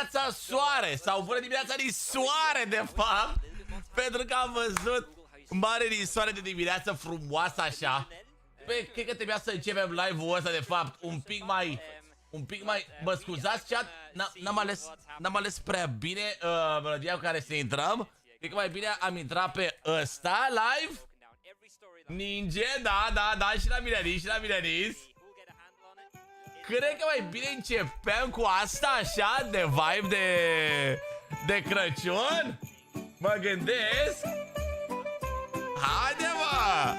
dimineața soare, sau bună dimineața nisoare, de fapt, pentru că am văzut mare nisoare de dimineață frumoasă așa. Băi, cred că trebuia să începem live-ul ăsta, de fapt, un pic mai, mă scuzați, chat, n-am ales prea bine melodia cu care să intrăm. Cred că mai bine am intrat pe ăsta live. Ninja, da, și la milenis. Cred că mai bine începeam cu asta așa, de vibe de Crăciun. Mă gândesc. Haide, mă!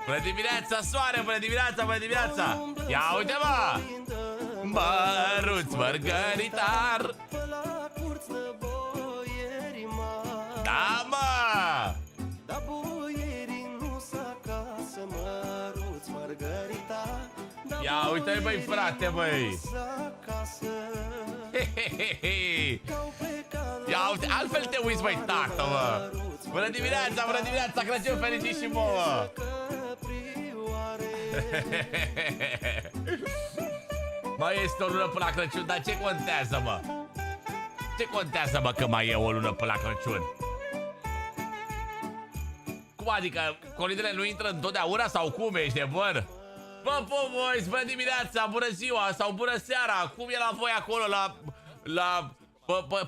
Bună dimineața, soare, bună dimineața! Ia uite, mă! Măruț, mărgăritar! Da, mă! Ia uite-i, băi, frate, băi! Ia uite, altfel te uiți, băi, tată, mă! Bună dimineața, Crăciun fericit și mouă! Mai este o lună până la Crăciun, dar ce contează, mă? Ce contează, mă, că mai e o lună până la Crăciun? Cum adică, colindele nu intră întotdeauna sau cum, ești de bun? Bă, boys, bună dimineața, bună ziua sau bună seara. Cum e la voi acolo,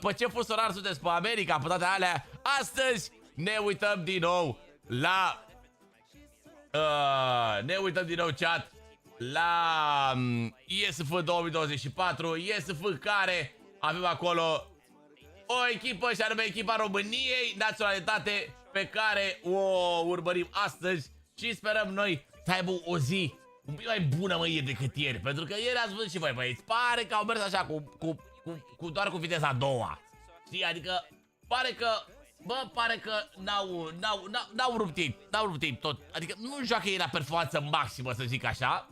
pe ce fus orar sunteți? Pe America, pe toate alea? Astăzi ne uităm din nou la... ne uităm din nou, chat, la IESF 2024. IESF care avem acolo o echipă, și anume echipa României, naționalitate, pe care o urmărim astăzi și sperăm noi să aibă o zi un pic mai bună, mă, decât ieri. Pentru că ieri ați văzut și voi, băieți, pare că au mers așa doar cu viteza a doua. Știi? Adică pare că n-au rupt ei tot. Adică nu joacă ei la performanță maximă, să zic așa.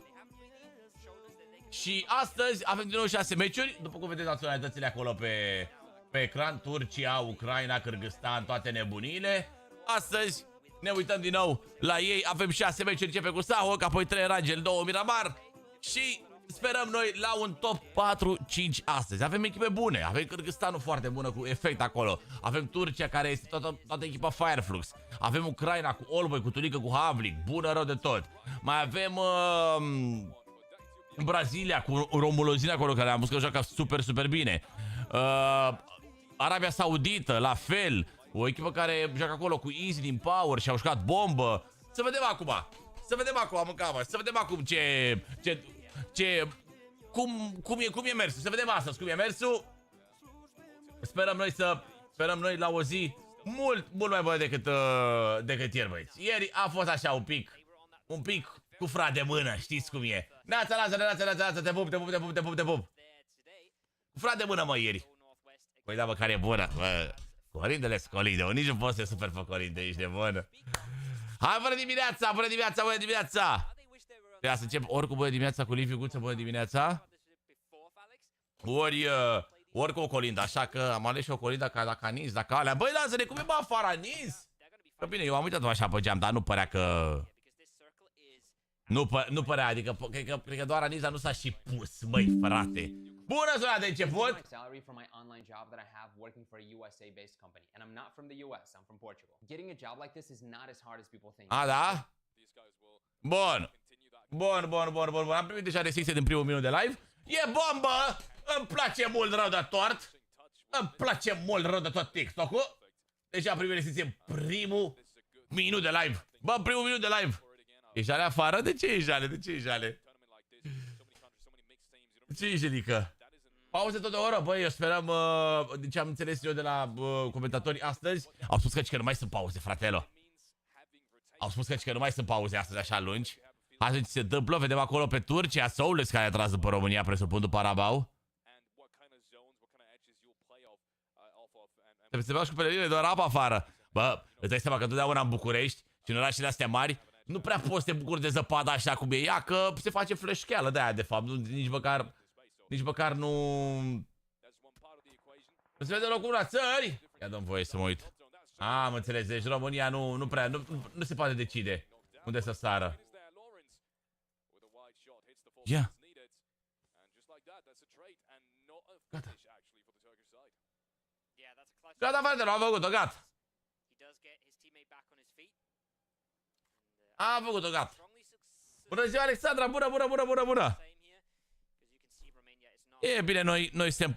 Și astăzi avem din nou 6 meciuri, după cum vedeți naționalitățile acolo pe ecran: Turcia, Ucraina, Kârgâstan, toate nebunile. Astăzi ne uităm din nou la ei. Avem 6 meciuri, începe cu Sahoc, apoi 3 Rangel, 2 Miramar. Și sperăm noi la un top 4-5 astăzi. Avem echipe bune, avem Kârgâstanul foarte bună cu efect acolo. Avem Turcia, care este toată echipa Fireflux. Avem Ucraina cu Olboi, cu Tunică, cu Havlik, bună rău de tot. Mai avem Brazilia cu Romulozina acolo, care am văzut că joacă super bine. Arabia Saudită, la fel, o echipă care joacă acolo cu Easy din Power și au jucat bombă. Să vedem acum, mâncamă, să vedem acum cum e mersul. Să vedem astăzi cum e mersul. Sperăm noi la o zi mult mai bună decât ieri, băieți. Ieri a fost așa un pic cu frat de mână, știți cum e. Neața, te pup. Cu frat de mână, mă, ieri. Păi da, mă, care e bună. Bă, corindele scolide, nici nu poți să super pe corinde, ești de bună. Hai, bună dimineața. Trebuia să încep ori cu bună dimineața cu Liviu Guță, bună dimineața, ori cu o colindă, așa că am ales și o colindă ca la Canis, dacă alea. Băi, lasă-ne, cum e, bă, afară, Nis? Că bine, eu am uitat așa pe geam, dar nu părea că... Nu părea, adică cred că doar Aniza nu s-a și pus, măi, frate. Bună ziua de început! A, da? Bun. Am primit deja restricție din primul minut de live. E bombă! Îmi place mult rău de tot. Îmi place mult rău de tot TikTok-ul. Deja am primit restricție în primul minut de live. Bă, primul minut de live. E jale afară? De ce e jale? Ce e jelică? Pauze tot de o oră? Băi, eu speram, din ce am înțeles eu de la comentatori astăzi, au spus că nu mai sunt pauze, fratelo. Au spus că nu mai sunt pauze astăzi așa lungi. Asta ce se întâmplă, vedem acolo pe Turcia, Soulless, care a tras după România, presupun după Arabau. Se și cu pelerinile, doar apă afară. Bă, îți dai seama că întotdeauna în București și în orașele astea mari nu prea poți să te bucuri de zăpadă așa cum e ea, că se face fleșcheală de aia, de fapt. Nici măcar nu... Nu se vede locul la țări. Ia dă-mi voie să mă uit. Am înțeles, deci România nu se poate decide unde să sară. Ia. Gata. Gata, fratele, am făcut-o, gata. Am făcut-o, gata. Bună ziua, Alexandra, bună. E bine, noi suntem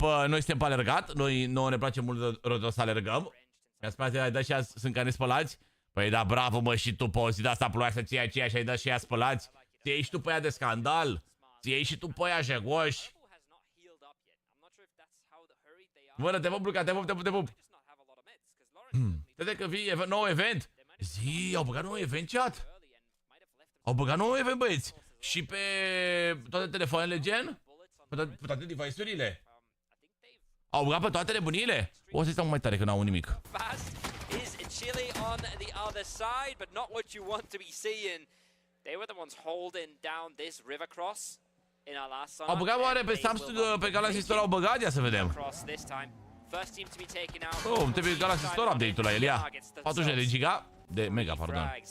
pe alergat, nouă ne place mult rotos să alergăm. Mi-a spus, ai dat și ea, sunt ca nespălați? Păi da, bravo mă, și tu pe o zi de asta ploioasă, ți aceea și ai dat și ea spălați? Ți iei și tu pe ea de scandal? Ți iei și tu pe ea jegoși? Bună, te pup, Luca, te pup. Crede că vii nou event? Zi, au băgat nou event, chat? Au băgat nou event, băieți. Și pe toate telefoanele, gen? Pe toate device-urile? Au băgat pe toate nebunile? O să-i stau mai tare că n-au nimic. Au băgat oare pe Samsung, pe Galaxy Store au băgat? Ia să vedem. Oh, trebuie Galaxy Store update-ul la el, ia. 40 de giga, de mega, pardon.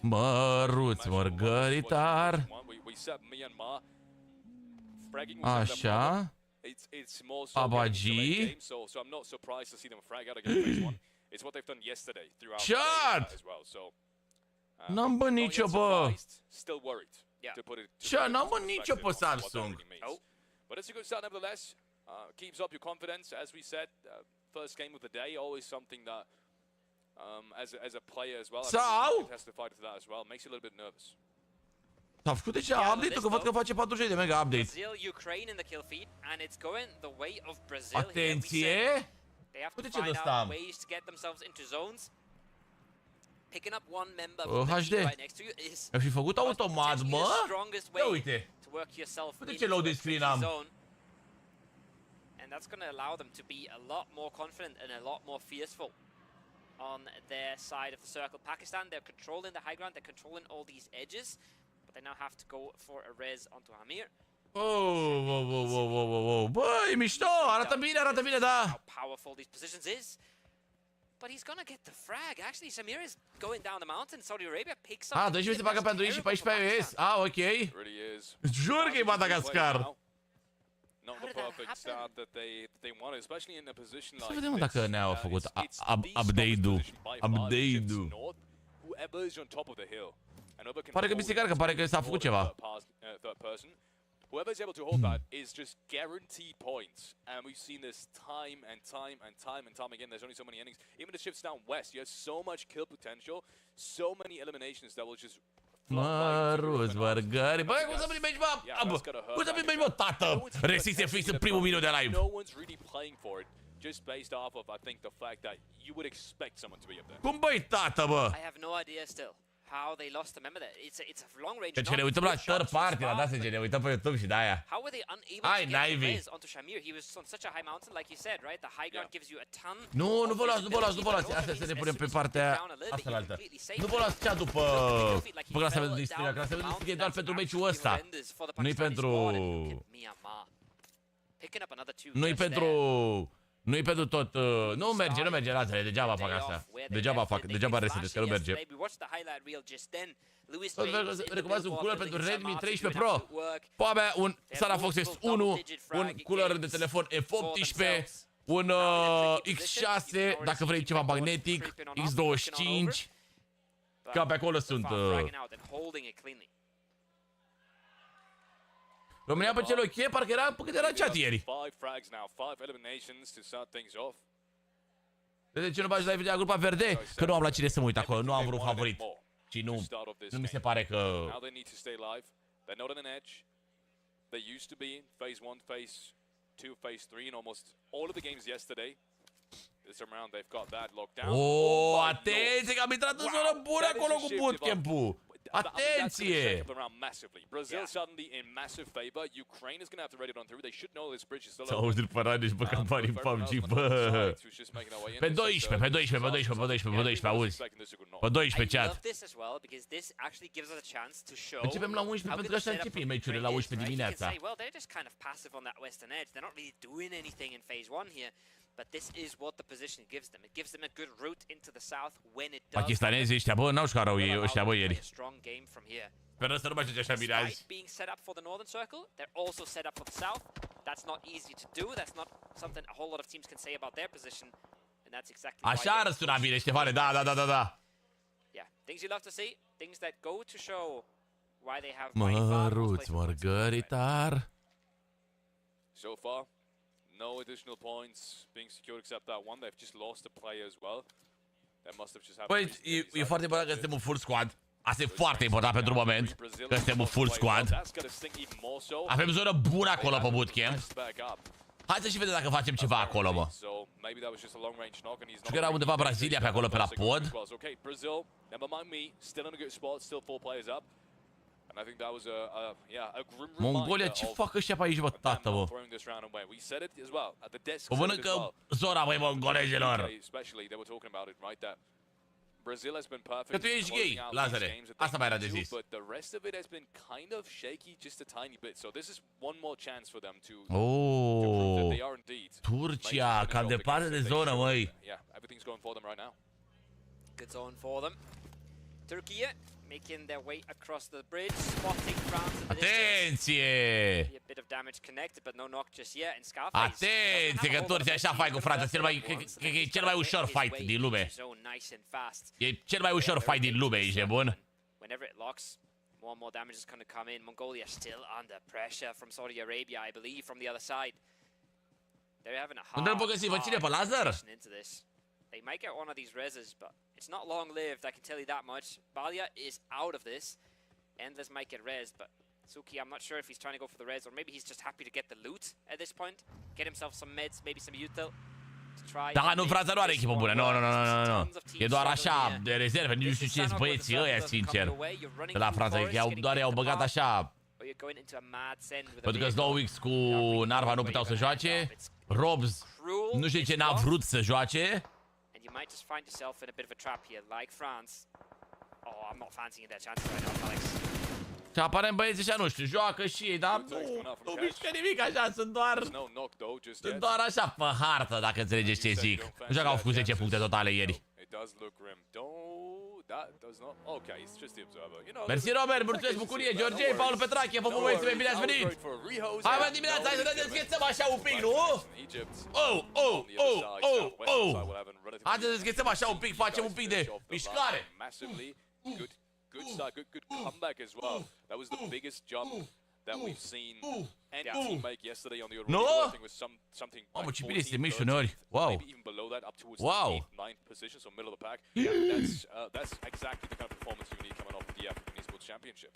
Măruț, mărgăritar. Așa. Abagii. Chat! N-am bă nicio, bă. Chat, n-am bă nicio pe Samsung. But it's a good start nevertheless. Keeps up your confidence, as we said. First game of the day, always something that, as a player as well, Sau? testified to that as well. Makes you a little bit nervous. S-a făcut deja update-ul, că văd că face 40 de mega update. Atenție! Uite ce de-asta am. HD. Ai fi făcut automat, mă? Ia uite. Uite ce loading screen am. And that's going to allow them to be a lot more confident and a lot more fearful on their side of the circle. Pakistan, they're controlling the high ground, they're controlling all these edges, but they now have to go for a res onto Hamir. Oh. Bă, e mișto, arată bine, da. How powerful these positions is. But he's gonna get the frag. Actually, Samir is going down the mountain. Saudi Arabia picks up. 12 se bagă pe Android și 14 pe iOS. Ok. Jur că e Madagascar. Not the perfect start that they want, especially in a position like. Să vedem dacă ne-au făcut update-ul. Whoever is on top of the hill. Pare că mi se carcă, pare că s-a făcut ceva. Whoever's able to hold that is just guaranteed points, and we've seen this time and time again. There's only so many innings. Even the shifts down west, you have so much kill potential, so many eliminations that will just. Măruț, bărgări. Băi, cum să primești, bă? Cum să primești, bă, tată? Resise fix în primul minut de live. No one's really playing for it, just based off of, I think, the fact that you would expect someone to be up there. Cum băi, tată, bă? I have no idea still how they lost the member there. It's a long range. Deci ne uităm la third party, la asta ne uităm pe YouTube și de-aia. How were they unable to get the res onto Shamir? He was on such a high mountain, like you said, right? The high ground gives you a ton. Nu vă luați. Asta să ne punem pe partea asta la altă. Nu vă luați cea după clasamentul din stânga. Clasamentul din stânga e doar pentru meciul ăsta. Nu-i pentru... Nu-i pentru tot... Nu merge, lasă-le, degeaba fac asta. Degeaba resetez, că nu merge. Recomand un cooler pentru Redmi 13 Pro. Poabea, un Sara Fox S1, un cooler de telefon F18, un X6, dacă vrei ceva magnetic, X25. Ca pe acolo sunt... România pe cel ok, parcă era chat ieri. De ce nu bagi live de la grupa verde? Că nu am la cine să mă uit acolo, nu am vrut favorit. Și nu mi se pare că... Oh, atenție că am intrat în zonă bună acolo cu bootcamp-ul. Atenție! S-au auzit pe radio și pe campanii PUBG, bă! Pe 12, auzi? Pe 12, chat. Începem la 11 pentru că așa începem meciurile la 11 dimineața. but this is what the position gives them. It gives them a good route into the south when it does. Pakistanezii ăștia, bă, n-au jucat rău ei, ăștia, bă, ieri. Strong game from here. Sperăm să nu mai joace așa bine azi. Despite being set up for the northern circle, they're also set up for the south. That's not easy to do. That's not something a whole lot of teams can say about their position, and that's exactly why. Așa ar suna bine, Ștefane, da. Yeah, things you love to see, things that go to show why they have by far the most Măruț, players. mărgăritar. So far, no additional points being secured except that one. They've just lost a player as well. They must have just had. Păi, e foarte important că suntem un full squad. Asta e foarte important pentru moment, că suntem un full squad. Avem zonă bună acolo pe bootcamp. Hai să și vedem dacă facem ceva acolo, mă. Știu că era undeva Brazilia pe acolo, pe la pod. Mongolia, ce fac ăștia pe aici, bă, tată, bă? O mănâncă zona, băi, mongolezilor. Brazil has been perfect. Că tu ești gay, Lazare. Asta mai era de zis. But the rest of it has been kind of shaky just a tiny bit. So this is one more chance for them to prove that they are indeed. Turcia, cam departe de zonă, măi. Yeah, everything's going for them right now. Good zone for them. Turkey making their way across the bridge, spotting France in the Atenție! distance. A bit of damage connected, but no knock just yet. And Scarface. Atenție, că Turcia așa fight cu Franța, e cel mai ușor fight din lume. E cel mai ușor fight din lume, ești nebun? Whenever it locks, more and more damage is going to come in. Mongolia still under pressure from Saudi Arabia, I believe, from the other side. They're having a hard, Unde îl pot găsi? Vă ține pe laser? into this. They might get one of these reses, but it's not long-lived, I can tell you that much. Balia is out of this. Endless might get res, but Suki, I'm not sure if he's trying to go for the res, or maybe he's just happy to get the loot at this point. Get himself some meds, maybe some util. Da, nu, Franța nu are echipă bună, nu. E doar așa, de rezerve, nici nu știu cine-s băieții ăia, sincer. De la Franța, doar i-au băgat așa. Pentru că Slowix cu Narva nu puteau să joace. Robs, nu știu ce n-a vrut să joace. You might just find yourself in a bit of a trap here, like France. Oh, I'm not fancying their chances right now, Alex. Și aparent băieții ăștia, nu știu, joacă și ei, dar nu mișcă nimic așa, sunt doar așa pe hartă, dacă înțelegeți ce zic. Nu știu că au făcut 10 puncte totale ieri. Mersi, Robert, mulțumesc, bucurie, George, Paul Petrache, vă mulțumesc, bine ați venit! Hai, bă, dimineața, hai să ne deschidem așa un pic, nu? Hai să ne deschidem așa un pic, facem un pic de mișcare! Good start, good comeback as well. That was the biggest jump that we've seen any team make yesterday on the European. I think was something like 14, 13, wow. maybe even below that, up towards the 8th, 9th position, so middle of the pack. That's exactly the kind of performance you need coming off the African Esports Championship.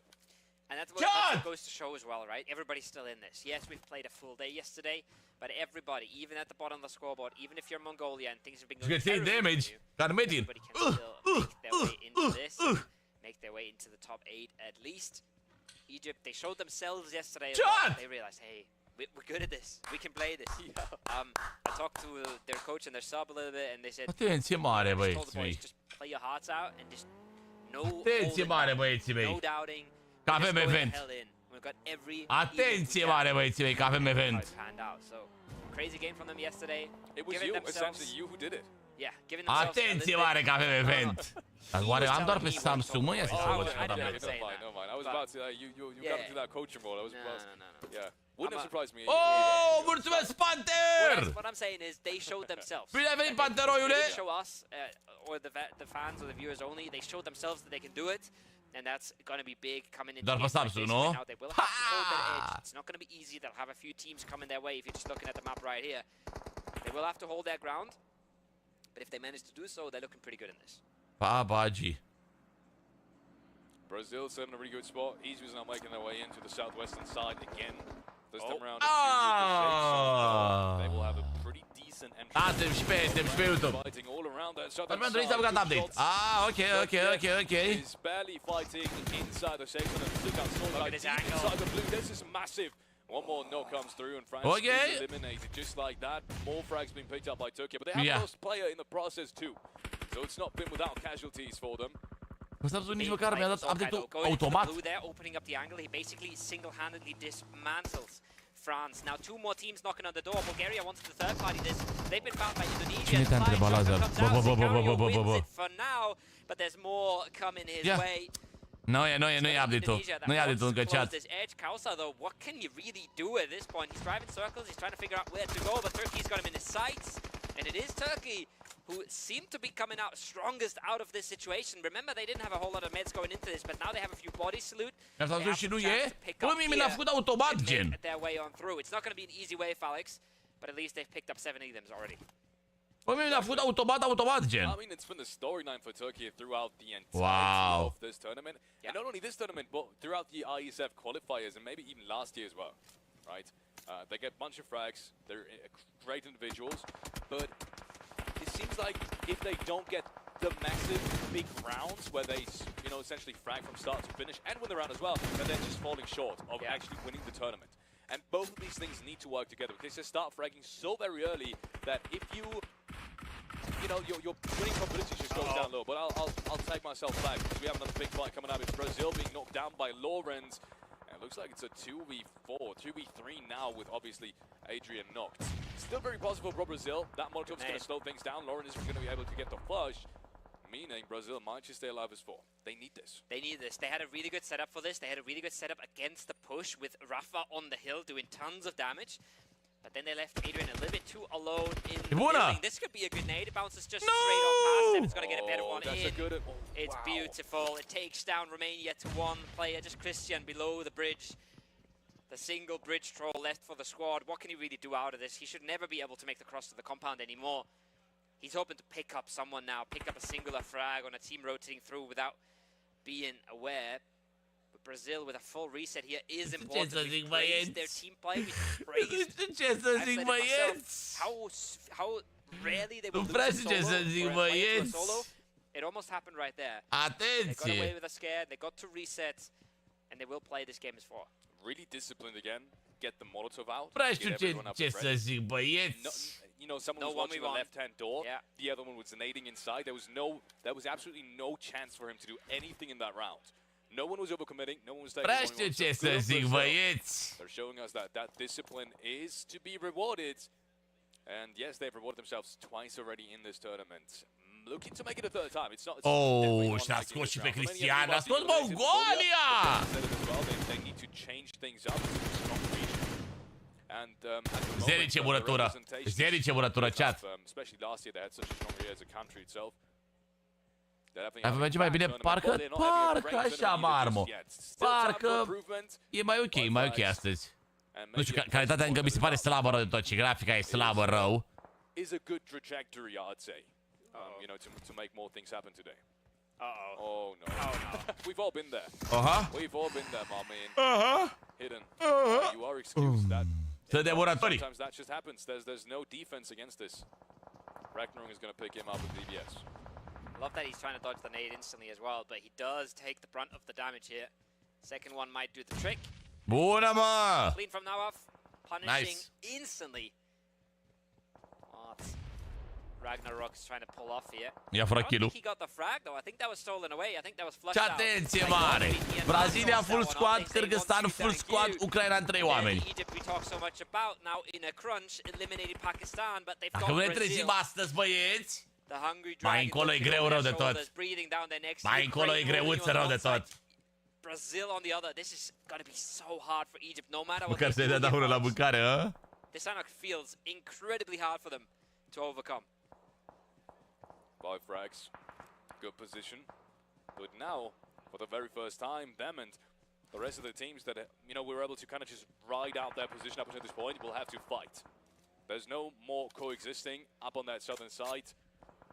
And that's what goes to show as well, right? Everybody's still in this. Yes, we've played a full day yesterday, but everybody, even at the bottom of the scoreboard, even if you're Mongolia and things have been going terribly, damage. Everybody can still make their way into this. Make their way into the top 8 at least. Egypt, they showed themselves yesterday. They realized, hey, we're good at this. We can play this. I talked to their coach and their sub a little bit, and they said, atenție mare, băieți mei. just play your hearts out and just atenție mare, băieții mei. No doubting. Că avem event. Atenție mare, băieții mei, că avem event. Crazy game from them yesterday. It was you, essentially you who did it. Yeah, giving themselves atenție mare că avem event. Dar oare am doar pe Samsung, mă? Ia să văd ce no, I was about to, you got into that coaching role. I was about to, yeah. Wouldn't have surprised me. Oh, mulțumesc, Panther! What I'm saying is they showed themselves. Bine ai venit, Panteroiule! They show us, or the fans or the viewers only, they showed themselves that they can do it. And that's going to be big coming into doar pe Samsung, nu? Now they will have to hold that edge. It's not going to be easy. They'll have a few teams coming their way if you're just looking at the map right here. They will have to hold their ground. But if they manage to do so, they're looking pretty good in this. Babaji. Brazil's in a really good spot. Egypt's now making their way into the southwestern side again. This time around, they will have a pretty decent entry. Fighting all around that southern side. Ok. Is barely fighting inside the section and still got scored like inside the blue. This is massive. One more knock comes through and France is eliminated just like that. More frags being picked up by Turkey, but they have lost player in the process too. So it's not been without casualties for them. Samsung nici măcar mi-a dat update-ul automat. Opening up the angle, he basically single-handedly dismantles France. Now 2 more teams knocking on the door. Bulgaria wants to third party this. They've been found by Indonesia. Cine te-a întrebat, Lazar? Wins it for now, but there's more coming his way. Nu e update-ul. Nu e update-ul încă chat. This edge, Kausa, though, what can you really do at this point? He's driving circles, he's trying to figure out where to go, but Turkey's got him in his sights. And it is Turkey who seem to be coming out strongest out of this situation. Remember, they didn't have a whole lot of meds going into this, but now they have a few body salute. They have a chance to pick up here and make their way on through. It's not going to be an easy way, Alex, but at least they've picked up 7 of them already. Păi mi l-a făcut automat, gen. I mean, it's been the storyline for Turkey throughout the entirety of this tournament. And not only this tournament, but throughout the IESF qualifiers and maybe even last year as well, right? They get a bunch of frags, they're great individuals, but it seems like if they don't get the massive big rounds where they, you know, essentially frag from start to finish and win the round as well, then they're just falling short of actually winning the tournament. And both of these things need to work together because they start fragging so very early that if you know, your winning probability just goes down low. But I'll take myself back because we have another big fight coming up. It's Brazil being knocked down by Lorenz. And it looks like it's a 2v4, 2v3 now with obviously Adrian knocked. Still very possible for Brazil. That Molotov's going to slow things down. Lorenz isn't going to be able to get the flush, meaning Brazil might just stay alive as 4. They need this. They need this. They had a really good setup for this. They had a really good setup against the push with Rafa on the hill doing tons of damage. But then they left Adrian a little bit too alone in the building. This could be a good nade. It bounces just straight on past him. It's going to get a better one in. It's beautiful. It takes down Romania to 1 player, just Christian below the bridge. The single bridge troll left for the squad. What can he really do out of this? He should never be able to make the cross to the compound anymore. He's hoping to pick up someone now, pick up a singular frag on a team rotating through without being aware. But Brazil with a full reset here is important. We praised their team play. We praised. How rarely they will lose a solo. It almost happened right there. They got away with a scare. They got to reset, and they will play this game as 4. Really disciplined again. Get the Molotov out. You know, someone was watching the left-hand door. The other one was nading inside. There was absolutely no chance for him to do anything in that round. No one was overcommitting. No one was taking. They're showing us that discipline is to be rewarded. And yes, they've rewarded themselves twice already in this tournament. Looking to make it a 3rd time. It's not. Și-a scos și pe Cristian. A scos Mongolia! They need to change things up. And Zerice murătură, chat. Especially last year they had such a strong year as a country itself. Ar merge mai bine, parcă așa, Marmo. Parcă e mai ok astăzi. Nu știu, calitatea încă mi se pare slabă rău de tot, și grafica e slabă rău. Is a good trajectory, I'd say. You know, to make more things happen today. Oh no. We've all been there. We've all been there, my man. Hidden. You are excused. Sometimes that just happens. There's no defense against this. Ragnarok is going to pick him up with DBS. Love that he's trying to dodge the nade instantly as well, but he does take the brunt of the damage here. Second one might do the trick. Bună, mă! Clean from now off, punishing instantly. Ragnarok's trying to pull off here. Ia fără kill-ul. He got the frag though. I think that was stolen away. I think that was flushed out. Atenție mare! Brazilia full squad, Kyrgyzstan full squad, Ucraina în 3 oameni. Egypt we talk so much about now in a crunch, eliminated Pakistan, but they've got Dacă ne trezim astăzi, băieți, the hungry mai încolo e greu rău de tot. Mai încolo e greuță rău de tot. Brazil on the other. This is going to be so hard for Egypt, no matter what. Măcar să-i dea unul la mâncare, hă? This feels incredibly hard for them to overcome. 5 frags, good position, but now, for the very first time, them and the rest of the teams that, you know, were able to kind of just ride out their position up until this point will have to fight. There's no more coexisting up on that southern side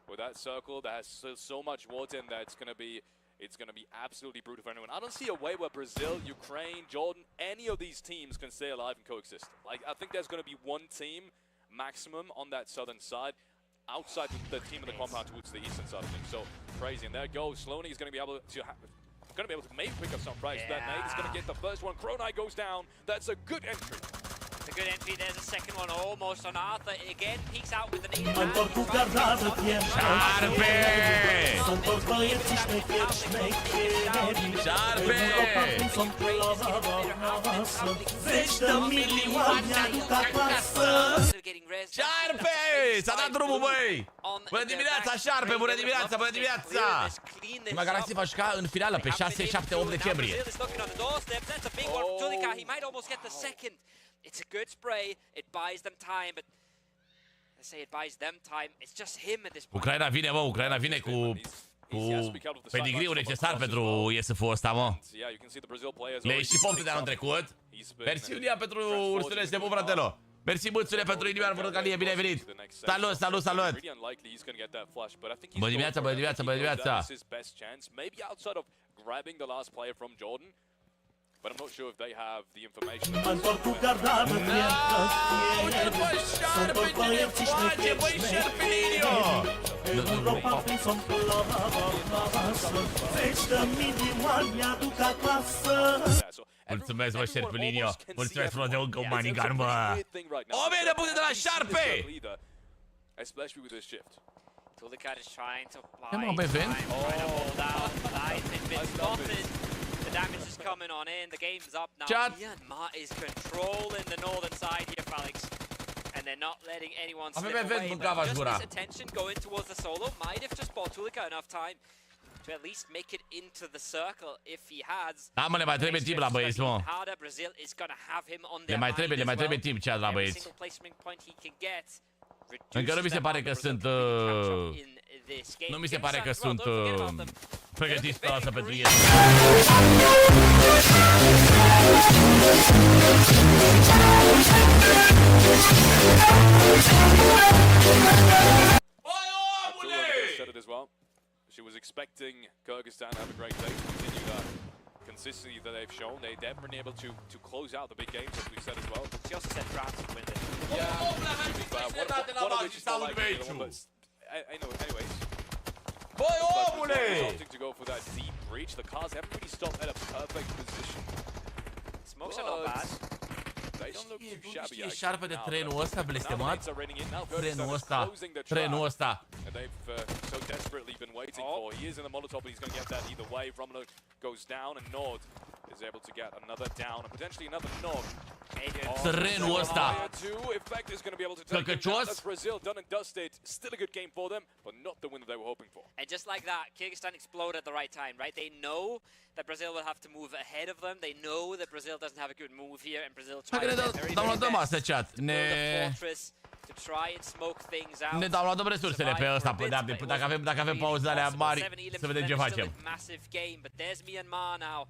with that circle that has so much water and that's going to be, it's going to be absolutely brutal for anyone. I don't see a way where Brazil, Ukraine, Jordan, any of these teams can stay alive and coexist. Like, I think there's going to be one team maximum on that southern side, outside the team in the compound towards the eastern side of things. So crazy, and there goes. Sloney is going to be able to maybe pick up some frags. That nade is going to get the first one. Kronai goes down. That's a good entry. It's a good entry. There's a second one almost on Arthur. Again, peeks out with the native hand. Șarpe! Șarpe! Șarpe! S-a dat drumul, băi! Bună dimineața, Șarpe! Bună dimineața, bună dimineața! Prima Galaxy va juca în finală pe 6, 7, 8 decembrie. It's a good spray. It buys them time, but let's say it buys them time. It's just him at this point. Ucraina vine, mă, Ucraina vine cu pedigriul necesar pentru IESF-ul ăsta, mă. Le-ai și poftă de anul trecut. Mersi, Iulia, pentru ursurile, se pup, fratelo. Mersi, bățule, pentru inimioară, Vărăcalie, bine venit. Salut, salut, salut. Bună dimineața, bună dimineața, bună dimineața. But I'm not sure if they have the information. Uite-l, bă, Șarpe, ce ne face, băi, Șarpelinio! Mulțumesc, bă, Șarpelinio! Mulțumesc frumos de încă un manigan, bă! 1000 de puncte de la Șarpe! Especially with this shift. Tulikat is trying to apply Come on, Bevan. time, trying to hold out. Light has been spotted. The damage is coming on in. The game's up now. Myanmar is controlling the northern side here, Felix. And they're not letting anyone slip away. But just this attention going towards the solo might have just bought Tulika enough time to at least make it into the circle if he has. Da, mă, le mai trebuie timp la băieți, mă. Brazil is gonna have him on Le mai trebuie timp cea la băieți. Încă nu mi se pare că sunt nu mi se pare că sunt pregătiți pe asta pentru el. Băi, omule! She was expecting Kyrgyzstan to have a great day, to continue that consistency that they've shown. They've been able to close out the big games, as we said as well. She also said France would win this. I know, anyways. Băi, omule! Opting to go for that deep breach. The cars haven't really stopped at a perfect position. Smokes are not bad. They don't look too shabby. E Șarpe de trenul ăsta blestemat? Trenul ăsta. And they've so desperately been waiting for. He is in the Molotov, but he's going to get that either way. Romano goes down, and Nord is able to get another down and potentially another knock. Trenul ăsta. Căcăcios. Brazil done and dusted. Still a good game for them, but not the win that they were hoping for. And just like that, Kyrgyzstan exploded at the right time, right? They know that Brazil will have to move ahead of them. They know that Brazil doesn't have a good move here, and Brazil tries their very, very best to build a fortress to try and smoke things out. Ne downloadăm resursele pe ăsta, dacă avem pauze alea mari, să vedem ce facem. Massive game, but there's Myanmar now.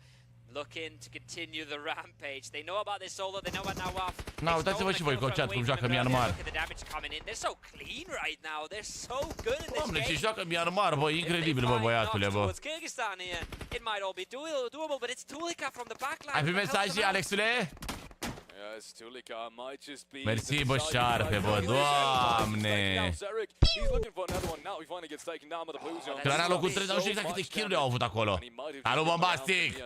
Looking to continue the rampage. They know about this solo, they know about Nawaf. Na, uitați-vă și voi, Cochat, cum joacă Myanmar. They're so clean right now. They're so good in this Doamne, game. ce joacă Myanmar, bă, incredibil, bă, băiatule, bă. Kyrgyzstan here. It might all be doable, but it's Tulika from the backline. Ai primit mesaje, Alexule? Yes, Tulika might just be. Mersi, bă, Șarpe, bă, Doamne. Clara locul 3, dar nu știu exact câte kill-uri au avut acolo. Alo, bombastic!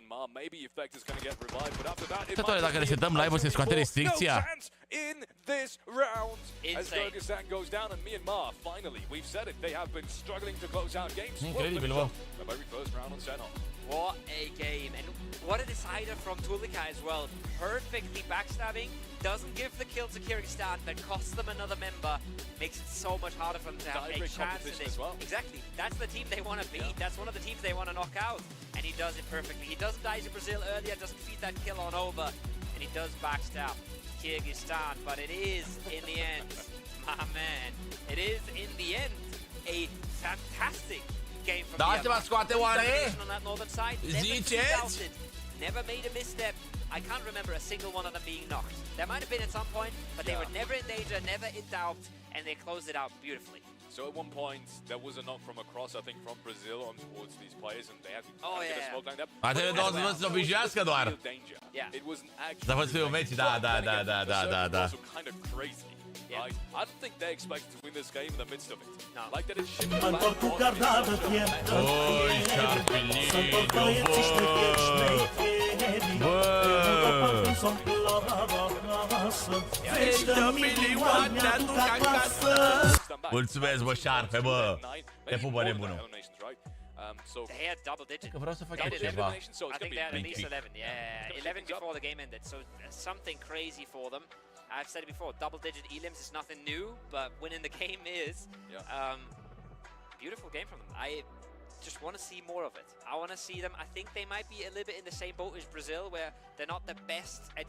Tătoare, dacă resetăm live-ul, se scoate restricția. In this round, as Kyrgyzstan goes down and Myanmar, finally, we've said it, they have been struggling to close out games. Incredibil, bă. The very first round on Senhor. What a game, and what a decider from Tulika as well. Perfectly backstabbing, doesn't give the kill to Kyrgyzstan, but costs them another member, makes it so much harder for them to have a chance in this. Well. Exactly, that's the team they want to beat, that's one of the teams they want to knock out, and he does it perfectly. He doesn't die to Brazil earlier, doesn't feed that kill on over, and he does backstab Kyrgyzstan, but it is, in the end, my man, it is, in the end, a fantastic game from Da, ce va scoate oare? Ziceți? Never made a misstep. I can't remember a single one of them being knocked. There might have been at some point, but they were never in danger, never in doubt, and they closed it out beautifully. So at one point, there was a knock from across, I think, from Brazil on towards these players, and they had to get a smoke like that. Trebuie doar să se obișnuiască doar. It was Să vă fiu meci, da. Also kind of crazy. Yeah. I don't think they expected to win this game in the midst of it. No. Like that, it shifted back. Oi, Șarpelinio, bă! milioane, ne aduc acasă. Mulțumesc, bă, șarpe, bă. Te pupă nebunul. They had double digit. Că vreau să fac They had ceva. 11. I think they had at least 11. Yeah, 11 before the game ended. So something crazy for them. I've said it before. Double digit elims is nothing new, but winning the game is. Beautiful game from them. I just want to see more of it. I want to see them. I think they might be a little bit in the same boat as Brazil, where they're not the best at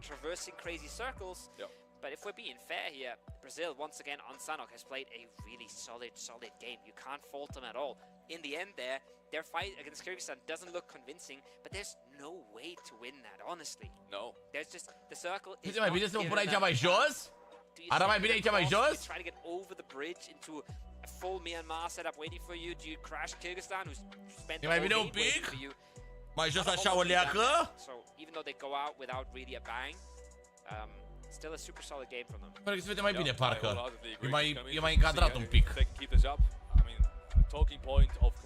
traversing crazy circles. But if we're being fair here, Brazil once again on Sanok has played a really solid game. You can't fault them at all. In the end there, their fight against Kyrgyzstan doesn't look convincing, but there's no way to win that, honestly. No. There's just, the circle is mai bine să mă pun aici mai jos? Ara mai bine aici mai jos? Try to get over the bridge into a full Myanmar setup waiting for you. Do you crash Kyrgyzstan, who's spent the whole game waiting for you? Mai jos așa o leacă? So even though they go out without really a bang, still a super solid game from them. Pare că se vede mai bine, parcă. E mai încadrat un pic.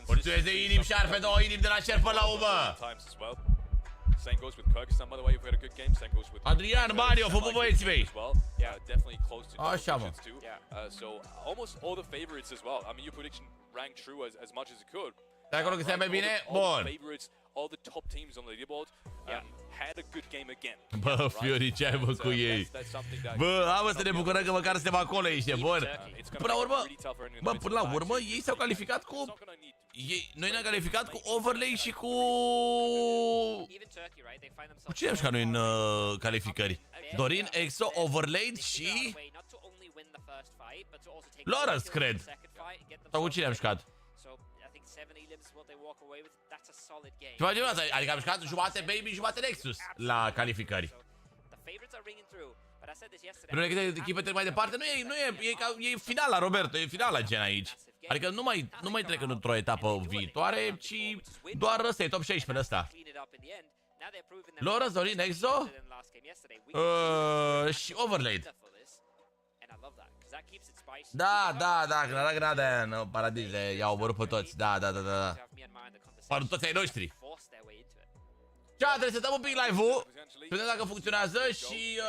Mulțumesc de inim, șarpe, 2 inim de la șerp până la urmă. Adrian, Mario, fă băieții mei. Așa, mă. So almost all the favorites as well. I mean, your prediction rang true as much as it could. De acolo că se mai bine? Bun. All the top teams on the leaderboard had a good game again. Bă, Fiori, ce ai cu ei? Bă, hai să ne bucurăm că măcar suntem acolo, ești bun. Până la urmă, bă, până la urmă, ei s-au calificat cu... Noi ne-am calificat cu overlay și cu... Cu cine am jucat noi în calificări? Dorin, Exo, overlay și... Lawrence, cred. Sau cu cine am jucat? Ceva genul ăsta, adică am jucat jumate Baby, jumate Nexus la calificări. Pentru că echipe trec mai departe, e finala, Roberto, e finala gen aici. Adică nu mai trec într-o etapă viitoare, ci doar ăsta e top 16 ăsta. Lawrence, Dorin, Exo și Overlaid. Da, granada în paradize, i-au omorât pe toți, da. Par toți ai noștri. Cea, trebuie să dăm un pic live-ul, să vedem dacă funcționează și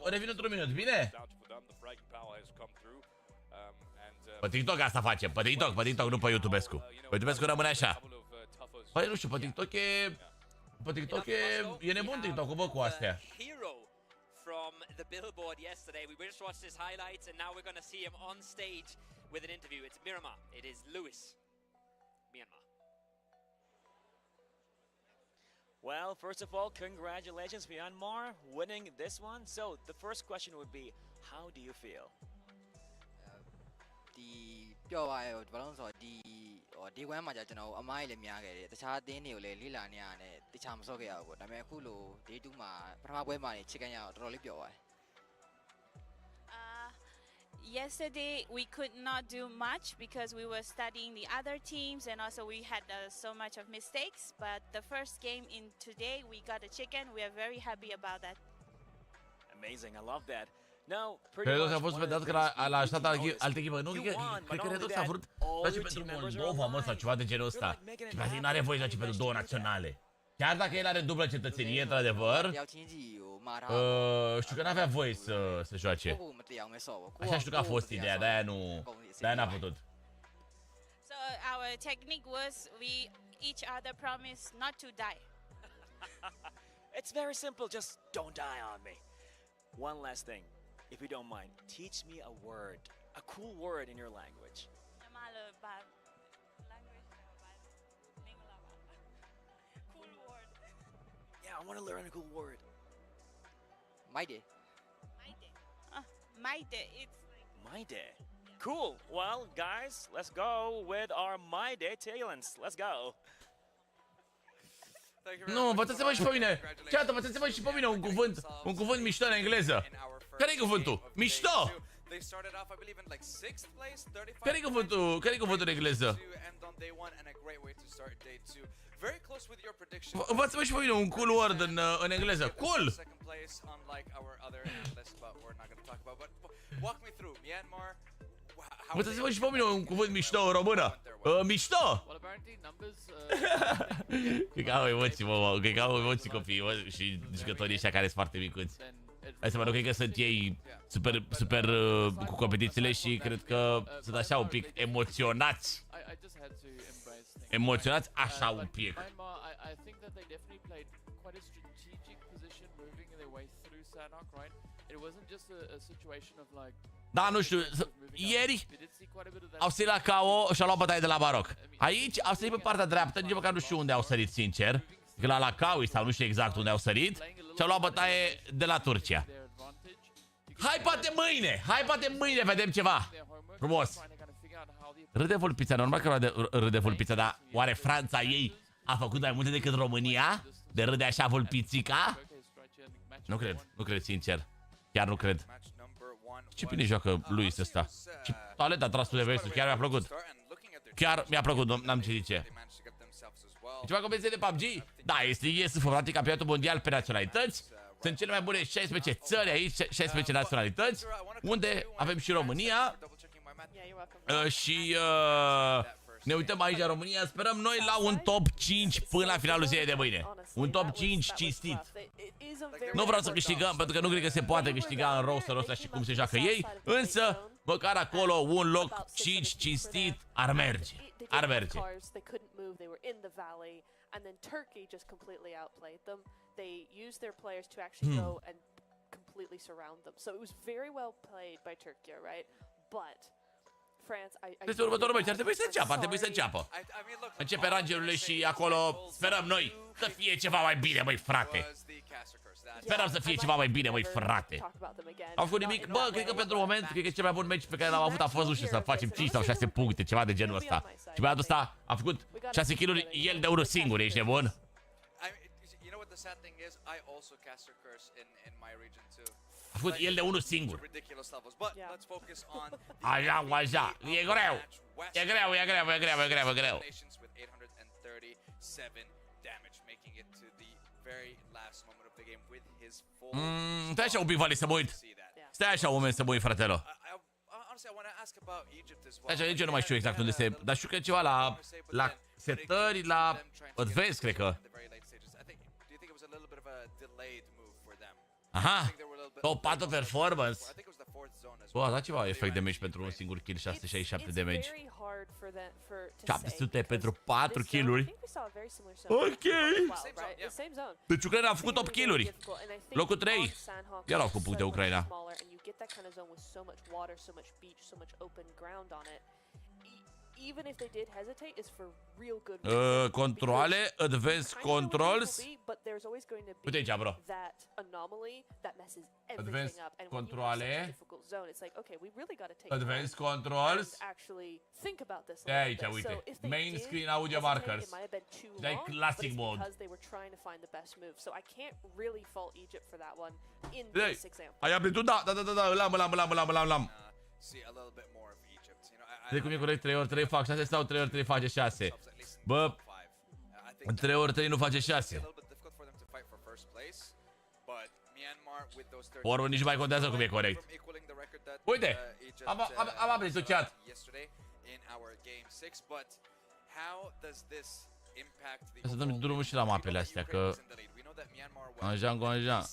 revin într-un minut, bine? Pe TikTok asta facem, pe TikTok, nu pe YouTube-escu. Pe YouTube-escu rămâne așa. Păi nu știu, pe TikTok e nebun TikTok-ul, bă, cu astea. From the billboard yesterday. We just watched his highlights and now we're going to see him on stage with an interview. It's Miramar. It is Lewis. Myanmar. Well, first of all, congratulations Myanmar winning this one. So the first question would be, how do you feel? ပြောပါရောဘာလို့ဆိုတော့ဒီဝမ်းမှာကျွန်တော်အမိုင်းလည်းများခဲ့တယ်တခြားအသင်းတွေကိုလည်းလေးလာနေရတယ်တခြားမစော့ခဲ့ရဘူးပေါ့ဒါပေမဲ့အခုလို day 2မှာပထမပွဲမှာနေချစ်ကန်ရအောင်တော်တော်လေးပျော်ပါတယ် Yesterday we could not do much because we were studying the other teams and also we had so much of mistakes, but the first game in today we got a chicken. We are very happy about that. Amazing, I love that. Now, Redox a fost vedat că l-a ajutat altă echipă. Nu, cred că Redox a vrut să joace pentru Moldova, mă, sau ceva de genul ăsta. Și pe asta n-are voie să joace pentru două naționale. Chiar dacă el are dublă cetățenie, într-adevăr, știu că n-avea voie să joace. Așa știu că a fost ideea, de-aia n-a putut. So our technique was we each other promised not to die. It's very simple, just don't die on me. One last thing, if you don't mind, teach me a word, a cool word in your language. Cool word. Yeah, I want to learn a cool word. My day. My day. It's like My day. Cool. Well, guys, let's go with our My Day talents. Let's go. Nu, învățați-mă și pe mine. Ceată, învățați-mă și pe mine un cuvânt mișto în engleză. Care-i cuvântul? Mișto! Care-i cuvântul în engleză? Învață-mă și pe mine un cool word în engleză. Cool! Învățați-mă și pe mine un cuvânt mișto în română. Mișto! Cred că au emoții, mă, cred că au emoții copiii și jucătorii ăștia care sunt foarte micuți. Hai să mă rog, cred că sunt ei super cu competițiile și cred că sunt așa un pic emoționați. Emoționați așa un pic. Da, nu știu, ieri au sărit la KO și au luat bătaie de la Maroc. Aici au sărit pe partea dreaptă, nici măcar nu știu unde au sărit, sincer. Că la Lacaui sau nu știu exact unde au sărit și au luat bătaie de la Turcia. Hai poate mâine vedem ceva frumos. Râde Vulpița, normal că râde Vulpița, dar oare Franța ei a făcut mai multe decât România? De râde așa Vulpițica? Nu cred, sincer. Chiar nu cred. Ce bine joacă Luis ăsta. Ce talent a tras de versul, chiar mi-a plăcut. Chiar mi-a plăcut, n-am ce zice. E ceva competiție de PUBG? Da, este IESF, practic campionatul mondial pe naționalități. Sunt cele mai bune 16 țări aici, 16 naționalități, unde avem și România. Și ne uităm aici la România, sperăm noi la un top 5 până la finalul zilei de mâine. Un top 5 cinstit. Nu vreau să câștigăm, pentru că nu cred că se poate câștiga în rosterul ăsta și cum se joacă ei, însă măcar acolo un loc 5 cinstit ar merge. Ar merge. And then Turkey just completely outplayed them. They used their players to actually go and completely surround them. So it was very well played by Turkey, right? But France, Este următorul meci, ar trebui să înceapă, Începe rangerurile și acolo sperăm noi să fie ceva mai bine, măi, frate. Sperăm să fie ceva mai bine, măi, frate. Am făcut nimic, bă, cred că pentru moment, cred că cel mai bun meci pe care l-am avut a fost, nu știu, să facem 5 sau 6 puncte, ceva de genul ăsta. Și băiatul ăsta a făcut 6 kill-uri, el de unul singur, ești nebun? A făcut el de unul singur. Așa, e greu. E greu. Stai așa un pic, Vali, să mă uit. Stai așa un moment să mă uit, fratelo. Așa, nici eu nu mai știu exact unde se... Dar știu că e ceva la setări, la advanced, cred că. Aha, top 4 performance. Bă, a dat ceva efect de damage pentru un singur kill, 667 de damage. 700 pentru 4 kill-uri. Ok. Deci Ucraina a făcut 8 kill-uri. Locul 3. Iar au făcut puncte Ucraina. Controle, advanced controls. Uite aici, bro. Advanced controle. Advanced controls. De aici, uite. Main screen audio markers. Dai classic mode. Ai aprinut? Da, l-am. Vezi cum e corect, 3 ori 3 fac 6 sau 3 ori 3 face 6? Bă, 3 ori 3 nu face 6. Oră nici nu mai contează cum e corect. Uite, am aprins chat. Să dăm drumul și la mapele astea, că... Anja.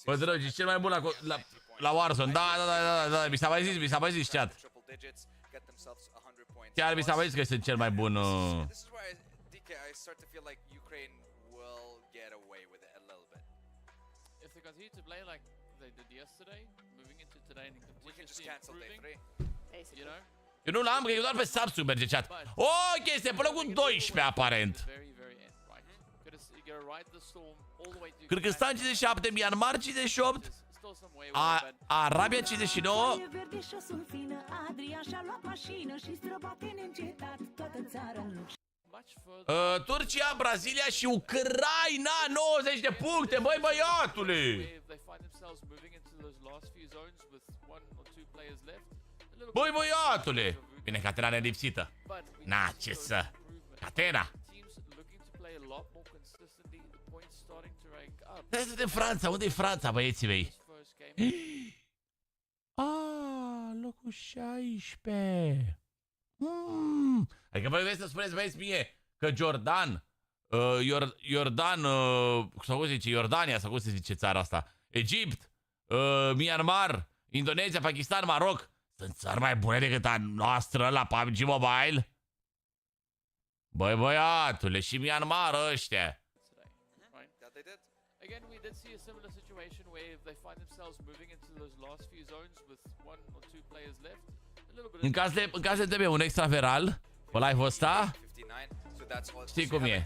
Bă, dragi, e cel mai bun la Warzone. Da, mi s-a mai zis chat. Chiar mi s-a mai zis că sunt cel mai bun. Eu nu l-am, că eu doar pe Samsung merge chat. Ok, este până cu 12 aparent. Kyrgyzstan 57, Myanmar 58, Arabia 59. Turcia, Brazilia și Ucraina 90 de puncte, băi băiatule! Băi băiatule! Bine, Catena nelipsită. Na, ce să... Catena! Hai să vedem Franța, unde e Franța, băieții mei? Locul 16. Adică voi vreți să spuneți, băieți mie, că Jordan, Iordan, sau cum se zice, Iordania, sau cum se zice țara asta, Egipt, Myanmar, Indonezia, Pakistan, Maroc. Sunt țări mai bune decât a noastră la PUBG Mobile? Băi, băiatule, și Myanmar ăștia. Again, we did see a similar situation where they find themselves moving into those last few zones with 1 or 2 players left. A little bit În caz de trebuie un extraveral pe live-ul ăsta, știi cum e?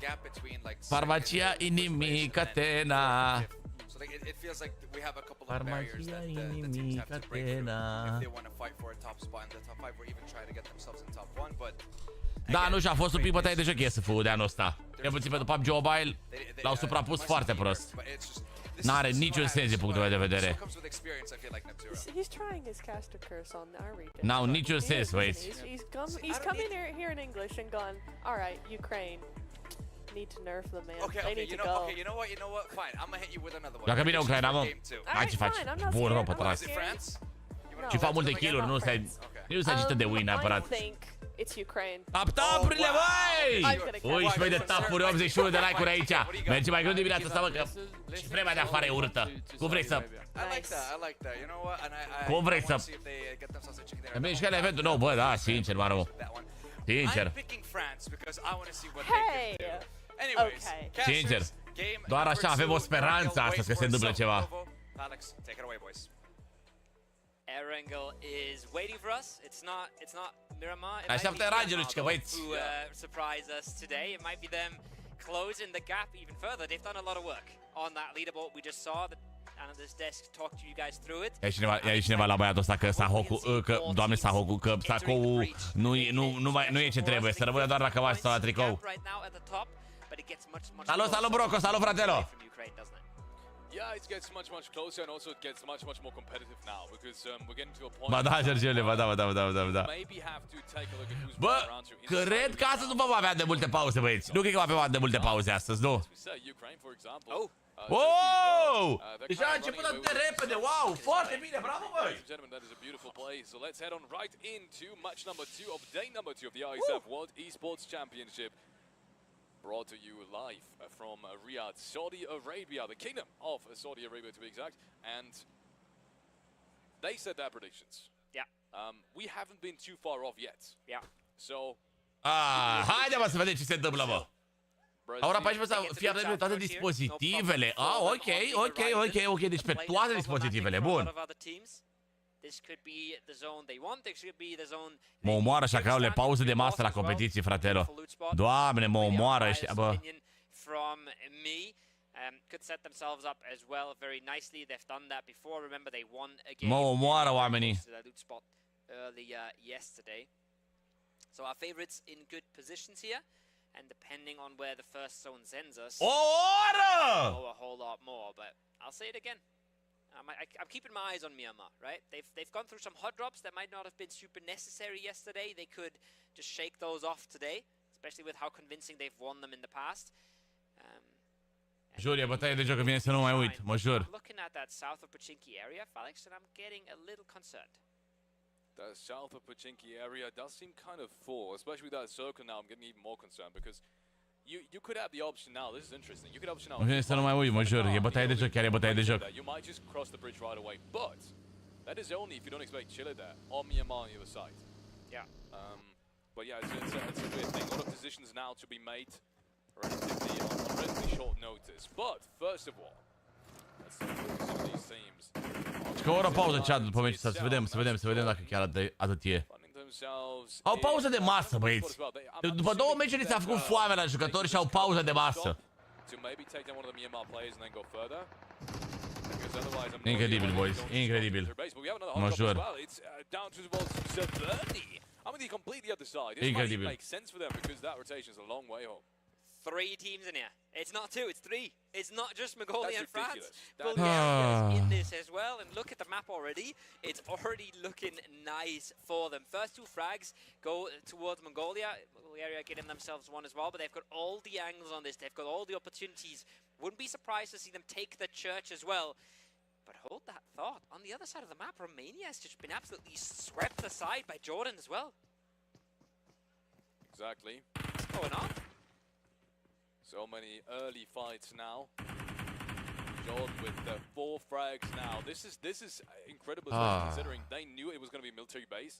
Farmacia inimic Atena. Farmacia inimic Atena. Da, nu știu, a fost un pic bătaie de joc IESF-ul de anul ăsta. Cel puțin pentru PUBG Mobile l-au suprapus foarte prost. N-are niciun sens din punctul meu de vedere. N-au niciun sens, băieți. He's come in here in English and gone, all right, Ukraine. Need to nerf them, man. They need to go. Okay, you know what? Fine, I'm gonna hit you with another one. Dacă vine Ucraina, mă, hai ce faci? Bun, rău, pătras. Și fac multe kill-uri, nu stai agită de win neapărat. It's Ukraine. Tap-tapurile, băi! 11 de tapuri, 81 de like-uri aici. Merge mai greu dimineața asta, mă, că și vremea de afară e urâtă. Cum vrei să... Cum vrei să... Mergi ca la eventul nou, bă, da, sincer, mă rog. Sincer. Sincer. Doar așa avem o speranță astăzi că se întâmplă ceva. Erangel is waiting for us. It's not Miramar. It Așteaptă might be Rangelul, că băieți. who surprise us today. It might be them closing the gap even further. They've done a lot of work on that leaderboard. We just saw that analyst desk talked to you guys through it. E cineva la băiatul ăsta că Sahoku, că doamne Sahoku, că Sakou nu e ce trebuie, să rămână doar dacă va sta la tricou. Salut Broco, salut fratelo. Yeah, it gets much closer and also it gets much more competitive now because we're getting to a point. Ba da, Sergiule, ba da. Maybe have to take a look at who's Bă, around you. cred că astăzi nu vom avea de multe pauze, băieți. Nu cred că vom avea de multe pauze astăzi, nu? Ukraine, for example. Wow! Deci a început atât de repede, wow! Foarte bine, bravo, băi! Gentlemen, that is a beautiful play. So let's head on right into match number 2 of day number 2 of the IESF World Esports Championship. Brought to you live from Riyadh, Saudi Arabia, the kingdom of Saudi Arabia to be exact. And they said their predictions. Yeah. We haven't been too far off yet. Yeah. So... haide mă să vedem ce se întâmplă, mă. Au rapat pe să fie update pe toate dispozitivele. Ok, deci pe toate dispozitivele, bun. Mă omoară așa creaurile pauze de masă la competiții, fratelo. Doamne, mă omoară ăștia, bă. Mă omoară oamenii. So our favorites in good positions here, and depending on where the first zone sends us, a whole lot more. But I'll say it again. I'm keeping my eyes on Myanmar, right? They've gone through some hot drops that might not have been super necessary yesterday. They could just shake those off today, especially with how convincing they've won them in the past. Jur, e bătaie de joc, că vine să nu mai uit, mă jur. I'm looking at that south of Pochinki area, Felix, and I'm getting a little concerned. The south of Pochinki area does seem kind of full, especially with that circle now. I'm getting even more concerned because you could have the option now. This is interesting. You could have option now. Vine să nu mai uit, mă jur, e bătaie de joc, chiar e bătaie de joc. You might just cross the bridge right away, but that is only if you don't expect Chile there or Myanmar on the other side. Yeah. But yeah, it's a weird thing. A lot of decisions now to be made relatively on relatively short notice. But first of all, let's take a look at some of these teams. Și că o oră pauză chat după meci, să vedem dacă chiar atât e. Au pauză de masă, băieți. După 2 meciuri ți-a făcut foame la jucători și au pauză de masă. Incredibil, boys, incredibil. Mă jur. Incredibil. 3 teams in here. It's not 2, it's 3. It's not just Mongolia and France. Bulgaria is in this as well. And look at the map already. It's already looking nice for them. First 2 frags go towards Mongolia. Bulgaria getting themselves one as well. But they've got all the angles on this. They've got all the opportunities. Wouldn't be surprised to see them take the church as well. But hold that thought. On the other side of the map, Romania has just been absolutely swept aside by Jordan as well. Exactly. What's going on? So many early fights now. Jordan with the 4 frags now. This is incredible, especially considering they knew it was going to be a military base.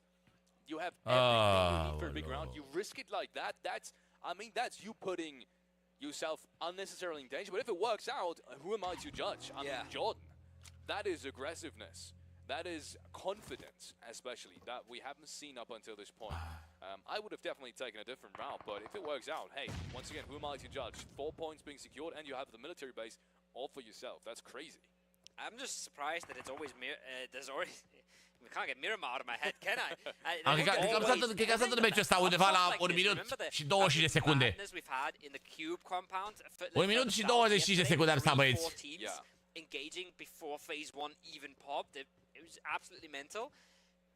You have everything you need for a big round. You risk it like that. That's you putting yourself unnecessarily in danger. But if it works out, who am I to judge? I mean, Jordan. That is aggressiveness. That is confidence, especially, that we haven't seen up until this point. I would have definitely taken a different route, but if it works out, hey, once again, who am I to judge? 4 points being secured, and you have the military base all for yourself. That's crazy. I'm just surprised that it's always there's always. We can't get Miramar out of my head, can I? Cred că a stat în meciul ăsta undeva la 1 minut și 20 de secunde. 1 minut și 25 de secunde am stat, băieți. Engaging before phase 1 even popped. It was absolutely mental.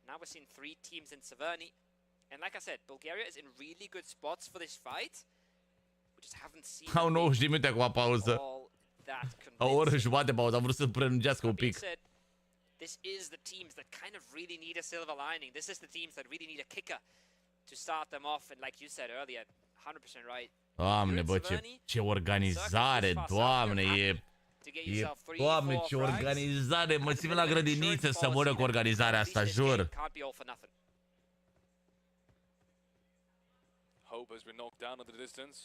Now we're seeing 3 teams in Severny. And like I said, Bulgaria is in really good spots for this fight. We just haven't seen Au 90 de minute acum pauză. Au o oră jumate pauză, am vrut să prelungească un pic. This is the teams that kind of really need a silver lining. This is the teams that really need a kicker to start them off. And like you said earlier, 100% right. Doamne, bă, ce organizare, Doamne, Doamne, ce organizare, mă simt la grădiniță să moră cu organizarea asta, jur. Hope has been knocked down at the distance.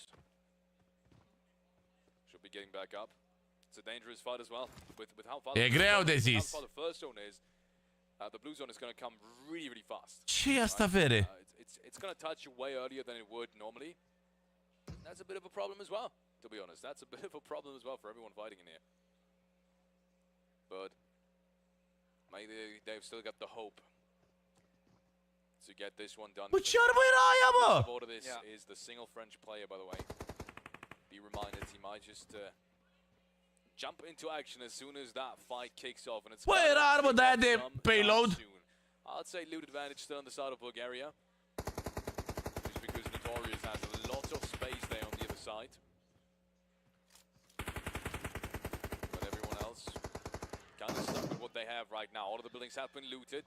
Should be getting back up. It's a dangerous fight as well. With how far E greu de zis. the first zone is, the blue zone is going to come really, really fast. Ce e asta, vere? It's going to touch you way earlier than it would normally. That's a bit of a problem as well, to be honest. That's a bit of a problem as well for everyone fighting in here. But maybe they've still got the hope to get this one done. Bă, ce armă era aia, bă? All of this is the single French player, by the way. Be reminded, he might just jump into action as soon as that fight kicks off. And it's bă, era armă de aia de payload. I'd say loot advantage still on the side of Bulgaria. Just because Notorious has a lot of space there on the other side. But everyone else kind of stuck with what they have right now. All of the buildings have been looted.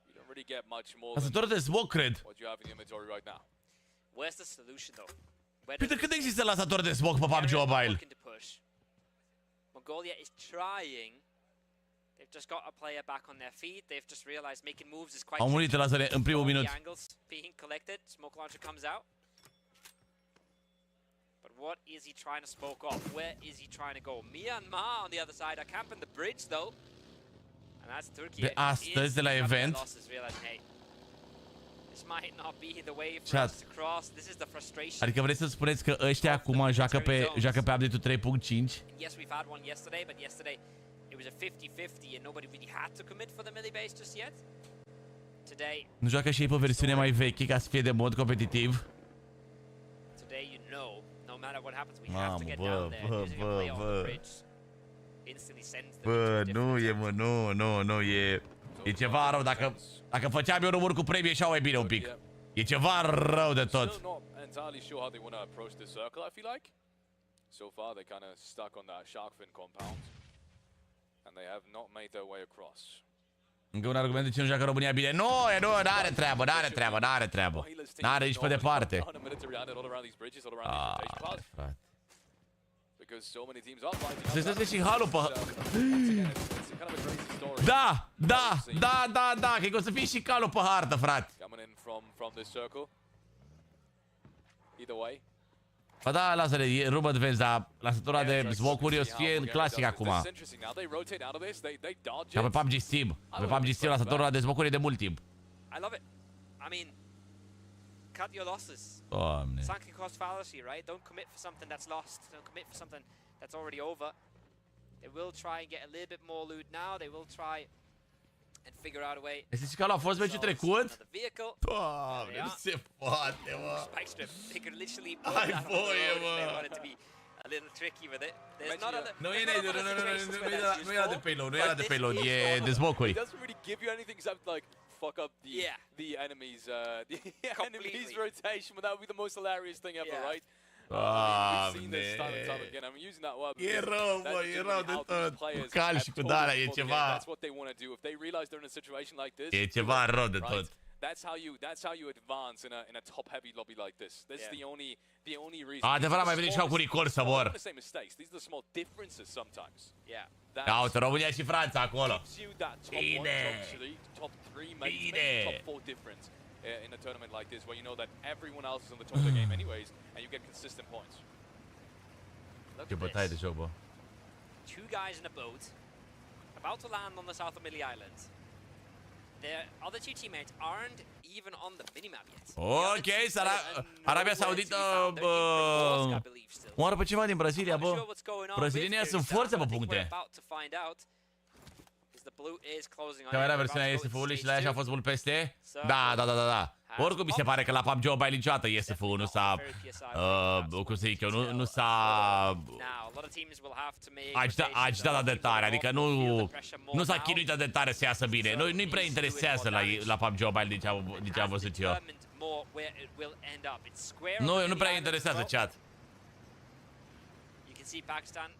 You don't really get much more Lasator de smoke, cred. What you have in your inventory right now. Where's the solution though? Uite cât există lasator de smoke pe PUBG Mobile. Mongolia is trying. They've just got a player back on their feet. They've just realized making moves is quite. Au murit lasere în primul minut. Angles being collected. Smoke launcher comes out. But what is he trying to smoke off? Where is he trying to go? Myanmar on the other side are camping the bridge though. And that's Turkey. De astăzi de la event. This might not be the way for us to cross. This is the frustration. Adică vreți să spuneți că ăștia acum joacă pe update-ul 3.5? Yes, we've had one yesterday, but yesterday it was a 50-50 and nobody really had to commit for the melee base just yet. Today. Nu joacă și ei pe versiune mai veche ca să fie de mod competitiv? Today you know, no matter what happens, we have to get down there. Using a play off the bridge instantly sends them. Bă, nu e, mă, nu e. E ceva rău, dacă făceam eu număr cu premie și mai bine un pic. E ceva rău de tot. So far they kind of stuck on that shark fin compound and they have not made their way across. Încă un argument de ce nu joacă România bine. Nu, n-are treabă. N-are nici pe departe. Frate. Se stă și halul pe... Da, cred că o să fie și calul pe hartă, frate. Ba da, lasă-le, e rubă defense, dar lasătura de smoke-uri o să fie în clasic acum. Ca pe PUBG Steam. Pe PUBG Steam lasătorul ăla de smoke-uri e de mult timp. I love it. I mean, cut your losses. Doamne. Sunken cost fallacy, right? Don't commit for something that's lost. Don't commit for something that's already over. They will try and get a little bit more loot now. They will try and figure out a way. Este și calul a fost meciul trecut? Doamne, nu se poate, mă. Spike strip. They could literally ai voie, mă. they wanted to be a little tricky with it. There's not other. Nu era de payload, e de smoke-uri. It doesn't really give you anything except like fuck up the enemy's enemy's rotation, but that would be the most hilarious thing ever, right? We've seen this time and time again. I'm using that word. E rău, bă, e rău de tot. Cu cal și cu darea, e ceva. That's what they want to do. If they realize they're in a situation like this, e ceva rău de tot. That's how you advance in a top-heavy lobby like this. That's the only reason. Adevărat, mai venit și au cu recall să vor. The same mistakes. These are the small differences sometimes. Yeah. Ia uite, România și Franța acolo. Gives you that top Bine. 1, top 3, maybe top 4 difference in a tournament like this, where you know that everyone else is on the top of the game anyways, and you get consistent points. Ce bătaie de joc, bă. Two guys in a boat, about to land on the South of Millie Islands. Their other two teammates aren't even on the minimap yet. Ok, Arabia Saudită omoară pe ceva din Brazilia, bă. Brazilienii sunt forțe pe puncte. Care era versiunea IESF-ului și la ea și a fost mult peste? Da. Oricum mi se pare că la PUBG Mobile niciodată IESF-ul nu s-a, cum să zic eu, nu s-a agitat de tare, adică nu s-a chinuit de tare să iasă bine. Nu-i prea interesează la PUBG Mobile din ce am văzut eu. Nu prea interesează chat. You can see Pakistan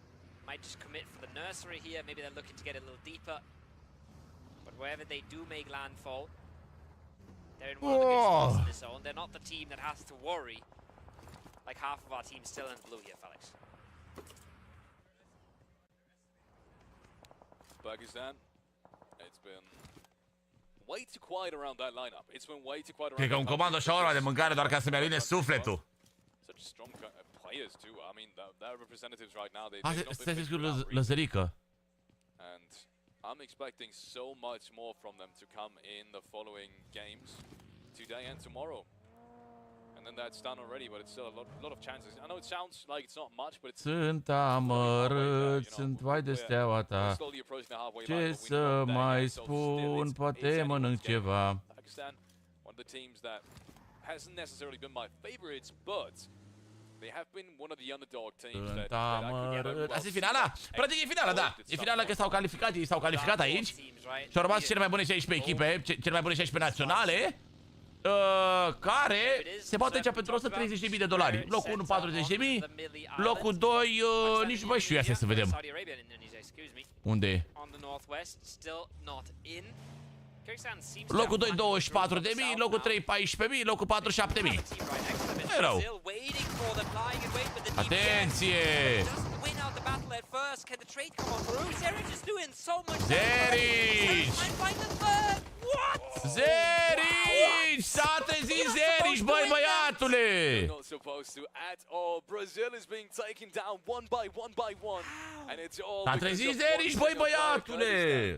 might just commit for the nursery here. Maybe they're looking to get a little deeper. But wherever they do make landfall, they're in one of the good spots in the zone. They're not the team that has to worry, like half of our team's still in blue here, Felix. Pakistan, it's been way too quiet around that lineup. It's been way too quiet around. Cred că un comando shawarma de mâncare doar ca să-mi aline sufletul. Such strong players too. I mean, their representatives right now, Stai să scriu lăzărică. And I'm expecting so much more from them to come in the following games, today and tomorrow. And then that's done already, but it's still a lot of chances. I know it sounds like it's not much, but it's... Sunt amărât, sunt vai de steaua ta. Ce să mai spun, poate mănânc ceva. Pakistan, one of the teams that hasn't necessarily been my favorites, but they have been one of the underdog teams Sunt amărât. Asta e finala? Practic e finala, da. E finala că s-au calificat aici. Și au rămas cele mai bune 16 echipe, cele mai bune 16 naționale. Care se bate aici pentru $130.000. Locul 1 40.000, locul 2 nici nu mai știu, ia să vedem. Unde e? Locul 2 24.000, locul 3 14.000, locul 4 7.000. Nu e rău. Atenție! Zerici! Zerici! S-a trezit Zerici, băi băiatule! S-a trezit Zerici, băi băiatule!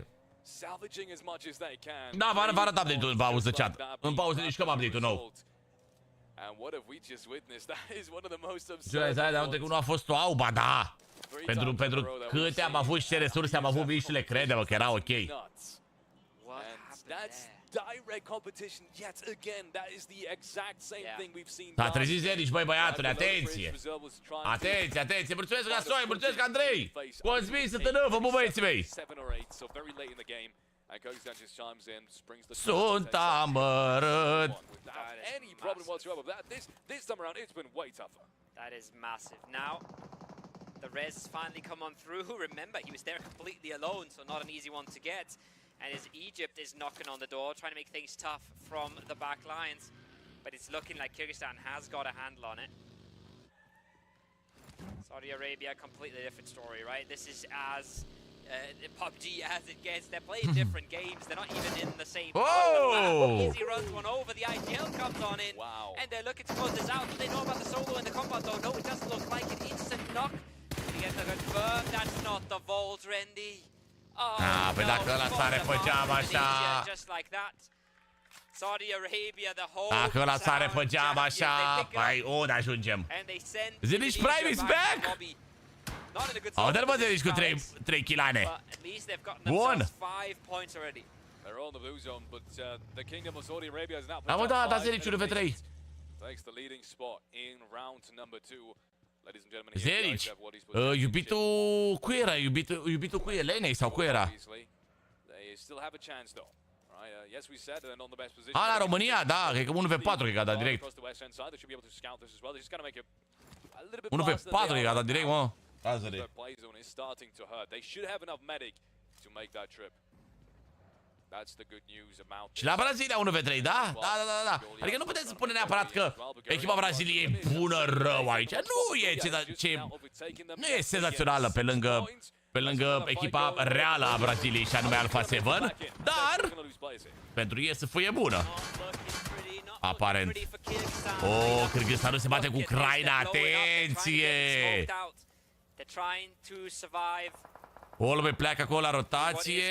Da, vă arăt update-ul în pauză, chat. În pauză discăm update-ul nou. Joia aia de anul trecut nu a fost o auba, da! Pentru câte am avut și ce resurse am avut, și le crede-mă că era ok. S-a trezit Zerici, băi băiatule, atenție! Atenție, atenție, mulțumesc Gasoi, mulțumesc Andrei! Cosmin, sunt în ăvă, bă băieții mei! Sunt amărât! That is massive. Now, the res has finally come on through. Remember, he was there completely alone, so not an easy one to get. And as Egypt is knocking on the door, trying to make things tough from the back lines. But it's looking like Kyrgyzstan has got a handle on it. Saudi Arabia, completely different story, right? This is as PUBG as it gets. They're playing different games. They're not even in the same. Oh! Easy runs one over. The IGL comes on in. Wow. And they're looking to close this out. Do they know about the solo in the combat though? No, it doesn't look like an instant knock. They get to confirm that's not the vault, Rendy. Oh, pe dacă ăla sare pe geam așa. Just like that. Saudi Arabia, the whole. Dacă ăla sare pe geam așa, păi unde ajungem? Zilici Prime is back! Au dat bă Zilici cu 3 kilane. Bun! Da mă, da, Zilici 1v3. Zerici, iubitul cui era? Iubitul cui e? Lenei sau cui era? A, la România, da, cred că 1v4 cred că a dat direct. 1v4 cred că a dat direct, mă. Și la Brazilia 1v3, da? Da. Adică nu putem spune neapărat că echipa Braziliei e bună rău aici. Nu e senzațională pe lângă echipa reală a Braziliei și anume Alpha 7, dar pentru IESF e bună. Aparent. Kyrgyzstanul se bate cu Ucraina, atenție! O lume pleacă acolo la rotație.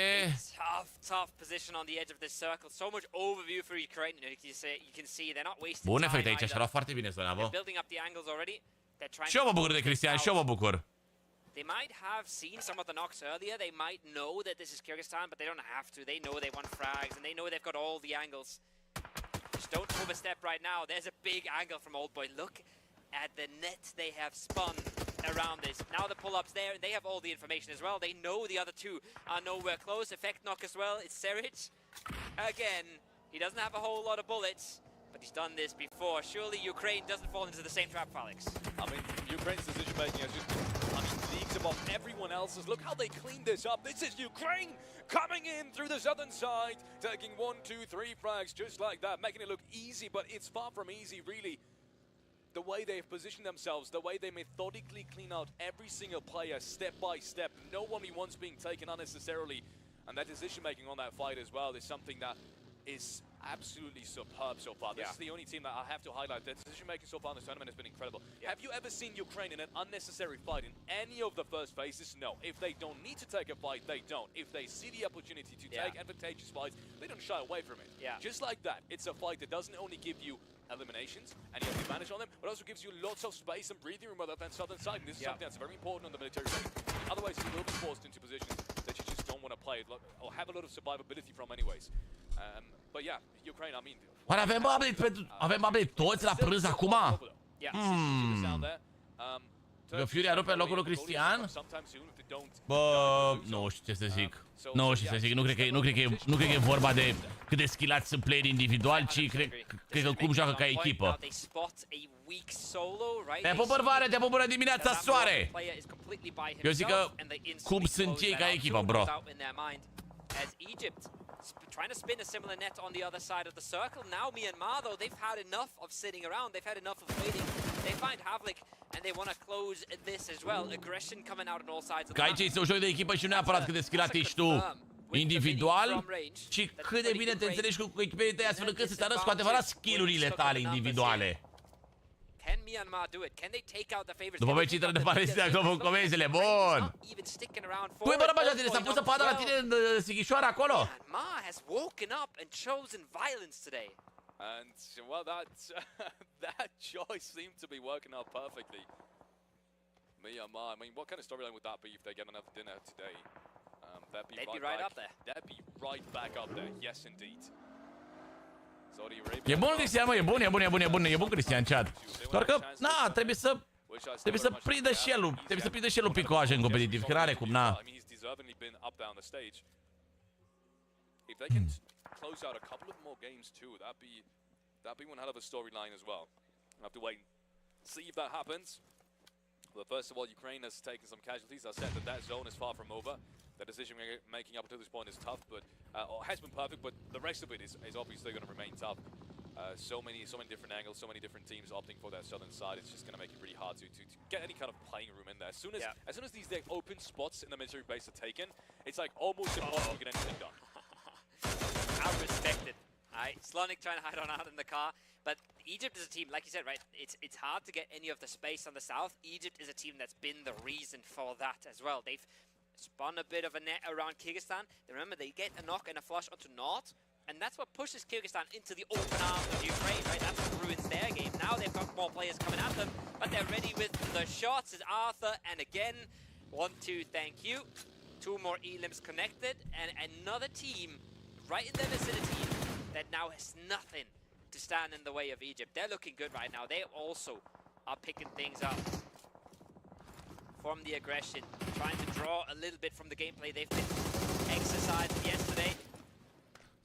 Bun efect aici, și-a luat foarte bine zona, bă. Și eu mă bucur de Cristian, și eu mă bucur. They might have seen some of the knocks earlier. They might know that this is Kyrgyzstan, but they don't have to. They know they want frags, and they know they've got all the angles. Just don't overstep right now. There's a big angle from Old Boy. Look at the net they have spun around this. Now the pull-up's there, and they have all the information as well. They know the other two are nowhere close. Effect knock as well. It's Seric. Again, he doesn't have a whole lot of bullets, but he's done this before. Surely Ukraine doesn't fall into the same trap, Alex. I mean, Ukraine's decision-making has just leagues above everyone else's. Look how they cleaned this up. This is Ukraine coming in through the southern side, taking 1, 2, 3 frags just like that, making it look easy, but it's far from easy, really. The way they've positioned themselves, the way they methodically clean out every single player step by step, no one once being taken unnecessarily, and that decision-making on that fight as well is something that is absolutely superb so far. This is the only team that I have to highlight. Their decision-making so far in this tournament has been incredible. Have you ever seen Ukraine in an unnecessary fight in any of the first phases? No. If they don't need to take a fight, they don't. If they see the opportunity to take advantageous fights, they don't shy away from it. Just like that, it's a fight that doesn't only give you eliminations and you have the advantage on them, but also gives you lots of space and breathing room on that southern side. And this is something that's very important on the military side. Otherwise, you will be forced into positions that you just don't want to play or have a lot of survivability from anyways. But yeah, Ukraine, I mean... Oare avem update toți la prânz acum? Că Furia rupe locul lui Cristian? Bă, nu știu ce să zic. Nu știu ce să zic, nu cred că e vorba de cât de skillat sunt playeri individual, ci cred că cum joacă ca echipă. Te pup bărbare, te pup bună dimineața, soare! Eu zic că cum sunt ei ca echipă, bro. As Egypt trying to spin a similar net on the other side of the circle. Now Myanmar, though, they've had enough of sitting around. They've had enough of waiting. They find Havlik and they want to close this as well. Aggression coming out on all sides of the map. Că aici este un joc de echipă și nu neapărat cât de skillat ești tu individual, ci cât de bine te înțelegi cu echipele tăi astfel încât să-ți arăți cu adevărat skill-urile tale individuale. Can Myanmar do it? Can they take out the favorites? După ce intră de Palestina cu comenzile, bun! Cui bă răbăja tine? S-a pus să padă la tine în Sighișoara acolo? Myanmar has woken up and chosen violence today. And well, that choice seemed to be working out perfectly. Myanmar, I mean, what kind of storyline would that be if they get another dinner today? They'd be right up there. They'd be right back up there. Yes, indeed. E bun Cristian, mă, e bun Cristian, chat. Doar că, na, trebuie să prindă și el un pic coajă în competitiv, că n-are cum, na. If they can close out a couple of more games too, that'd be one hell of a storyline as well. We'll have to wait and see if that happens. But first of all, Ukraine has taken some casualties. I said that zone is far from over. The decision making up until this point is tough, but has been perfect. But the rest of it is obviously going to remain tough. So many different angles, so many different teams opting for that southern side. It's just going to make it really hard to get any kind of playing room in there. As soon as these open spots in the military base are taken, it's like almost impossible to get anything done. I respect it. Slonic trying to hide on out in the car, but Egypt is a team, like you said, right? It's hard to get any of the space on the south. Egypt is a team that's been the reason for that as well. They've spun a bit of a net around Kyrgyzstan. Remember, they get a knock and a flush onto North, and that's what pushes Kyrgyzstan into the open arms of Ukraine, right? That's what ruins their game. Now they've got more players coming at them, but they're ready with the shots. Is Arthur, and again, 1-2, thank you. 2 more elims connected, and another team right in their vicinity that now has nothing to stand in the way of Egypt. They're looking good right now. They also are picking things up from the aggression, trying to draw a little bit from the gameplay they've been exercised yesterday.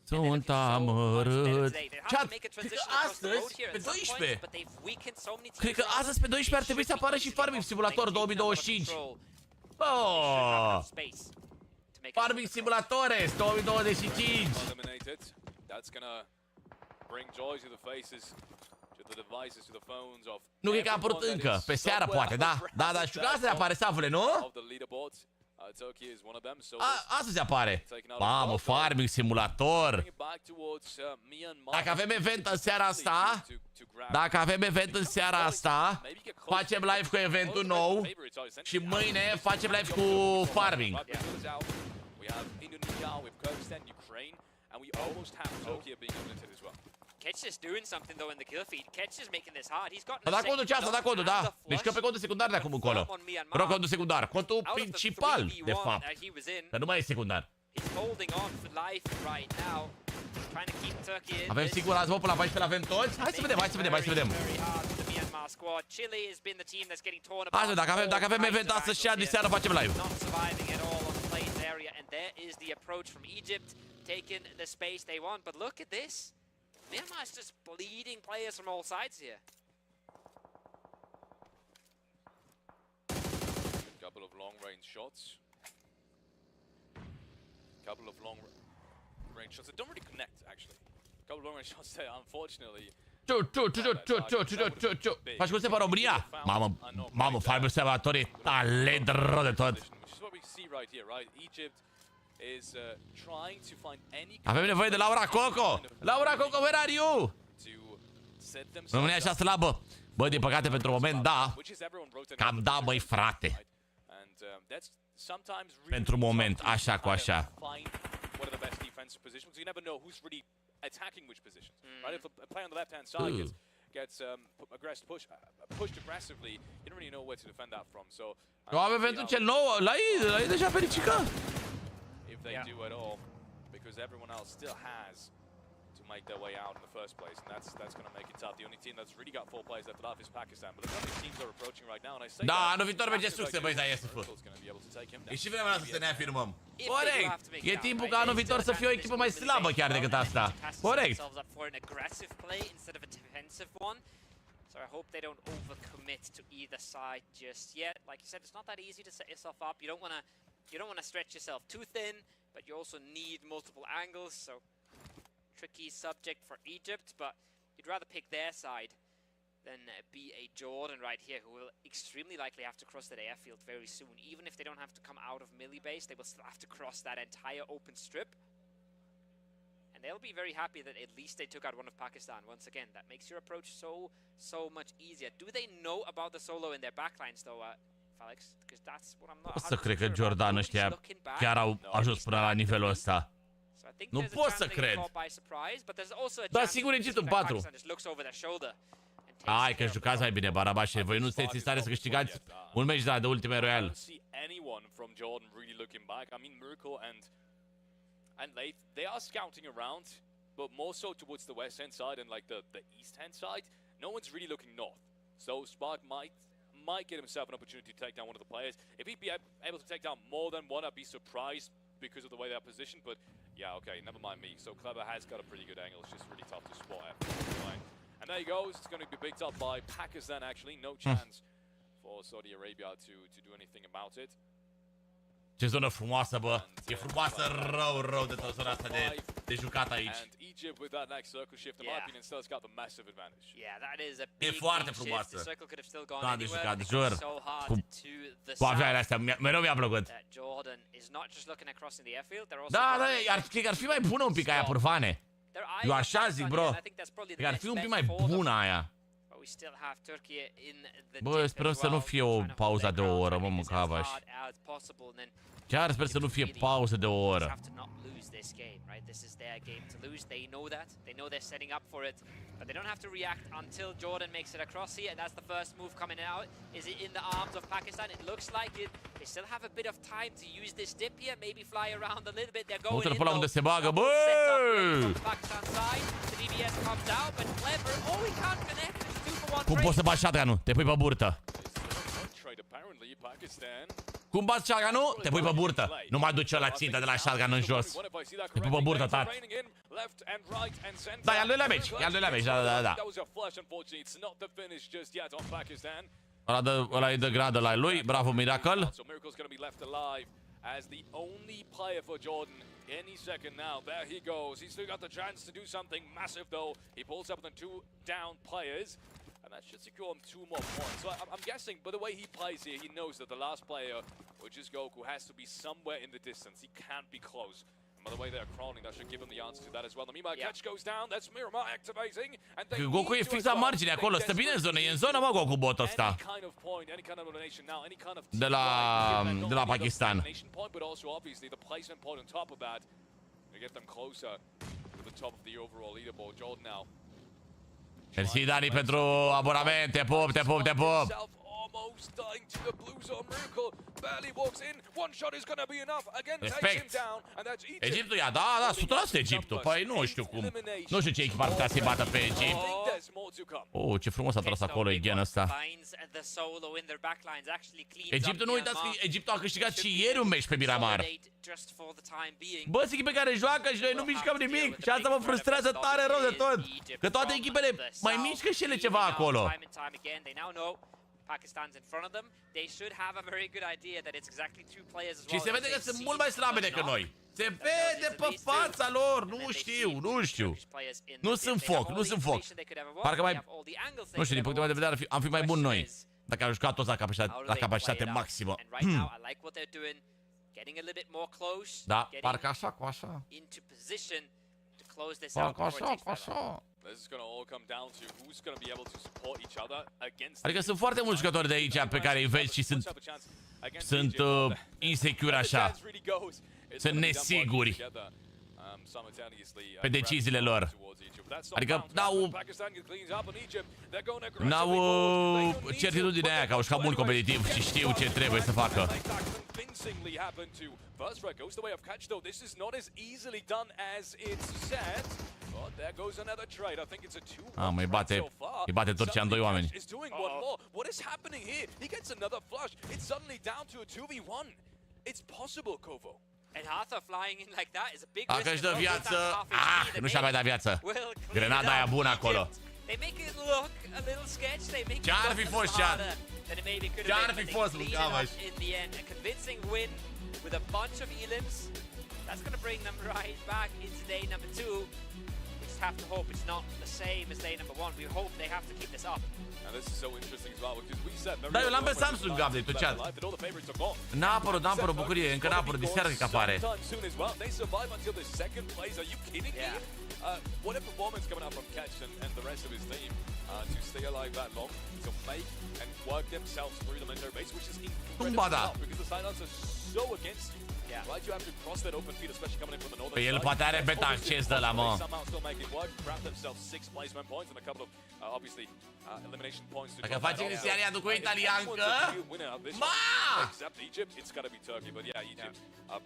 Sunt amărât. Chat, cred că astăzi, pe 12, cred că astăzi pe 12 ar trebui să apară și Farming Simulator 2025. Oh! Farming Simulatores 2025. Eliminated. That's gonna bring joy to the faces, to the devices, to the phones of Nu cred că a apărut încă. Pe seară poate, da. Da, știu că asta apare, Safule, nu? of the leaderboards. Turkey is one of them. So Astăzi apare. Mamă, Farming Simulator. Dacă avem event în seara asta, facem live cu eventul nou și mâine facem live cu Farming. We have Indonesia, we have Kyrgyzstan, Ukraine, and we almost have Turkey being eliminated as well. Ketch is doing something though in the kill feed. Ketch is making this hard. He's got A dat contul ce asta, a dat contul, da. Deci că pe contul secundar de acum încolo. Rog contul secundar. Contul principal, de fapt. Că nu mai e secundar. He's holding on for life right now. Trying to keep Turkey in. Avem sigur azi până la 14 avem toți? Hai să vedem, hai să vedem, hai să vedem. Chile has been the team that's getting torn Hai apart. să vedem, dacă avem event astăzi și de seară facem live. Not surviving at all on the plains area, and there is the approach from Egypt, taking the space they want. But look at this. Myanmar is just bleeding players from all sides here. Couple of long-range shots. Couple of long-range shots that don't really connect, actually. Couple of long-range shots there, unfortunately. Faci cum se pe România? Mamă, Fiber Salvator e talent rău de tot. Avem nevoie de Laura Coco. Laura Coco, where are you? România așa slabă. Bă, din păcate pentru moment, da. Cam da, băi, frate. Pentru moment, așa cu așa. Attacking which positions, right? If the player on the left-hand side gets pushed aggressively, you don't really know where to defend that from. So, Eu am eventul cel nou, l-ai deja pe Cica. If they do at all, because everyone else still has to make their way out in the first place, and that's going to make it tough. The only team that's really got 4 players left alive is Pakistan, but the other teams are approaching right now, and I say da, anul viitor merge sus, băi, da, IESF. E și vremea asta să ne afirmăm. Corect! E timpul ca anul viitor să fie o echipă mai slabă chiar decât asta. Corect! So I hope they don't overcommit to either side just yet. Like you said, it's not that easy to set yourself up. You don't want to stretch yourself too thin, but you also need multiple angles. So tricky subject for Egypt, but you'd rather pick their side than be a Jordan right here, who will extremely likely have to cross that airfield very soon. Even if they don't have to come out of melee base, they will still have to cross that entire open strip. And they'll be very happy that at least they took out one of Pakistan. Once again, that makes your approach so much easier. Do they know about the solo in their backlines though, Alex? Because that's what I'm not. O să cred că Jordan ăștia chiar au ajuns până la nivelul ăsta. Nu pot să cred. Da, sigur, Egipt în 4. Hai că jucați mai bine, Barabașe. Voi nu sunteți în stare să câștigați un meci de Ultimate Royale. And they are scouting around, but more so towards the west hand side and like the east hand side. No one's really looking north. So Spark might get himself an opportunity to take down one of the players. If he'd be able to take down more than one, I'd be surprised because of the way they're positioned. But yeah, okay, never mind me. So Clever has got a pretty good angle. It's just really tough to spot at. And there he goes. It's going to be picked up by Pakistan. Actually, no chance for Saudi Arabia to do anything about it. Ce zonă frumoasă, bă! E frumoasă rău de tot zona asta de jucat aici. E foarte frumoasă. Da, de jucat, jur. Cu avioanele astea, mereu mi-a plăcut. Da, cred că ar fi mai bună un pic aia pârvane. Eu așa zic, bro. Cred că ar fi un pic mai bună aia. Bă, sperăm să nu fie o pauză de o oră, mă, mâncavaș. Chiar sper să nu fie pauză de o oră. This is their game to lose. They know that. They know they're setting up for it. But they don't have to react until Jordan makes it across here. And that's the first move coming out. Is it in the arms of Pakistan? It looks like it. They still have a bit of time to use this dip here. Maybe fly around a little bit. They're going in though. Unde se bagă, bă! From the Pakistan side. The DBS comes out, but Clever. Oh, he can't connect. It's 2 for 1. Cum poți să bași shotgun-ul? Te pui pe burtă. Cum bați shotgun-ul? Te pui pe burtă. Nu mai duce la țintă de la shotgun în jos. Te pui pe burtă, tat. Da, e al doilea meci. E al doilea meci, da. Ăla e de gradă la lui. Bravo, Miracle. as the only player for Jordan. Any second now, there he goes. He's still got the chance to do something massive though. He pulls up the 2 down players, and that should secure him 2 more points. So I'm guessing, by the way he plays here, he knows that the last player, which is Goku, has to be somewhere in the distance. He can't be close. And by the way they're crawling, that should give him the answer to that as well. The Mima catch goes down, that's Miramar activating, and they Goku e fix la margine acolo, stă bine în zonă, e în zonă, mă, Goku botul ăsta. De la Pakistan. But also obviously the placement point on top of that to get them closer to the top of the overall leaderboard. Jordan now. Mersi, Dani, pentru abonament, te pup, te pup, te pup. Almost dying to the blue zone miracle. Barely walks in. One shot is gonna be enough. Again takes him down, and that's Egypt. Egiptul ia, da, 100% Egiptul. Păi nu știu cum. Nu știu ce echipă ar putea să-i bată pe Egipt. Oh, ce frumos a tras acolo Igen ăsta. Egiptul, nu uitați că Egiptul a câștigat și ieri un meci pe Miramar. Bă, sunt echipe care joacă și noi nu mișcăm nimic. Și asta mă frustrează tare rău de tot. Că toate echipele mai mișcă și ele ceva acolo. Pakistan's in front of them. They should have a very good idea that it's exactly 2 players as well. Și se vede că sunt mult mai slabe decât noi. Se vede pe fața lor, nu știu. Nu sunt foc, nu sunt foc. Parcă mai, nu știu, din punctul meu de vedere am fi mai buni noi. Dacă am jucat toți la capacitate maximă. Da, parcă așa cu așa. Parcă așa cu așa. Adică sunt foarte mulți jucători de aici pe care îi vezi și sunt insecure așa. Sunt nesiguri pe deciziile lor. Adică n-au certitudinea aia că au jucat mult competitiv și știu ce trebuie să facă. Mă, îi bate Turcia în 2 oameni. Dacă își dă viață, nu și-a mai dat viață. Grenada aia bună acolo. Ce-ar fi fost, Chad? Ce-ar fi fost, Lucavaș? That's going to bring them right back into day number 2. We just have to hope it's not the same as day number 1. We hope they have to keep this up. And this is so interesting as well because we said da, eu l-am pe Samsung update-ul, Chad. N-a apărut bucurie, încă n-a apărut, diseară că apare. They survive until the second place. Are you kidding me? What a performance coming out from Catch and the rest of his team to stay alive that long, to make and work themselves through the military base, which is incredible because the sidelines are so against you. Right, you have to cross that open field, especially coming in from the northern side. El poate are beta acces de la, mă. Somehow still make it work, grab themselves 6 placement points and a couple of obviously elimination points to dacă face Cristiania cu italiancă, ma! Except Egypt, it's got to be Turkey, but yeah, Egypt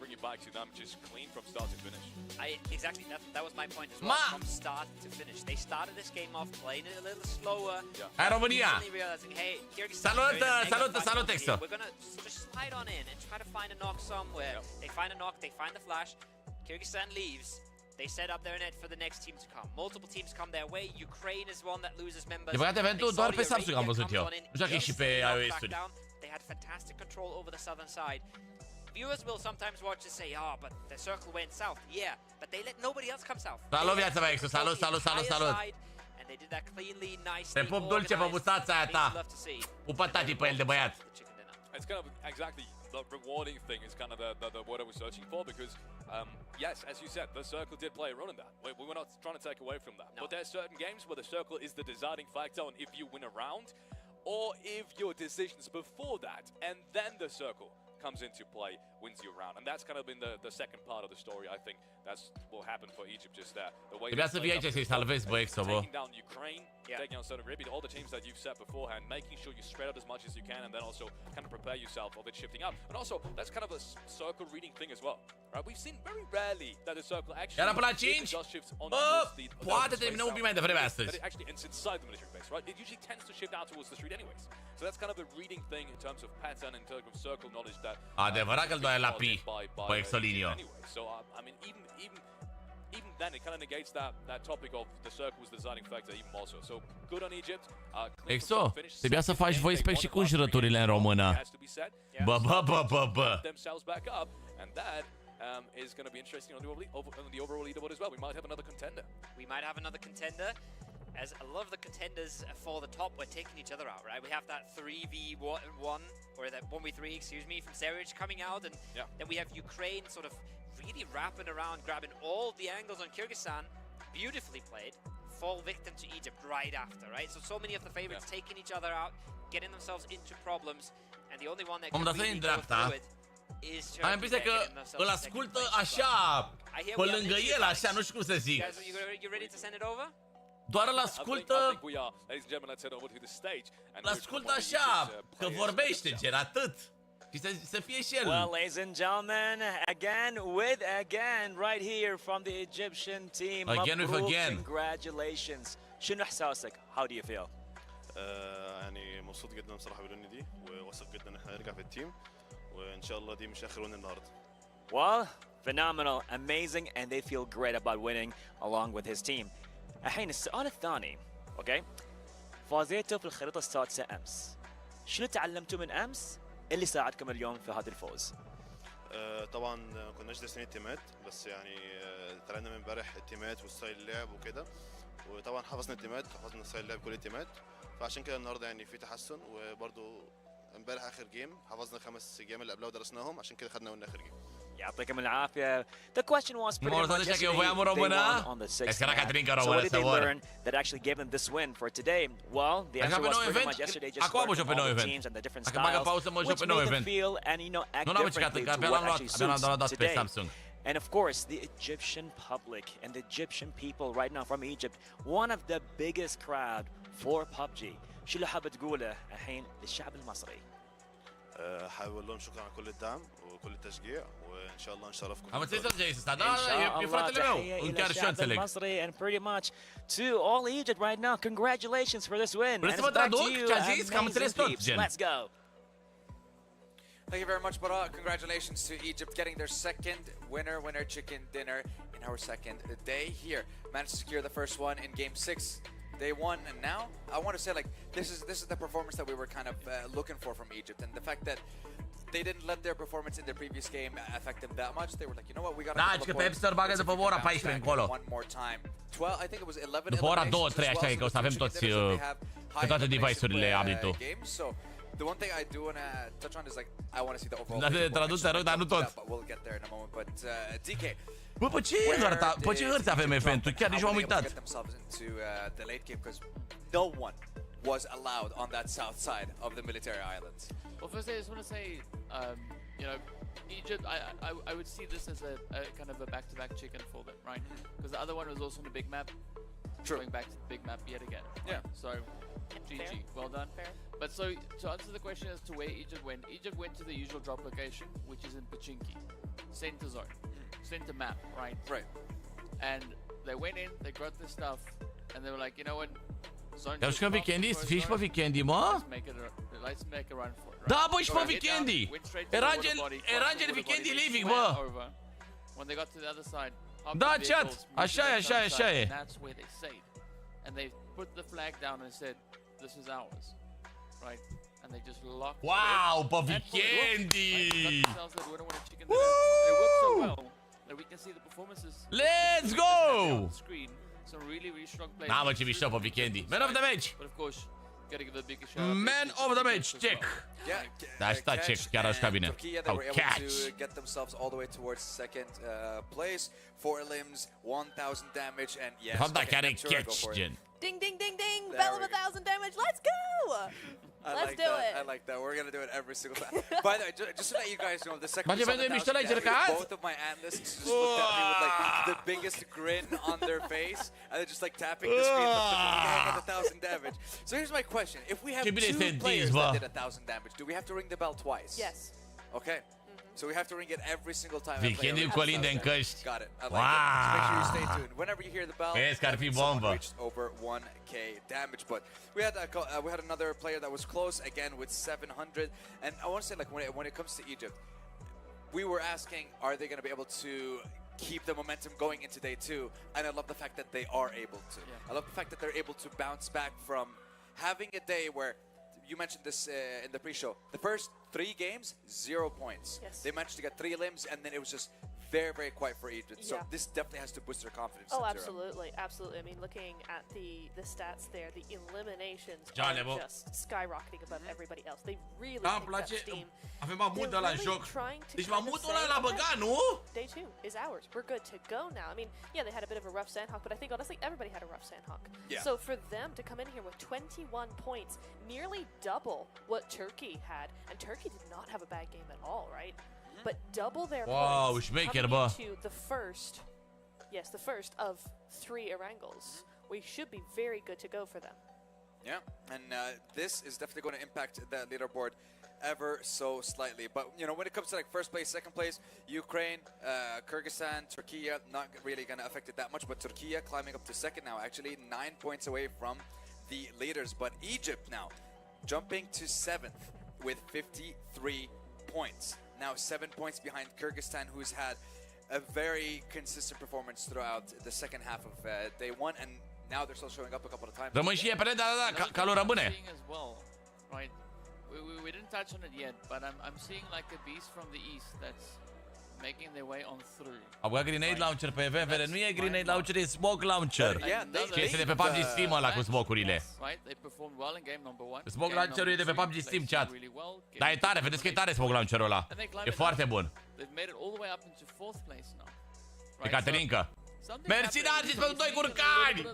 bring it back to them just clean from start to finish. Exactly, that was my point as well. From start to finish, they started this game off playing it a little slower. Hai România! Salut Exo! We're gonna just slide on in and try to find a knock somewhere. They find a knock, they find the flash. Kyrgyzstan leaves. They set up their net for the next team to come. Multiple teams come their way. Ukraine is one that loses members. De păcate eventul doar pe Samsung am văzut eu. Nu știu că e și pe iOS-uri. They had fantastic control over the southern side. Viewers will sometimes watch and say, "Oh, but the circle went south." Yeah, but they let nobody else come south. Salut viața mea, Exo. Salut. And they did that cleanly, nicely. Te pup dulce pe buțața aia ta. Pupă tati pe el de băiat. It's kind of exactly the rewarding thing is kind of the word I was searching for because yes, as you said, the circle did play a role in that. We were not trying to take away from that. But there are certain games where the circle is the deciding factor on if you win a round or if your decisions before that and then the circle comes into play, wins you around. And that's kind of been the second part of the story. I think that's what happened for Egypt just there. The way trebuia să fii aici să-i salvezi, bă, Exo, bă. Taking down Ukraine, taking on Saudi Arabia, all the teams that you've set beforehand, making sure you spread out as much as you can and then also kind of prepare yourself of it shifting up. And also, that's kind of a circle reading thing as well. Right? We've seen very rarely that the circle actually iar până la 5, bă, poate terminăm un pic mai devreme astăzi. That it actually ends inside the military base, right? It usually tends to shift out towards the street anyways. So that's kind of a reading thing in terms of pattern, in terms of circle knowledge that adevărat că îl doare la pi pe Exolinio. So I mean, even even then, it kind of negates that topic of the circles designing factor even more so. So good on Egypt. Exo, trebuia să faci voice pack și cu jurăturile în română. Bă. Themselves back up, and that is going to be interesting on the overall leaderboard as well. We might have another contender. We might have another contender, as a lot of the contenders for the top were taking each other out, right? We have that 3v1, or that 1v3, excuse me, from Serij coming out, and then we have Ukraine sort of really wrapping around, grabbing all the angles on Kyrgyzstan. Beautifully played. Fall victim to Egypt right after, right? So many of the favorites taking each other out, getting themselves into problems, and the only one that can really go through it is Turkey. Am impresia că îl ascultă așa, pe lângă el, așa, nu știu cum să zic. You ready to send it over? Doar îl ascultă... Îl ascultă așa, că vorbește, gen, atât. Și să fie și el. Well, ladies and gentlemen, again, right here from the Egyptian team. Congratulations. شنو احساسك? How do you feel? يعني مبسوط جدا بصراحة بالون دي وواثق جدا ان احنا هنرجع في التيم وان شاء الله دي مش اخر ون النهارده. Well, phenomenal, amazing, and they feel great about winning along with his team. الحين السؤال الثاني، اوكي؟ فازيتوا في الخريطة السادسة امس. شنو تعلمتوا من امس اللي ساعدكم اليوم في هذا الفوز؟ طبعا ما كناش دارسين التيمات، بس يعني اتعلمنا من امبارح التيمات وستايل اللعب وكده، وطبعا حفظنا التيمات وحفظنا ستايل اللعب كل التيمات، فعشان كده النهارده يعني في تحسن. وبرده امبارح اخر جيم حفظنا 5 جيم اللي قبلها ودرسناهم، عشان كده خدنا من اخر جيم. يعطيكم العافية. The question was pretty much yesterday they won on the 6th match. So what did they learn that actually gave them this win for today? Well, the answer was pretty much yesterday, just learning all the teams and the different styles, which made them feel and, you know, act differently to what actually suits today. And of course, the Egyptian public and the Egyptian people right now from Egypt, one of the biggest crowd for PUBG. شو اللي حابب تقوله الحين للشعب المصري؟ حابب اقول لهم شكرا على كل الدعم وكل التشجيع وان شاء الله نشرفكم. Am înțeles ce este, da, e fratele meu, chiar și eu înțeleg. And pretty much to all Egypt right now, congratulations for this win. Vreți să vă traduc ce a zis? Că am înțeles tot, gen. Let's go. Thank you very much, Bara. Congratulations to Egypt getting their second winner chicken dinner in our second day here. Managed to secure the first one in game 6. They won, and now I want to say, like, this is the performance that we were kind of looking for from Egypt, and the fact that they didn't let their performance in their previous game affect them that much. They were like, you know what, we got to one more time. 12, I think it was 11. După ora 2-3 așa e că o să avem toți pe toate device-urile update-ul. The one thing I do want to touch on is, like, I want to see the overall. Dar nu tot. But we'll get there in a moment. But DK. Bă, pe ce hărți avem eventul? Chiar nici m-am uitat. Into the late game because no one was allowed on that south side of the military islands. Well, firstly, I just want to say, you know, Egypt, I would see this as a kind of a back-to-back chicken for them, right? Because the other one was also on the big map. True. Going back to the big map yet again. Yeah. So, GG, well done. Fair. But so, to answer the question as to where Egypt went to the usual drop location, which is in Pachinki, center zone, center map, right? Right. And they went in, they got the stuff, and they were like, you know what? Dar și că Vikendi, să fii și pe Vikendi, mă? Let's make a run for it. Da, bă, și pe Vikendi! Erangel Vikendi living, bă! When they got to the other side, da, chat! Așa e. That's where they stayed. And they put the flag down and said, this is ours. Right? And they just locked wow, pe Vikendi! It worked so well that we can see the performances. Let's go! Screen. Some really strong players. Da, mă, ce mișto pe Vikendi. Man of the match! But of course, gotta give a big shout out. Man of the match, check! Da, și da, check, chiar așa bine. They were able to get themselves all the way towards second place. 4 limbs, 1000 damage, and yes, da, chiar e catch, gen. Ding, ding, ding, ding! Bell of 1000 damage, let's go! Let's do it. I like that. We're gonna do it every single time. By the way, just to let you guys know, the second both of my analysts just looked at me with like the biggest grin on their face, and they're just like tapping the screen with 1000 damage. So here's my question: if we have 2 players that did 1000 damage, do we have to ring the bell twice? Yes. Okay. So we have to ring it every single time. Vikendi cu colinde în căști. Got it. I like it. Just make sure you stay tuned. Whenever you hear the bell, someone reached over 1k damage. But we had another player that was close again with 700. And I want to say, like, when it comes to Egypt, we were asking, are they going to be able to keep the momentum going into day 2, and I love the fact that they are able to. I love the fact that they're able to bounce back from having a day where, you mentioned this in the pre-show, the first 3 games, 0 points. Yes. They managed to get 3 limbs, and then it was just very, very quiet for Egypt. So this definitely has to boost their confidence. Oh, absolutely, absolutely. I mean, looking at the stats there, the eliminations are just skyrocketing above everybody else. They really picked up steam. Avem mamut ăla în joc. Deci mamutul ăla l-a băgat, nu? Day 2 is ours. We're good to go now. I mean, yeah, they had a bit of a rough Sandhawk, but I think honestly everybody had a rough Sandhawk. Yeah. So for them to come in here with 21 points, nearly double what Turkey had, and Turkey did not have a bad game at all, right? But double their points coming into the first, the first of 3 Erangels. We should be very good to go for them. Yeah, and this is definitely going to impact the leaderboard ever so slightly. But, you know, when it comes to like first place, second place, Ukraine, Kyrgyzstan, Turkey, not really going to affect it that much. But Turkey climbing up to second now, actually 9 points away from the leaders. But Egypt now jumping to 7th with 53 points. Now 7 points behind Kyrgyzstan, who's had a very consistent performance throughout the second half of day 1, and now they're still showing up a couple of times. Rămân și e pe ca lui rămâne. Right. We didn't touch on it yet, but I'm seeing like a beast from the east that's making their way on through. A băgat grenade launcher pe event, vede, nu e grenade launcher, e smoke launcher. Și este de pe PUBG Steam ăla cu smoke-urile. Smoke launcher-ul e de pe PUBG Steam, chat. Dar e tare, vedeți că e tare smoke launcher-ul ăla. E foarte bun. E Caterinca. Mersi, Narcis, pentru 2 curcani!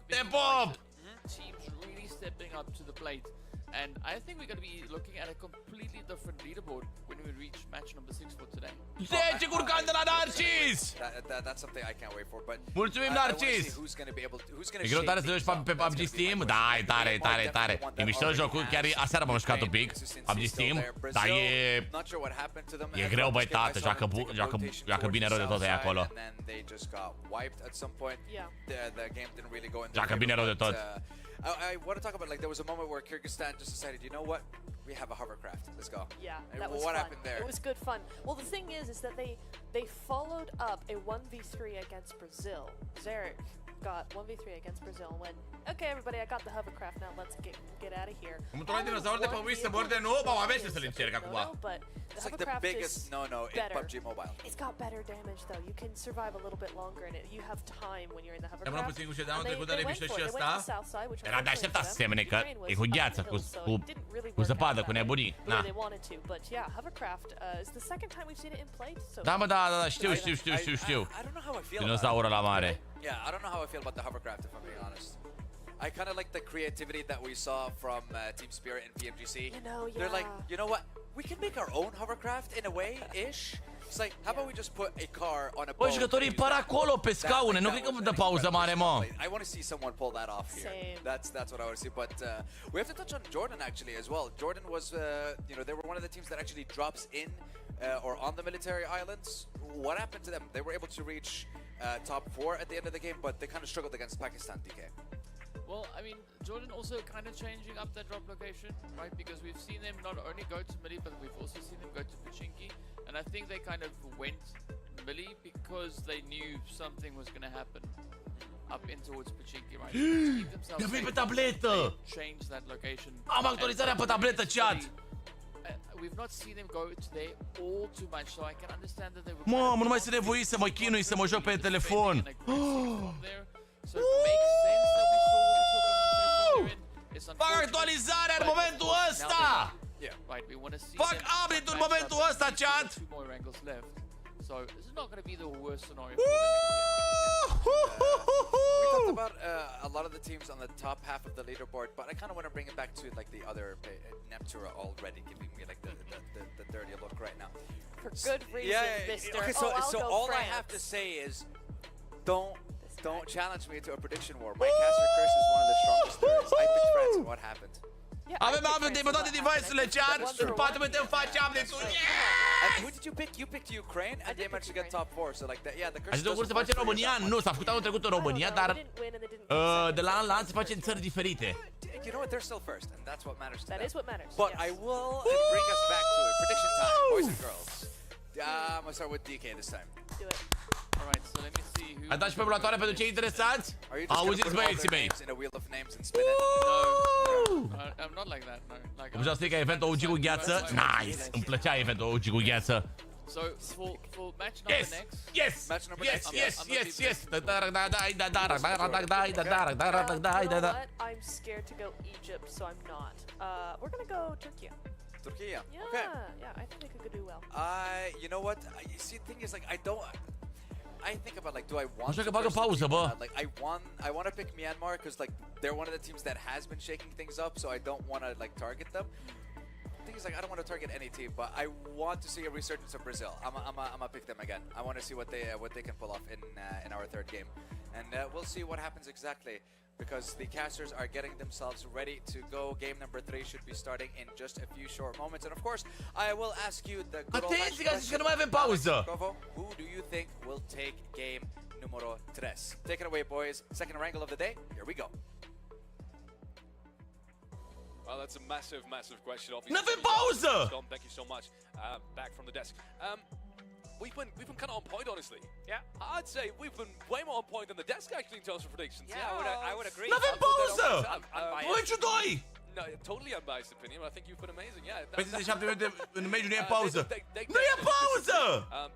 Te pop! And I think we're going to be looking at a completely different leaderboard when we reach match number 6 for today. 10 curcan de la Narcis! That's something I can't wait for, but mulțumim, Narcis! E greu tare să joci pe PUBG Steam? Da, e tare, e tare, e tare. E mișto jocul, chiar aseară m-am jucat un pic PUBG Steam, dar e greu, băi, tată, joacă bine rău de tot, e acolo. Joacă bine rău de tot. I want to talk about, like, there was a moment where Kyrgyzstan just decided, you know what, we have a hovercraft, let's go. Yeah, that was what fun. happened there? It was good fun. Well, the thing is that they followed up a 1v3 against Brazil. Zarek got 1v3 against Brazil and went, okay, everybody, I got the hovercraft, now let's get out of here. Următorul dinozaur de pe Wii de nu, bă, aveți să-l încerc acum. It's like the biggest no-no in PUBG Mobile. It's got better damage though. You can survive a little bit longer and you have time when you're in the hovercraft. Am puțin cu shutdown trecut, dar e mișto și ăsta. Era de așteptat să semene că e cu gheață, cu zăpadă, cu nebunii. Na. Da, mă, da, știu. Dinozaurul la mare. Yeah, I don't know how I feel about the hovercraft, if I'm being honest. I kind of like the creativity that we saw from Team Spirit and PMGC. They're like, you know what? We can make our own hovercraft in a way-ish. It's like, how about we just put a car on a boat? Bă, jucătorii par acolo pe scaune, nu cred că dă pauză mare, mă. I want to see someone pull that off here. That's what I want to see. But we have to touch on Jordan actually as well. Jordan was, you know, they were one of the teams that actually drops in or on the military islands. What happened to them? They were able to reach top 4 at the end of the game, but they kind of struggled against Pakistan, DK. Well, I mean, Jordan also kind of changing up their drop location, right? Because we've seen them not only go to Mili, but we've also seen them go to Pachinki. And I think they kind of went Mili because they knew something was going to happen up in towards Pachinki, right? Ne-a venit pe tabletă! Change that location. Am actualizarea pe tabletă, chat! We've not seen them go today all too much, so I can understand that they were... Mamă, nu mai sunt nevoit să mă chinui să mă joc pe telefon. So it makes sense that we saw what we saw coming through. Fac actualizarea în momentul ăsta! Fac update în momentul ăsta, chat! So this is not going to be the worst scenario. We talked about a lot of the teams on the top half of the leaderboard, but I kind of want to bring it back to like the other Neptura already giving me like the dirty look right now. For good reason, Mister. Okay, so all I have to say is, don't challenge me to a prediction war. My caster curse is one of the strongest there is. I picked France and what happened? Avem update pe toate device-urile, chat! În 4 minute îmi faci update-ul! And who did you pick? You picked Ukraine and they managed to get top 4. So like that, yeah, the curse doesn't... se face în România? Nu, s-a făcut anul trecut în România, dar de la an la an se face în țări diferite. You know what? They're still first, and that's what matters to them. That is what matters. But I will bring us back to it. Prediction time, boys and girls. I'm gonna start with DK this time. do it. Alright, so let me see who... Ai dat și pe emulatoare pentru cei interesați? Auziți, băieții mei? I'm not like that, no. Like, Cum să că eventul OG cu gheață? Nice! Îmi plăcea eventul OG cu gheață. So, for match number next... Yes! Match number Yes, next. yes, yes, yes! You know what? I'm scared to go Egypt, so I'm not. We're gonna go Turkey. Turkey? Yeah, Okay. yeah, I think they could do well. You know what? You see, the thing is, like, I think about, like, do I want Așa to că bagă personally pauză, pick or bă. not? Like, I want to pick Myanmar because, like, they're one of the teams that has been shaking things up, so I don't want to, like, target them. The thing is, like, I don't want to target any team, but I want to see a resurgence of Brazil. I'm gonna pick them again. I want to see what they can pull off in our third game, and we'll see what happens exactly. Because the casters are getting themselves ready to go. Game number 3 should be starting in just a few short moments. And of course, I will ask you the good old Atenție, că nu mai avem pauză! Who do you think will take game numero 3? Take it away, boys. Second wrangle of the day. Here we go. Well, that's a massive, massive question. N-avem pauză! Thank you so much. Back from the desk. We've been kind of on point, honestly. Yeah. I'd say we've been way more on point than the desk, actually, in terms of predictions. Yeah, I would agree. N-avem pauză! Unbiased. 2. No, totally unbiased opinion, but I think you've been amazing, yeah. Păi 7 minute în meciul nu e pauză. Nu e pauză!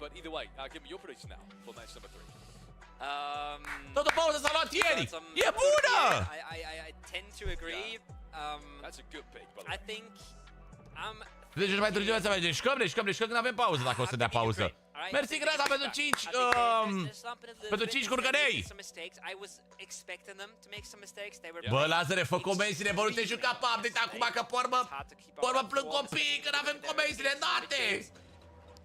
But either way, give me your prediction now for match number 3. Tot o pauză s-a luat ieri! E bună! I tend to agree. That's a good pick, by the I way. think Deci mai târziu să mergem. Șcăm că n-avem pauză dacă o să dea pauză. Mersi, Greta, pentru 5 pentru 5 curcărei. Bă, Lazare, fă comenzile, bă, nu te juca pe update acum că pormă plâng copiii că n-avem comenzile date.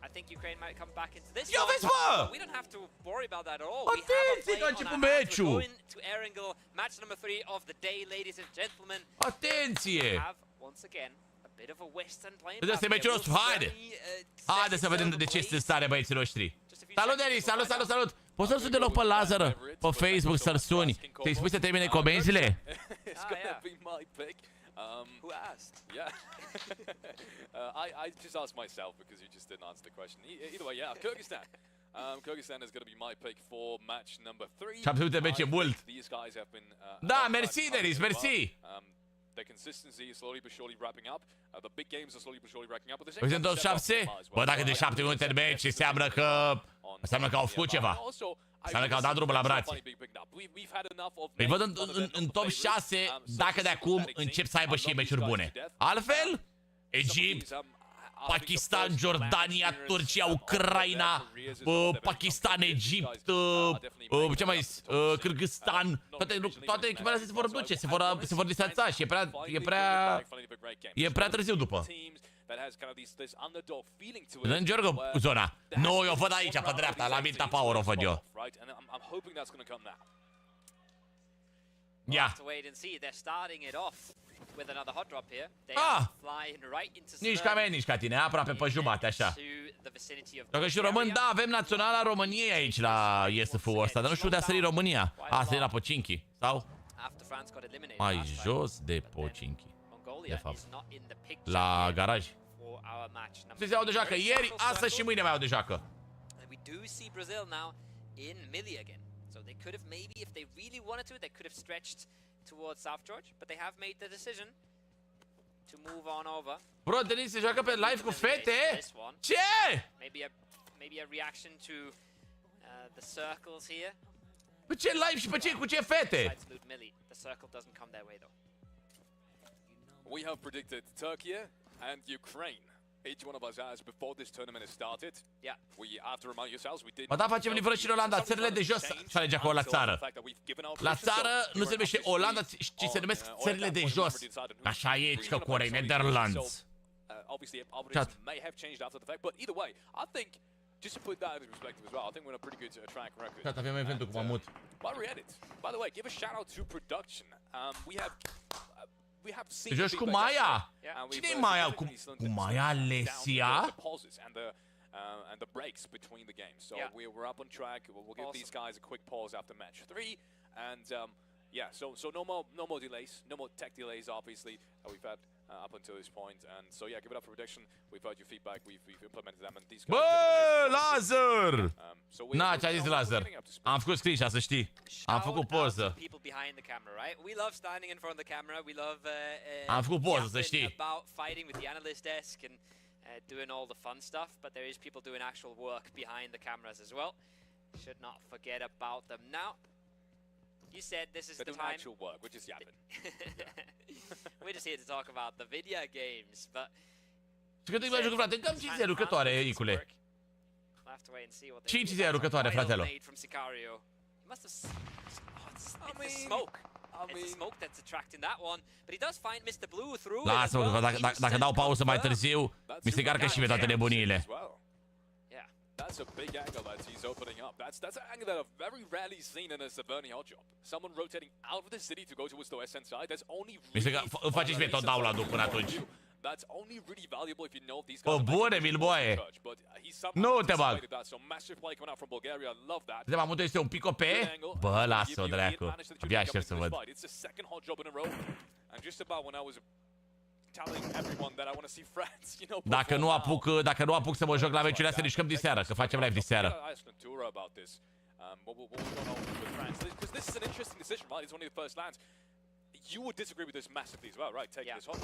I think Ukraine might come back into this. Ia vezi, bă! We don't have to worry about that at all. Atenție că a început meciul. Going to Erangel, match number 3 of the day, ladies and gentlemen. Atenție! Have once again a bit of a western playing. Vedeți, este meciul nostru, haide! Haide să vedem de ce este stare băieții noștri. Salut, Denis, salut! Poți să-l suni de loc pe Lazară, pe Facebook, să-l suni, să-i spui să termine comenzile? It's gonna be my pick. Who asked? Yeah. I just asked myself because you just didn't answer the question. Either way, yeah, Kyrgyzstan. Kyrgyzstan is going to be my pick for match number 3. 7 minute meci e mult. These guys have been Da, mersi, Denis, mersi. Their consistency is slowly but surely wrapping up. The big games are slowly but surely wrapping up. Păi sunt toți 7? Bă, dacă de 7 minute în meci, înseamnă că au făcut ceva. Înseamnă că au dat drumul la brațe. Îi văd în top 6 dacă de acum încep să aibă și meciuri bune. Altfel, Egipt, Pakistan, Jordania, Turcia, Ucraina, Pakistan, Egipt, ce mai zis, Kyrgyzstan, toate echipele se vor duce, se vor distanța și e prea târziu după. În Georgo zona. Nu, eu văd aici, pe dreapta, la Milta Power o văd eu. Ia. Nici ca mine, nici ca tine, aproape pe jumate, așa. Dacă și român, da, avem naționala României aici la IESF-ul ăsta, dar nu știu de a sări România. A sări la Pocinchi, sau? Mai jos de Pocinchi, de fapt. La garaj. Se iau de joacă ieri, astăzi și mâine mai au de joacă. So they could have maybe, if they really wanted to, they could have stretched towards South George, but they have made the decision to move on over. Bro, Denis se joacă pe live cu fete? Ce? Maybe a reaction to the circles here. Pe ce live și pe ce cu ce fete? The circle doesn't come their way though. We have predicted Turkey and Ukraine. Each one of us has before this tournament has started. Yeah. We have to remind yourselves we did. Mă, da, facem livră și în Olanda, țările de jos și alege acolo la țară. La țară nu se numește Olanda, ci se numesc țările de jos. Așa e, că Corei, Netherlands. Obviously, others may have changed after the fact, but either way, I think just to put that into perspective as well, I think we're in a pretty good track record. Gata, avem eventul cu Mamut. While we're at it, by the way, give a shout out to production. We have seen joci cu Maia? Cine e Maia? Cu Maia Alesia? And the breaks between the games. So we're up on track. We'll give these guys a quick pause after match 3, and yeah. So no more delays, no more tech delays. Obviously, we've had up until this point. And so yeah, give it up for prediction. We've heard your feedback. We've implemented them, and these guys. Bă, Lazar! Na, ce-a zis Lazar? Am făcut screenshot, să știi. Am făcut poză. People behind the camera, right? We love standing in front of the camera. We love Am făcut poză, să știi. About fighting with the analyst desk and doing all the fun stuff, but there is people doing actual work behind the cameras as well. Should not forget about them. Now, you said this is the time. Actual work, which is yapping. We're just here to talk about the video games, but. Și că te-ai jucat, frate, cam 5 de lucrătoare, Icule. 5 de lucrătoare, fratelo. Lasă-mă, dacă dau pauză mai târziu, mi se garcă și pe toate nebuniile. That's a big angle that he's opening up. That's an angle that I've very rarely seen in a Severny hot job. Someone rotating out of the city to go towards the western side. That's only îmi faci și mie tot dau la duc până atunci. That's only really valuable if you know these guys. O bune, Milboaie. Nu te bag. Te m-am este un pic OP? Bă, lasă-o, dracu. Abia aștept să văd. Dacă nu apuc să mă joc la meciurile astea, nici din seară, că facem live din seară. You would disagree with this massively as well, right? Taking this hot.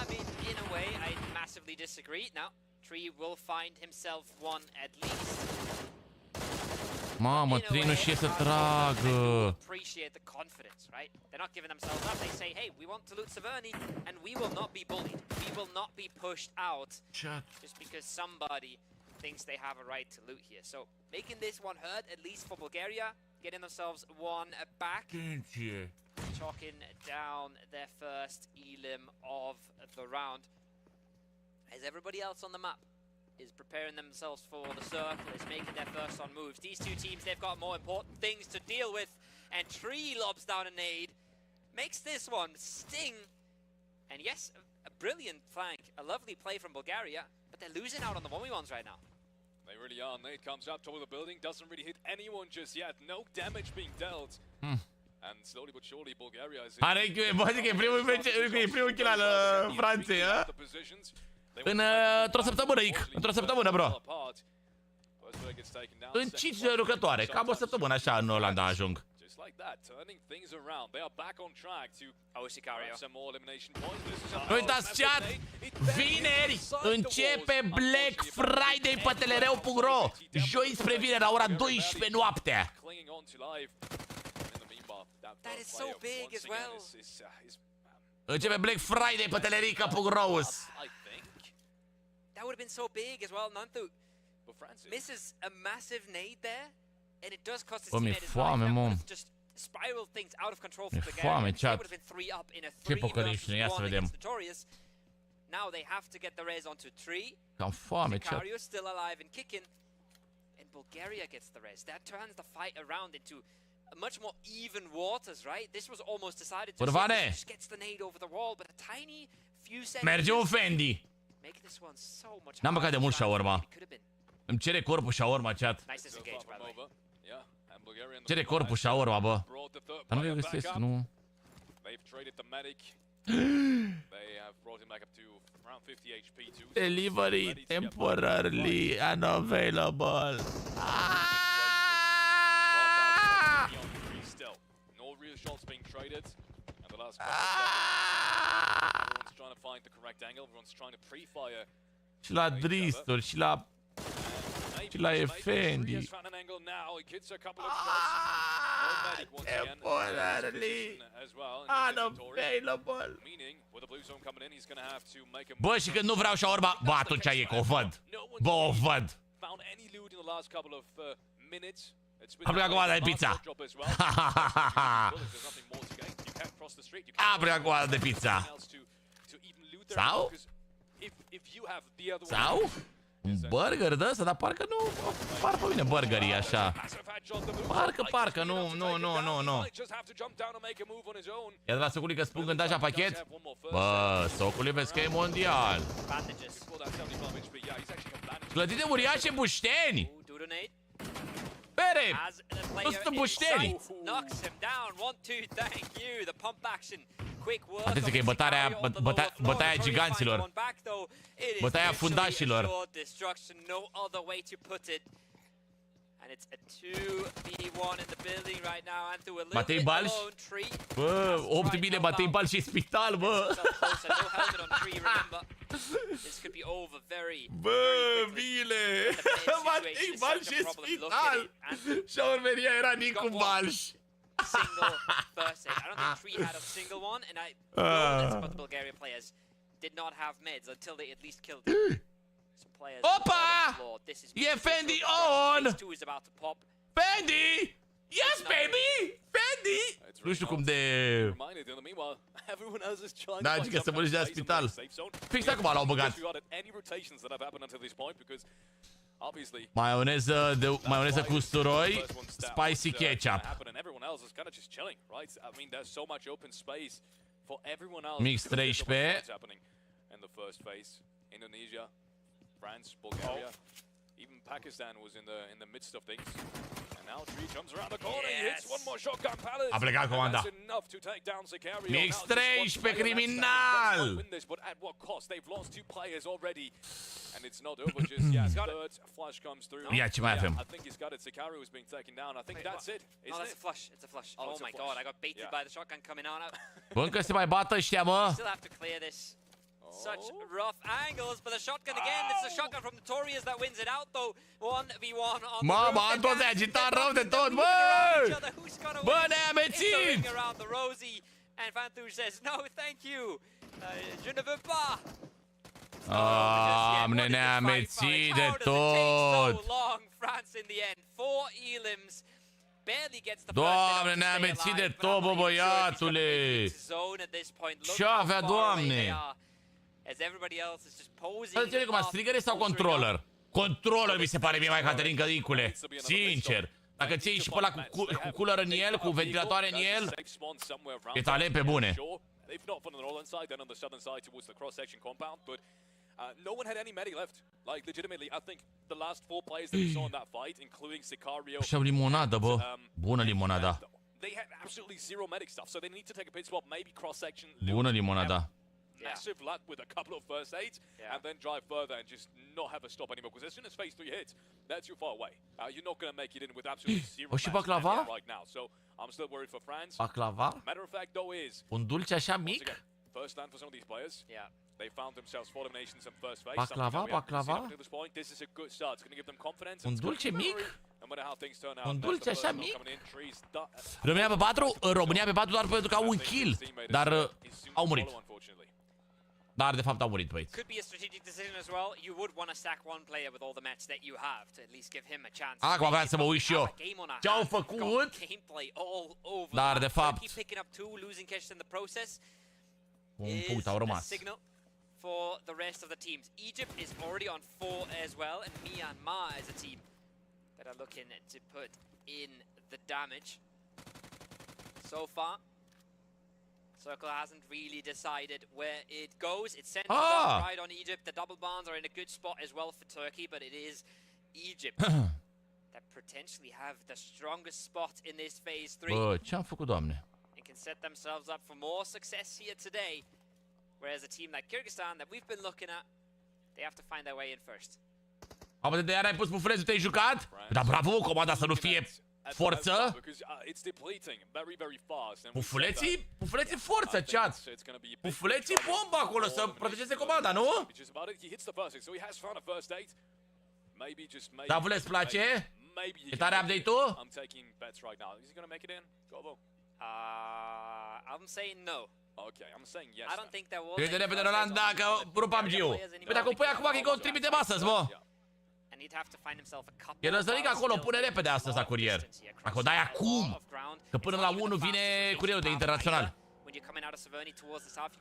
I mean, in a way, I massively disagree. Now, Tree will find himself one at least. Mamă, Tree nu știe să tragă. Appreciate the confidence, right? They're not giving themselves up. They say, hey, we want to loot Severny, and we will not be bullied. We will not be pushed out just because somebody thinks they have a right to loot here. So, making this one hurt, at least for Bulgaria, getting themselves one back. Chalking down their first elim of the round. As everybody else on the map is preparing themselves for the circle, is making their first on moves. These two teams, they've got more important things to deal with. And Tree lobs down a nade, makes this one sting. And yes, a brilliant flank, a lovely play from Bulgaria, but they're losing out on the 1v1s right now. They really are. Nade comes up toward the building, doesn't really hit anyone just yet. No damage being dealt. And slowly but surely Bulgaria is e primul kill al Franței, a? Într-o săptămână, într-o săptămână, bro. În 5 lucrătoare, cam o săptămână așa în Olanda ajung. Nu uitați, chat, vineri începe Black Friday pe TEDEREU.ro. Joi spre vineri la ora 12 noaptea. That is so big as well. Începe Black Friday pe TEDEREU.ro. That would have been so big as well. Nantu misses a massive nade there, and it does cost his teammate his life. Just spiral things out of control for Bulgaria. They would have been 3 up in a 3-1 against Notorious. Now they have to get the res onto 3. Sicario still alive and kicking, and Bulgaria gets the res. That turns the fight around into much more even waters, right? This was almost decided to just gets the nade over the wall, but a tiny few seconds. Merge un Fendi. N-am băgat de mult shawarma. Îmi cere corpul shawarma, chat. Cere corpul shawarma, bă. Dar nu le găsesc, nu. Delivery temporarily unavailable. Shots being traded, and the last everyone's trying to find the correct angle. Everyone's trying to pre-fire. Și la Dristol, și la Effendi. Temporarily unavailable. Bă, și când nu vreau shawarma, bă, atunci e că o văd. Bă, o văd. Am plecat cu de pizza. Am plecat cu de pizza. Sau? Sau? Un burger de ăsta, dar parcă nu par pe mine burgerii așa. Parcă, nu. Ia de la Soculi că spun când așa pachet. Bă, Soculi vezi că e mondial. Clădite uriașe bușteni. Bere! Nu sunt bușteni! Knocks him down. 1-2, thank you. The pump action Atenție că e bătaia giganților. Bătaia fundașilor. Matei Balș? Bă, 8.000 Matei Balș și spital, bă! Bă, bine! Matei Balș și spital! Șaurmenia era Nicu Balș! Single first aid. I don't think Tree had a single one, and I know that some of the Bulgarian players did not have meds until they at least killed some players. Opa! E Fendi on! Two is about to pop. Fendi! Yes, baby! Fendi! Nu știu cum de... Da, zic că să mă duci la spital. Fix acum l-au băgat. Maioneză cu usturoi, spicy ketchup. Mix 13. Even Pakistan was in the midst of things. And now Tree comes around the corner, he hits one more shotgun pallet. A plecat comanda. Mix 13 criminal. But at what cost? They've lost 2 players already. And it's not over just yet. Third flush comes through. Ia ce mai avem? I think he's got it. Sicariu is being taken down. I think that's it. No, that's a flush. It's a flush. Oh my god, I got baited by the shotgun coming on out. Bă, încă se mai bată ăștia, mă. Still have to clear this. Such rough angles, but the shotgun again. It's the shotgun from Notorious that wins it out, though. 1v1 on the Mama, Anton se agitat rău de tot, bă! Bă, ne-a amețit! Around the Rosie, and Fantush says, no, thank you. Je ne veux pas. Ne-a amețit de tot! France in the end. 4 elims. Barely gets the Doamne, ne-a amețit de tot, bă, băiatule! Ce avea, Doamne? As everybody else is just posing. Să înțeleg cum, strigăre sau controller? Controller mi se pare mie mai Caterin Cădicule. Sincer. Dacă ți iei și pe ăla cu cooler în el, cu ventilatoare în el, e talent pe bune. No one had any medi left. Like, legitimately, I think the last 4 players that we saw in that fight, including Sicario... Și-au limonadă, bă. Bună limonada. They had absolutely zero medic stuff, so they need to take a pit swap, maybe cross-section. Bună limonada. Massive luck with a couple of first aids, and then drive further and just not have a stop anymore. Because as soon as phase 3 hits, that's too far away. You're not going to make it in with absolutely zero right now. So I'm still worried for France. Baklava? Matter of fact, though, is un dulce așa mic? First stand for some of these players. Yeah. They found themselves 4 eliminations in first phase. Baklava? This is a good start. It's going to give them confidence. Un dulce mic? No matter how things turn out. Un dulce așa mic? România pe 4? România pe 4 doar pentru că au un kill. Dar au murit. Dar de fapt au murit, băieți. Could be a strategic decision as well. You would want to stack one player with all the mats that you have to at least give him a chance. Acum vreau să mă uit și eu. Ce au făcut? Dar de fapt picking up 2, losing cash in the process. Un punct au rămas. For the rest of the teams. Egypt is already on 4 as well, and Myanmar is a team that are looking to put in the damage. So far, Circle hasn't really decided where it goes. It centers up right on Egypt. The double bonds are in a good spot as well for Turkey, but it is Egypt that potentially have the strongest spot in this phase 3. Bă, ce-am făcut, Doamne? And can set themselves up for more success here today. Whereas a team like Kyrgyzstan that we've been looking at, they have to find their way in first. Am de iar ai pus bufulețul, te-ai jucat? Dar bravo, comanda să nu fie forță. Bufuleții forță, chat. Bufuleții bomba acolo să protejeze comanda, nu? Da, vă îți place? E tare update-ul? I'm saying no. Okay, I'm saying yes. I don't think there will. E de repede Roland dacă rupam Giu. Păi dacă o pui acum că-i contribute astăzi, mă. El răzăric acolo, pune repede astăzi la curier. Dacă o dai acum, că până la 1 vine curierul de internațional. When you're coming out of Severny towards the south, you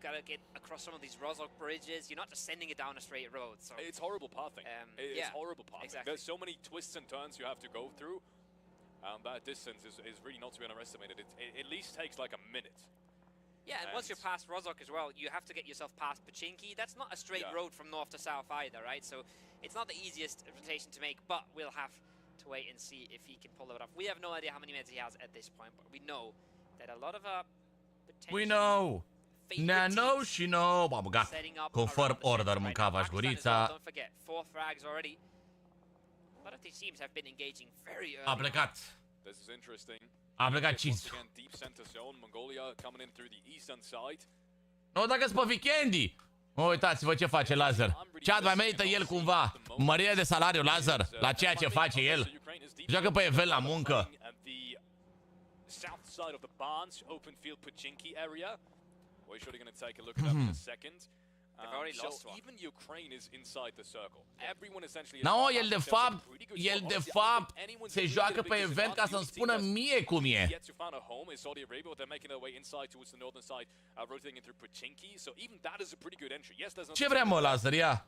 gotta get across some of these Rozhok bridges. You're not just sending it down a straight road. So it's horrible pathing. It's horrible pathing. Exactly. There's so many twists and turns you have to go through. That distance is really not to be underestimated. It at least takes like a minute. Yeah, and once you're past Rozhok as well, you have to get yourself past Pachinki. That's not a straight road from north to south either, right? So it's not the easiest rotation to make, but we'll have to wait and see if he can pull it off. We have no idea how many meds he has at this point, but we know that a lot of We know. Nano și no. Bă, gata. Confirm order, mâncava gurița. A plecat. A plecat Cizu. Nu, dacă-s pe weekendi. Uitați-vă ce face Lazar. Ce mai merită el cumva? Mărire de salariu, Lazar, la ceea ce face el. Joacă pe event la muncă. No, el de fapt se joacă pe event ca să-mi spună mie cum e. Ce vrea, mă, Lazar, ia?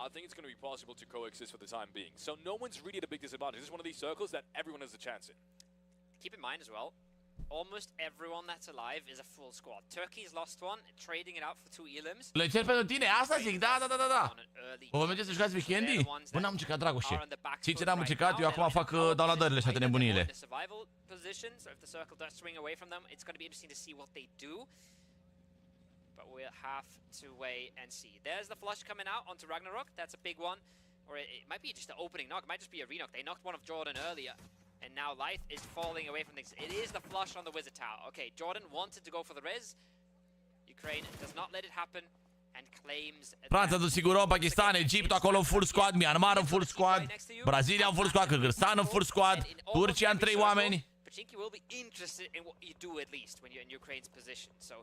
I think it's going to be possible to coexist for the time being. So no one's really at a big disadvantage. This is one of these circles that everyone has a chance in. Keep in mind as well, almost everyone that's alive is a full squad. Turkey's lost one, trading it out for 2 elims. Le cer pentru tine, asta zic, da. Vă mergeți să jucați weekendi? Bă, n-am încercat, Dragoșe. Sincer, n-am încercat, eu acum fac dau la dările și toate nebunile. But we'll have to wait and see. There's the flush coming out onto Ragnarok. That's a big one. Or it might be just an opening knock. It might just be a re-knock. They knocked one of Jordan earlier. And now Life is falling away from things. It is the flush on the Wizard Tower. Okay, Jordan wanted to go for the res. Ukraine does not let it happen. And claims... Franța, Siguro, Pakistan, Egipt, acolo în full squad. Myanmar în full squad. Brazilia în full squad. Kyrgyzstan în full squad. Turcia în 3 oameni. Pachinki will be interested in what you do at least when you're in Ukraine's position. So...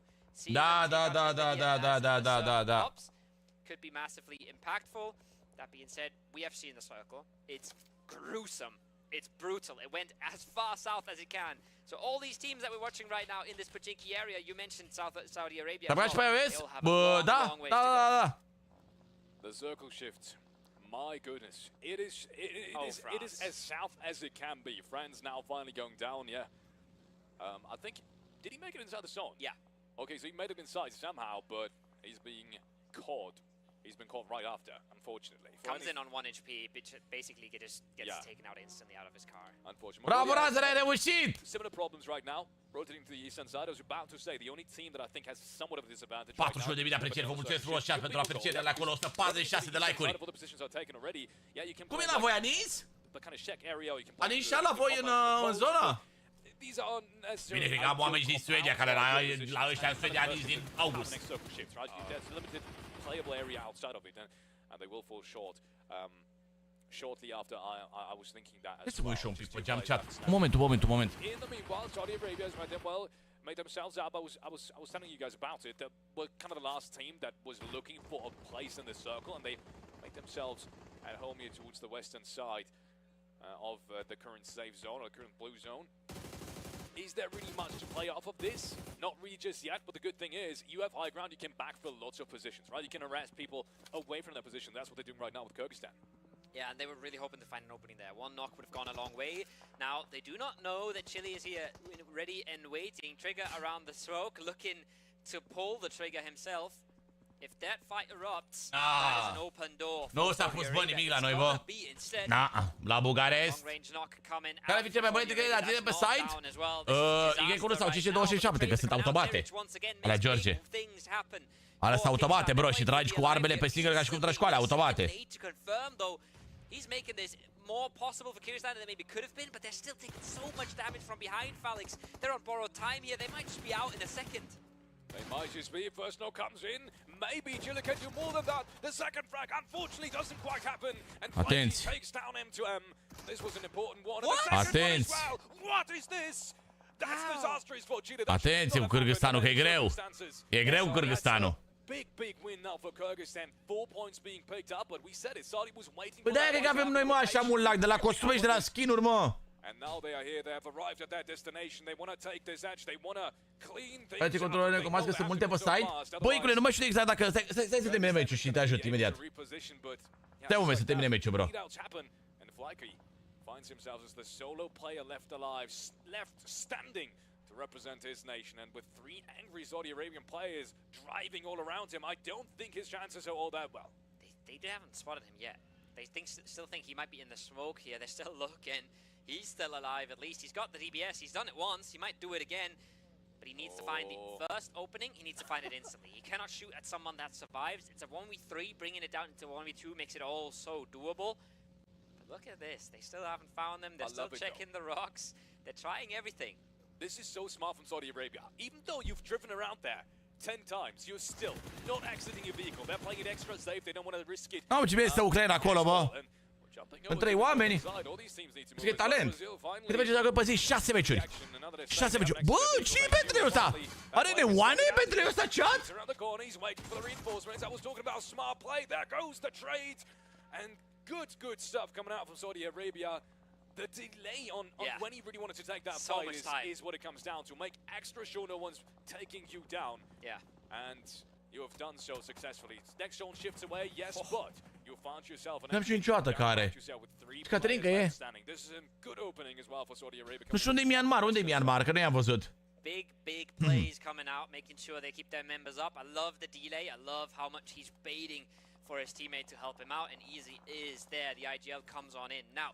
Da. Could be massively impactful. That being said, we have seen the circle. It's gruesome. It's brutal. It went as far south as it can. So all these teams that we're watching right now in this Pachinki area, you mentioned Saudi Arabia. The circle shift. My goodness, it is as south as it can be. France now finally going down. Yeah. I think. Did he make it inside the zone? Yeah. Okay, so he made it inside somehow, but he's being caught. He's been caught right after, unfortunately. Comes in on 1 HP, basically gets taken out instantly out of his car. Unfortunately. Bravo, Razor, ai reușit! Similar problems right now. Rotating to the eastern side. I was about to say, the only team that I think has somewhat of a disadvantage right now. 41.000 de aprecieri, vă mulțumesc frumos chat pentru aprecierile acolo, 146 de like-uri. Cum e la voi, Anis? Anis și la voi în zonă? Bine, cred că am oameni din Suedia care la ăștia în Suedia Anis din august. Playable area outside of it, and they will fall short. Shortly after, I was thinking that. Let's move un pic pe jump chat. Moment. In the meanwhile, Saudi Arabia has made themselves up. I was telling you guys about it. They were kind of the last team that was looking for a place in the circle, and they made themselves at home here towards the western side of the current safe zone or current blue zone. Is there really much to play off of this? Not really just yet, but the good thing is you have high ground, you can backfill lots of positions, right? You can harass people away from their position. That's what they're doing right now with Kyrgyzstan. Yeah, and they were really hoping to find an opening there. One knock would have gone a long way. Now, they do not know that Chile is here ready and waiting. Trigger around the smoke, looking to pull the trigger himself. If that fight erupts, that is an open door. Nu s-a pus bă nimic la noi, bă. La Bucuresti. Care fi cel mai băieți de la tine pe site? Y1 sau 527, că sunt automate. Alea, George. Alea sunt automate, bro, și tragi cu armele pe single ca și cum tragi cu alea, automate. He's making this more possible for Kyrgyzstan than they maybe could have been, but they're still taking so much damage from behind, Falix. They're on borrowed time here. They might just be out in a second. They might just be. First knock comes in. Maybe Chile can do more than that. The second frag, unfortunately, doesn't quite happen. And finally takes down M2M. This was an important one. And the second one as well. What is this? That's disastrous for Chile. Atenție cu Kyrgyzstanul, că e greu. E greu cu Kyrgyzstanul. Big win now for Kyrgyzstan. 4 points being picked up, but we said it. Saudi was waiting. Păi de-aia că avem noi, mă, așa mult lag de la costumi și de la skin-uri, mă. And now they are here. They have arrived at their destination. They want to take this edge. They want to clean things. Hai, controlele cum că sunt multe pe site. Băi, Icule, nu mai știu exact dacă stai să termine meciul și te ajut imediat. Stai un moment să termine meciul, bro. Finds himself as the solo player left alive, left standing to represent his nation, and with 3 angry Saudi Arabian players driving all around him, I don't think his chances are all that well. They haven't spotted him yet. They still think he might be in the smoke here. They're still looking. He's still alive at least. He's got the DBS. He's done it once. He might do it again. But he needs to find the first opening, he needs to find it instantly. He cannot shoot at someone that survives. It's a 1v3, bringing it down into 1v2 makes it all so doable. But look at this, they still haven't found them, they're still checking the rocks. They're trying everything. This is so smart from Saudi Arabia. Even though you've driven around there 10 times, you're still not exiting your vehicle. They're playing it extra safe, they don't want to risk it. Mamă, ce bine este Ucraina acolo, bă! În 3 oameni! Ce talent! Câte meciuri joacă pe zi? 6 meciuri! 6 meciuri! Bă, ce e pentru ăsta? Are neoane pentru ăsta, chat? Good stuff coming out from Saudi Arabia. The delay on when he really wanted to take that fight is what it comes down to. Make extra sure no one's taking you down. Yeah. And you have done so successfully. Next zone shifts away, yes, but you found yourself an N-am știut niciodată care. Caterinca e. This is a good opening as well for Saudi Arabia. Nu știu unde e Myanmar, unde e Myanmar, că nu i-am văzut. Big plays coming out, making sure they keep their members up. I love the delay. I love how much he's baiting for his teammate to help him out, and Easy is there. The IGL comes on in. Now,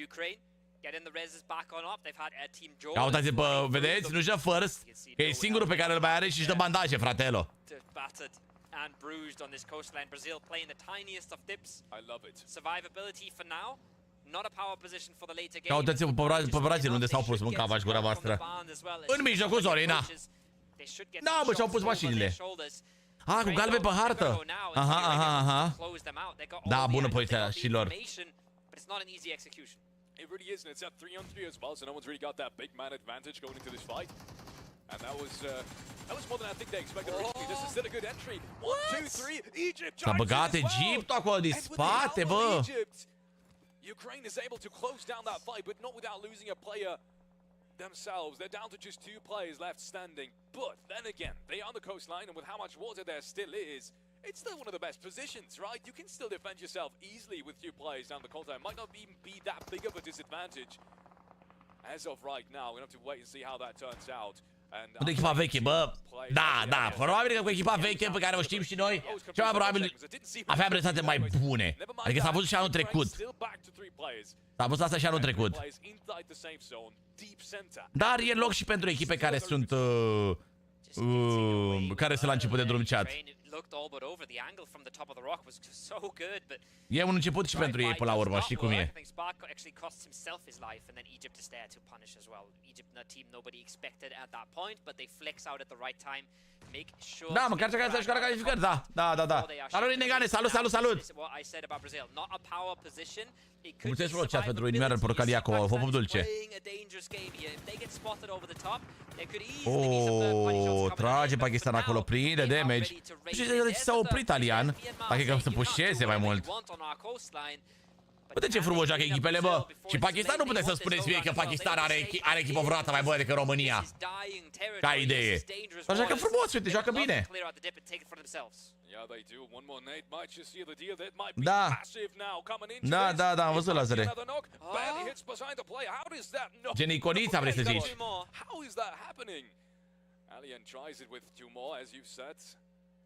Ukraine getting the reses back on up. They've had a team Joel. Uitați, bă, vedeți? Nu joc first. Că e singurul pe care îl mai are și își dă bandaje, fratelo. Battered and bruised on this coastline. Brazil playing the tiniest of dips. I love it. Survivability for now. Not a power position for the later game. Uitați-vă pe Brazil unde s-au pus, mânca vaci gura voastră. În mijlocul zonei, na. Da, bă, și-au pus mașinile. Ah, cu galben pe hartă. Aha. Da, bună poziția și lor. It really is, and it's at 3-on-3 as well, so no one's really got that big man advantage going into this fight. And that was more than I think they expected originally. This is still a good entry. 1, 2, 3, Egypt. S-a băgat Egiptul acolo din spate, bă. Ukraine is able to close down that fight, but not without losing a player themselves. They're down to just 2 players left standing. But then again, they are on the coastline, and with how much water there still is, it's still one of the best positions, right? You can still defend yourself easily with 2 players down the coastline. Might not even be that big of a disadvantage. As of right now, we're going to have to wait and see how that turns out. Cu echipa veche, bă. Da, probabil că cu echipa veche pe care o știm și noi, cel mai probabil aveam rezultate mai bune. Adică s-a văzut și anul trecut. S-a văzut asta și anul trecut. Dar e loc și pentru echipe care sunt la început de drum, chat. E un început și pentru ei până la urmă, știi cum e. Da, măcar ce să-și care calificări, da. Salut, Negane, salut! Mulțumesc frumos, chat, pentru inimioară în porcalia cu hop dulce. Trage Pakistan acolo, prinde damage. Și s-a oprit italian, dacă că să pușeze mai mult. Uite ce frumos joacă echipele, bă. Și Pakistan nu puteți să spuneți mie că Pakistan are echipă vreodată mai bună decât România. Ca idee. Dar joacă frumos, uite, joacă bine. Da, am văzut lazere. Gen iconița, vrei să zici. Alien tries it with 2 more, as you said.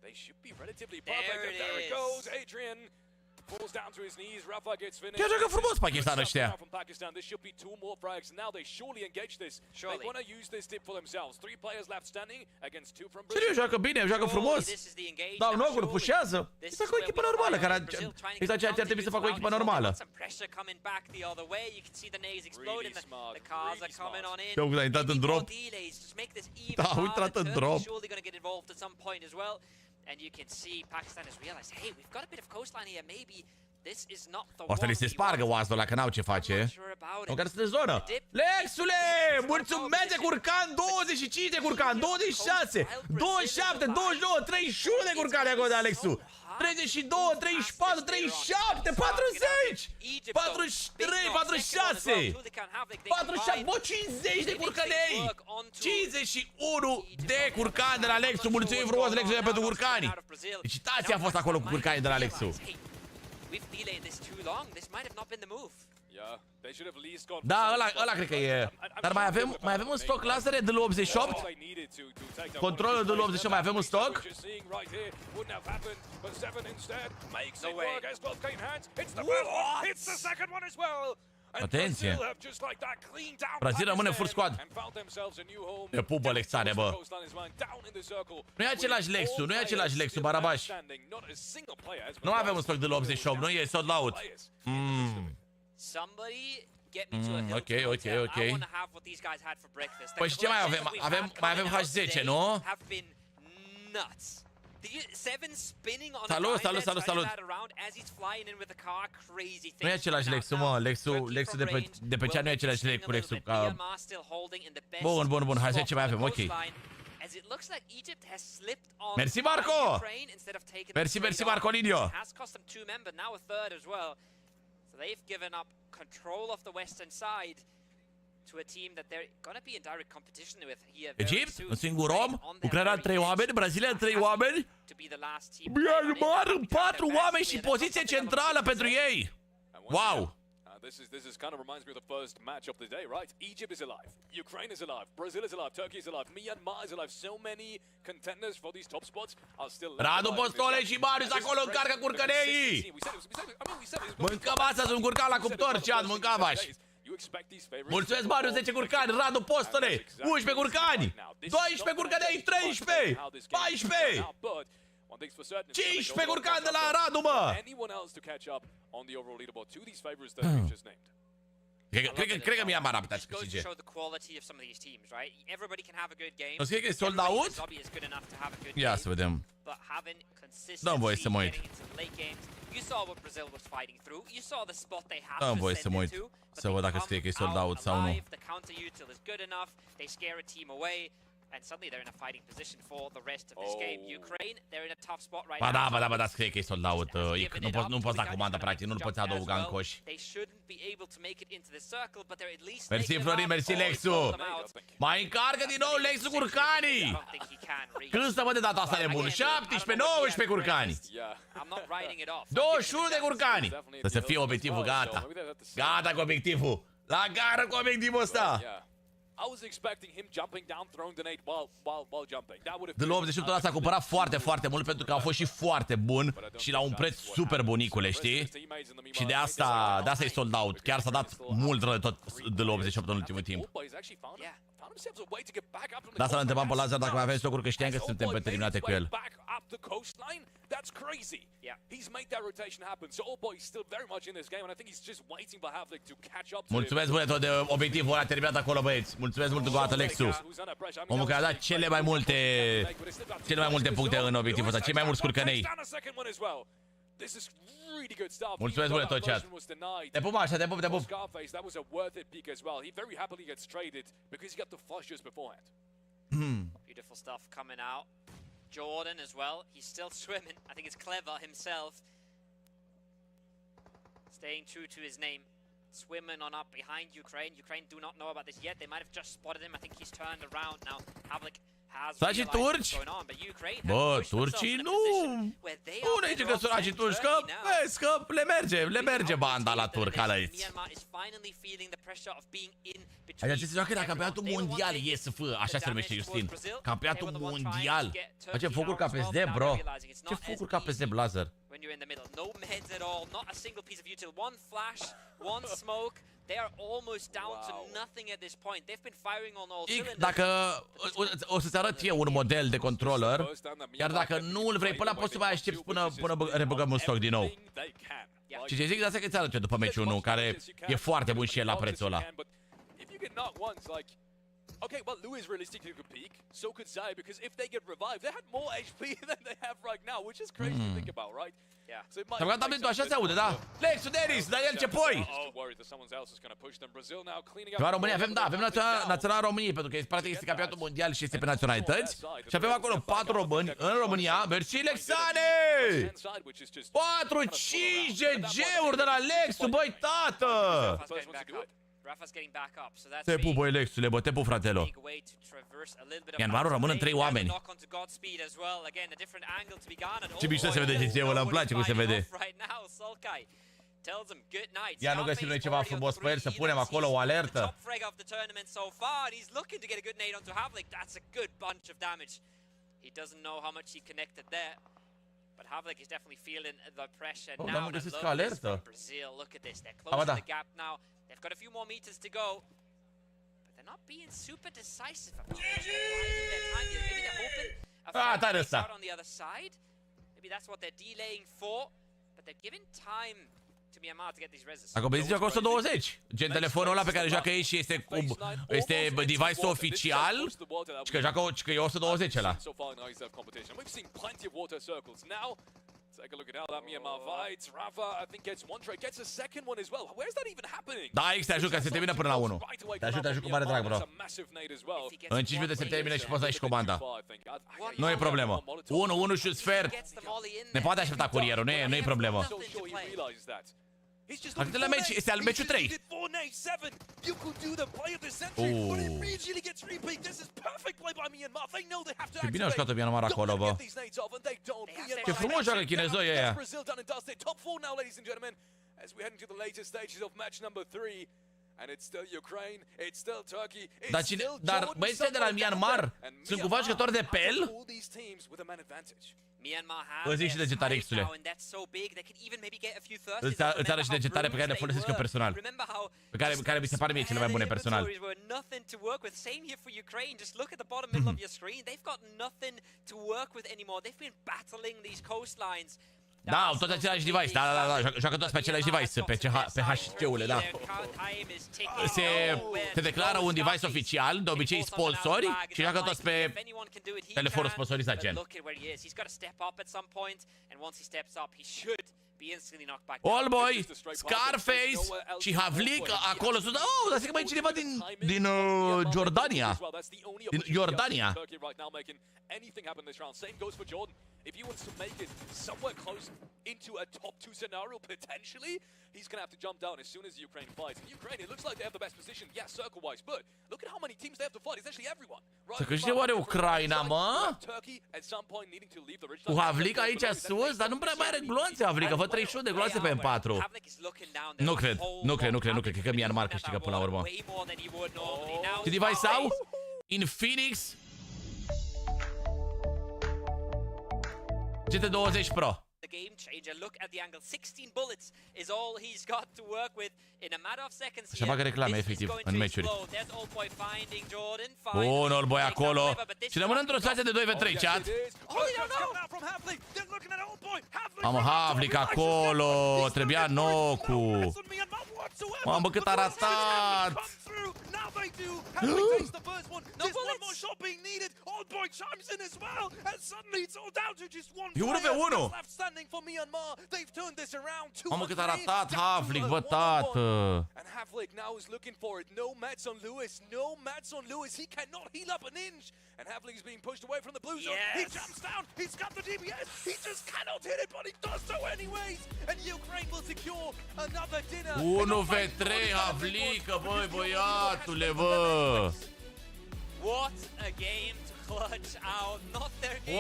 They should be relatively perfect. There it goes, Adrian falls down to his knees. Rafa gets finished. Chiar joacă frumos Pakistan ăștia. From Pakistan, this should be 2 more frags. Now they surely engage this. They want to use this tip for themselves. 3 players left standing against 2 from Brazil. Serios, joacă bine, joacă frumos. Dau nocuri, pușează. Este o echipă normală, care exact ceea ce ar trebui să facă o echipă normală. Eu că a intrat în drop. Da, a intrat în drop. And you can see Pakistan has realized, hey, we've got a bit of coastline here. Maybe this is not the one. O să li se spargă oasul ăla, că n-au ce face. O care sunt în zonă. Lexule! Mulțumesc, curcan! 25 de curcan, 26, 27, 29, 31 de curcani acolo de Alexu. 32, 34, 37, 40, 43, 46, 47, bă, 50 de curcanei! 51 de curcani de la Alexu. Mulțumim frumos, Alexu, pentru curcani. Excitația a fost acolo cu curcanii de la Alexu. Da, ăla cred că e. Dar mai avem un stoc lazere de l'88? Controlul de l'88 mai avem un stoc? Atenție! Brazil rămâne full squad. Ne pupă Lexane, bă. Nu e același Lexu, nu e același Lexu, Barabaș. Nu avem un stoc de la 88, nu e sold out. Ok. Păi și ce mai avem? Mai avem H10, nu? Salut. Nu e același Lexu, mă. Lexu de pe cea nu e același Lexu cu Lexu. Bun. H10 mai avem, ok. Merci, Marco! Merci, Marcolinio! So they've given up control of the western side to a team that they're going to be in direct competition with here. Egipt, un singur om, Ucraina 3 oameni, Brazilia 3 oameni, Myanmar 4 oameni și poziție centrală pentru ei. Wow! This is kind of reminds me of the first match of the day, right? Egypt is alive, Ukraine is alive, Brazil is alive, Turkey is alive, Myanmar is alive. So many contenders for these top spots are still alive. Radu Postole și Marius acolo încarcă curcăneii. Mâncăm astăzi un curcan la cuptor, Ciad, mâncam aș. Mulțumesc, Marius, 10 curcani, Radu Postole, 11 curcani, 12 curcanei, 13, 14. 15 curcan de la Radu, mă! Cred că Myanmar a putea să câștige. Nu scrie că e sold out? Ia să vedem. Dă-mi voie să mă uit. Dă-mi voie să mă uit. Să văd dacă scrie că e sold out sau nu. And suddenly they're in a fighting position for the rest of this game. Ukraine, they're in a tough spot right now. Ba da, scrie că e sold out. Nu poți da comandă, practic, nu-l poți adăuga în coș. Mersi, Florin, mersi, Lexu. Mai încarcă din nou Lexu curcanii. Când stă, mă, de data asta nebun? 17, 19 curcani. 21 de curcani. Să fie obiectivul, gata. Gata cu obiectivul. La gară cu obiectivul ăsta. I was expecting him jumping down, throwing the nade while jumping. That would have de la 88 ăla s-a cumpărat foarte mult pentru că a fost și foarte bun și la un preț super bunicule, știi? Și de asta e sold out. Chiar s-a dat mult rău de tot de la 88 în ultimul timp. De asta l întrebam pe Lazar dacă mai avem stocuri, că știam că suntem pe terminate cu el. That's crazy. He's made that rotation happen. So Old Boy is still very much in this game and I think he's just waiting for Havlik to catch up. Mulțumesc mult tot de obiectivul ăla terminat acolo, băieți. Mulțumesc mult încă o dată, Lexu. Omul care a dat cele mai multe puncte în obiectivul ăsta, cei mai mulți curcănei. Mulțumesc mult tot chat. Te pup, așa, te pup. Beautiful stuff coming out. Jordan as well. He's still swimming. I think it's clever himself. Staying true to his name. Swimming on up behind Ukraine. Ukraine do not know about this yet. They might have just spotted him. I think he's turned around now. Havlik has realized what's going on, but Ukraine have pushed turcii nu! Nu zice că săracii turci, că vezi că le merge banda la turcalăiți. Așa ce se joacă la campionatul mondial IESF, așa se numește, Justin. Campionatul mondial. Facem focuri ca PSD, bro. Ce focuri ca PSD, Blazer? When you're in the middle, no meds at all, not a single piece of util, one flash, one smoke. They are almost down to nothing at this point. They've been firing on all cylinders. Dacă o să-ți arăt eu un model de controller, iar dacă nu îl vrei pe ăla, poți să mai aștepți până rebăgăm un stoc din nou. Și ce zic, de asta că ți arăt eu după meciul 1, care e foarte bun și el la prețul ăla. Okay, well, Lewis realistically could peak. So could Zai, because if they get revived, they had more HP than they have right now, which is crazy to think about, right? Yeah. So it might be așa se aude, da? Lexu, Denis, dar el ce poi? Doar România, avem Naționala României, pentru că practic este campionatul mondial și este pe naționalități. Și avem acolo 4 români în România. Mersi, Lexane! 4-5 GG-uri de la Lexu, băi, tată! Te pup, băi, Lexule, bă, te pup, fratelo. Myanmarul rămân în 3 oameni. Ce mișto se vede GG-ul ăla, îmi place cum se vede. Ia, nu găsim noi ceva frumos pe el, să punem acolo o alertă. But Havlik is definitely feeling the pressure Oh, now. dar nu găsesc alertă. Brazil, look at this. They're Ah, closing da. the gap now. They've got a few more meters to go. But they're not being super decisive about it. They're biding their time here. Maybe they're hoping a fast tare pace ăsta. out on the other side. Maybe that's what they're delaying for. But they're giving time to Myanmar to get these reses. A competiția costă 20. Gen telefonul ăla pe care joacă ei și este device-ul oficial. Și că joacă că e 120 ăla. So far in IESF competition, we've seen plenty of water circles. Now, take a look at how that Myanmar fights. Rafa, I think, gets one trade, gets a second one as well. Where's that even happening? Da, X te ajut ca să se termine până la 1. Te ajut cu mare drag, bro. În 5 minute se termine și poți să ai și comanda. Nu e problemă. 1 și un sfert. Ne poate aștepta curierul, nu e problemă. Atâta meci, este al meciul 3. Ce bine au jucat Myanmar acolo, bă. Ce frumos joacă chinezoii ăia. Dar băieții de la Myanmar sunt cumva jucători de pel? Îți zic și degetare, X-ule. Îți arăt și degetare pe care le folosesc eu personal. Pe care mi se pare mie cele mai bune personal. Da, au toți același device, da, joacă toți pe același device, pe HC-ule, da. Se declară un device oficial, de obicei sponsori, și joacă toți pe telefonul sponsorizat, gen. Allboy, Scarface și Havlik acolo sus. Oh, dar se că mai e cineva din Jordania. Din Iordania. If he wants to make it somewhere close into a top 2 scenario, potentially, he's going to have to jump down as soon as Ukraine fights. And Ukraine, it looks like they have the best position, yeah, circle-wise, but look at how many teams they have to fight. It's actually everyone. Să câștige oare Ucraina, mă? Cu Havlik aici sus, dar nu prea mai are gloanțe Havlik, că văd 31 de gloanțe pe M4. Nu cred că Myanmar câștigă până la urmă. Ce device au? In Phoenix GT20 Pro. The game changer. Look at the angle. 16 bullets is all he's got to work with in a matter of seconds. Așa bagă reclame efectiv în meciuri. Bun, Allboy acolo. Și rămân într-o situație de 2v3, chat. Am Havlik acolo. Trebuia Noku. Mamă, cât a ratat. E 1v1. Mamă, cât a ratat Havlik, bă, tată. And Havlik now is looking for it. No mats on Lewis. No mats on Lewis. He cannot heal up an inch. And Havlik is being pushed away from the blue zone. He jumps down. He's got the DBS. He just cannot hit it, but he does so anyways. And Ukraine will secure another dinner. 1v3 Havlik, băi, băiatule, bă. What a game to clutch out. Not their game.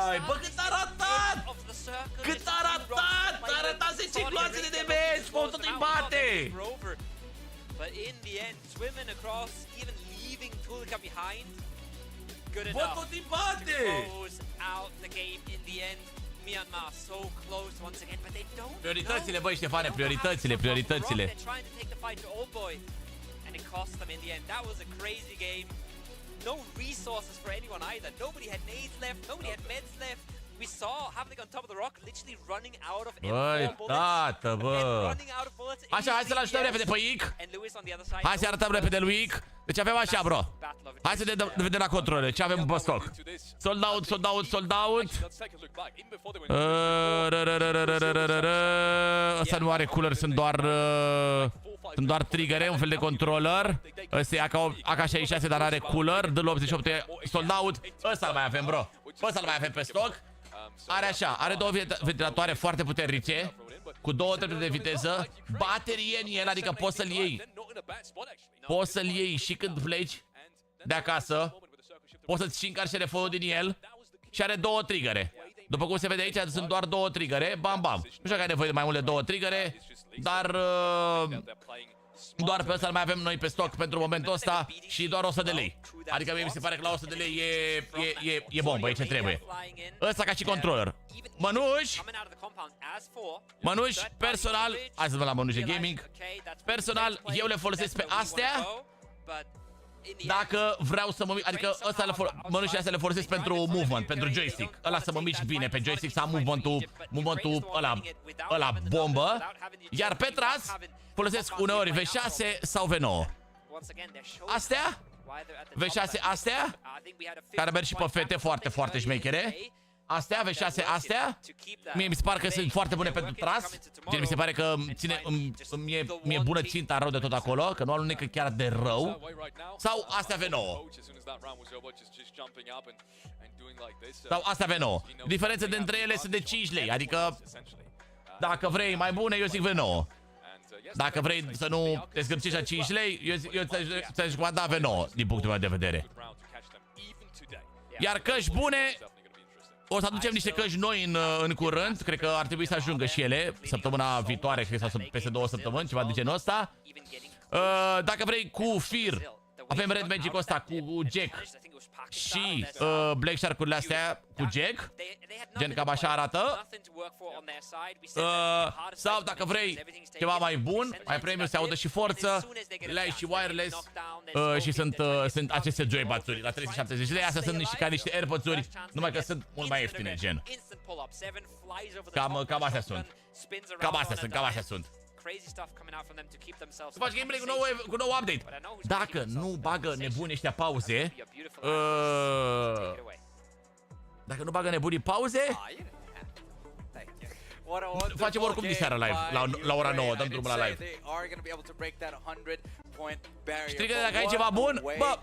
Ai. Bă, cât a ratat! Cât a ratat! A ratat 10 gloanțe de DBS, cum tot îi bate! But in the end, swimming across, even leaving Tulika behind, good Bă, enough tot îi bate! to close out the game in the end. Myanmar so close once again, but they don't. Prioritățile, băi, Ștefane, prioritățile. They're trying to take the fight to Allboy, and it cost them in the end. That was a crazy game. No resources for anyone either. Nobody had nades left. Nobody had meds left. We saw Havlik on top of the rock, literally running out of Băi, tată, bă. Așa, hai să-l ajutăm repede pe Ic. Hai să arătăm repede lui Ic. Deci avem așa, bro. Hai să vedem la controle. Ce avem pe stoc? Sold out. Ăsta nu are cooler, sunt doar triggere, un fel de controller. Ăsta e AK-66, dar are cooler. Dă-l 88, sold out. Ăsta-l mai avem, bro. Ăsta-l mai avem pe stoc. Are așa, are două ventilatoare foarte puternice, cu 2 trepte de viteză, baterie în el, adică poți să-l iei. Poți să-l iei și când pleci de acasă, poți să-ți și încarci telefonul din el și are 2 triggere. După cum se vede aici, sunt doar 2 triggere, bam, bam. Nu știu că ai nevoie de mai multe 2 triggere, dar Doar pe ăsta mai avem noi pe stoc pentru momentul ăsta și doar 100 de lei. Adică mie mi se pare că la 100 de lei e bombă, e ce trebuie. Ăsta ca și controller. Mănuși, personal, hai să vă la Mănuși Gaming. Personal, eu le folosesc pe astea. Dacă vreau să mă mișc, adică mănușile astea le folosesc pentru movement, pentru joystick. Ăla să mă mișc bine pe joystick, să am movementul ăla bombă. Iar pe tras folosesc uneori V6 sau V9. Astea, V6 astea, care merg și pe fete foarte, foarte șmechere. Astea, V6 astea, mie mi se pare că sunt foarte bune pentru tras. Gen, mi se pare că mi-e bună ținta rău de tot acolo, că nu alunecă chiar de rău. Sau astea V9. Sau astea V9. Diferența dintre ele sunt de 5 lei, adică dacă vrei mai bune, eu zic V9. Dacă vrei să nu te scârcești la 5 lei, eu ți-aș recomanda V9, din punctul meu de vedere. Iar căști bune, o să aducem niște căști noi în curând. Cred că ar trebui să ajungă și ele săptămâna viitoare, cred că sau peste 2 săptămâni, ceva de genul ăsta. Dacă vrei cu fir, avem Red Magic-ul ăsta cu Jack și Black Shark-urile astea cu Jack. Gen cam așa arată. Sau dacă vrei ceva mai bun, mai premium, se audă și forță, le ai și wireless. Și sunt aceste joybuds-uri la 370 lei. Astea sunt ca niște AirPods-uri, numai că sunt mult mai ieftine, gen. Cam astea sunt. Cam astea sunt. Să faci gameplay cu nou update. Dacă nu bagă nebuni ăștia pauze, dacă nu bagă nebunii pauze, facem oricum diseară live, la ora 9, dăm drumul la live. Și trigger, dacă ai ceva bun, bă,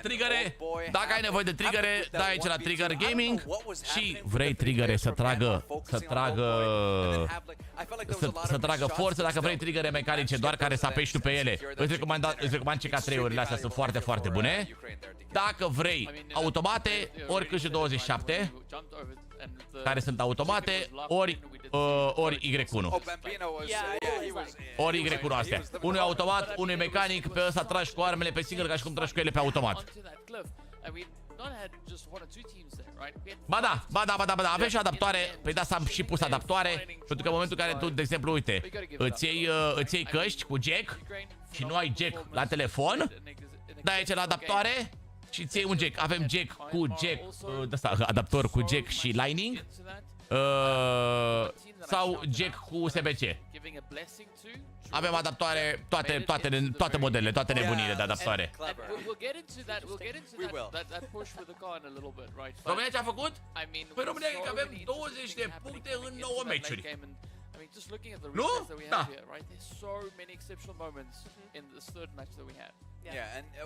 triggere, dacă ai nevoie de triggere, dai aici la Trigger Gaming. Și vrei triggere să tragă forță, dacă vrei triggere mecanice, doar care să apeși tu pe ele. Îți recomand Cica 3-urile astea, sunt foarte, foarte bune. Dacă vrei automate, ori cât și 27, care sunt automate, ori Y1. Ori Y1 astea. Unul e automat, unul e mecanic, pe ăsta tragi cu armele pe single ca și cum tragi cu ele pe automat. Ba da, avem și adaptoare. Păi da, s-am și pus adaptoare. Pentru că în momentul în care tu, de exemplu, uite, îți iei căști cu jack și nu ai jack la telefon, dai aici la adaptoare și îți iei un jack. Avem jack cu jack, adaptor cu jack și lightning, sau jack cu USB-C. Avem adaptoare, toate modelele, toate nebunile de adaptoare. România ce a făcut? Păi România că avem 20 de puncte în 9 meciuri. Nu? Da.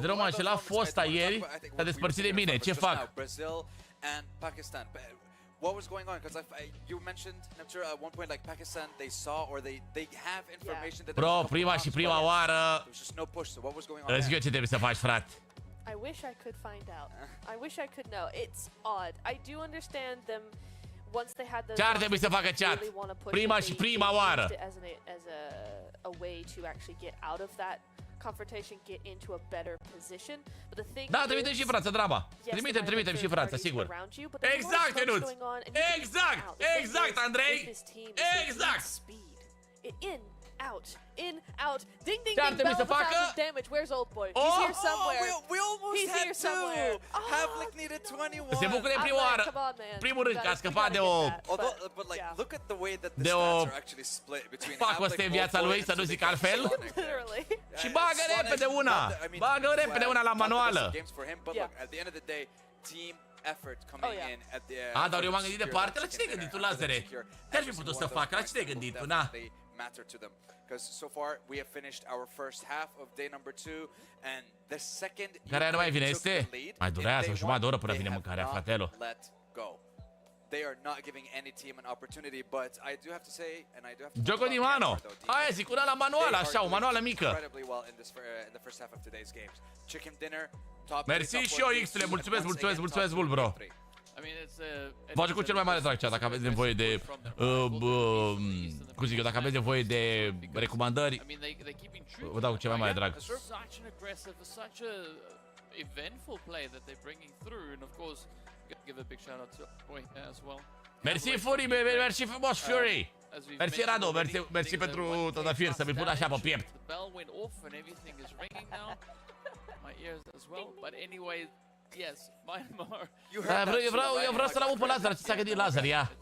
Roman, și la fosta ieri s-a despărțit de mine, ce fac? What was going on? Because you mentioned, I'm sure at one point, like Pakistan, they saw or they have information that. Bro, prima oară. There's just no push. So what was going on? Îți zic eu ce trebuie să faci, frate. I wish I could find out. I wish I could know. It's odd. I do understand them. Once they had the. Ce ar trebui să facă chat? Prima oară. As a way to actually get out of that confrontation, get into a better position. But the thing da, trimitem și Franța, draba. Trimitem și Franța, sigur. Exact, Ionuț. Exact, Andrei. Exact. In, out, ding, ding, ding, bell of 1,000 damage. Where's old boy? He's here somewhere. We almost had two. Havlik needed 21. Se bucură în prima oară. Primul rând că a scăpat de o... But like, look at the way that the stats are actually split between Havlik în viața lui, să nu zic altfel. Și bagă repede una. Bagă repede una la manuală. Dar eu m-am gândit departe. La ce te-ai gândit tu, Lazare? Ce-ar fi putut să facă? La ce te-ai gândit tu, na? Matter to them because so far we have finished our first half of day number 2 and the second care nu mai vine este mai durează o jumătate de oră până vine mâncarea, fratelo. They are not giving any team an opportunity, but I do have to say, and I do have to gioco di mano. Hai, zic una la manuală, așa, o manuală mică. Incredibly well in the first half of today's games. Chicken dinner, top. Mersi și eu, X-ule, mulțumesc mult, bro. Face cu cel mai mare drag chat, dacă aveți nevoie de cum zic eu, dacă aveți nevoie de recomandări, vă dau cu cel mai mare drag. Mersi Fury, mersi frumos Fury. Mersi Radu, mersi pentru trandafir, să mi-l pun așa pe piept. Eu vreau să-l aud pe Lazar, ce s-a gândit Lazar, ia.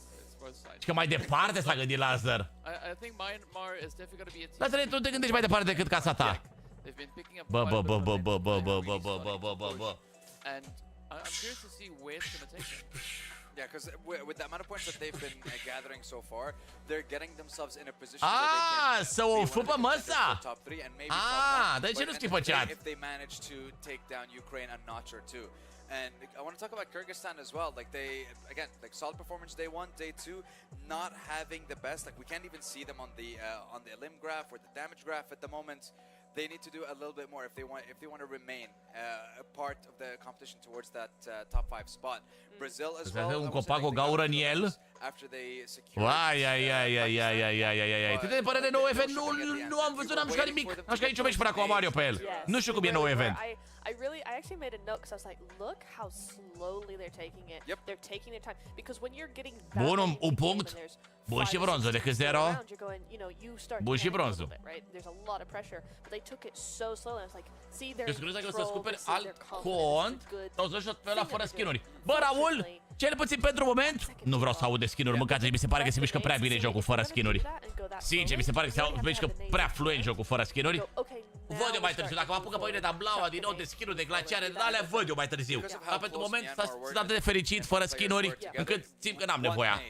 Și că mai departe s-a gândit Lazar. Lazar, tu te gândești mai departe decât casa ta. Bă. Yeah, because with the amount of points that they've been gathering so far, they're getting themselves in a position where they can să o fupă măsa. top 3 and maybe top 1. De ce nu scrii pe chat? If they manage to take down Ukraine a notch or two. And I want to talk about Kyrgyzstan as well. Like they, again, like solid performance day 1, day 2, not having the best. Like we can't even see them on the elim graph or the damage graph at the moment. They need to do a little bit more if they want to remain a part of the competition towards that top 5 spot. Brazil as well. Un copac cu o gaură în el. Ai. Te pare de nou event? Nu am văzut, n-am jucat nimic. N-am jucat niciun meci până acum Mario pe el. Nu știu cum e nou event. I actually made a note because I was like, look how slowly they're taking it. Yep. They're taking their time because when you're getting bun, un punct. Bun și bronzul de câți 0? Bun și bronzul. There's a lot of pressure, but they took it so slowly. I was like, see, they're eu scuze că o să descoperi alt cont sau să joci pe ăla fără skin-uri. Bă, Raul, cel puțin pentru moment, nu vreau să aud de skin-uri, mâncați, mi se pare că se mișcă prea bine jocul fără skin-uri. Sincer, mi se pare că se mișcă prea fluent jocul fără skin-uri. Văd eu mai târziu, dacă mă apucă pe mine de Amblaua din nou de skin-uri, de glaciare, de alea, văd eu mai târziu. Dar pentru moment sunt atât de fericit fără skin-uri, încât simt că n-am nevoia.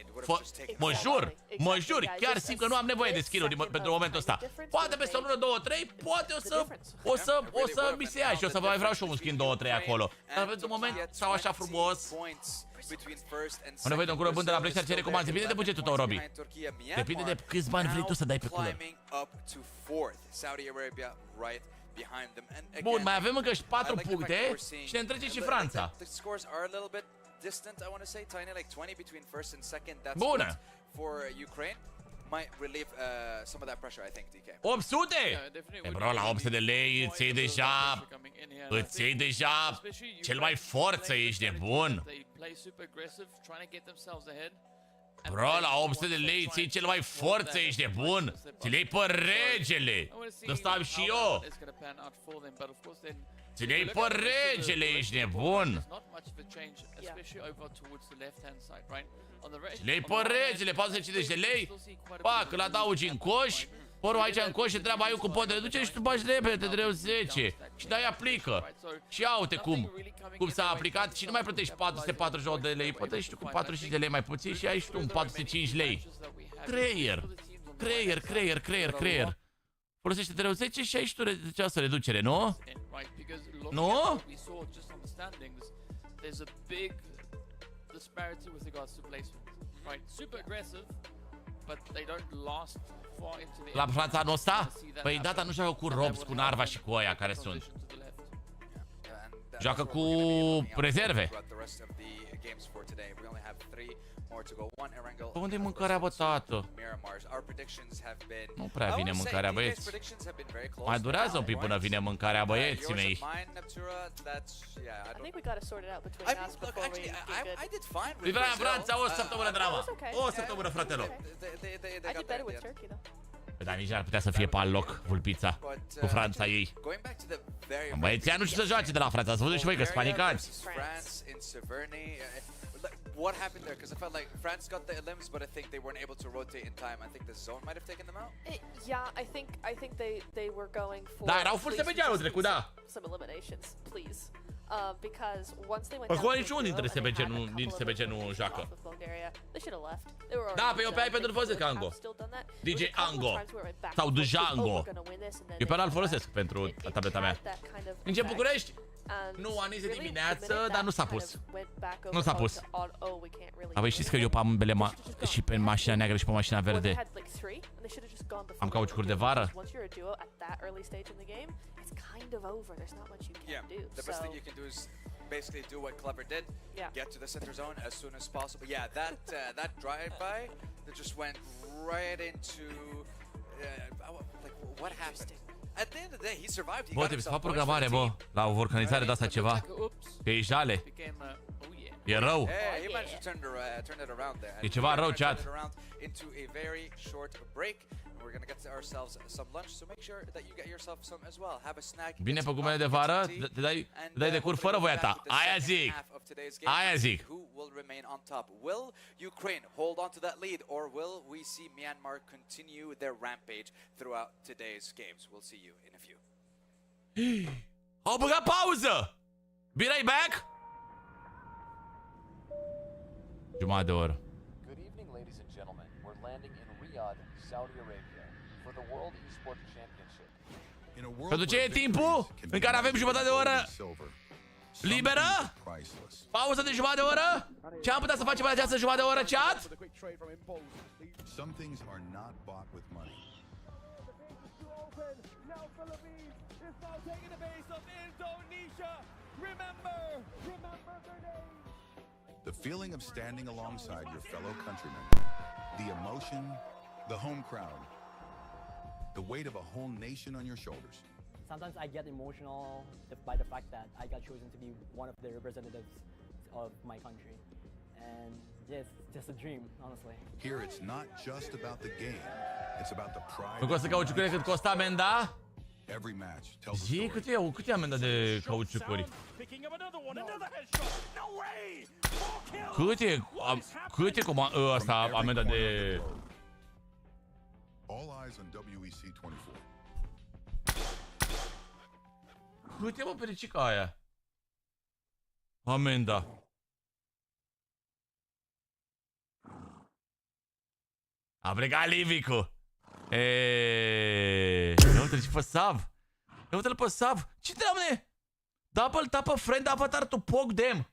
Mă jur, chiar simt că nu am nevoie de skin-uri pentru momentul ăsta. Poate peste o lună, 2, 3, poate o să mi se ia și o să mai vreau și un skin 2, 3 acolo. Dar pentru moment stau așa frumos. Am nevoie de un curăbând de la PlayStation, ce recomanzi? Depinde de bugetul tău, Robi. Depinde de câți bani vrei tu să dai pe culă. Bun, mai avem încă 4 puncte și ne întrece și Franța. Bună! Might relieve some of that pressure, I think, DK. 800? E bro, la 800 de lei îți iei deja cel mai forță, ești nebun. Bro, la 800 de lei îți iei cel mai forță, ești nebun. Ți-l iei pe regele. Ăsta am și eu. Ți-l iei pe regele, ești nebun. Ți-l-ai pe regele, 450 de lei. Pac, îl adaugi în coș. Porul aici în coș, treaba aiu cu pot de reducere și tu bagi repede, TEDEREU 10. Și dai aplică. Și ia uite cum s-a aplicat și nu mai plătești 448 de lei. Plătești tu cu 45 de lei mai puțin și ai și tu un 405 lei. Creier. Folosește TEDEREU 10 și ai și tu această reducere, nu? Nu? Disparity with regards to placement, right? Super aggressive, but they don't last far into the. La Franța nu sta? Păi data nu joacă cu Robs, cu Narva și cu ăia care sunt. Joacă cu rezerve. Pe unde-i mâncarea, bă, tată? Nu prea vine mâncarea, băieți. Mai durează un pic până vine mâncarea, băieții mei. Livrarea în Franța, o săptămână drama. O săptămână, fratelor. Dar nici n-ar putea să fie pe alt loc, vulpița, cu Franța ei. Băieții ăia nu știu să joace de la Franța, ați văzut și voi că-s panicați. What happened there? Because I felt like France got the elims, but I think they weren't able to rotate in time. I think the zone might have taken them out. Yeah, I think they were going for. Da, erau full SPG anul trecut, da. Some eliminations, please. Because once they went. Păi niciunul dintre SPG nu joacă. Da, pe eu pe iPad nu folosesc Ango. DJ Ango. Sau Django. Eu pe ăla îl folosesc pentru tableta mea. Nici în București? Nu, anis de dimineață, dar nu s-a pus. Nu s-a pus. Apoi știți că eu pe ambele și pe mașina neagră și pe mașina verde am cauciucuri de vară? basically do what Clever did. Yeah. Get to the center zone as soon as possible. Yeah, that drive-by that just went right into like what happened? At the end of the day, he survived. He Bă, got trebuie să himself fac points for programare, the bă, team. la o organizare de asta ceva. Că e jale. E rău. Yeah, he managed to turn it around there. E ceva rău, chat. Into a very short break. We're gonna get ourselves some lunch, so make sure that you get yourself some as well. Have a snack. Bine pe gumele de vară, te dai de cur fără voia ta. Aia zic. Aia zic. Who will remain on top? Will Ukraine hold on to that lead, or will we see Myanmar continue their rampage throughout today's games? We'll see you in a few. Au băgat pauză! Be right back! Jumătate de oră. Good evening, ladies and gentlemen. We're landing in Riyadh, Saudi Arabia, for the World Esports Championship. Pentru ce e timpul în care avem jumătate de oră liberă? Pauză de jumătate de oră? Ce am putea să facem în această jumătate de oră, chat? Some things are not bought with money. The feeling of standing alongside your fellow countrymen, the emotion, the home crowd, the weight of a whole nation on your shoulders. Sometimes I get emotional by the fact that I got chosen to be one of the representatives of my country. And it's just a dream, honestly. Here it's not just about the game, it's about the pride. Nu costă cauciucurile cât costă amenda? Every match tells a Zi, story. cât e amenda de cauciucuri? Cât e asta amenda de... All eyes on WEC 24. Cât e, mă, pericica aia? Amenda. A plecat Livicu. Ia uite-l și pe Sav. Ia uite-l pe Sav. Ce treabă? Double tap a friend avatar to poke them.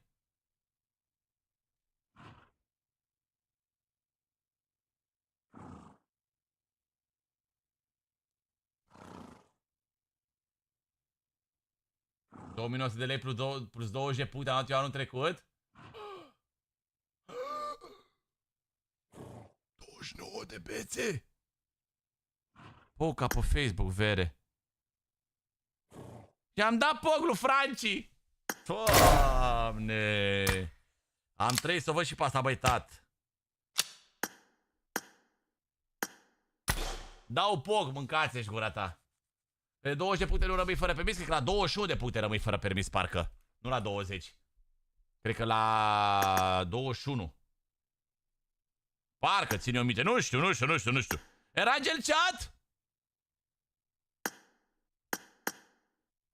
$2.900 de lei plus 20 de puncte am dat eu anul trecut. 29 de bețe. Poca pe Facebook, vere. I-am dat poc lui Franci. Doamne. Am trebuit să o văd și pe asta, băi, tat. Dau poc, mâncați-și gura ta. Pe 20 de puncte nu rămâi fără permis, cred că la 21 de puncte rămâi fără permis, parcă. Nu la 20. Cred că la 21. Parcă ține o minte. Nu știu. Era Angel chat?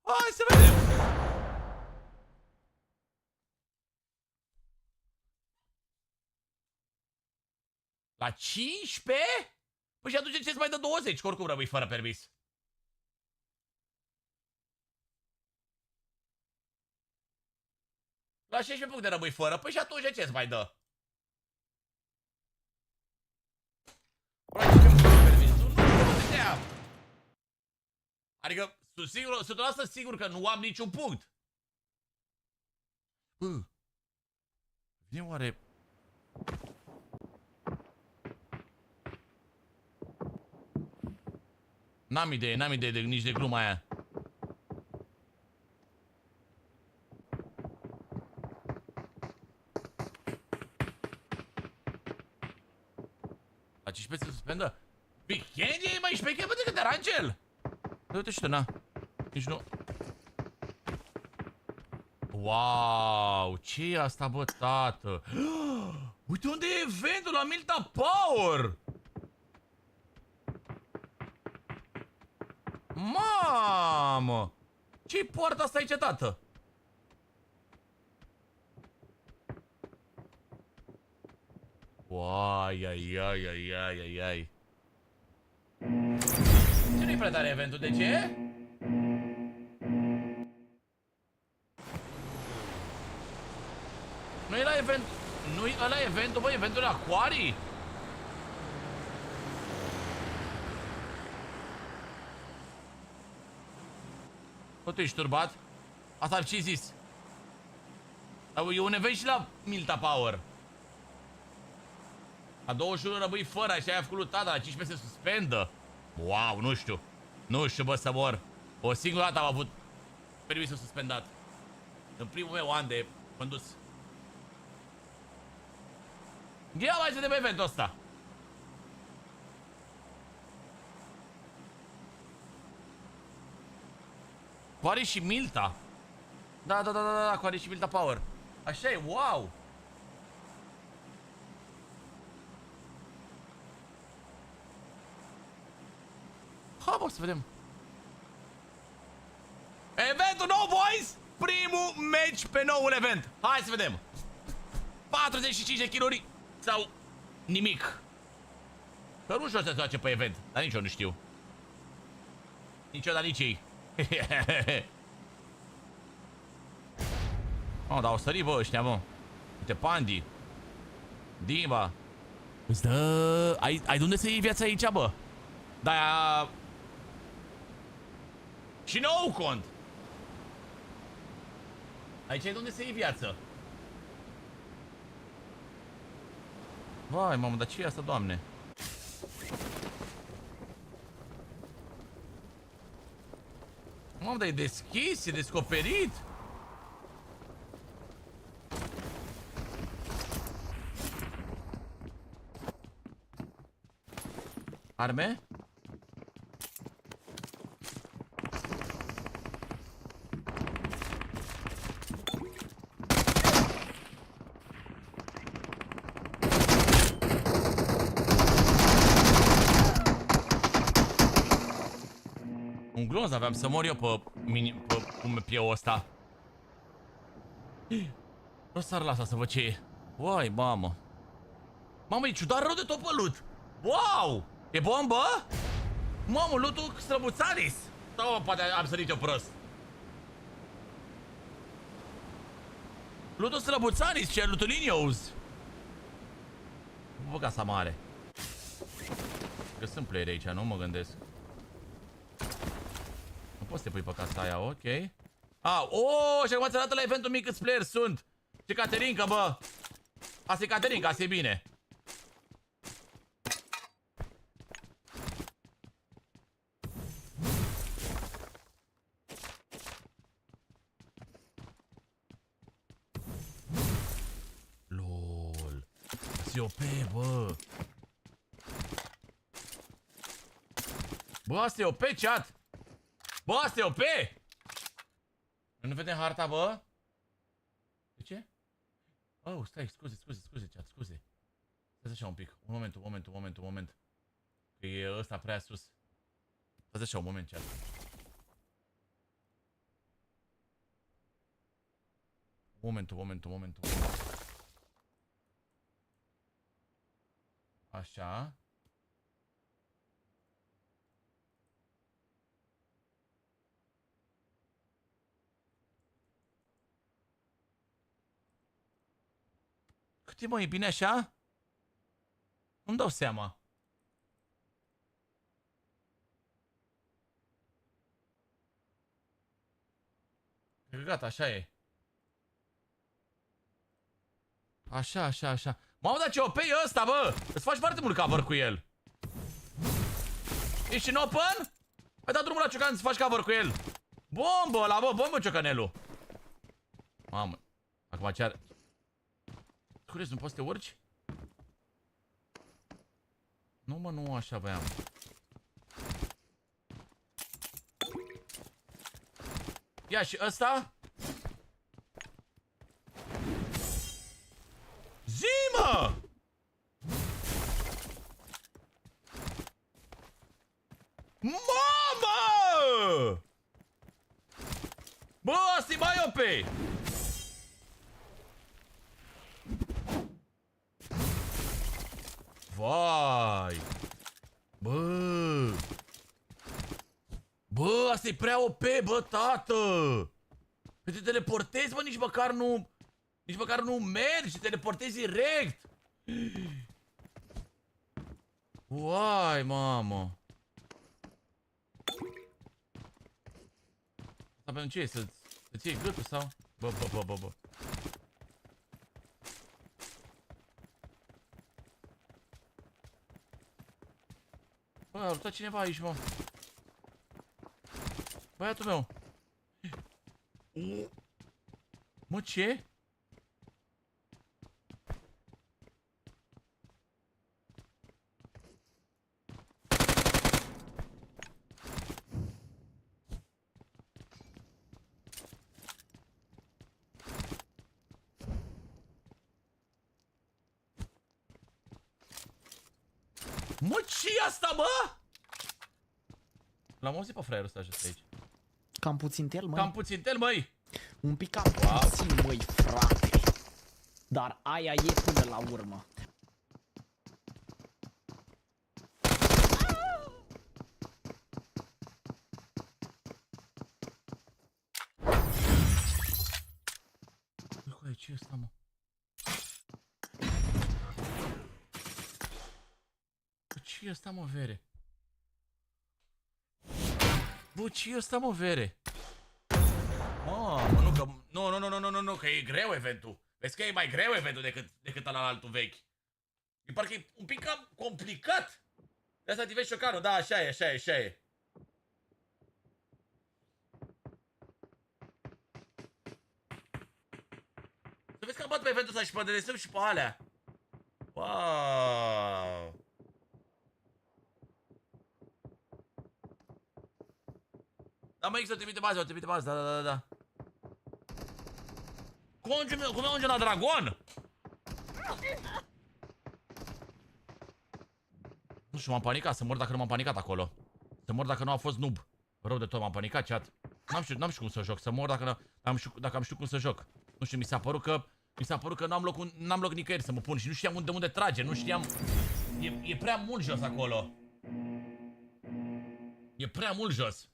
Hai să vedem. La 15? Păi și atunci ce-ți mai dă 20? Că oricum rămâi fără permis. La 16 puncte rămâi fără. Păi și atunci ce-ți mai dă? Adică sunt 100% sigur că nu am niciun punct. Vine oare... N-am idee nici de gluma aia. La 15 se suspendă? Weekend e mai șmecher, bă, decât era Angel. Uite și tu, na. Nici nu. Wow, ce e asta, bă, tată? Uite unde e eventul la Milta Power. Mamă! Ce-i poarta asta aici, tată? Uai, ai. Ce nu-i prea tare eventul? De ce? Nu-i la event... Nu-i ăla eventul, bă, eventul Aquarii? Bă, tu ești turbat? Asta ar ce-i zis? E un event și la Milta Power. La 21 rămâi fără, așa ai făcut lui tata, la 15 se suspendă. Wow, nu știu. Nu știu, bă, să mor. O singură dată am avut permisul suspendat. În primul meu an de condus. Ia mai să vedem eventul ăsta. Coare și Milta. Da, Coare și Milta Power. Așa e, wow. Ha, bă, să vedem. Eventul nou, boys! Primul match pe noul event. Hai să vedem. 45 de kilori sau nimic. Că nu știu ce se face pe event, dar nici eu nu știu. Nici eu, dar nici ei. Oh, dar au sărit, bă, ăștia, mă. Uite, Pandi. Dimba. Îți dă... Ai de unde să iei viața aici, bă? Da. Și nou cont. Aici ai de unde să iei viață. Vai, mamă, dar ce e asta, doamne? Mamă, dar e deschis, e descoperit. Arme? Un glonț aveam să mor eu pe pieul ăsta. O să lasă să văd ce e. Uai, mamă. Mamă, e ciudat rău de tot pe loot. Wow! E bombă? Mamă, lootul străbuțanis. Sau poate am sărit eu prost. Lootul străbuțanis, ce lootul linios. Bă, casa mare. Că sunt playeri aici, nu mă gândesc. Nu poți să te pui pe casa aia, ok. Și acum ți arată la eventul mic câți player sunt. Ce Caterinca, bă. Asta e Caterinca, asta e bine. LOL. Se OP, bă. Bă, asta e OP, chat. Bă, asta e OP. Nu vedem harta, bă? De ce? Oh, stai, scuze, chat, scuze. Stai așa un pic. Un moment. Că e ăsta prea sus. Stai așa un moment, chat. Momentul. Așa. Cât e, mă, e bine așa? Nu-mi dau seama. Gata, așa e. Așa. Mamă, dar ce OP e ăsta, bă? Îți faci foarte mult cover cu el. Ești în open? Ai dat drumul la Ciocan să faci cover cu el. Bombă ăla, bă, bombă Ciocanelu. Mamă. Acum ce are... Curezi, nu poți să te urci? Nu, mă, nu așa voiam. Ia și ăsta? Zi-mă! Mamă! Bă, asta-i mai OP! Vai! Bă! Bă, asta e prea OP, bă, tată! Păi te teleportezi, bă, nici măcar nu mergi, te teleportezi direct! Uai, mamă! Asta pentru ce e? Să-ți iei gâtul sau? Bă. Bă, a luptat cineva aici, mă. Băiatul meu. Mă, ce? Mă, ce-i asta, mă? L-am auzit pe fraierul ăsta jos aici. Cam puțin tel, măi. Cam puțin tel, măi. Un pic cam puțin, măi, frate. Dar aia e până la urmă. Băi, ce-i ăsta, mă? Ce-i ăsta, mă, vere? Bă, ce-i ăsta, mă, vere? Mamă, nu, că... Nu, că e greu eventul. Vezi că e mai greu eventul decât ăla altul vechi. E parcă e un pic cam complicat. De asta activezi șocanul, da, așa e. Să vezi că am bat pe eventul ăsta și pe DSM și pe alea. Wow. Da, mă, X, o trimite bază, da. Cum ajunge la dragon? Nu știu, m-am panicat, să mor dacă nu m-am panicat acolo. Să mor dacă nu a fost noob. Rău de tot, m-am panicat, chat. N-am știut cum să joc, să mor dacă am știut cum să joc. Nu știu, mi s-a părut că n-am loc nicăieri să mă pun și nu știam unde trage, nu știam... E prea mult jos acolo. E prea mult jos.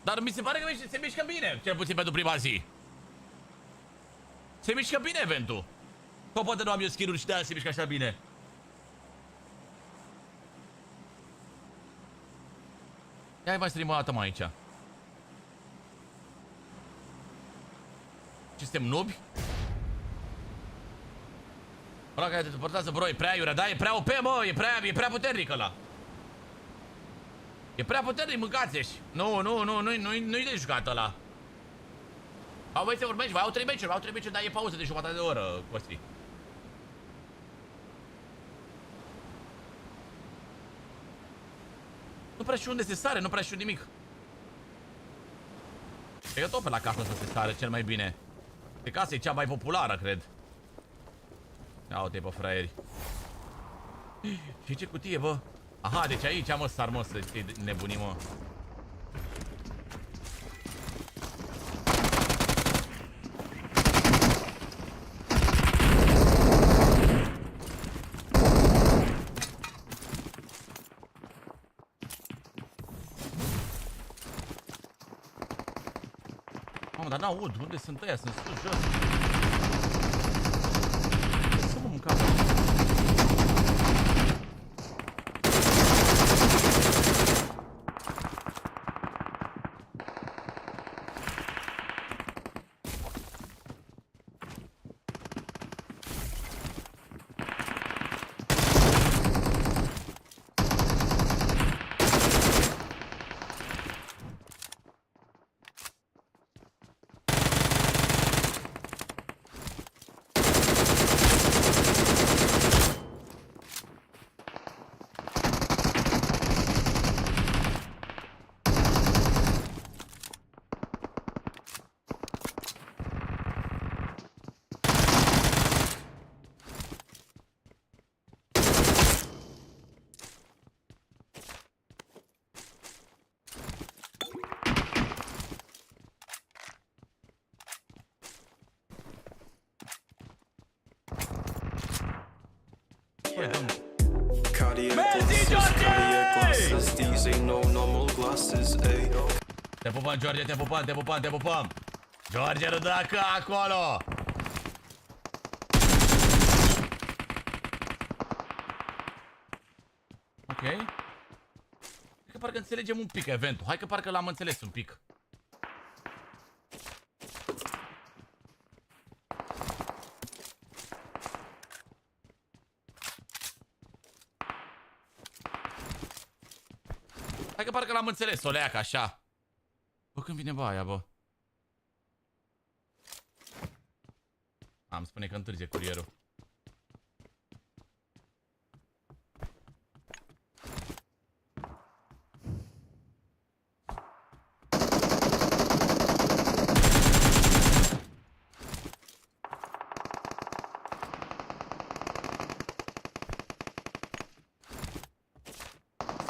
Dar mi se pare că se mișcă bine, cel puțin pentru prima zi. Se mișcă bine eventul. Că poate nu am eu skill-uri și de-aia se mișcă așa bine. Ia mai stream o dată, mă, aici. Ce suntem nubi? Ăla care te suportează, bro, e prea iurea, da? E prea OP, mă, e prea puternic ăla. E prea puternic, mâncați-și. Nu-i de jucat ăla. Au mai urmeci, au 3 meciuri, dar e pauză de jumătate de oră, Costi. Nu prea știu unde se sare, nu prea știu nimic. E tot pe la casă să se sare cel mai bine. Pe casă e cea mai populară, cred. Ia uite-i pe fraieri. Și ce cutie, bă? Aha, deci aici, mă, sar, mă, să știi nebunii, mă. Mamă, dar n-aud, unde sunt ăia? Sunt sus, jos. Să mă mâncam. Te pupăm, George, te pupăm. George, nu dă acolo. Ok. parcă înțelegem un pic eventul. Hai că parcă l-am înțeles un pic. Hai că parcă l-am înțeles, o leacă, așa. Bă, când vine baia, bă? Am spune că întârzie curierul.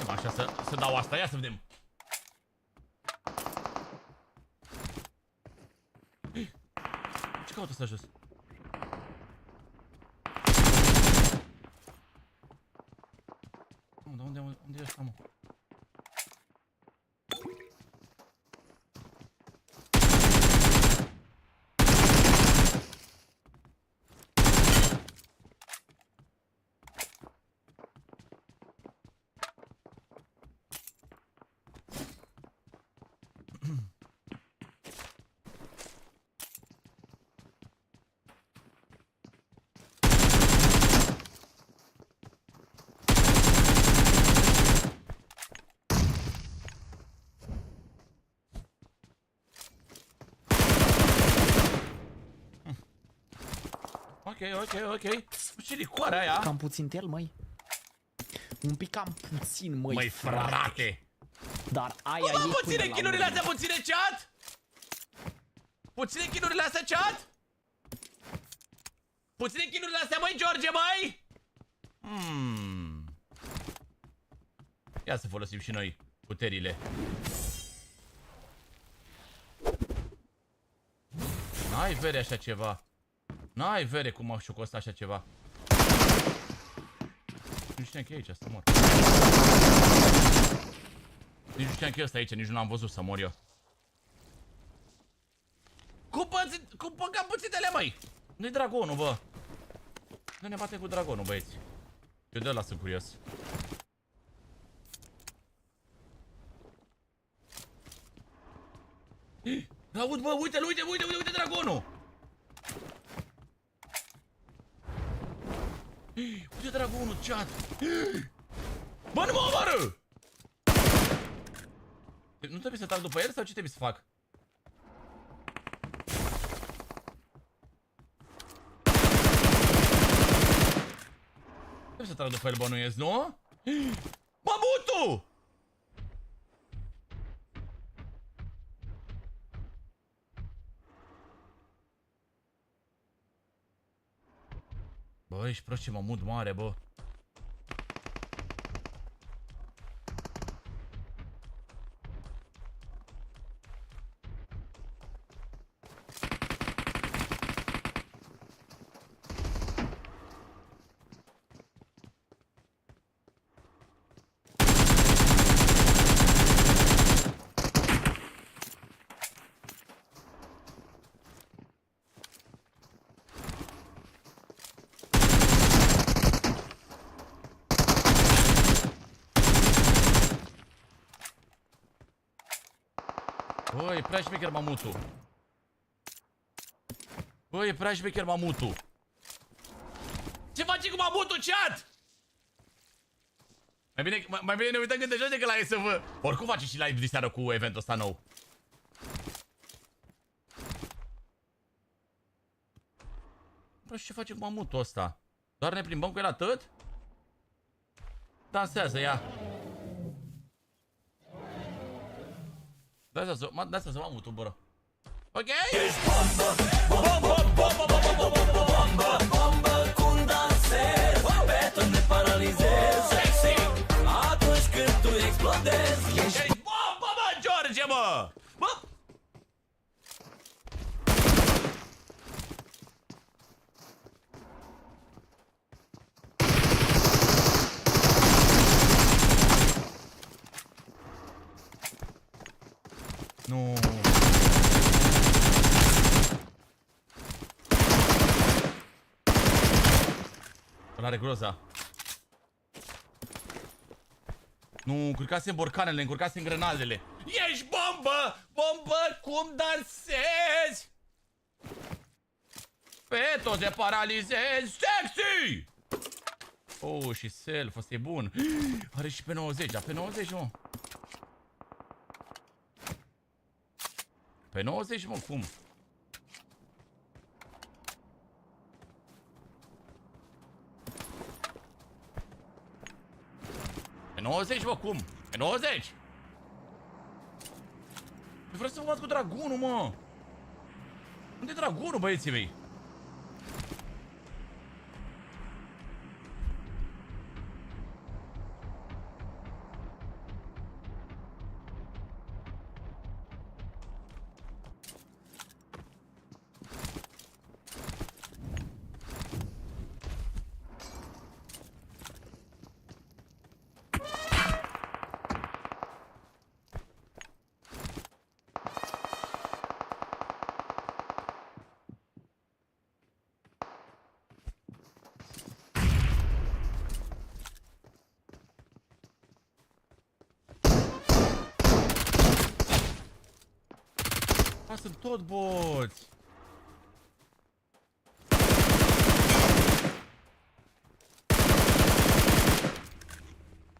Așa să dau asta, ia să vedem. Ce caută ăsta jos? Unde e ăsta, mă? Ok. Ce licoare aia? Cam puțin tel, măi. Un pic cam puțin, măi. Măi, frate. Dar aia e până puține kilurile astea, puține chat? Puține kilurile astea, chat? Puține kilurile astea, măi, George, măi? Ia să folosim și noi puterile. N-ai vere așa ceva. N-ai vere cum și-o costat așa ceva. Nu știam că e aici, să mor. Nici nu știam că e ăsta aici, nici nu l-am văzut să mor eu. Cum păcam puțitele, măi? Nu-i dragonul, bă. Nu ne bate cu dragonul, băieți. Eu de ăla sunt curios. Aud, bă, uite dragonul! Uite dragonul, chat! Bă, nu mă omoară! Nu trebuie să trag după el sau ce trebuie să fac? Trebuie să trag după el, bănuiesc, nu? Mamutu! Bă, ești prost, ce mamut mare, bă. Bă, e prea șmecher mamutul. Bă, e prea șmecher mamutul. Ce faci cu mamutul, chat? Mai bine ne uităm când de jos decât la IESF. Oricum face și live de seară cu eventul ăsta nou. Bă, și ce face cu mamutul ăsta? Doar ne plimbăm cu el atât? Dansează, ia. Da să mamutul, bă. Ok? Ești bombă cu un danser. Beton ne paralizezi. Sexy atunci când tu explodezi. Ești bombă, bă, George, bă. Bă. Nu. Îl are groza. Nu, încurcasem borcanele, încurcasem grenadele. Ești bombă! Bombă, cum dansezi? Feto, te paralizezi! Sexy! Oh, și self, ăsta e bun. Are și pe 90, dar pe 90, mă. Pe 90, mă, cum? Pe 90, mă, cum? Pe 90! Vreau să mă bat cu dragonul, mă! Unde e dragonul, băieții mei? Sunt tot boți.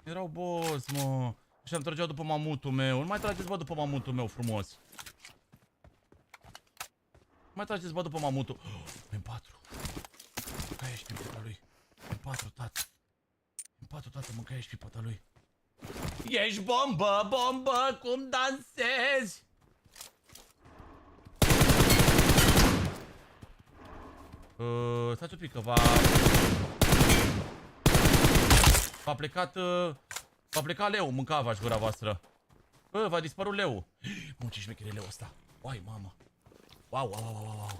Erau boți, mă. Și am trăgeau după mamutul meu. Nu mai trageți, bă, după mamutul meu frumos. Nu mai trageți, bă, după mamutul. M4. Mânca ești pe pata lui. M4, tată. M4, tată, mânca ești pe pata lui. Ești bombă, bombă, cum dansezi? Stați un pic că v-a plecat leu, mâncava-și gura voastră. Bă, v-a dispărut leu. Mă, ce șmecher e leu ăsta. Uai, mamă. Wow, wow, wow, wow, wow.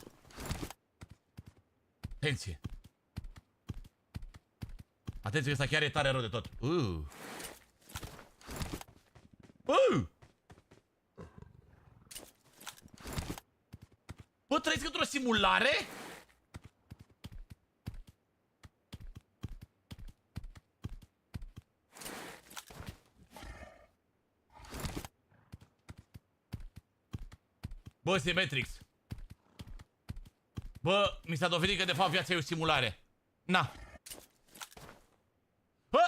Atenție. Atenție că ăsta chiar e tare rău de tot. Bă, trăiesc într-o simulare? Bă, Symmetrix. Bă, mi s-a dovedit că de fapt viața e o simulare. Na. Bă!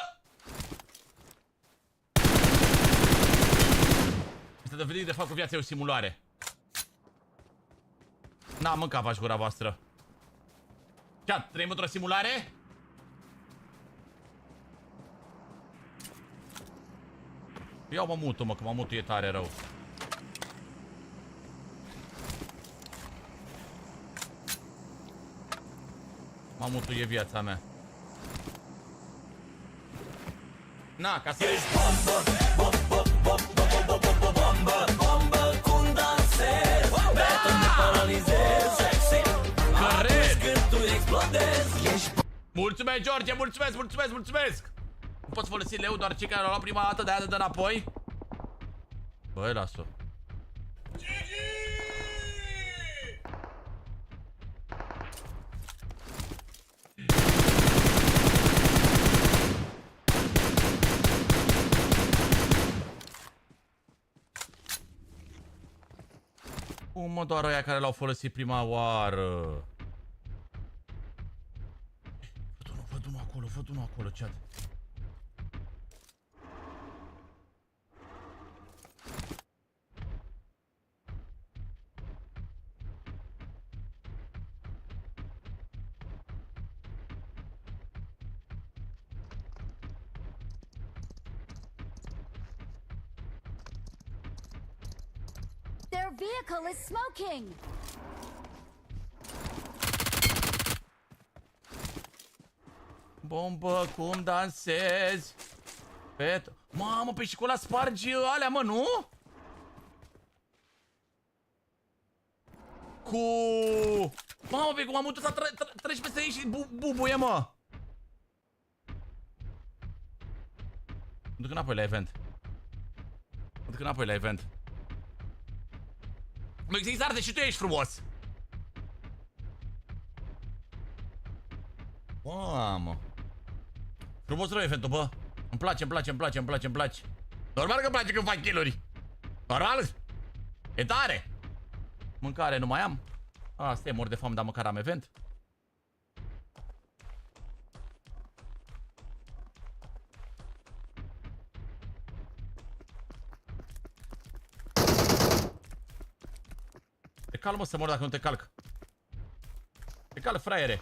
Mi s-a dovedit de fapt că viața e o simulare. Na, mâncava-și gura voastră. Ce-a, trăim într-o simulare? Iau mamutul, mă, că mamutul e tare rău. Mamutul e viața mea. Na, ca să... Ești bombă, bombă, bombă, bombă, bombă, bombă, cum dansezi, beton te paralizezi, sexy, atunci când tu explodezi. Mulțumesc, George, mulțumesc, mulțumesc, mulțumesc. Nu poți folosi leu, doar cei care l-au luat prima dată, de-aia dă înapoi. Băi, las-o. Cum, mă, doar ăia care l-au folosit prima oară? Văd unul acolo, chat. Their vehicle is smoking. Bombă, cum dansezi? Mamă, pe și cu ăla spargi alea, mă, nu? Cu... Mamă, pe cum am putut să treci peste ei și bubuie, mă. Mă duc înapoi la event. Mă există arde și tu ești frumos. Mamă. Frumos rău eventul, bă. Îmi place. Normal că îmi place când fac kill-uri. Normal? E tare. Mâncare nu mai am. Asta e, mor de foame, dar măcar am event. Te calmă să mor dacă nu te calc. Te calc, fraiere.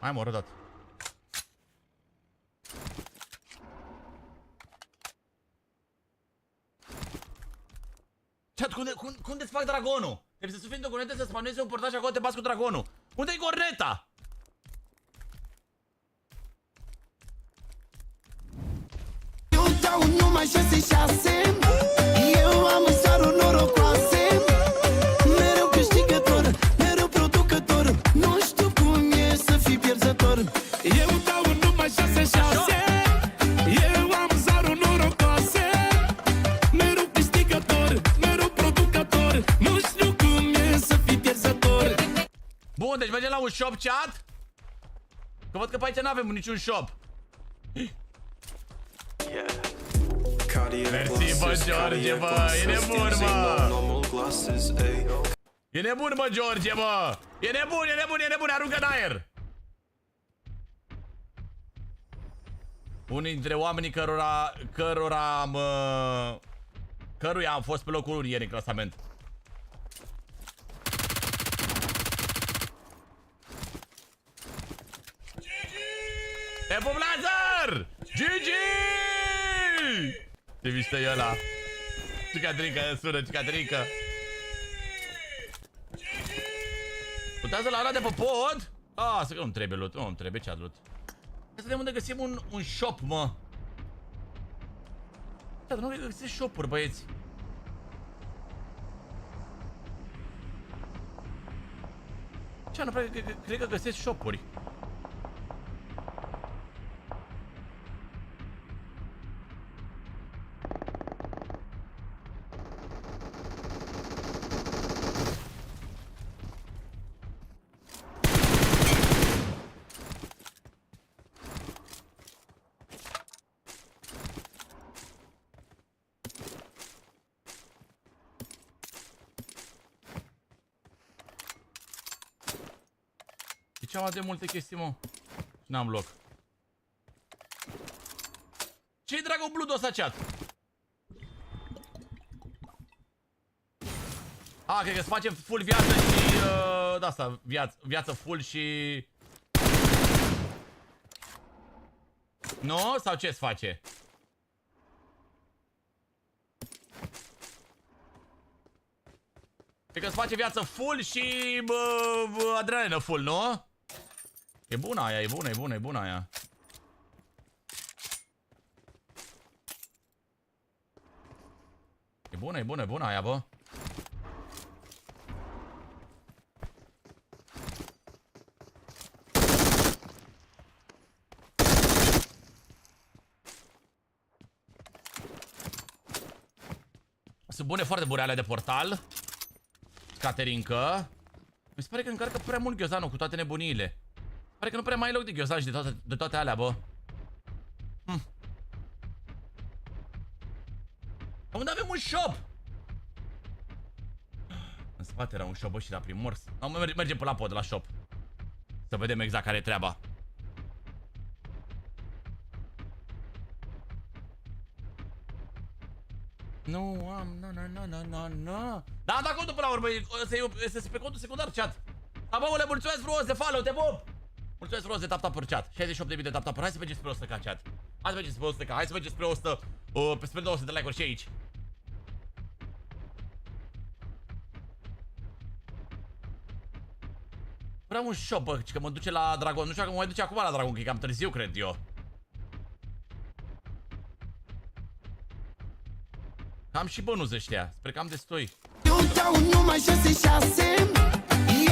Hai mă, rădat. Chat, cum te fac dragonul? Trebuie să suferi o cornetă, să spawnezi un portaj și acolo te bați cu dragonul. Unde-i corneta? Eu dau numai 6-6. Eu am sarul norocoase. Mereu câștigător, mereu producător. Nu știu cum e să fii pierzător. Eu dau numai 6-6. Eu am sarul norocoase. Mereu câștigător, mereu producător. Nu știu cum e să fii pierzător. Bun, deci mergem la un shop, chat? Că văd că pe aici n-avem niciun shop. Mersi, bă, George, bă, e nebun, mă. E nebun, bă, George, bă. E nebun, e nebun, e nebun, aruncă în aer. Unii dintre oamenii căruia am fost pe locul 1 ieri în clasament. Te pup, Lazar! GG! Ce mișto e ăla. Cicatrică, sună, cicatrică. Putează la ăla de pe pod? Să că nu-mi trebuie loot, nu-mi trebuie chat loot. Hai să vedem unde găsim un shop, mă. Chat, nu găsesc shop-uri, băieți. Chat, nu cred că găsesc shop-uri. Ce am de multe chestii, mă. N-am loc. Ce-i dragul bludul ăsta, chat? Cred că-ți facem full viață și... d-asta, viață full și... Nu? Sau ce-ți face? Cred că-ți face viață full și... adrenalină full, nu? E bună aia, e bună, e bună, e bună aia. E bună, e bună, e bună aia, bă. Sunt bune, foarte bune alea de portal. Caterincă. Mi se pare că încarcă prea mult ghiozanul cu toate nebuniile. Pare că nu prea mai ai loc de ghiozan și de toate alea, bă. Unde avem un shop? În spate era un shop, bă, și la primor. Mergem pe la pod, la shop. Să vedem exact care e treaba. Nu am, na. Da, da, contul până la urmă, este pe contul secundar, chat. Abăule, mulțumesc frumos de follow, te pup! Mulțumesc frumos de tap-tap per chat. 68.000 de tap-tap. Hai să mergem spre 100k, chat. Hai să mergem spre 100k. Hai să mergem spre 100, spre 200 de like-uri și aici. Vreau un shop, bă, că mă duce la Dragon. Nu știu dacă mă mai duce acum la Dragon, că e cam târziu, cred eu. Am și bănuți ăștia. Sper că am destui. Eu dau numai 6-6.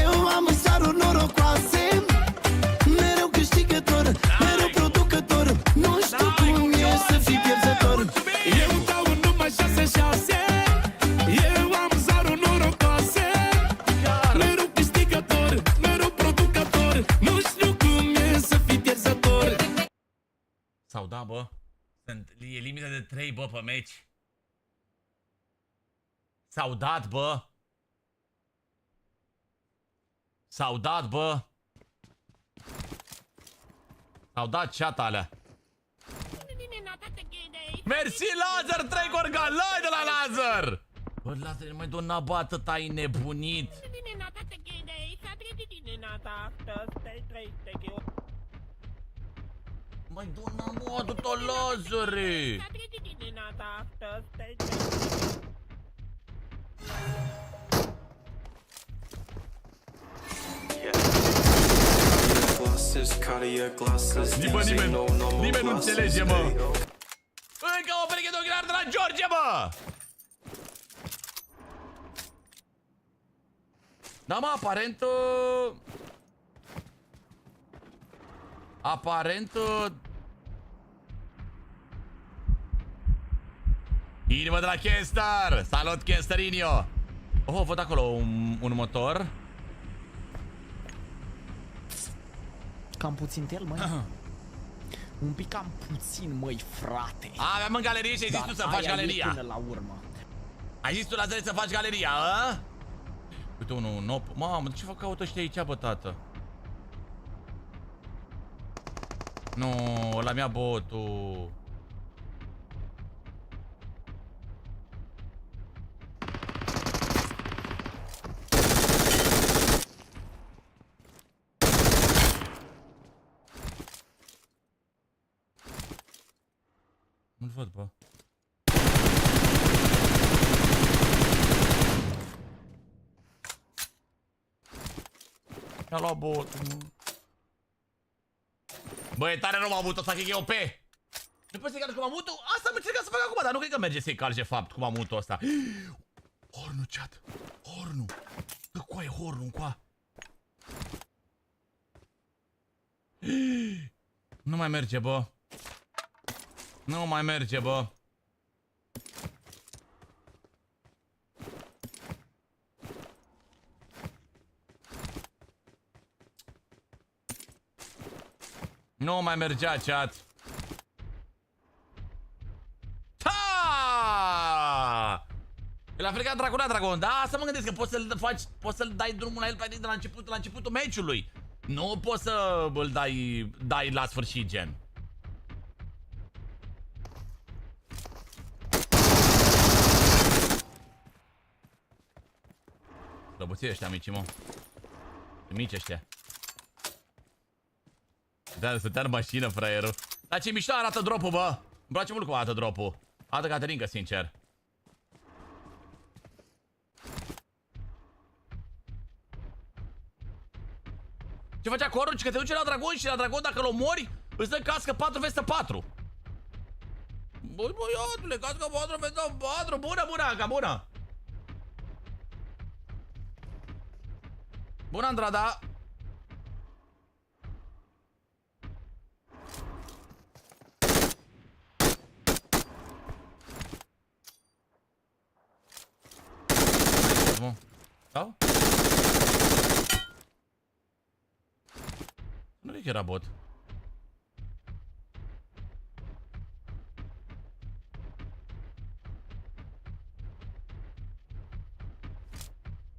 Eu am staruri norocoase. Mereu câștigător, mereu producător. Nu știu cum e să fii pierzător. Eu dau numai 6-6. Eu am staruri norocoase. Mereu câștigător, mereu producător. Nu știu cum e să fii pierzător. Sau da, bă. E limită de 3, bă, pe meci. S-au dat, bă. S-au dat, bă. S-au dat chat alea. Mersi, Lazar, 3 gorgalai de la Lazar. Bă, Lazar, nu mai dona bă, atât ai nebunit. Mai dona mă, atâta Lazare. Nimeni nu înțelege, mă. Încă o pereche de ochelari de la George, mă. Da, mă, aparent inimă de la Chester. Salut, Chesterinio. Oh, văd acolo un motor. Cam puțin el, măi. Un pic cam puțin, măi, frate. Aveam în galerie și ai zis tu să faci galeria. Până la urmă. Ai zis tu, Lazare, să faci galeria, a? Uite, unul nop. Mamă, de ce fac caută ăștia aici, bă, tată? Nu, ăla mi-a botul. Nu-l văd, bă. Mi-a luat botul. Bă, e tare rău mamutul ăsta, cred că e OP. Nu poți să-i calci cu mamutul? Asta am încercat să fac acum, dar nu cred că merge să-i calci de fapt cu mamutul ăsta. Hornul, chat. Hornul. Dă coaie hornul încoa. Nu mai merge, bă. Nu mai merge, bă. Nu mai mergea, chat. Ta! El a frecat dragon. Da, să mă gândesc că poți să-l dai drumul la el de la începutul meciului. Nu poți să îl dai la sfârșit, gen. Slăbuții ăștia mici, mă. Mici ăștia. Da, stătea în mașină, fraierul. Dar ce mișto arată dropul, bă. Îmi place mult cum arată dropul. Arată Caterinca, sincer. Ce făcea corul? Că te duce la dragon și la dragon, dacă l-omori, îți dă cască 4 vs 4. Băi, băiatule, cască 4 vs 4. Bună, Anca, bună. Bună, Andrada. Sau? Nu cred că era bot.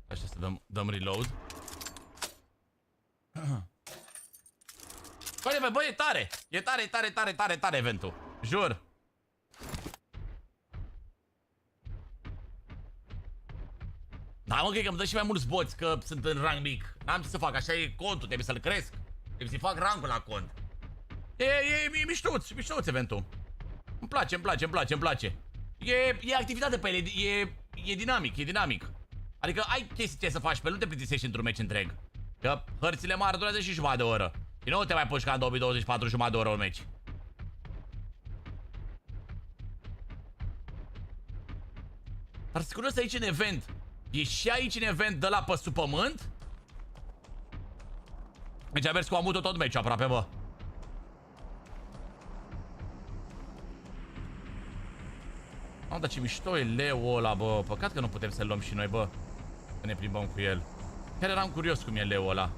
Așa să dăm reload. Băi, e tare! E tare eventul. Jur. Da, mă, cred că îmi dă și mai mulți boți, că sunt în rang mic. N-am ce să fac, așa e contul, trebuie să-l cresc. Trebuie să-i fac rangul la cont. E miștuț eventul. Îmi place. E activitate pe el, e dinamic. Adică ai chestii să faci pe el, nu te plictisești într-un meci întreg. Că hărțile mari durează și jumătate de oră. Și nu te mai puși ca în 2024 jumătate de oră un meci. Dar sunt curios aici în event. E și aici în event de la pe sub pământ. Deci a mers cu amutul tot meciul aproape, bă. Am dar ce mișto e leul ăla, bă. Păcat că nu putem să-l luăm și noi, bă. Să ne plimbăm cu el. Chiar eram curios cum e leul ăla.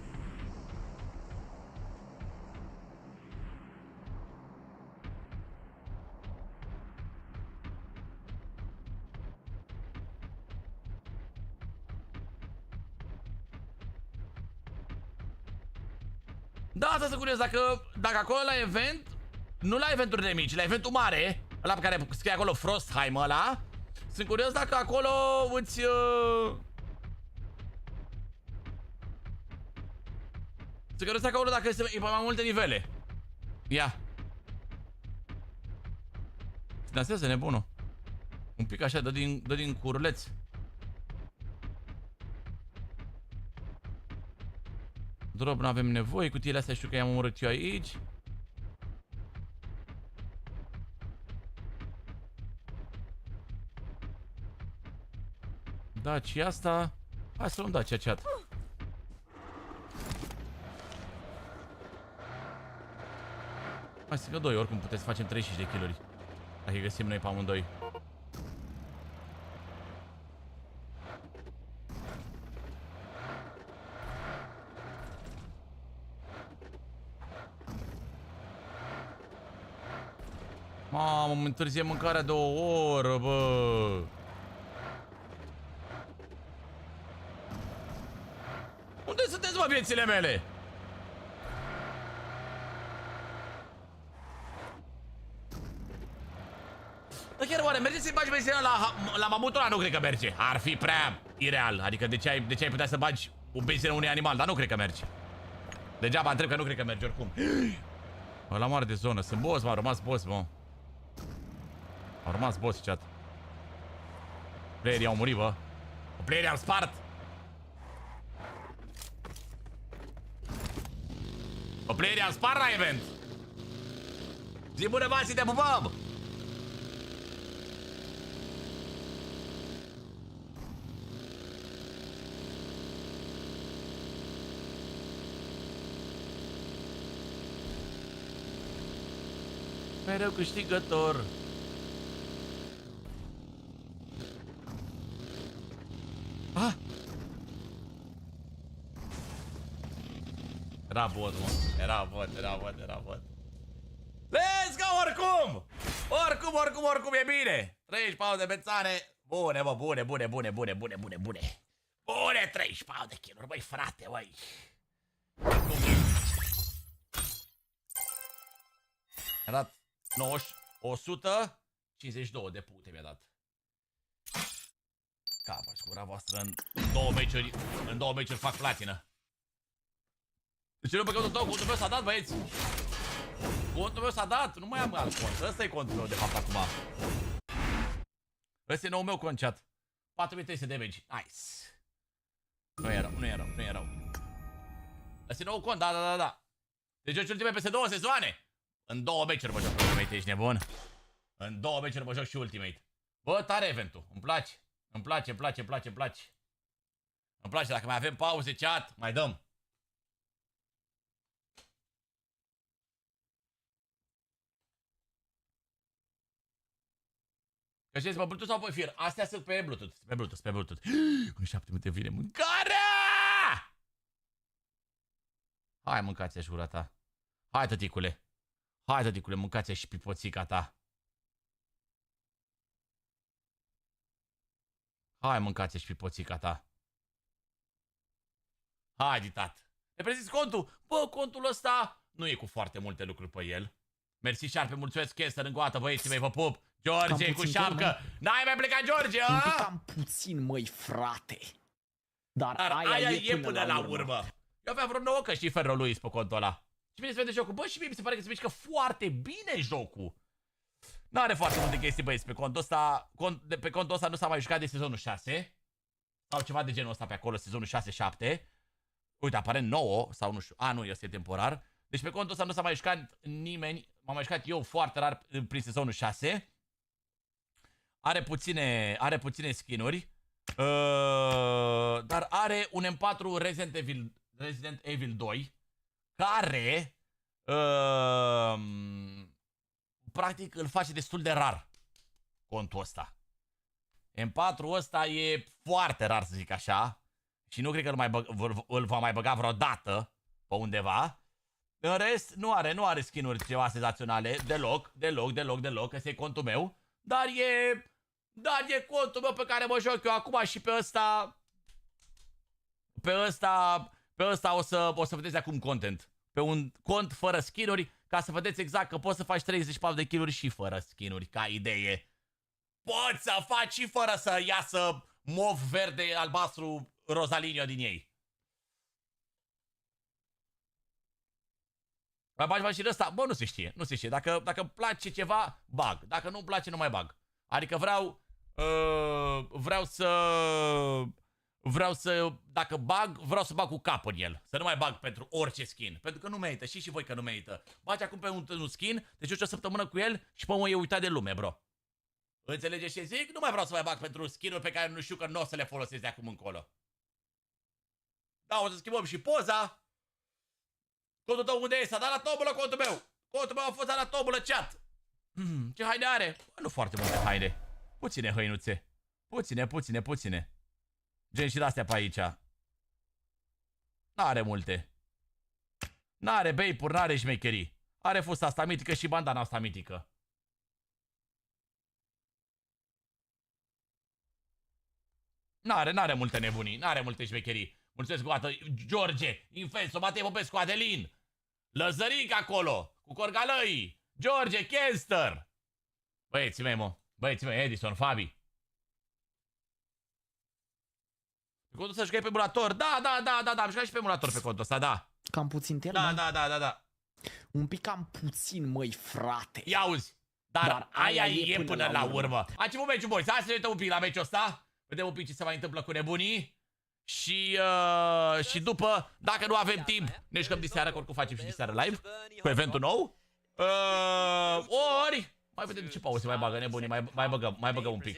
Da, asta sunt curios, dacă acolo la event, nu la eventurile mici, la eventul mare, ăla pe care scrie acolo Frostheim ăla, sunt curios dacă acolo îți... Sunt curios dacă acolo dacă e pe mai multe nivele. Ia. Se dansează nebunul. Un pic așa, dă din curleț. Drop, nu avem nevoie, cutiile astea știu că i-am omorât eu aici. Dacia asta. Hai să luăm Dacia chat. Hai să fie 2, oricum puteți să facem 35 de kill-uri. Dacă găsim noi pe amândoi. Mamă, mă întârzie mâncarea de o oră, bă. Unde sunteți, mă, viețile mele? Dar chiar oare, merge să-i bagi benzina la mamutul ăla? Nu cred că merge. Ar fi prea ireal. Adică de ce ai putea să bagi o benzină unui animal? Dar nu cred că merge. Degeaba întreb că nu cred că merge oricum. Ăla mare de zonă. Sunt boss, m-a rămas boss, mă. Au rămas boss, chat. Playerii au murit, bă. Playerii au spart. Playerii au spart la event. Zi bună, Vasi, te pupăm! Mereu câștigător. Ah! Era bot, mă. Era bot. Let's go, oricum! Oricum e bine. 34 de bețane. Bune, bă, bune. Bune, 34 de kill-uri, băi, frate, băi. Mi-a dat 152 de puncte mi-a dat. Capăt, cu gura voastră în două meciuri fac platină. Deci nu pe contul meu s-a dat, băieți. Contul meu s-a dat, nu mai am alt cont. Ăsta e contul meu de fapt acum. Ăsta e nou meu cont, chat. 4300 de damage, nice. Nu e rău. Ăsta e nou cont, da. Deci joci ultime peste 2 sezoane. În 2 meciuri mă joc Ultimate, ești nebun? În 2 meciuri mă joc și Ultimate. Bă, tare eventul, îmi place. Îmi place, dacă mai avem pauze, chat, mai dăm. Că știți, pe Bluetooth sau pe fir? Astea sunt pe Bluetooth. Pe Bluetooth. În 7 minute vine mâncarea! Hai, mâncați-a și gura ta. Hai, tăticule, mâncați-a și pipoțica ta. Hai, mâncați-a și pipoțica ta. Hai, ditat. Ne prezis contul. Bă, contul ăsta nu e cu foarte multe lucruri pe el. Mersi, Șarpe, mulțumesc, Chester, încă o dată, băieții mei, vă pup. George cu șapcă. N-ai mai plecat, George, a? Un pic cam puțin, măi, frate. Dar aia e până la urmă. Eu aveam vreo 9 căști Luis pe contul ăla. Și bine se vede jocul. Bă, și mie mi se pare că se mișcă foarte bine jocul. N-are foarte multe chestii, băieți, pe contul ăsta. Pe contul ăsta nu s-a mai jucat de sezonul 6. Sau ceva de genul ăsta pe acolo, sezonul 6-7. Uite, apare 9 sau nu știu. Nu, este temporar. Deci pe contul ăsta nu s-a mai jucat nimeni. M-am mai jucat eu foarte rar prin sezonul 6. Are puține skin-uri. Dar are un M4 Resident Evil 2 care practic îl face destul de rar contul ăsta. M4 ăsta e foarte rar, să zic așa, și nu cred că îl va mai băga vreodată pe undeva. În rest, nu are skin-uri ceva senzaționale, deloc, că e contul meu, dar e contul meu pe care mă joc eu acum și pe ăsta o să vedeți acum content. Pe un cont fără skin-uri, ca să vedeți exact că poți să faci 34 de kill-uri și fără skin-uri, ca idee. Poți să faci și fără să iasă mov, verde, albastru, rozalinio din ei. Mai bagi mai și de ăsta? Bă, nu se știe. Dacă îmi place ceva, bag. Dacă nu îmi place, nu mai bag. Adică dacă bag, vreau să bag cu cap în el. Să nu mai bag pentru orice skin. Pentru că nu merită. Și voi că nu merită. Bagi acum pe un skin, te joci o săptămână cu el și pe mă e uitat de lume, bro. Înțelegeți ce zic? Nu mai vreau să mai bag pentru skin-uri pe care nu știu că nu o să le folosesc de acum încolo. Da, o să schimbăm și poza. Contul tău unde e? S-a dat la tombolă contul meu. Contul meu a fost dat la tombolă, chat. Ce haine are? Bă, nu foarte multe haine. Puține hăinuțe. Puține. Gen și de-astea pe aici. N-are multe. N-are bape-uri, n-are șmecherii. Are fusta asta mitică și bandana asta mitică. N-are multe nebunii, n-are multe șmecherii. Mulțumesc cu o dată, George, Infenso, Matei Popescu, Adelin, Lăzăric acolo, cu Corgalăii, George, Kenster. Băieții mei, Edison, Fabi. Contul să jucai pe emulator? Da, am jucat și pe emulator pe contul ăsta, da. Cam puțin tel, Da. Un pic cam puțin, măi, frate. Ia auzi, dar aia e până la urmă. A început meciul, boys, hai să ne uităm un pic la meciul ăsta. Vedem un pic ce se mai întâmplă cu nebunii. Și după, dacă nu avem timp, ne jucăm diseară, că oricum facem și diseară live cu eventul nou. Ori mai vedem ce pauze mai bagă nebunii, mai băgăm un pic.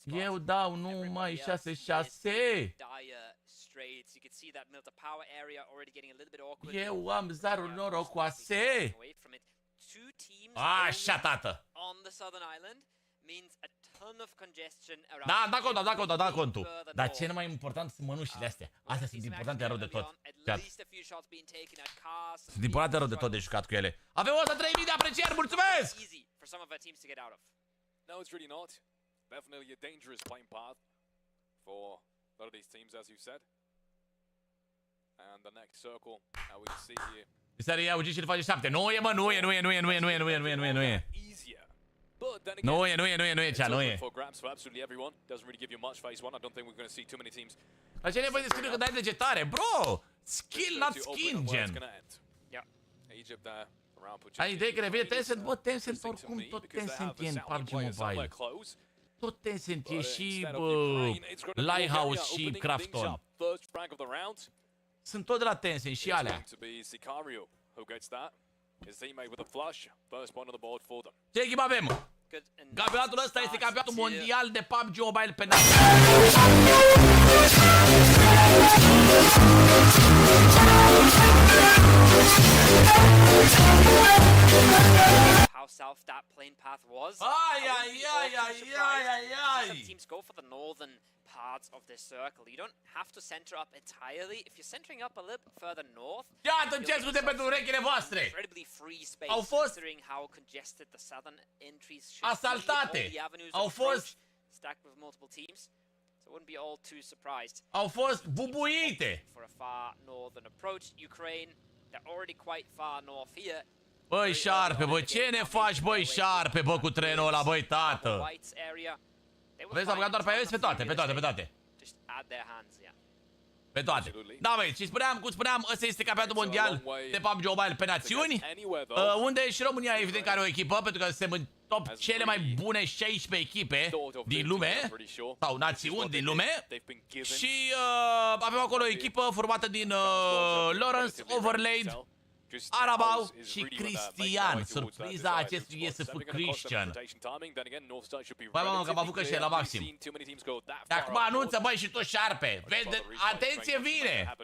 Eu dau numai 6-6. Eu am zaruri norocoase. Așa, tată. Da contul. Dar cel mai important sunt mănușile astea. Astea sunt importante rău de tot. Sunt importante rău de tot de jucat cu ele. Avem 103.000 de aprecieri, mulțumesc! No, it's really not. Definitely a dangerous playing path for a lot of these teams, as you said. And the next circle, we can see here. Diseară ia UG și îl face 7. Nu e, mă, nu e. Nu e, cea, nu e. Dar ce nevoie de skill că dai degetare, bro? Skill, not skin, gen. Ai idee că revine Tencent? Bă, Tencent oricum, tot Tencent e în PUBG Mobile. Tot Tencent e și Lighthouse și Crafton. Sunt tot de la Tencent și alea. Ce echipă avem? Campionatul ăsta este campionatul mondial de PUBG Mobile pe How south that plane path was. Ai. Some teams go for the northern parts of this circle. You don't have to center up entirely. If you're centering up a little bit further north, iată ce scuze pentru urechile voastre. Incredibly free space. Au fost considering how congested the southern entries should asaltate. Au fost stacked with multiple teams. So I wouldn't be all too surprised. Au fost bubuite. For a far northern approach, Ukraine, they're already quite far north here. Băi, șarpe, băi, ce ne faci, băi, șarpe, bă, cu trenul ăla, băi, tată? Vrei să am băgat doar pe iOS? Pe toate. Pe toate. Da, băi, și cum spuneam, ăsta este campionatul mondial de PUBG Mobile pe națiuni, unde și România, evident, că are o echipă, pentru că suntem în top cele mai bune 16 echipe din lume, sau națiuni din lume, și avem acolo o echipă formată din Lawrence, Overlaid, Arabau și Cristian. Surpriza acestui IESF Christian. Băi, mamă, că am avut că și el la maxim. Acum anunță, băi, și tu șarpe. Vede, atenție, vine!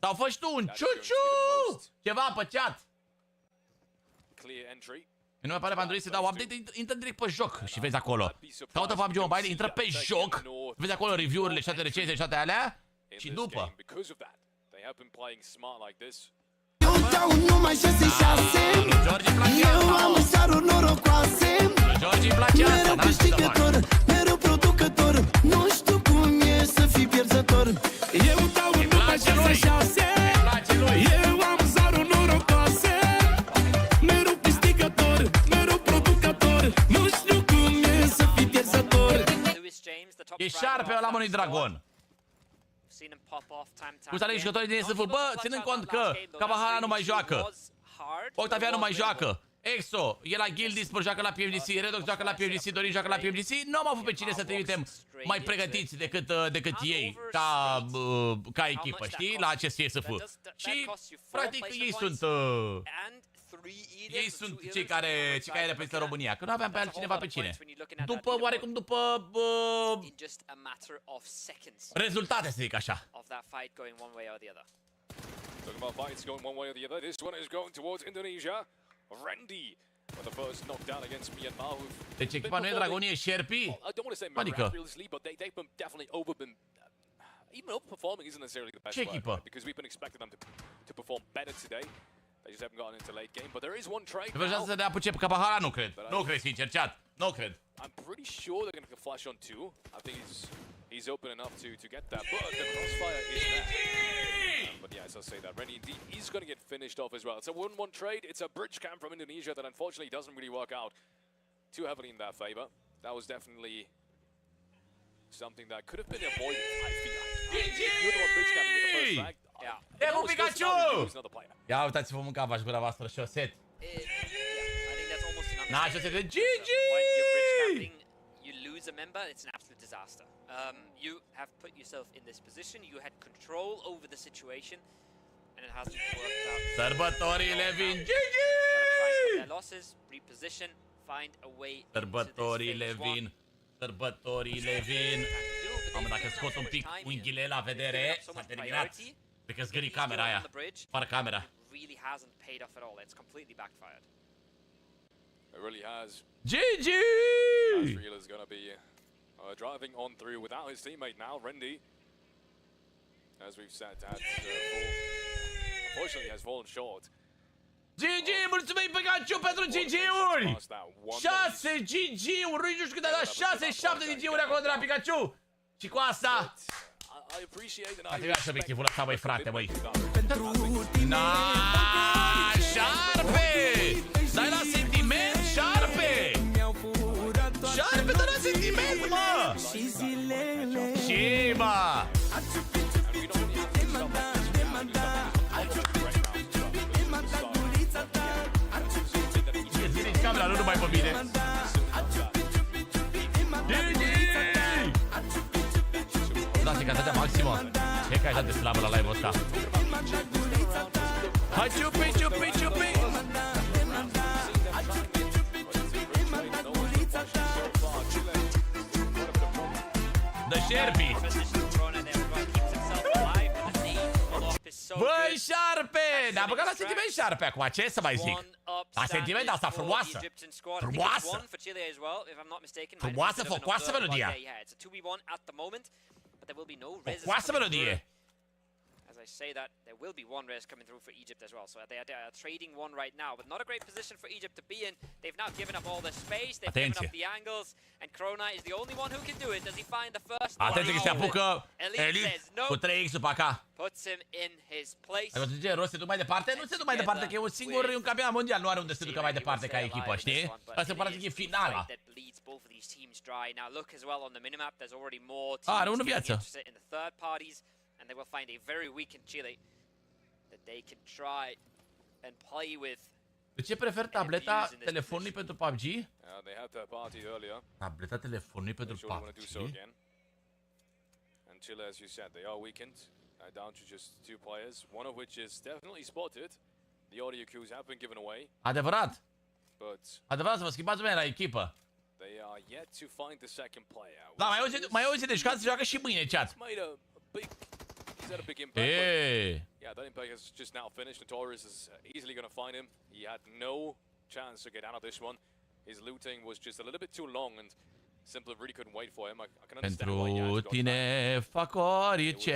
Sau faci tu un ciuciu! Ceva pe chat. Nu mai pare pe Android să dau update, intră direct pe joc și vezi acolo. Caută PUBG Mobile, intră pe joc, vezi acolo review-urile, toate recenzii și toate alea și după. George îi place asta, mă. George îi place asta, n-am ce să fac. Mereu producător, nu știu cum e să fii pierzător. Eu dau numai 6-6, eu am zarul norocoase. Mereu câștigător, mereu producător, nu știu cum e să fii pierzător. E șarpe ăla, mă, nu-i dragon. Cum s-a jucătorii din IESF? Bă, ținând cont că Kabahara nu mai joacă, Octavian nu mai joacă, Exo e la Guild Dispre, joacă la PMGC, Redox joacă la PMGC, Dorin joacă la PMGC. Nu am avut pe cine să trimitem mai pregătiți decât ei ca echipă, știi? La acest IESF. Și practic ei sunt cei care reprezintă România. Că nu aveam pe altcineva pe cine. După, oarecum după rezultate, să zic așa. Talking about fights going one way or the other. This one is going towards Indonesia. Randy with the first knockdown against Myanmar. Deci echipa nu e Dragonie, Sherpy? I don't want to say miraculously, but they've been definitely even overperforming isn't necessarily the best word, because we've been expecting them to perform better today. They just haven't gotten into late game, but there is one trade now. Vreau să dea apuce pe Kabahara, nu cred. Nu cred, sincer, chat. Nu cred. I'm pretty sure they're going to flash on two. I think he's open enough to get that, but the crossfire is there. But yeah, as I say that, Rennie indeed is going to get finished off as well. It's a 1-1 trade. It's a bridge camp from Indonesia that unfortunately doesn't really work out too heavily in their favor. That was definitely something that could have been avoided, I feel. If you're the one bridge camp and get the first flag, Demu Pikachu! Ia uitați-vă mâncava și gura voastră, șoset. Na, șoset de GG! You lose a member, it's an absolute disaster. You have put yourself in this position, you had control over the situation, and it hasn't worked out. Sărbătorile vin, GG! Their losses, reposition, find a way. Sărbătorile vin, sărbătorile vin. Mamă, dacă scot un pic unghiile la vedere, s-a terminat. Cred că zgâri camera aia. Fără camera. Really hasn't paid off at all. It's completely backfired. It really has. GG! Asriel is going to be driving on through without his teammate now, Rendy. As we've said, unfortunately has fallen short. GG, mulțumim Pikachu pentru GG-uri! 6 GG-uri, nu știu cât a dat, 6-7 GG-uri acolo de la Pikachu! Și cu asta... A trebuit și obiectivul ăsta, băi, frate, băi. Naaaa, șarpe! Dai la sentiment, șarpe! Șarpe, dai la sentiment, mă! Și, mă! Zici camera, nu numai pe mine. Da, că atâtea maximă. Ce că ai dat de slabă la live-ul ăsta? Hai, ciupi, ciupi, ciupi! The Sherpy! Băi, șarpe! Ne-a băgat la sentiment șarpe acum, ce să mai zic? La sentiment asta frumoasă! Frumoasă! Frumoasă, focoasă melodia! Focoasă melodie! As I say that, there will be one res coming through for Egypt as well. So they are trading one right now, but not a great position for Egypt to be in. They've now given up all the space, they've given up the angles, and Krona is the only one who can do it. Does he find the first one? Atenție că se apucă Elite cu 3x-ul pe acá. Puts him in his place. Ai văzut ce rost se duc mai departe? Nu se duc mai departe, că e un campionat mondial, nu are unde se ducă mai departe ca echipă, știi? Asta practic e finala. Now look as well on the minimap, there's already more are unul teams viață. interested in the third parties, and they will find a very weakened Chile that they can try and play with. De ce prefer tableta telefonului pentru PUBG? They had their party earlier. Tableta telefonului pentru PUBG? And Chile, as you said, they are weakened, Down to just 2 players, one of which is definitely spotted. The audio cues have been given away. Adevărat. But Adevărat să vă schimbați bine la echipă. they are yet to find the second player. Da, mai auzi de jucat, se joacă și mâine, chat. He's had a big impact. Hey. Yeah, that impact has just now finished. Notorious is easily going to find him. He had no chance to get out of this one. His looting was just a little bit too long, and Simple really couldn't wait for him. I can understand why he had to Pentru go tine fac orice. a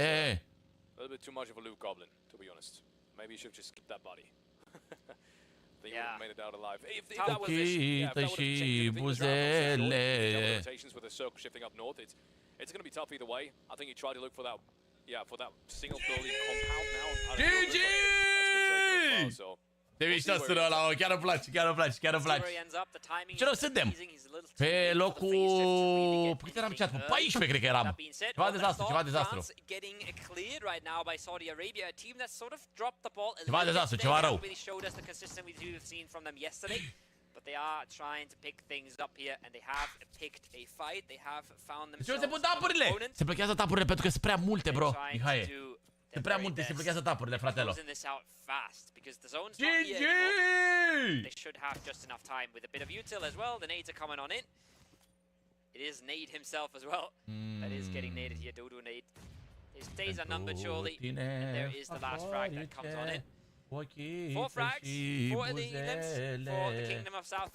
little bit too much of a loot goblin, to be honest. Maybe he should have just skipped that body. They would have made it out alive. If that was și buzele. with the circle shifting up north, it's going to be tough either way. I think he tried to look for that, for that single building compound now. GG! Te mișto sună ăla, chiar îmi place, chiar îmi place, chiar îmi place. Ce rău suntem? Pe locul... Cât eram, chat? Pe 14 cred că eram. Ceva dezastru, ceva dezastru. Ceva dezastru, ceva rău. But they are trying to pick things up here, and they have picked a fight. They have found Ce themselves se pun tapurile? Se blochează tapurile pentru că sunt prea multe, bro. Mihai. Sunt prea multe, se blochează tapurile, fratelo. GG! They should have just enough time with a bit of util as well. The nades are coming on in. It is Nade himself as well. That is getting naded here. Dodo nade. His days are numbered surely. And there is the last frag that comes on in. 4 frags for the England, for the Kingdom of Saudi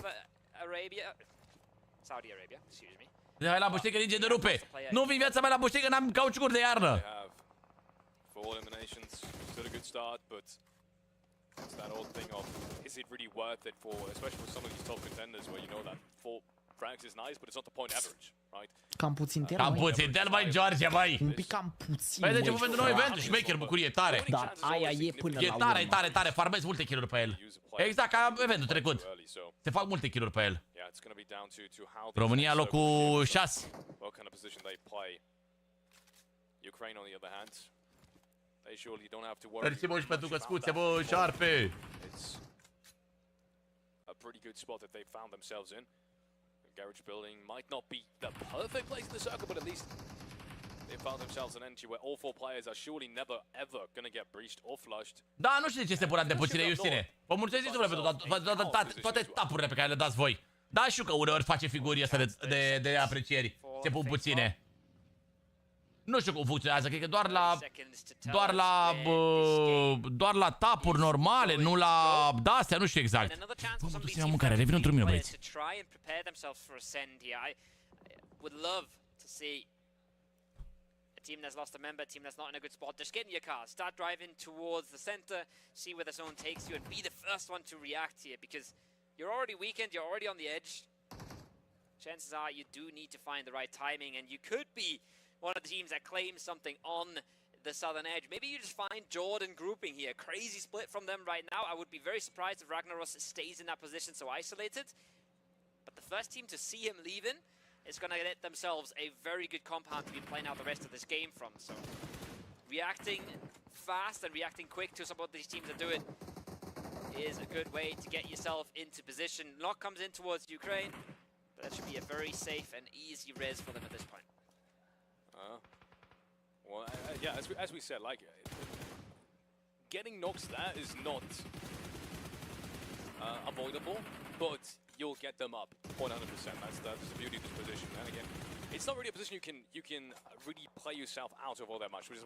Arabia, excuse me. Hai la buștică, ninge de rupe. Nu vin viața mea la buștică, n-am cauciucuri de iarnă. 4 eliminations, still a good start, but it's that old thing of, is it really worth it for, especially for some of these top contenders where you know that 4 frags is nice, but it's not the point average, right? Cam puțin tel, Cam puțin tel, mai George, mai. Un pic cam puțin. Păi de ce pentru noi event, șmecher, bucurie, tare. Da, aia e până la urmă. E tare, e tare, tare, farmezi multe kill-uri pe el. Exact ca eventul trecut. Se fac multe kill-uri pe el. România locul 6. Ukraine on the other hand. They surely don't have to worry. Mersi, bă, și pentru căscuțe, bă, șarpe. It's a pretty good spot that they found themselves in. The garage building might not be the perfect place in the circle, but at least they found themselves an entry where all 4 players are surely never ever gonna get breached or flushed. Da, nu știu de ce se pun de puține, Justine. Vă mulțumesc pentru toate tapurile pe care le dați voi. Da, știu că uneori face figurii astea de aprecieri. Se pun puține. Nu știu cum funcționează, cred că doar la tapuri normale, nu la de-astea, nu știu exact. Vă mă duc să iau mâncare, revin într-un minut, băieți. Team that's lost a member, team that's not in a good spot, just get in your car, start driving towards the center, see where the zone takes you, and be the first one to react here, because you're already weakened, you're already on the edge. Chances are you do need to find the right timing, and you could be one of the teams that claims something on the southern edge. Maybe you just find Jordan grouping here. Crazy split from them right now. I would be very surprised if Ragnaros stays in that position so isolated. But the first team to see him leaving is going to get themselves a very good compound to be playing out the rest of this game from. So reacting fast and reacting quick to some of these teams that do it is a good way to get yourself into position. Knock comes in towards Ukraine, but that should be a very safe and easy res for them at this point. Well, yeah, as we said, like, getting knocks there is not avoidable, but you'll get them up 100%. That's the beauty of this position. And again, it's not really a position you can really play yourself out of all that much, which is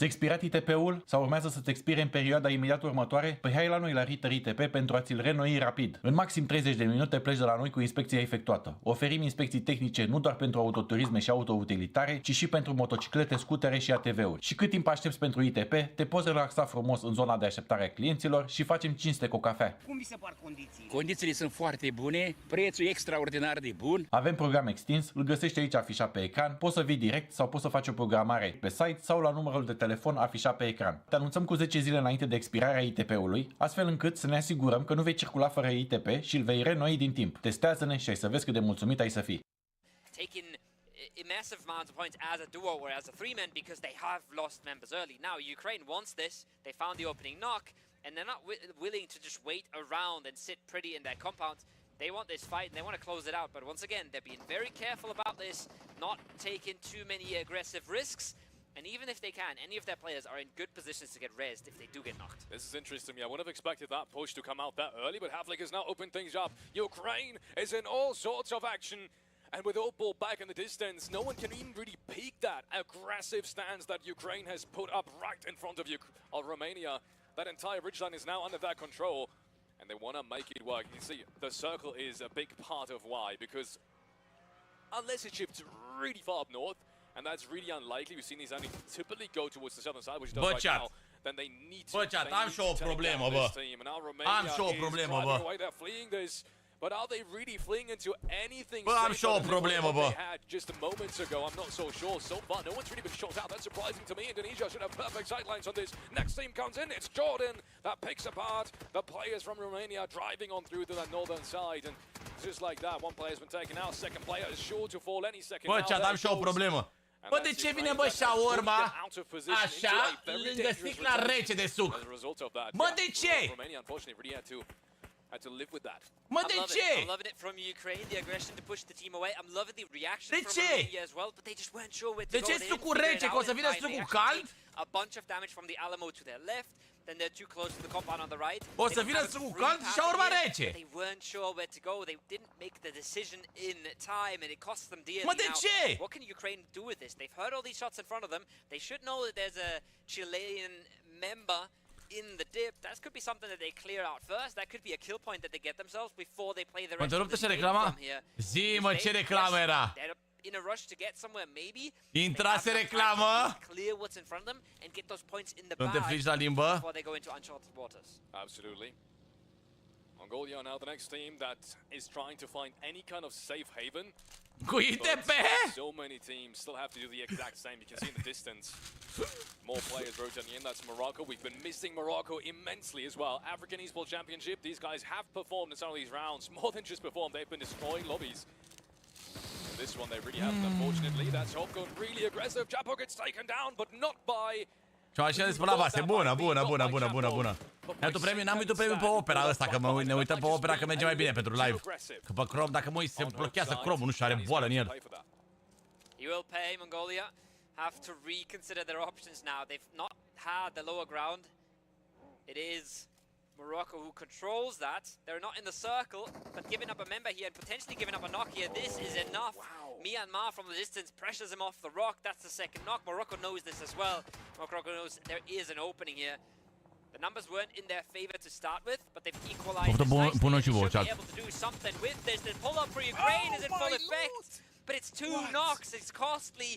Ți-a expirat ITP-ul sau urmează să-ți expire în perioada imediat următoare? Păi hai la noi la Ritter ITP pentru a ți-l renoi rapid. În maxim 30 de minute pleci de la noi cu inspecția efectuată. Oferim inspecții tehnice nu doar pentru autoturisme și autoutilitare, ci și pentru motociclete, scutere și ATV-uri. Și cât timp aștepți pentru ITP, te poți relaxa frumos în zona de așteptare a clienților și facem cinste cu o cafea. Cum vi se par condiții? Condițiile sunt foarte bune, prețul extraordinar de bun. Avem program extins, îl găsești aici afișat pe ecran, poți să vii direct sau poți să faci o programare pe site sau la numărul de telefon afișat pe ecran. Te anunțăm cu 10 zile înainte de expirarea ITP-ului, astfel încât să ne asigurăm că nu vei circula fără ITP și îl vei renoi din timp. Testează-ne și ai să vezi cât de mulțumit ai să fii. A massive amount of points as a duo or as a three-man because they have lost members early. Now Ukraine wants this, they found the opening knock, and they're not willing to just wait around and sit pretty in their compound. They want this fight and they want to close it out, but once again, they're being very careful about this, not taking too many aggressive risks, and even if they can, any of their players are in good positions to get rezzed if they do get knocked. This is interesting. I wouldn't have expected that push to come out that early, but Havlik has now opened things up. Ukraine is in all sorts of action. And with all ball back in the distance, no one can even really peek that aggressive stance that Ukraine has put up right in front of Romania. That entire ridgeline is now under their control, and they want to make it work. You see, the circle is a big part of why, because unless it shifts really far up north, and that's really unlikely, we've seen these only typically go towards the southern side, which it does right now, then they need to take down this team. And now Romania is driving away, they're fleeing this. But are they really fleeing into anything they had just moments ago? I'm not so sure. So far, no one's really been shot out. That's surprising to me. Indonesia should have perfect sightlines on this. Next team comes in. It's Jordan that picks apart the players from Romania driving on through to the northern side. And just like that, one player's been taken out. Second player is sure to fall any second. Bă, chat, am și o problemă. Bă, de ce vine, bă, shawarma așa, lângă sticla rece de suc? Bă, de ce? Had to live with that. I'm loving it from Ukraine, the aggression to push the team away. I'm loving the reaction from Romania as well, but they just weren't sure where to go. De ce sucul rece? Că o să vină sucul cald? A bunch of damage from the Alamo to their left. Then they're too close to the compound on the right. O să vină sucul cald și shawarma rece. They weren't sure where to go. They didn't make the decision in time, and it cost them dearly. Mă, de ce? What can Ukraine do with this? They've heard all these shots in front of them. They should know that there's a Chilean member in the dip. That could be something that they clear out first. That could be a kill point that they get themselves before they play the rest of the game from here. Zi, mă, ce reclamă era? In a rush to get somewhere, maybe. Intrase reclamă. Clear what's in front of them and get those points in the bag before they go into uncharted waters. Absolutely. Mongolia are now the next team that is trying to find any kind of safe haven. Cu ITP? So many teams still have to do the exact same. You can see in the distance. More players rotating in. That's Morocco. We've been missing Morocco immensely as well. African Esports Championship. These guys have performed in some of these rounds. More than just performed, they've been destroying lobbies. And this one they really haven't, unfortunately. That's Hopgon really aggressive. Japo gets taken down, but not by... Și așa de spălat vase. Bună. N-am uitat premiu pe opera ăsta, că ne uităm pe opera că merge mai bine pentru live. Că pe Chrome, dacă mă uit, se blochează Chrome, nu știu, are boală în el. You will pay. Mongolia have to reconsider their options now. They've not had the lower ground. It is Morocco who controls that. They're not in the circle, but giving up a member here and potentially giving up a knock here. This is enough. Myanmar from the distance pressures him off the rock. That's the second knock. Morocco knows this as well. Morocco knows there is an opening here. The numbers weren't in their favor to start with, but they've equalized this nicely. They should be able to do something with this. The pull-up for Ukraine is in full effect, but it's two knocks. It's costly.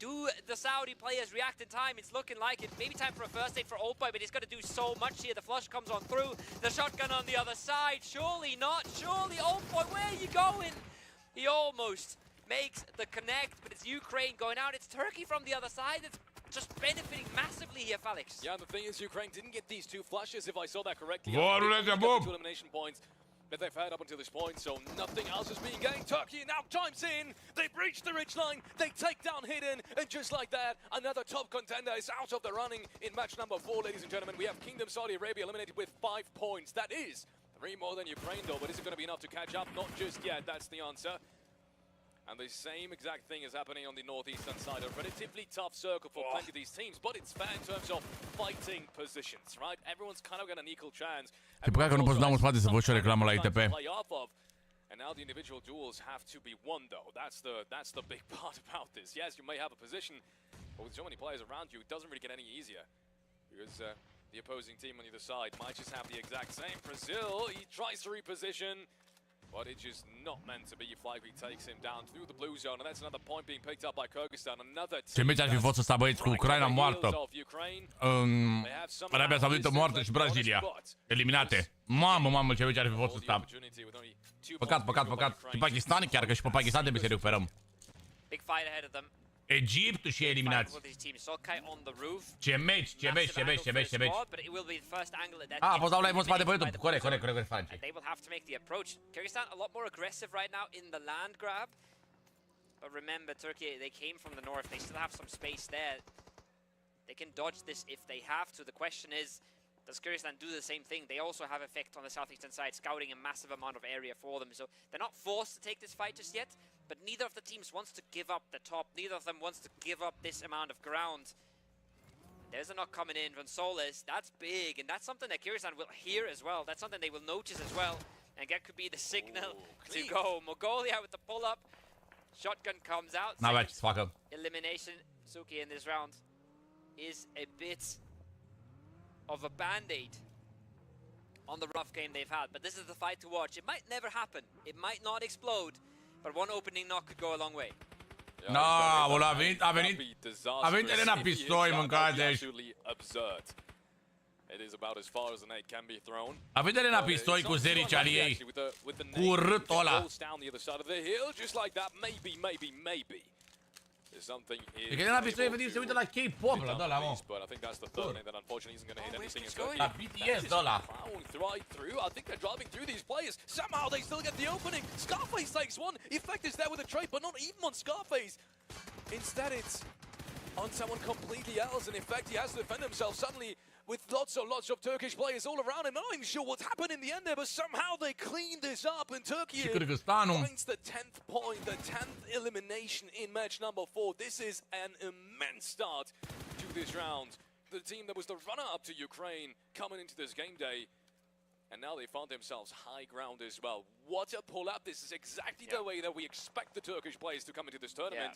Do the Saudi players react in time? It's looking like it. Maybe time for a first aid for Oldboy, but he's got to do so much here. The flush comes on through. The shotgun on the other side. Surely not. Surely, Oldboy, where are you going? He almost makes the connect, but it's Ukraine going out. It's Turkey from the other side. It's just benefiting massively here, Felix. Yeah, the thing is, Ukraine didn't get these two flushes, if I saw that correctly. Two elimination points that they've had up until this point, so nothing else is being gained. Turkey now chimes in. They breach the ridgeline. They take down Hidden, and just like that, another top contender is out of the running in match number 4, ladies and gentlemen. We have Kingdom Saudi Arabia eliminated with 5 points. That is 3 more than Ukraine, though, but is it going to be enough to catch up? Not just yet. That's the answer. And the same exact thing is happening on the northeastern side. A relatively tough circle for plenty of these teams, but it's fair in terms of fighting positions, right? Everyone's kind of got an equal chance. E păcat că nu poți da mult spate să faci o reclamă la ITP. And now the individual duels have to be won, though. That's the big part about this. Yes, you may have a position But with so many players around you, it doesn't really get any easier. Because the opposing team on the other side might just have the exact same. Brazil, he tries to reposition, but it's just not meant to be. Flyby takes him down through the blue zone, and that's another point being picked up by Kyrgyzstan. Another Ce meci ar fi fost să sta băieți cu Ucraina moartă. Arabia Saudită moartă și Brazilia. Eliminate. Mamă, ce meci ar fi fost să sta. Păcat. Și Pakistan, chiar că și pe Pakistan trebuie să recuperăm. Big fight ahead of them. Egiptul și eliminați. Ce meci. A fost dau live în spate pe YouTube. Corect, face. They will have to make the approach. Kyrgyzstan a lot more aggressive right now in the land grab. But remember, Turkey, they came from the north. They still have some space there. They can dodge this if they have to. The question is, does Kyrgyzstan do the same thing? They also have effect on the southeastern side, scouting a massive amount of area for them. So they're not forced to take this fight just yet, but neither of the teams wants to give up the top. Neither of them wants to give up this amount of ground. There's a knock coming in from Solis. That's big, and that's something that Kyrgyzstan will hear as well. That's something they will notice as well. And that could be the signal to go. Mongolia with the pull-up. Shotgun comes out. Elimination. Suki in this round is a bit of a band-aid on the rough game they've had. But this is the fight to watch. It might never happen. It might not explode. But one opening knock could go a long way. A venit Elena Pistoi, mâncați. It is about as far as an 8 can be thrown. A venit Elena Pistoi cu Zerici al ei. Cu râtul ăla. Just like that, maybe. There's something here. E că Elena Pistoi venit se uită la K-pop ăla, da, mă. But I think that's the third that unfortunately isn't going to hit anything. La BTS, da, ăla. I think they're driving through these players. Somehow they still get the opening. Scarface takes one. Effect is there with a trade, but not even on Scarface. Instead, it's on someone completely else. And in fact, he has to defend himself suddenly with lots of Turkish players all around him. Not even sure what's happened in the end there, but somehow they clean this up, and Turkey finds the 10th point, the 10th elimination in match number 4. This is an immense start to this round. The team that was the runner-up to Ukraine coming into this game day, and now they found themselves high ground as well. What a pull-up. This is exactly the way that we expect the Turkish players to come into this tournament.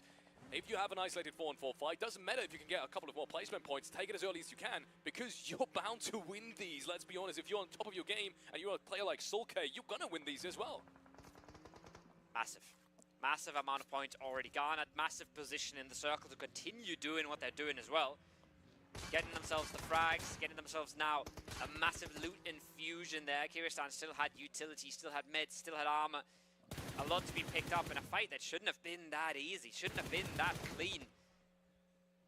If you have an isolated 4-on-4 fight, doesn't matter if you can get a couple of more placement points, take it as early as you can, because you're bound to win these. Let's be honest, if you're on top of your game and you're a player like Sulke, you're gonna win these as well. Massive amount of points already gone, at massive position in the circle to continue doing what they're doing as well. Getting themselves the frags, getting themselves now a massive loot infusion there. Kyrgyzstan still had utility, still had meds, still had armor. A lot to be picked up in a fight that shouldn't have been that easy, shouldn't have been that clean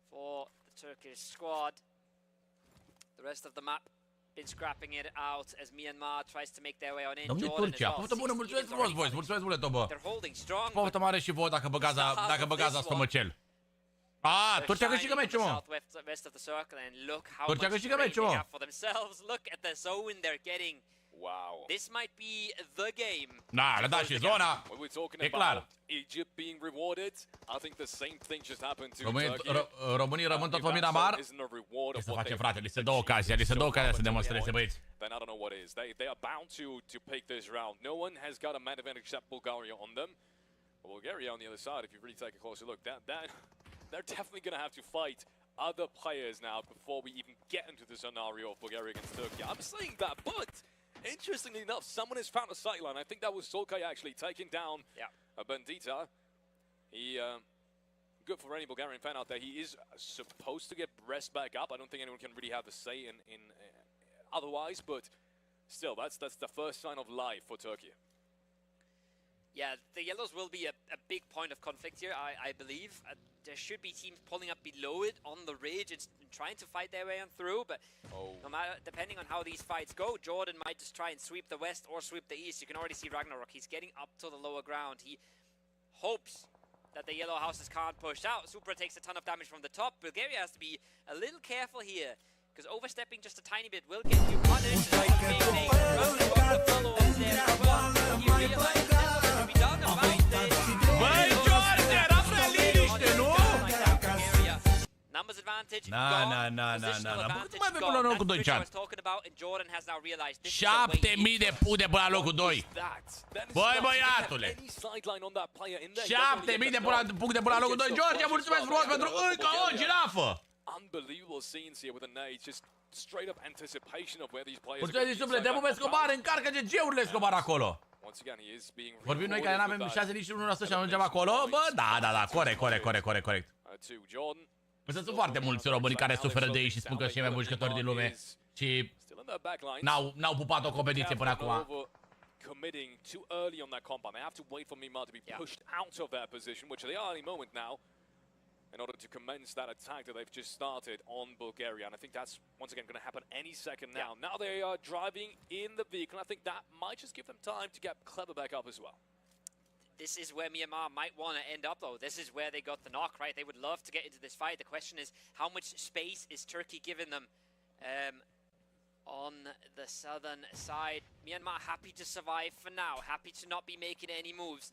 for the Turkish squad. The rest of the map been scrapping it out as Myanmar tries to make their way on in. Jordan as well. Poftă bună, mulțumesc frumos, boys, mulțumesc mult, bă. They're holding strong. Poftă mare și voi dacă băgați asta măcel. Turcia câștigă meciul, mă. Turcia câștigă meciul, mă. Look at the zone they're getting. Wow. This might be the game. Le da și zona. E clar. Egypt being rewarded. I think the same thing just happened to Românii rămân tot pe Miramar. Ce să face, frate? Li se dă ocazia să demonstreze, băieți. Then I don't know what is. They are bound to pick this round. No one has got a man advantage except Bulgaria on them. Bulgaria on the other side, if you really take a closer look, they're definitely going to have to fight other players now before we even get into the scenario of Bulgaria against Turkey. I'm saying that, but interestingly enough, someone has found a sightline. I think that was Solkay actually taking down Bandita. He, good for any Bulgarian fan out there. He is supposed to get rest back up. I don't think anyone can really have a say in otherwise, but still, that's the first sign of life for Turkey. Yeah, the Yellows will be a big point of conflict here, I believe. There should be teams pulling up below it on the ridge and trying to fight their way on through, but no matter, depending on how these fights go, Jordan might just try and sweep the west or sweep the east. You can already see Ragnarok. He's getting up to the lower ground. He hopes that the Yellow Houses can't push out. Supra takes a ton of damage from the top. Bulgaria has to be a little careful here, because overstepping just a tiny bit will get you punished. Numbers advantage. Mai pe până la locul 2, chat. 7000 de puncte până la locul 2. Băi, băiatule. 7000 de puncte până la locul 2. George, mulțumesc frumos pentru încă o girafă. Unbelievable scenes here with the nades, just straight up anticipation of where these players. Mulțumesc din suflet, Debu Escobar, încarcă GG-urile Escobar acolo. Vorbim noi care n-avem 6 nici 1% și ajungem acolo? Bă, da, corect. Însă sunt foarte mulți români care suferă de ei și spun că sunt cei mai buni jucători din lume și n-au pupat o competiție până acum. Committing too early on that compound. They have to wait for Myanmar to be pushed out of their position, which they are any moment now, in order to commence that attack that they've just started on Bulgaria. And I think that's, once again, going to happen any second now. Now they are driving in the vehicle, and I think that might just give them time to get Clever back up as well. This is where Myanmar might want to end up, though. This is where they got the knock, right? They would love to get into this fight. The question is, how much space is Turkey giving them on the southern side? Myanmar happy to survive for now, happy to not be making any moves.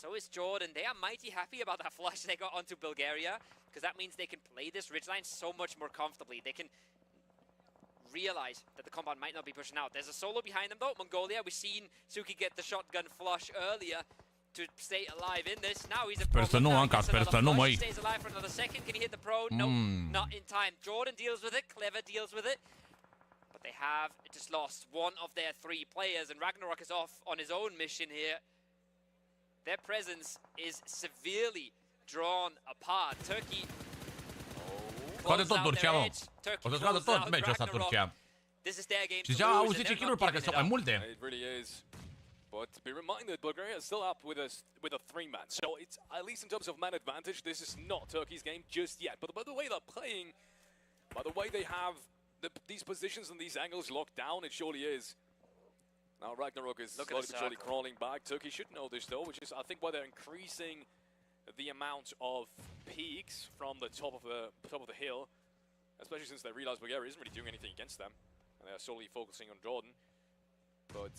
So is Jordan. They are mighty happy about that flush they got onto Bulgaria, because that means they can play this ridgeline so much more comfortably. They can realize that the compound might not be pushing out. There's a solo behind them though, Mongolia. We've seen Suki get the shotgun flush earlier to stay alive in this. Now he's a problem. Stays alive for another second. Can he hit the prone? No, not in time. Jordan deals with it. Clever deals with it. But they have just lost one of their 3 players, and Ragnarok is off on his own mission here. Their presence is severely drawn apart. Turkey. Scoate tot Turcia, mă. O să scoată tot meciul ăsta Turcia. Și deja au 10 kill-uri, parcă sau mai multe. It really is. But be reminded, Bulgaria is still up with a 3-man. So it's, at least in terms of man advantage, this is not Turkey's game just yet. But by the way they're playing, by the way they have these positions and these angles locked down, it surely is. Now Ragnarok is slowly but surely crawling back. Turkey should know this though, which is I think why they're increasing the amount of peaks from the top of the hill, especially since they realize Bulgaria isn't really doing anything against them, and they're solely focusing on Jordan. But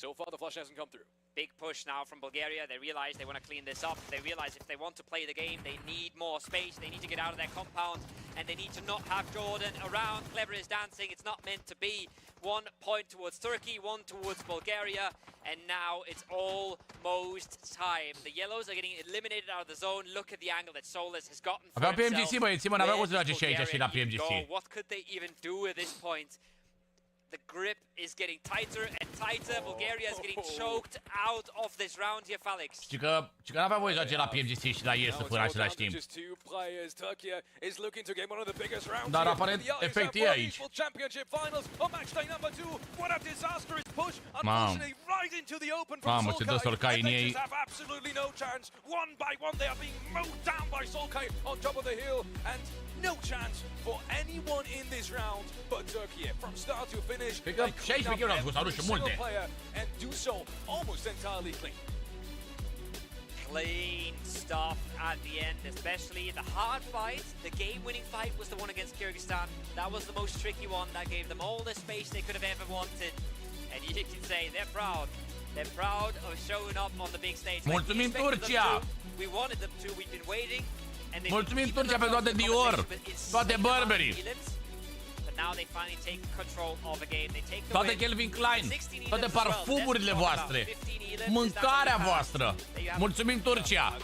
so far the flash hasn't come through. Big push now from Bulgaria. They realize they want to clean this up. They realize if they want to play the game, they need more space. They need to get out of their compound, and they need to not have Jordan around. Clever is dancing. It's not meant to be. 1 point towards Turkey, 1 towards Bulgaria, and now it's almost time. The yellows are getting eliminated out of the zone. Look at the angle that Solus has gotten for himself. PMGC, băieții, mă, n-aveau cum să joace și aici și la PMGC. What could they even do at this point? The grip is getting tighter and tighter. Bulgaria is getting choked out of this round here, Felix. Știi că n-avea voie să joace la PMGC și la IESF în același timp. Dar aparent efect e aici. Mamă, ce dă Solkai în ei. No chance for anyone in this round but Turkey from start to finish. Cred că 16 kill-uri au făcut, au și multe. And do so almost entirely clean. Clean stuff at the end, especially the hard fight. The game-winning fight was the one against Kyrgyzstan. That was the most tricky one. That gave them all the space they could have ever wanted. And you can say they're proud. They're proud of showing up on the big stage. Mulțumim Turcia! We wanted them to. We've been waiting. Mulțumim Turcia pentru toate Dior, toate Burberry, toate Calvin Klein, toate parfumurile voastre, mâncarea voastră. Mulțumim Turcia!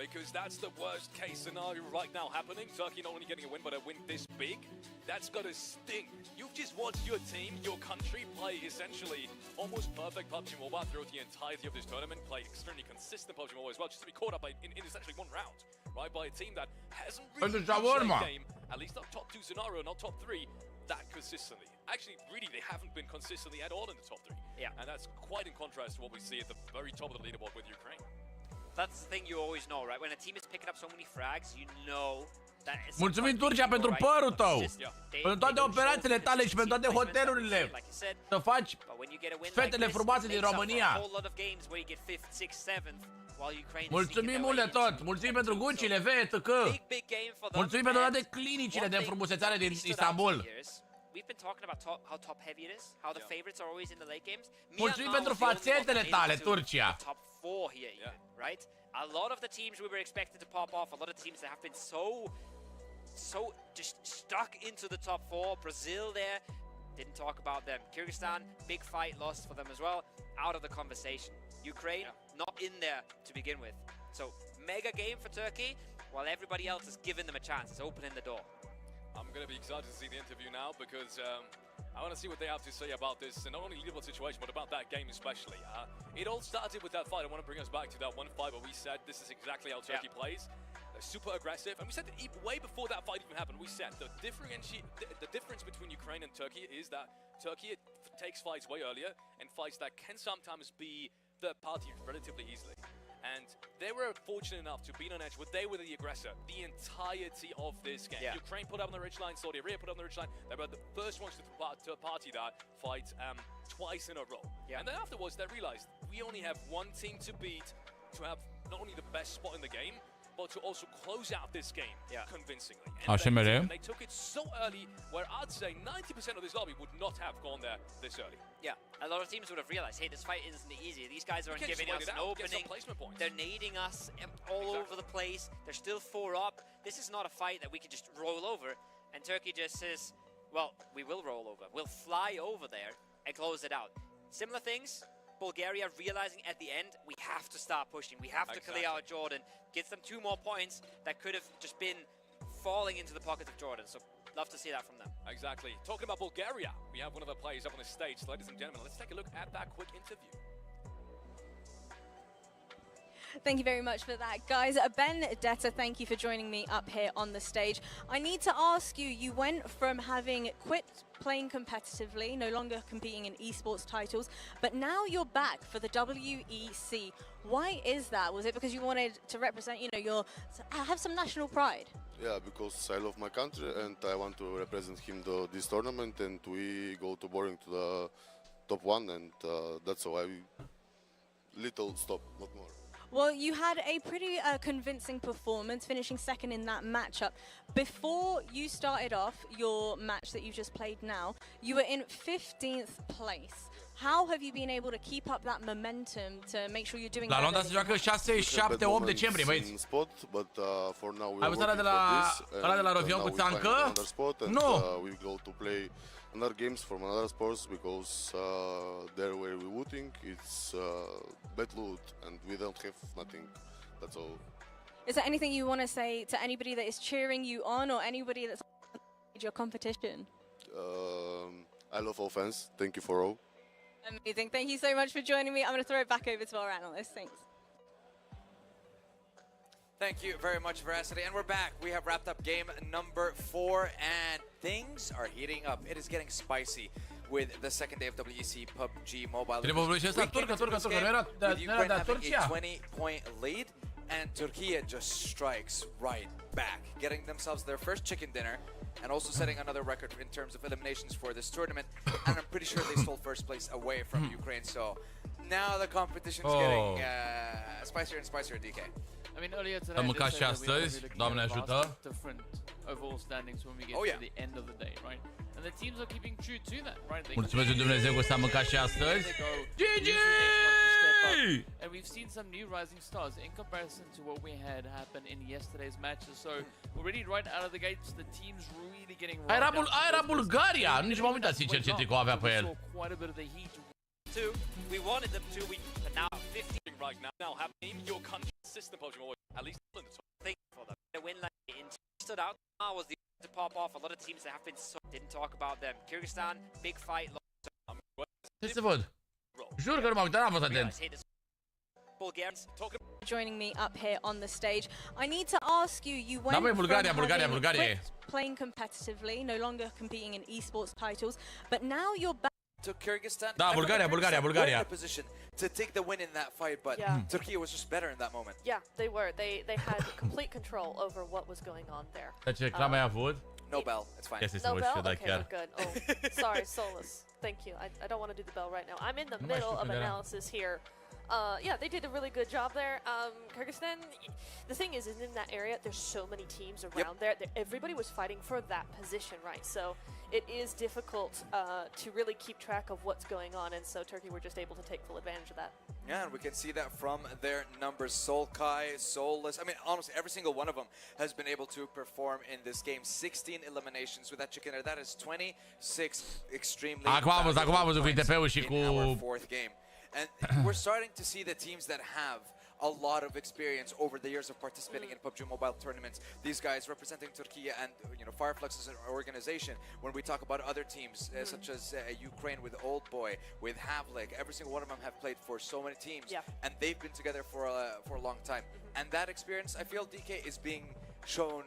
Because that's the worst case scenario right now happening. Turkey not only getting a win, but a win this big. That's got to sting. You've just watched your team, your country play essentially almost perfect PUBG Mobile throughout the entirety of this tournament, play extremely consistent PUBG Mobile as well, just to be caught up in essentially 1 round, right, by a team that hasn't really played the game, at least not top 2 scenario, not top 3, that consistently. Actually, really, they haven't been consistently at all in the top 3. Yeah. And that's quite in contrast to what we see at the very top of the leaderboard with Ukraine. That's the thing you always know, right? When a team is picking up so many frags, you know that it's mulțumim Turcia pentru părul tău, pentru toate operațiile tale și pentru toate hotelurile. Să faci fetele frumoase din România. Mulțumim mult de tot. Mulțumim pentru Gucci-le, VTC. Mulțumim pentru toate clinicile de înfrumusețare din Istanbul. Mulțumim pentru fațetele tale, Turcia. Top 4 here, right? A lot of the teams we were expected to pop off, a lot of teams that have been so just stuck into the top 4. Brazil there, didn't talk about them. Kyrgyzstan, big fight, lost for them as well, out of the conversation. Ukraine, not in there to begin with. So mega game for Turkey, while everybody else is giving them a chance. It's opening the door. I'm going to be excited to see the interview now because I want to see what they have to say about this, and not only leaderboard situation, but about that game especially. It all started with that fight. I want to bring us back to that one fight where we said this is exactly how Turkey plays. They're super aggressive, and we said that way before that fight even happened, we said the difference between Ukraine and Turkey is that Turkey takes fights way earlier, and fights that can sometimes be third party relatively easily. And they were fortunate enough to be on edge, but they were the aggressor the entirety of this game. Ukraine put up on the ridgeline, Saudi Arabia put up on the ridgeline. They were the first ones to party that fight twice in a row. And then afterwards, they realized we only have one team to beat to have not only the best spot in the game, but to also close out this game convincingly. And they took it so early, where I'd say 90% of this lobby would not have gone there this early. Yeah, a lot of teams would have realized, hey, this fight isn't easy. These guys aren't giving us an opening. They're nading us all over the place. They're still 4 up. This is not a fight that we can just roll over. And Turkey just says, well, we will roll over. We'll fly over there and close it out. Similar things. Bulgaria realizing at the end, we have to start pushing. We have to clear out Jordan. Gets them 2 more points that could have just been falling into the pocket of Jordan. So love to see that from them. Exactly. Talking about Bulgaria, we have one of the players up on the stage. So ladies and gentlemen, let's take a look at that quick interview. Thank you very much for that, guys. Ben Detta, thank you for joining me up here on the stage. I need to ask you, you went from having quit playing competitively, no longer competing in esports titles, but now you're back for the WEC. Why is that? Was it because you wanted to represent, you know, have some national pride? Yeah, because I love my country and I want to represent him this tournament, and we go to boring to the top 1, and that's why little stop, not more. Well, you had a pretty convincing performance, finishing second in that matchup. Before you started off your match that you just played now, you were in 15th place. How have you been able to keep up that momentum to make sure you're doing La Londra se joacă 6, 7, 8 decembrie, băieți. Ai văzut ăla de la Rovion cu țancă? Nu! We go to play another games from another sports because there where we looting, it's bad loot and we don't have nothing. That's all. Is there anything you want to say to anybody that is cheering you on or anybody that's your competition? I love all fans. Thank you for all. Amazing. Thank you so much for joining me. I'm going to throw it back over to our analyst. Thanks. Thank you very much, Veracity. And we're back. We have wrapped up game number 4, and things are heating up. It is getting spicy with the second day of WEC PUBG Mobile. With Ukraine having a 20-point lead, and Turkey just strikes right back, getting themselves their first chicken dinner, and also setting another record in terms of eliminations for this tournament. And I'm pretty sure they stole first place away from Ukraine. So now the competition is getting spicier and spicier, DK. I mean, earlier today, they said that we different overall standings when we get to the end of the day, right? And the teams are keeping true to that, right? Mulțumesc lui Dumnezeu că s-a mâncat și astăzi. GG! And we've seen some new rising stars in comparison to what we had happen in yesterday's matches. So already right out of the gates, the team's really getting Era Bulgaria! Nici m-am uitat sincer ce tricou avea pe el. Quite a bit of the heat. We wanted them to, but now 15 right now have named your country system PUBG Mobile, at least in the top. Thing for them. The win like stood out. Was the to pop off. A lot of teams that have been didn't talk about them. Kyrgyzstan, big fight. Ce să văd? Jur că nu m-am uitat, n-am fost atent. Bulgarians joining me up here on the stage. I need to ask you, you went from Bulgaria. Playing competitively, no longer competing in esports titles, but now you're back to Kyrgyzstan. Da, Bulgaria. In a position to take the win in that fight, but Turkey was just better in that moment. Yeah, they were. They had complete control over what was going on there. Ce reclame ai avut? No bell, it's fine. No bell? Okay, we're good. Oh, sorry, Solus. Thank you. I don't want to do the bell right now. I'm in the middle of analysis here. Yeah, they did a really good job there. Kyrgyzstan, the thing is in that area, there's so many teams around there that everybody was fighting for that position, right? So it is difficult to really keep track of what's going on, and so Turkey were just able to take full advantage of that. Yeah, and we can see that from their numbers. Solkai, Soulless, I mean, honestly, every single one of them has been able to perform in this game. 16 eliminations with that chicken there. That is 26 extremely Acum am văzut cu ITP-ul și cu... our fourth game. And we're starting to see the teams that have a lot of experience over the years of participating in PUBG Mobile tournaments. These guys representing Turkey and Fireflex as an organization. When we talk about other teams such as Ukraine with Old Boy, with Havlik, every single one of them have played for so many teams, and they've been together for a long time. And that experience, I feel DK is being shown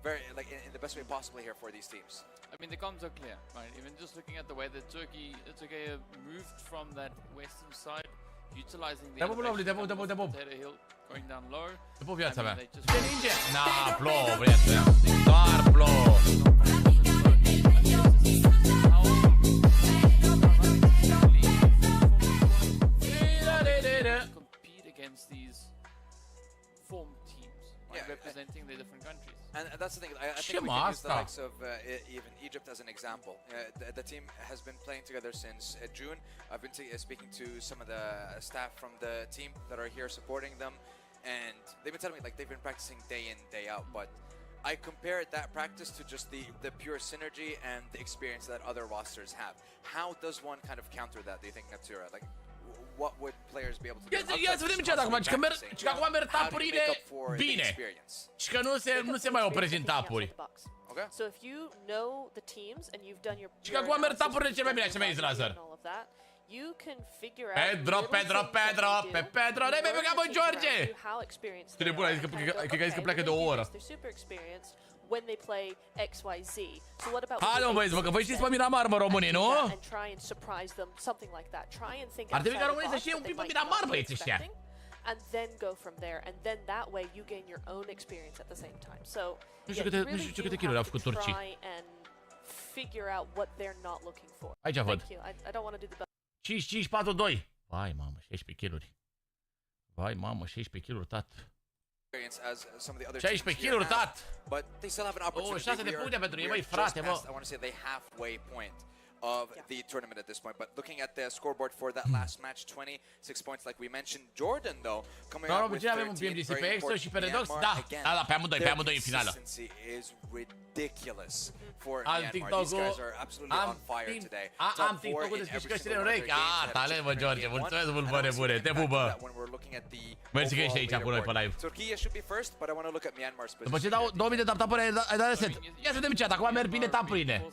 very in the best way possible here for these teams. I mean, the comms are clear, right? Even just looking at the way that Turkey moved from that western side, utilizing the hill, going down low. Te pup, viața mea. Ce ninge? Na, plouă, prietene. Doar plouă. Compete against these formed teams, representing the different countries. And that's the thing, I think we can use the likes of even Egypt as an example. The team has been playing together since June. I've been speaking to some of the staff from the team that are here supporting them, and they've been telling me they've been practicing day in, day out, but I compare that practice to just the pure synergy and the experience that other rosters have. How does one kind of counter that, do you think, Natura? What would players be able to do? Ia să vedem ce acum, că acum merg tapurile bine. Și că nu se mai opresc în tapuri. Okay. So if you know the teams and you've done your și că acum merg tapurile cel mai bine, așa mi-a zis Lazar. You can figure out Pedro, ne mai băgat, bă, George! Trebuie bună, cred că a zis că pleacă de o oră. When they play XYZ. So what about hai, mă, băieți, mă, că voi știți pe Miramar, mă, românii, nu? And try and surprise them, something like that. Try and think ar trebui ca românii să știe un pic pe Miramar, băieți ăștia. And then go from there, and then that way you gain your own experience at the same time. So nu știu câte kiluri au făcut turcii. Try and figure out what they're not looking for. Aici văd. I don't want to do the 5-5-4-2. Vai, mamă, 16 kiluri. Vai, mamă, 16 kiluri, tat. 16 kiluri, tat! But they still have an opportunity. 6 de puncte pentru ei, băi, frate, bă. I want to say the halfway point of the tournament at this point. But looking at the scoreboard for that last match, 26 points like we mentioned. Jordan, though, coming out with 13, avem un PMGC pe extra și pe Redox, Myanmar, pe amândoi în finală. is ridiculous for Myanmar. These guys are absolutely on fire today. Am TikTok-ul despre căștile în urechi. Talent, bă, George, mulțumesc mult, bă, nebune, te pupă. Mersi că ești aici cu noi pe live. Turkey should be first, but I want to look at Myanmar's position. După ce dau 2000 de tap-tapuri, ai dat reset. Ia să vedem chat, acum merg bine tapurile.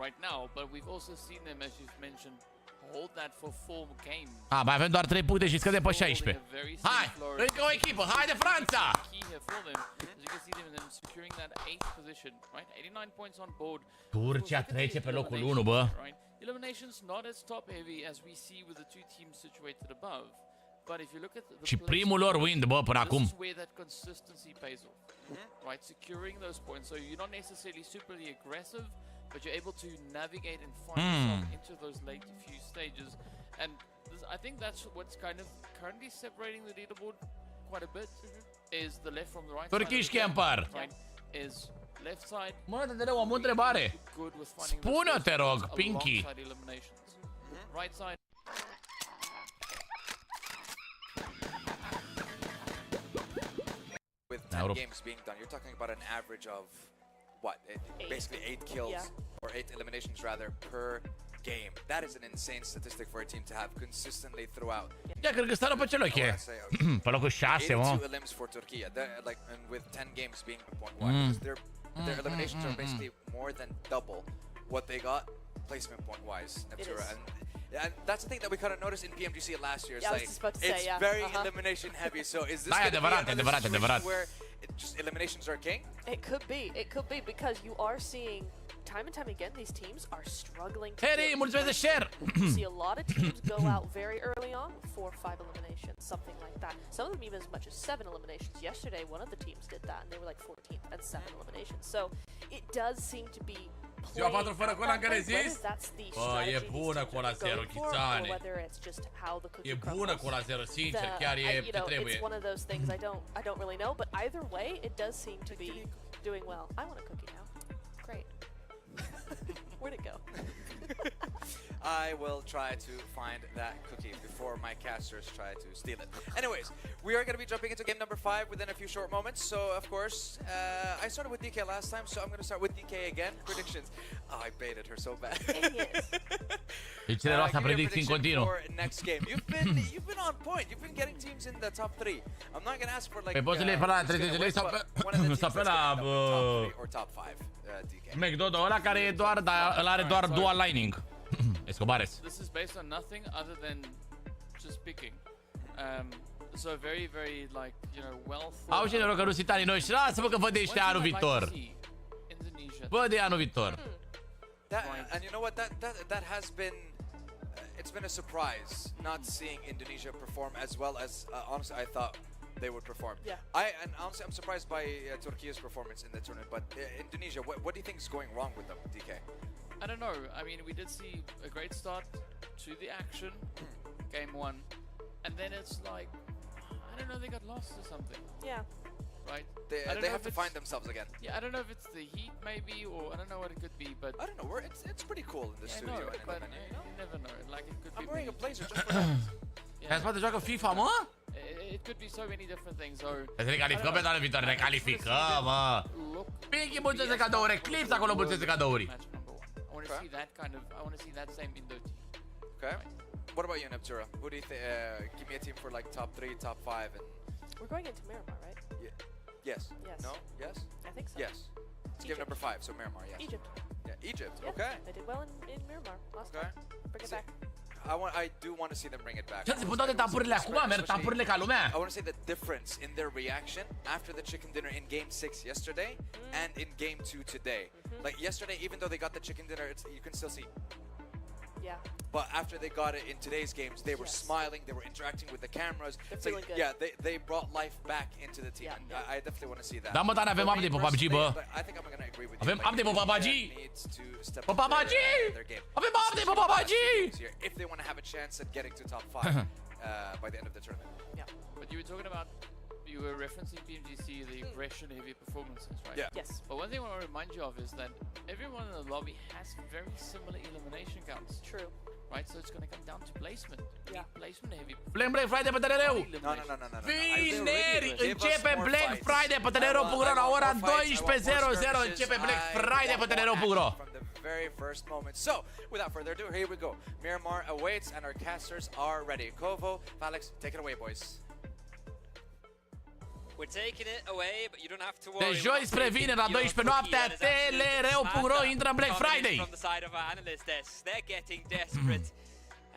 Right now, but we've also seen them, as you've mentioned, hold that for 4 games. Mai avem doar 3 puncte și scădem pe 16. Hai, încă o echipă, hai de Franța! Turcia trece pe locul 1, bă. Eliminations not as top heavy as we see with the two teams situated above. But if you look at the și primul lor win, bă, până acum. This is where that consistency pays off. Right, securing those points. So you're not necessarily superly aggressive, but you're able to navigate and find yourself into those late few stages. And I think that's what's kind of currently separating the leaderboard quite a bit, is the left from the right. Turkish camper. Right, is left side. Mă, TEDEREU, am o întrebare. Spune-o, te rog, Pinky. Right side. With 10 games being done, you're talking about an average of what? Basically 8 kills or 8 eliminations rather per game. That is an insane statistic for a team to have consistently throughout. Ia, Kyrgyzstanul pe ce loc e? Pe locul 6, mă. 82 elims for Turkey, and with 10 games being point wise, because their eliminations are basically more than double what they got placement point wise. And that's the thing that we kind of noticed in PMGC last year. It's very elimination heavy. So is this adevărat. Where just eliminations are king? It could be because you are seeing time and time again, these teams are struggling to Harry, mulțumesc de share! You see a lot of teams go out very early on, 4 or 5 eliminations, something like that. Some of them even as much as 7 eliminations. Yesterday, one of the teams did that, and they were like 14th and 7 eliminations. So it does seem to be Ziua 4 fără cola în care zis? Bă, e bună cola 0, Chițane. E bună cola 0, sincer, chiar e ce trebuie. It's one of those things I don't really know, but either way, it does seem to be doing well. I want a cookie now. Great. Where'd it go? I will try to find that cookie before my casters try to steal it. Anyways, we are going to be jumping into game number 5 within a few short moments. So, of course, I started with DK last time, so I'm going to start with DK again. Predictions. Oh, I baited her so bad. Deci le luați predicții în continuu. Next game. You've been on point. You've been getting teams in the top 3. I'm not going to ask for like... Păi poți să le iei pe la 30 de lei sau pe la... McDodo ăla care e doar, dar ăla are doar dual lining. Escobares. This is based on nothing other than just picking. So very, very like, you know, well thought. Au și noroc că rusitanii noștri. Lasă-mă că văd de ăștia anul viitor. Văd de anul viitor. And you know what? That has been... it's been a surprise not seeing Indonesia perform as well as honestly I thought they would perform. Yeah. And honestly I'm surprised by Turkey's performance in the tournament. But Indonesia, what do you think is going wrong with them, DK? I don't know. I mean, we did see a great start to the action, game 1, and then it's like, I don't know, they got lost or something. Yeah. Right? They have to find themselves again. Yeah, I don't know if it's the heat maybe, or I don't know what it could be, but... I don't know, it's pretty cool in the studio. I know, but you never know. Like, it could I'm be wearing a blazer just for that. Hai să joacă FIFA, mă? It could be so many different things, so... Ne calificăm pe data viitoare, ne calificăm, mă! Pinky mulțesc de cadouri, Eclipse acolo mulțesc de cadouri. I want to see that kind of. I want to see that same Indo team. Okay. What about you, Neptura? Who do you think? Give me a team for like top 3, top 5, and. We're going into Miramar, right? Yes. Yes. No. Yes. I think so. Yes. It's game number 5, so Miramar. Yes. Egypt. Yeah, Egypt. Yeah, okay. They did well in Miramar last time. Bring it back. I do want to see them bring it back. Ce-ți pun toate tampurile acum? Merg tampurile ca lumea. I want to see the difference in their reaction after the chicken dinner in game 6 yesterday and in game 2 today. Like yesterday, even though they got the chicken dinner, you can still see. Yeah. But after they got it in today's games, they were smiling, they were interacting with the cameras. They're feeling good. Yeah, they brought life back into the team. Yeah. And I definitely want to see that. Da, mă, dar avem update pe PUBG, bă. I think I'm going to agree with you. Avem update pe PUBG. Pe PUBG. Avem update pe PUBG. If they want to have a chance at getting to top 5 by the end of the tournament. Yeah. But you were talking about, you were referencing PMGC, the aggression-heavy performances, right? Yeah. Yes. But one thing I want to remind you of is that everyone in the lobby has very similar elimination counts. True. Right, so it's going to come down to placement. Yeah. Placement heavy. Black Friday pe TEDEREU. No. Vineri începe Black Friday pe TEDEREU.ro la ora 12:00 începe Black Friday pe TEDEREU.ro. From the very first moment. So, without further ado, here we go. Miramar awaits and our casters are ready. Kovo, Alex, take it away, boys. We're taking it away, but you don't have to worry. De joi spre vineri la 12 noaptea, TEDEREU.ro intră în Black Friday. From the side of our analyst desk, they're getting desperate,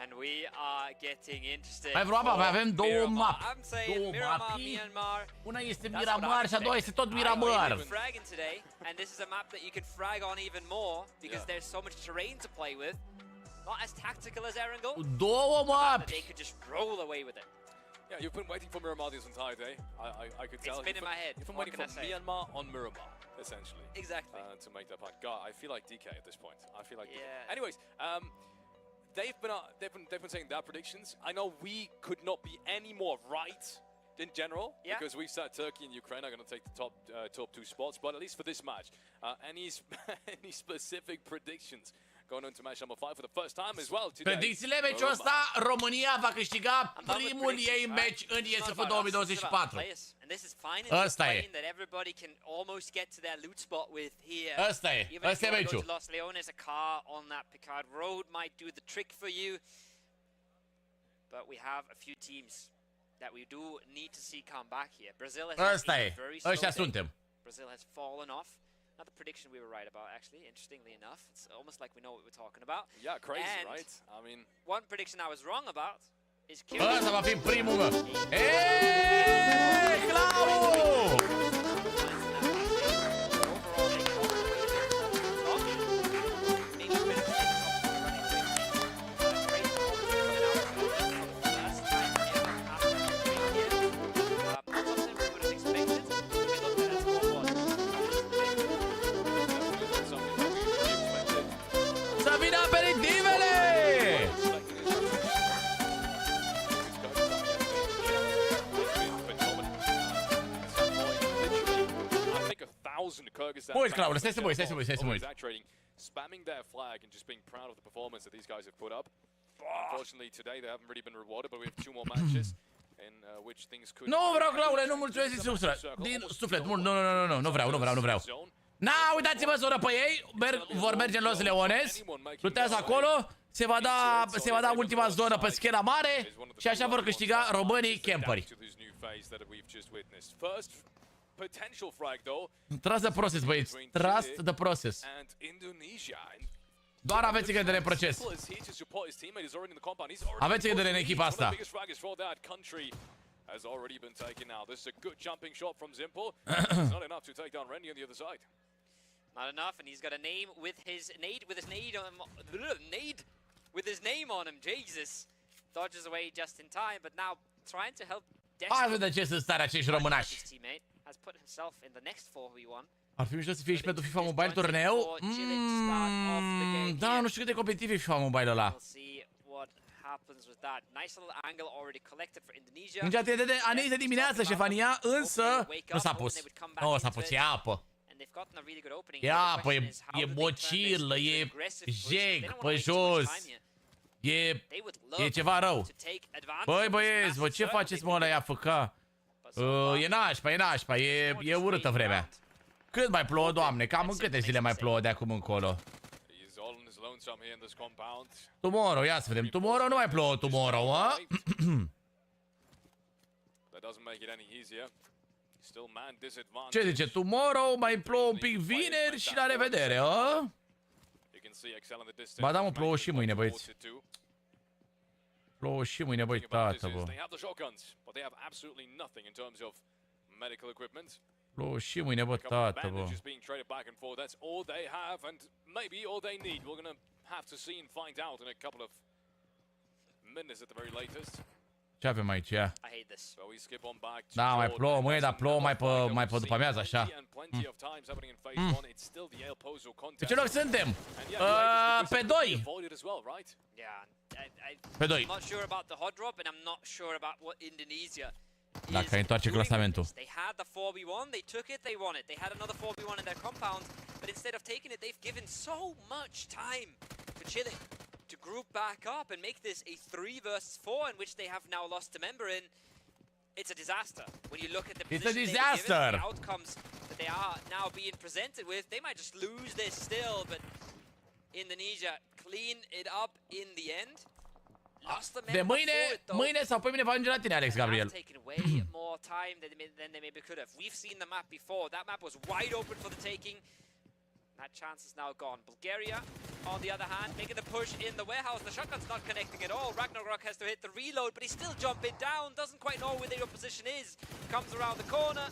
and we are getting interested. Mai vreo mapă, avem două mapi. I'm saying Miramar, Myanmar. Una este Miramar și a doua este tot Miramar. Fragging today, and this is a map that you can frag on even more because there's so much terrain to play with. Not as tactical as Erangel. Două mapi. They could just roll away with it. Yeah, you've been waiting for Miramar this entire day. I could tell. It's been in my head. You've been waiting for Myanmar on Miramar, essentially. Exactly. To make that point. God, I feel like DK at this point. I feel like DK. Yeah. Anyways, they've been saying their predictions. I know we could not be any more right in general because we said Turkey and Ukraine are going to take the top 2 spots. But at least for this match, any specific predictions? Going on to match number 5 for the first time as well today. Predicțiile meciul ăsta, România va câștiga primul ei meci în IESF 2024. Ăsta e. Ăsta e. Ăsta e meciul. Los Leones, a car on that Picard road might do the trick for you. But we have a few teams that we do need to see come back here. Brazil has Ăsta e. Ăștia suntem. Brazil has fallen off. Another prediction we were right about, actually, interestingly enough. It's almost like we know what we're talking about. Yeah, crazy, and right? I mean... one prediction I was wrong about is... Ăsta va fi primul, mă! Eeeeee, Clau! 1,000 Kyrgyzstan. Mă uit, Claudiu, stai să mă uit. Spamming their flag and just being proud of the performance that these guys have put up. Unfortunately, today they haven't really been rewarded, but we have 2 more matches in which things could. Nu vreau, Claudiu, nu mulțumesc din suflet. Din suflet, nu vreau. Na, uitați-vă, soră pe ei, vor merge în Los Leones, lutează acolo, se va da ultima zonă pe schela mare și așa vor câștiga românii camperi. Trust the process, băieți, trust the process. Doar aveți încredere în proces. Aveți încredere în echipa asta. Has already been taken now. This is a good jumping shot from Zimpel. It's not enough to take down Rennie on the other side. Not enough, and he's got a name with his nade with his name on him. Jesus, dodges away just in time, but now trying to help. Hai să vedem ce sunt starea acești românași. His teammate has put himself in the next 4v1. Ar fi mișto să fie și pentru FIFA Mobile turneu? Da, nu știu cât de competitiv e FIFA Mobile ăla. Mingea TD de aneze dimineața, Șefania, însă nu s-a pus. Nu s-a pus, e apă. E apă, e bocilă, e jeg pe jos. E ceva rău. Băi, băieți, vă ce faceți, mă, ăla i-a făcat? E nașpa, e urâtă vremea. Cât mai plouă, Doamne? Cam în câte zile mai plouă de acum încolo? Tomorrow, ia să vedem. Tomorrow nu mai plouă, tomorrow, a? Ce zice? Tomorrow mai plouă un pic vineri și la revedere, a? Ba da, mă, plouă și mâine, băieți. Plouă și mâine, băi, tată, bă. Plouă și mâine, bă, tată, bă. Ce avem aici, ia? Da, mai plouă mâine, dar plouă mai pe după amiază, așa. Pe ce loc suntem? Pe 2. Pe 2. Dacă întoarce clasamentul. They had the 4v1, they took it, they won it. They had another 4v1 in their compound, but instead of taking it, they've given so much time to chill it, to group back up and make this a 3 versus 4 in which they have now lost a member in. It's a disaster. When you look at the position given, the outcomes that they are now being presented with, they might just lose this still, but Indonesia clean it up in the end. De mâine sau pe mine va ajunge la tine, Alex Gabriel. More time than they maybe could have. We've seen the map before. That map was wide open for the taking. That chance is now gone. Bulgaria, on the other hand, making the push in the warehouse. The shotgun's not connecting at all. Ragnarok has to hit the reload, but he's still jumping down. Doesn't quite know where your position is. Comes around the corner.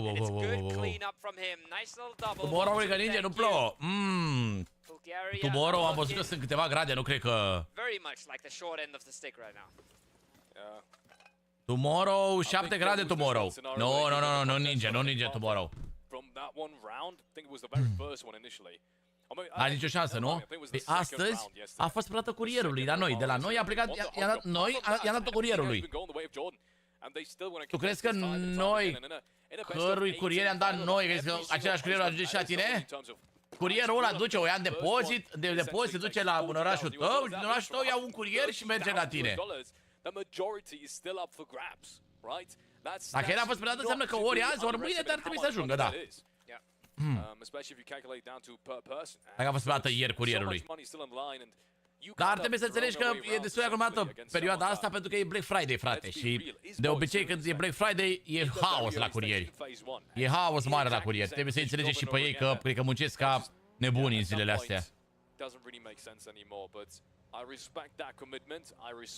And it's good clean up from him. Nice little double. Tomorrow că ninja nu plouă. Tomorrow am văzut că sunt câteva grade, nu cred că... Very much like the short end of the stick right now. Tomorrow, 7 grade tomorrow. Nu ninja tomorrow. N-are nicio șansă, nu? Păi astăzi a fost plată curierului la noi. De la noi a plecat, i-a dat curierului. Tu crezi că noi, cărui curier i-am dat noi, crezi că același curier ajunge și la tine? Curierul ăla duce, o ia în depozit, de depozit se duce la în orașul tău, și în orașul tău ia un curier și merge la tine. Dacă el a fost predat, înseamnă că ori azi, ori mâine, dar trebuie să ajungă, da. Dacă a fost predată ieri curierului. Dar trebuie să înțelegi că e destul de aglomerată perioada asta pentru că e Black Friday, frate. Și de obicei când e Black Friday e haos la curieri. E haos mare la curieri. Trebuie să înțelegeți și pe ei că cred că muncesc ca nebuni în zilele astea.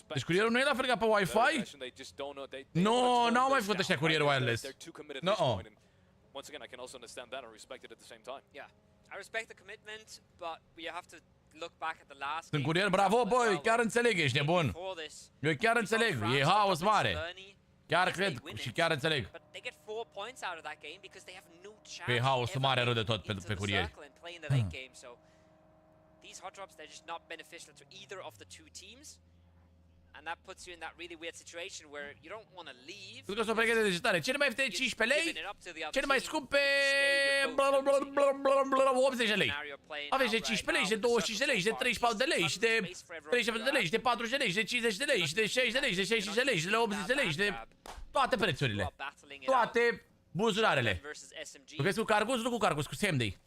Deci curierul nu e la fel ca pe Wi-Fi? Nu, n-au mai făcut ăștia curierul wireless. Nu. I respect the commitment, but we have to look back at the last. Sunt curier, bravo, băi, chiar înțeleg, ești nebun. Eu chiar înțeleg, e haos mare. Chiar cred și chiar înțeleg. Că e haos mare rău de tot pe curieri. These hot drops, they're just not beneficial to either of the two teams. And that puts you in that really weird situation where you don't want to leave. Pentru că sunt pregătite de digitare. Cele mai ieftine 15 lei, cele mai scumpe 80 de lei. Aveți de 15 lei, și de 25 de lei, și de 34 de lei, și de 37 de lei, și de 40 de lei, și de 50 de lei, și de 60 de lei, și de 65 de lei, și de 80 de lei, și de toate prețurile. Toate buzunarele. Nu vezi cu cargus, nu cu cargus, cu same-day.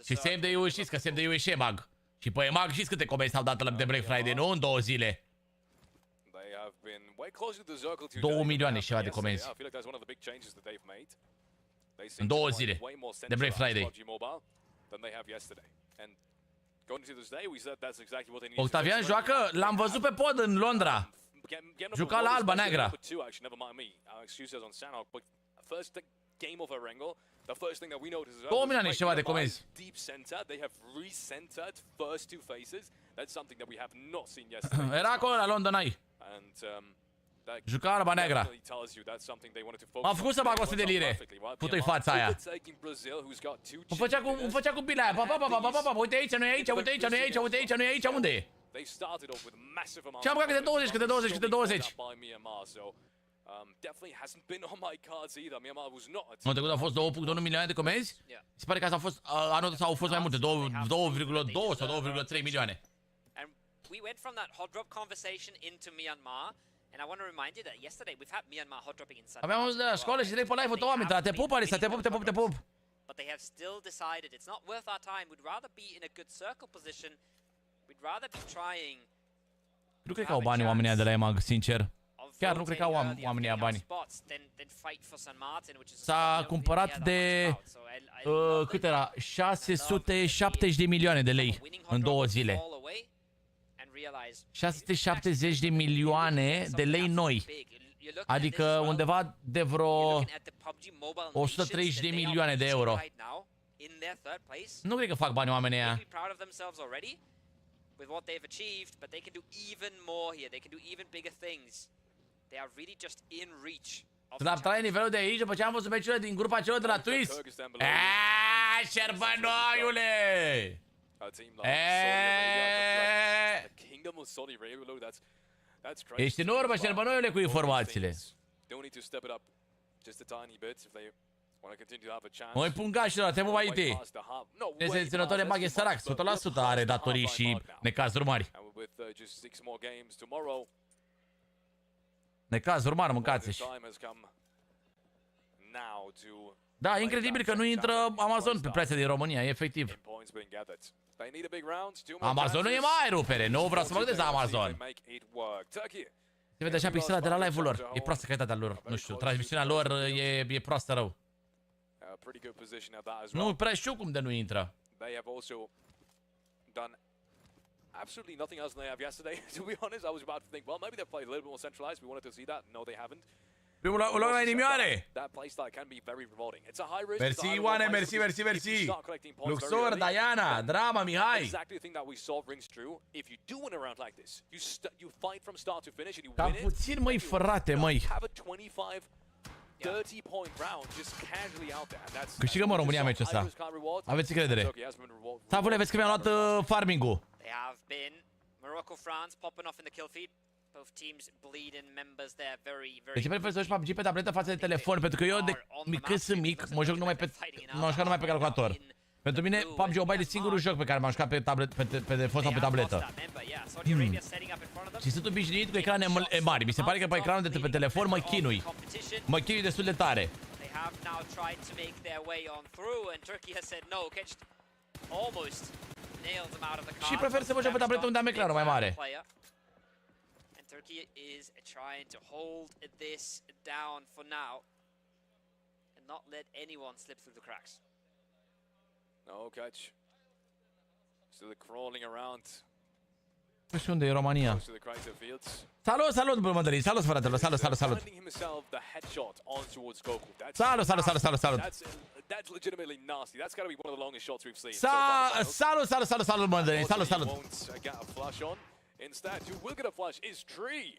Și same-day-ul știți că same-day-ul e și EMAG. Și pe EMAG știți câte comenzi s-au dat de Black Friday, nu? În 2 zile. 2 milioane și ceva de comenzi. În 2 zile de Black Friday. Octavian joacă, l-am văzut pe pod în Londra. Juca la Alba Neagra. The first thing that we notice is 2 milioane și ceva de comenzi. deep center. They have recentered first two faces. That's something that we have not seen yesterday. Era acolo la London Eye. And that juca Alba Neagra. M-am făcut să bag 100 de lire. Putu-i fața aia. Îmi făcea cu bila aia. Uite aici, nu e aici, uite aici, nu e aici, uite aici, nu e aici, unde e? Și am băgat câte 20, câte 20, câte 20. Definitely hasn't been on my cards either. Myanmar was not. Anul trecut au fost 2.1 milioane de comenzi. Se pare că asta a fost anul ăsta au fost mai multe, 2,2 sau 2,3 milioane. And we went from that hot drop conversation into Myanmar. And I want to remind you that yesterday we've had Myanmar hot dropping in Sunday. Aveam de la școală și direct pe live-ul tău oameni, te pup, Alisa, te pup, te pup, te pup. But they have still decided it's not worth our time. We'd rather be in a good circle position. We'd rather be trying. Nu cred că au bani oamenii de la EMAG, sincer. Chiar nu cred că au oamenii aia bani. S-a cumpărat de, cât era? 670 de milioane de lei în 2 zile. 670 de milioane de lei noi. Adică undeva de vreo 130 de milioane de euro. Nu cred că fac bani oamenii aia. With what they've achieved, but they can do even more here. They can do even bigger things. They are really just in reach. Să trai nivelul de aici după ce am văzut meciurile din grupa celor de la Twist. Aaaa, șerbănoiule! Ești în urmă, șerbănoiule, cu informațiile. Măi, pungașilor, te mă aici. Neselecționător EMAG e sărac, 100% are datorii și necazuri mari. Necazuri mari, mâncați-și. Da, incredibil că nu intră Amazon pe prețe din România, efectiv. Amazon nu e mai rupere, nu vreau să mă gândesc la Amazon. Se vede așa pixela de la live-ul lor, e proastă calitatea lor, nu știu, transmisiunea lor e proastă rău. Nu prea știu cum de nu intră. Absolutely nothing else than they have yesterday. To be honest, I was about to think, well, maybe they've played a little bit more centralized. We wanted to see that. No, they haven't. Primul loc la inimioare. That playstyle can be very rewarding. It's a high risk. Merci, Ioane, merci, merci, merci. Luxor, Diana, Drama, Mihai. Exactly the thing that we saw rings true. If you do win a round like this, you fight from start to finish and you win it. Cam puțin, măi, frate, măi. Have a 25 30-point round just casually out there. And that's Câștigăm în România meciul ăsta. Aveți încredere. Savule, vezi că mi-am luat farming-ul. They have been Morocco, France popping off in the kill feed. Both teams bleeding members there very. De ce prefer să joci PUBG pe tabletă față de telefon? Pentru că eu de când sunt mic, mă joc numai pe calculator. Pentru mine PUBG Mobile e singurul joc pe care m-am jucat pe telefon sau pe tabletă. Și sunt obișnuit cu ecrane mari. Mi se pare că pe ecranul de pe telefon mă chinui. Mă chinui destul de tare. Și prefer să mă joc pe tabletă unde am ecranul mai mare. Turkey is trying to hold this down for now and not let anyone slip through the cracks. No catch. Still crawling around. Nu știu unde e România. Salut, salut, Mădălin. Salut, fratelor. Salut, salut, salut. Salut, salut, salut, salut, salut. That's legitimately nasty. That's got to be one of the longest shots we've seen. Salut, salut, salut, salut, Mădălin. Salut, salut. Instead, who will get a flash is Tree.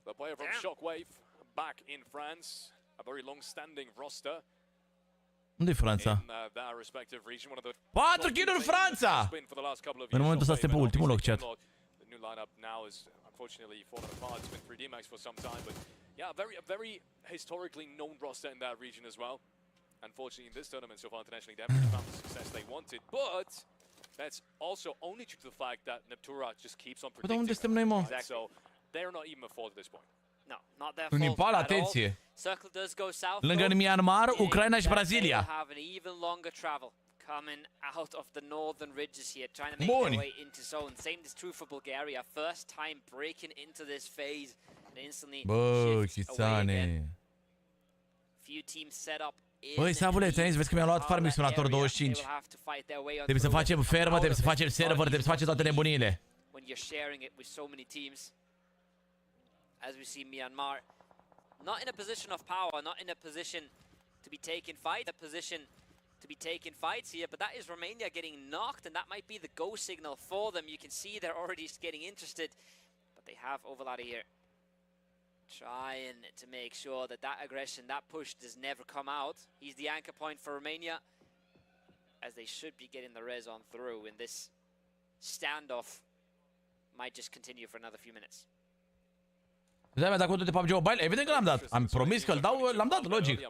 The player from Shockwave, back in France. A very long-standing roster. Unde-i Franța? 4 kill-uri Franța! În momentul ăsta este pe ultimul loc, chat. new lineup now has unfortunately fallen apart. It's been 3D Max for some time, but yeah, a very historically known roster in that region as well. Unfortunately, in this tournament so far internationally, they haven't found the success they wanted, but that's also only due to the fact that Neptura just keeps on predicting. Exactly. So they're not even at fault at this point. No, not their În fault Nepal, at all. atenție. Circle does go south. Lângă Myanmar, Ucraina și They Brazilia. have an even longer travel coming out of the northern ridges here, trying to make their way into zone. Same is true for Bulgaria. First time breaking into this phase and instantly shifts away again. Few teams set up. Băi, Savule, ți-am vezi că mi-am luat Farming Simulator 25. Trebuie să facem fermă, trebuie să facem server, trebuie să facem toate nebunile. When you're sharing it with so many teams, as we see Myanmar, not in a position of power, not in a position to be taking fights here, but that is Romania getting knocked, and that might be the go signal for them. You can see they're already getting interested, but they have Overlati here, trying to make sure that that aggression, that push does never come out. He's the anchor point for Romania, as they should be getting the res on through, and this standoff might just continue for another few minutes. Da, mi-a dat contul de PUBG Mobile? Evident că l-am dat. Am promis că l-am dat, logic.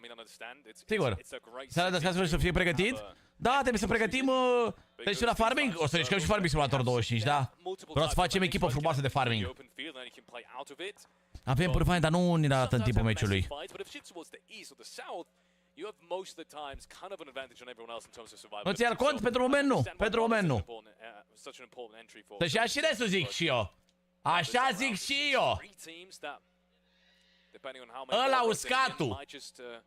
Sigur. Seara de astea să fie pregătit? Da, trebuie să pregătim deci la farming. O să riscăm și Farming Simulator 25, da. Vreau să facem echipă frumoasă de farming. Avem până fain, dar nu ne arată în timpul meciului. Nu ți-ai cont? Pentru moment nu. Pentru moment nu. Deci așa și restul zic și eu. Așa zic și eu. Ăla uscatul.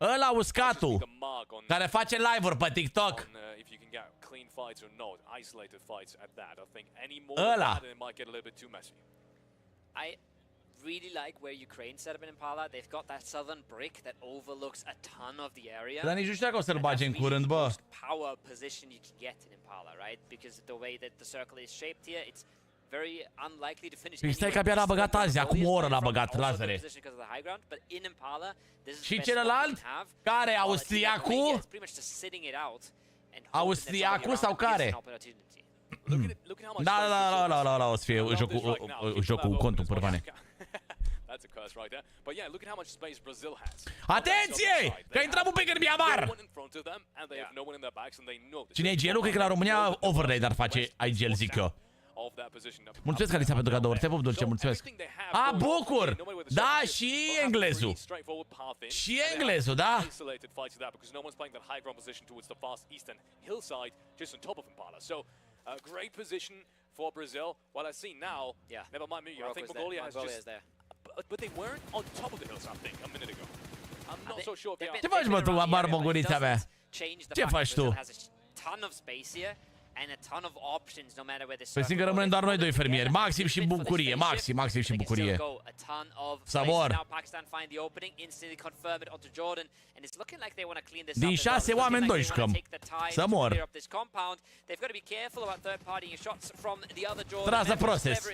Ăla uscatul. Care face live-uri pe TikTok. Ăla. I really like where Ukraine set up in Impala. They've got that southern brick that overlooks a ton of the area. Dar nici nu știu dacă o să-l bage în curând, bă. Power position you can get in Impala, right? Because the way that the circle is shaped here, it's very unlikely to finish. Păi stai că abia l-a băgat azi, acum o oră l-a băgat lazere. Și celălalt? Care? Austriacul? Austriacul sau care? Da, o să fie jocul contul pârvane. Atenție! Că intrăm un pic în Myanmar! Cine e gelul? Cred că la România overlay dar face gel, zic eu. Mulțumesc, Alisa, pentru cadouri. Te pup, dulce, mulțumesc. A, Bucur! Da, și englezul. Și englezul, da? Great position for Brazil. What I see now, never mind me, I think Mongolia has just... But they weren't on top of the hills, I think, a minute ago. I'm not so sure if they are. Ce faci, mă, tu, amar, mongolița mea? Ce faci tu? Păi sigur că rămânem doar noi doi fermieri. Maxim și bucurie, maxim și bucurie. Să mor. Din 6 oameni 2 jucăm. Să mor. Trasă process.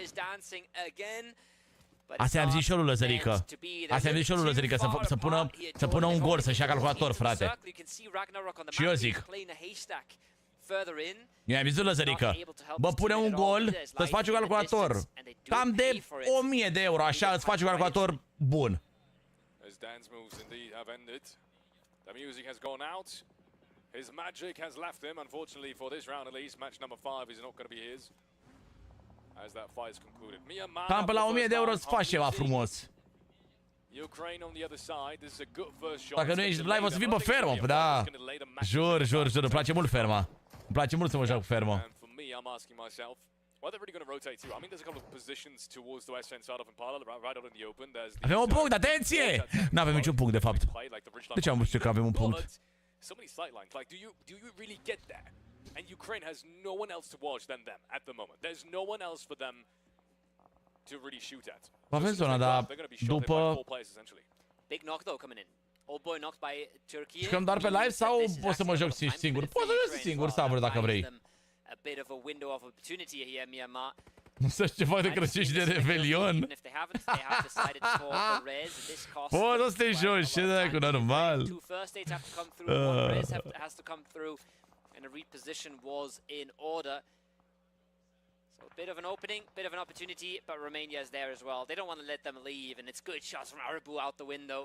Asta am zis și eu lui Lăzărică. Asta am zis și eu lui Lăzărică, să pună un gol, să-și ia calculator, frate. Și eu zic. Eu am zis lui Lăzărică. Bă, pune un gol, să-ți faci un calculator. Cam de 1000 de euro, așa, îți faci un calculator bun. His magic has left him, unfortunately for this round at least. Match number 5 is not going to be his. As that fight is concluded. Cam pe la 1000 de euro îți faci ceva frumos. Dacă nu ești live o să fii pe fermă, da. Jur, îmi place mult ferma. Îmi place mult să mă joc cu fermă. Avem un punct, atenție! N-avem niciun punct, de fapt. De ce am știut că avem un punct? So many sidelines. Like, do you really get there? And Ukraine has no one else to watch than them at the moment. There's no one else for them to really shoot at. Avem zona, dar după... Big knock though coming in. Old boy knocked by Turkey. Jucăm doar pe live sau poți să mă joc singur? Poți să joci singur, Savur, dacă vrei. A bit of a window of opportunity here, Myanmar. Nu știu ce fac de Crăciun și de Revelion. Poți să te joci, ce dai cu normal. And a reposition was in order. So a bit of an opening, bit of an opportunity, but Romania is there as well. They don't want to let them leave, and it's good shots from Arabu out the window.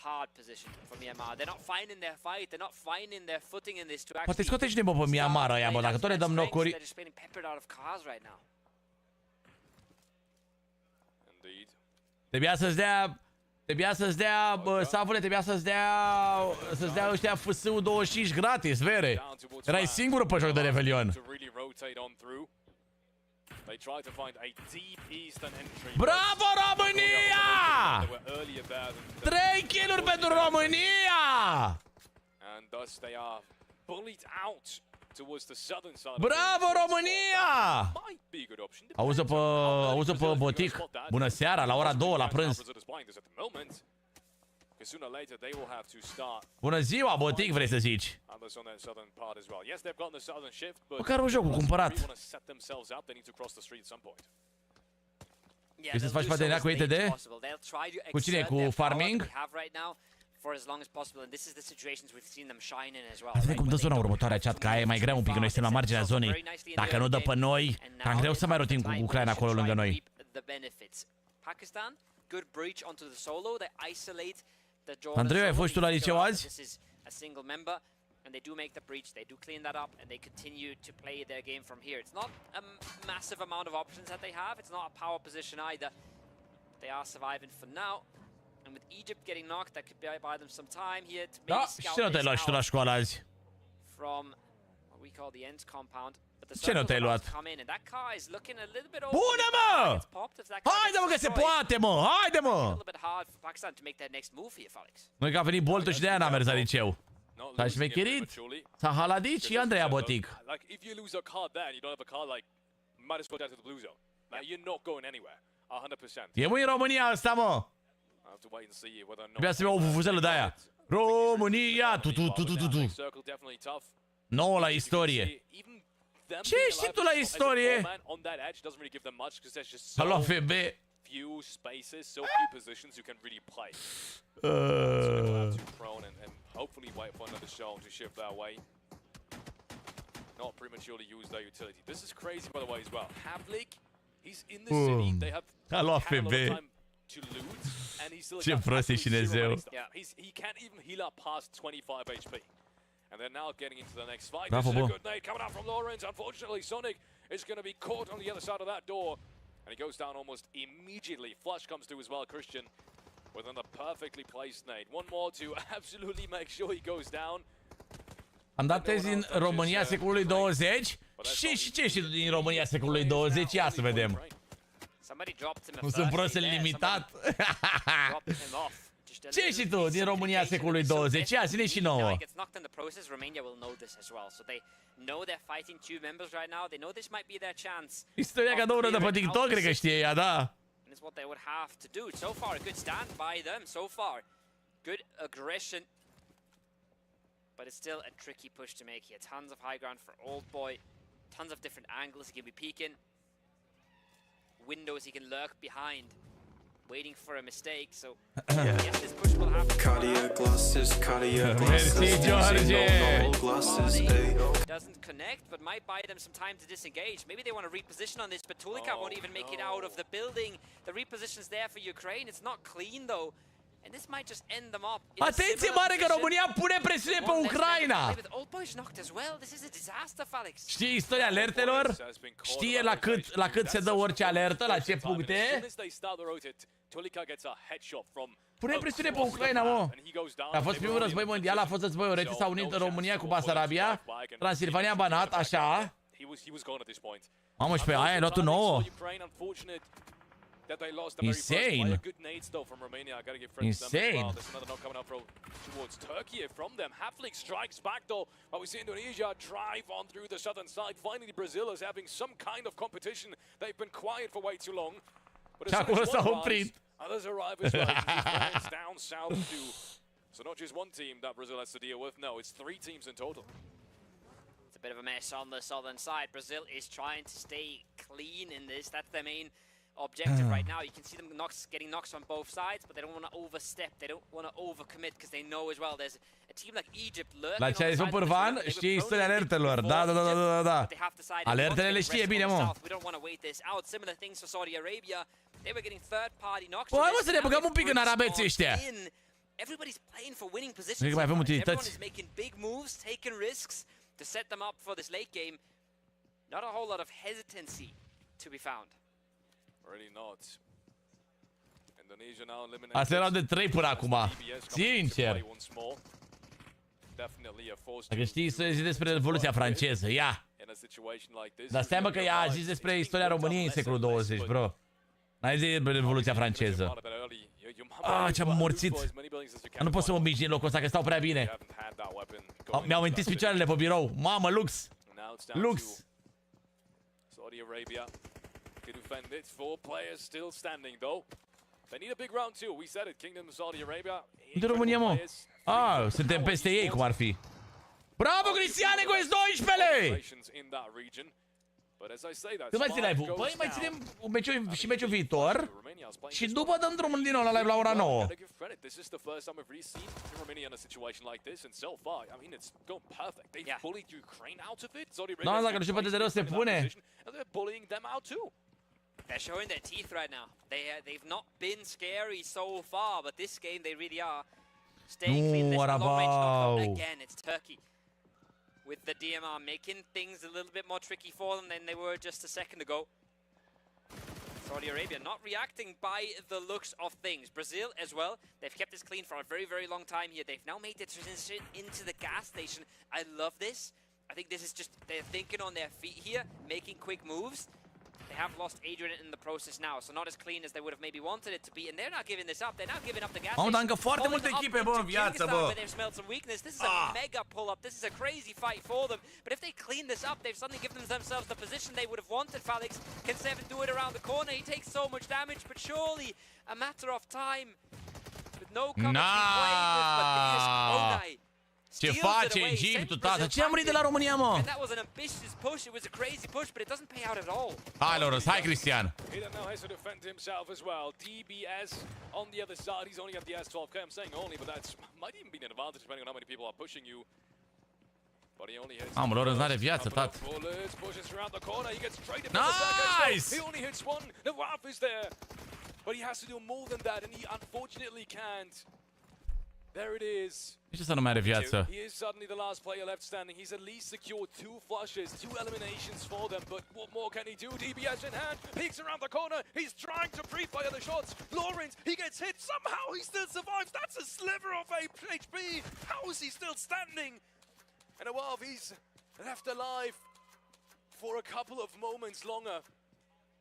Hard position for Myanmar. They're not finding their fight. They're not finding their footing in this to actually. Poate scoate și de pe Myanmar aia, bă, dacă tot le dăm knocuri. They're just getting peppered out of cars right now. Indeed. Trebuia să-ți dea, bă, Savule, trebuia să-ți dea ăștia FSU 25 gratis, vere. Erai singurul pe joc de Revelion. Bravo, România! 3 kill-uri pentru România! Bravo, România! Auză pe Botic. Bună seara, la ora 2 la prânz. Bună ziua, Botic, vrei să zici? Măcar un joc cu cumpărat. Vrei să-ți faci parteneriat cu ETD? Cu cine? Cu Farming? For as long as possible, and this is the situations we've seen them shine in as well. Vedem cum dă zona următoare, chat, că aia e mai greu un pic, că noi suntem la marginea zonei. Dacă nu dă pe noi, cam greu să mai rotim cu Ucraina acolo lângă noi. Pakistan, good breach onto the solo. They isolate the Andrei, ai fost tu la liceu azi? This is a single member, and they do make the breach. They do clean that up, and they continue to play their game from here. It's not a massive amount of options that they have. It's not a power position either. They are surviving for now. And with Egypt getting knocked, that could buy them some time here to maybe scout ce nu te-ai luat și tu la școală azi? From what we call the end compound. Ce nu te-ai luat? Bună, mă! Haide, mă, că se poate, mă! Haide, mă! Noi că a venit Boltul și de aia n-a mers la liceu. S-a șmecherit, s-a haladit și Andreea Botic. E mâini România ăsta, mă! Trebuia să-mi iau o vuvuzelă de aia. România! Tu. 9 la istorie. Ce știi tu la istorie? A luat FB. Not prematurely use their utility. This is crazy, by the way, as well. Havlik, he's in the city. They have a lot of time to loot, and he's still Ce prost e și Dumnezeu. Yeah, he can't even heal up past 25 HP. And they're now getting into the next fight. Bravo, this is a good nade coming out from Lawrence. Unfortunately, Sonic is going to be caught on the other side of that door. And he goes down almost immediately. Flush comes through as well, Christian, with another perfectly placed nade. One more to absolutely make sure he goes down. Am dat tezi din România secolului 20 și ce știi din România secolului 20? Ia să vedem. Nu sunt prost limitat. Ce știi tu din România secolului 20? Ia zi-ne și nouă. Istoria ca două de pe TikTok, cred că știe ea, da. But it's still a tricky push to make here. Tons of high ground for Old Boy. Tons of different angles he can be peeking. Windows he can lurk behind. Waiting for a mistake, so yes, this push will happen. Cardiac glasses, Doesn't connect, but might buy them some time to disengage. Maybe they want to reposition on this, but Tulika won't even make it out of the building. The reposition's there for Ukraine. It's not clean though. And this might just end them up. Atenție mare că România pune presiune pe Ucraina. Știi istoria alertelor? Știe la cât se dă orice alertă, la ce puncte? Pune presiune pe Ucraina, mă. A fost primul război mondial, a fost războiul rece, s-a unit România cu Basarabia, Transilvania Banat, așa. Mamă, și pe aia ai luat un nouă. That they lost Insane. good nades though from Romania. I gotta give credit to them as well. There's another knock coming up towards Turkey from them. Havlik strikes back though, but we see Indonesia drive on through the southern side. Finally, Brazil is having some kind of competition. They've been quiet for way too long. But as soon as one arrives, others arrive as well. It's down south too. So not just one team that Brazil has to deal with. No, it's 3 teams in total. It's a bit of a mess on the southern side. Brazil is trying to stay clean in this. That's their main objective right now. You can see them getting knocks on both sides, but they don't want to overstep. They don't want to overcommit because they know as well there's a La ce ai zis, Pârvan, știi istoria alertelor. Da. Alertele le știe bine, mă. Bă, hai mă să ne băgăm un pic în arabeții ăștia. Everybody's playing for winning positions. Cred că mai avem utilități. Everyone is making big moves, taking risks to set them up for this late game. Not a whole lot of hesitancy to be found. Really not. Indonesia now eliminated. Asta erau de 3 până acum. Sincer. Dacă știi să zici despre Revoluția franceză, ia. Dar seama că ea a zis despre istoria României în secolul 20, bro. N-ai zis despre Revoluția franceză. Ah, ce-am morțit. Nu pot să mă mișc din locul ăsta, că stau prea bine. Mi-au întins picioarele pe birou. Mamă, lux. Lux. Saudi Arabia could defend it. 4 players still standing though. They need a big round too. We said it. Kingdom of Saudi Arabia. De România, mă. Ah, suntem peste ei, cum ar fi. Bravo, Cristiane, cu S12-le! Când mai ții live-ul? Păi mai ținem și meciul viitor și după dăm drumul din nou la live la ora 9. Da, dacă nu știu pe TEDEREU se pune. They're showing their teeth right now. They've not been scary so far, but this game they really are staying clean. This long range knockdown again. It's Turkey with the DMR making things a little bit more tricky for them than they were just a second ago. Saudi Arabia not reacting by the looks of things. Brazil as well. They've kept this clean for a very, very long time here. They've now made the transition into the gas station. I love this. I think this is just, they're thinking on their feet here, making quick moves. They have lost Adrian in the process now, so not as clean as they would have maybe wanted it to be, and they're not giving this up. They're now giving up the gas station. Dar încă foarte multe echipe, bă, în viață, bă. They've smelled some weakness. This is a mega pull-up. This is a crazy fight for them. But if they clean this up, they've suddenly given themselves the position they would have wanted. Felix, can Seven do it around the corner? He takes so much damage, but surely a matter of time. With no coverage being played with, but there's Onai. Ce face Egiptul, tată? Ce a murit de la România, mă? And that was an ambitious push. It was a crazy push, but it doesn't pay out at all. Hai, Lorenz, hai, Cristian. He now has to defend himself as well. DBS on the other side. He's only got the S12K. I'm saying only, but that's might even be an advantage depending on how many people are pushing you. But he only hits. Mamă, Lorenz n-are viață, tată. Nice! He only hits one. The WAF is there. But he has to do more than that, and he unfortunately can't. There it is. De ce să nu mai are viață? He is suddenly the last player left standing. He's at least secured 2 flushes, 2 eliminations for them. But what more can he do? DBS in hand, peeks around the corner. He's trying to pre-fire the shots. Lawrence, he gets hit. Somehow he still survives. That's a sliver of HP. How is he still standing? And above, he's left alive for a couple of moments longer.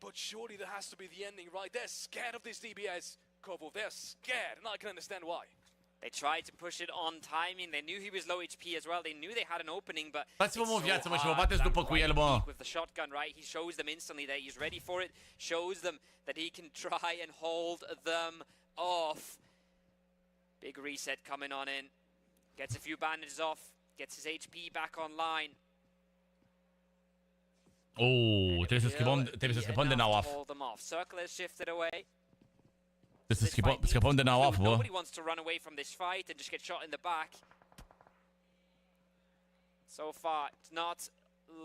But surely there has to be the ending, right? They're scared of this DBS, Kovo. They're scared, and I can understand why. They tried to push it on timing. They knew he was low HP as well. They knew they had an opening, but dați-vă mă viață, mă, și mă bateți după cu el, mă. With the shotgun, right? He shows them instantly that he's ready for it. Shows them that he can try and hold them off. Big reset coming on in. Gets a few bandages off. Gets his HP back online. Oh, trebuie să scăpăm de Nawaf. Circle has shifted away. Trebuie să scăpăm de Nawaf, bă. Nobody wants to run away from this fight and just get shot in the back. So far, it's not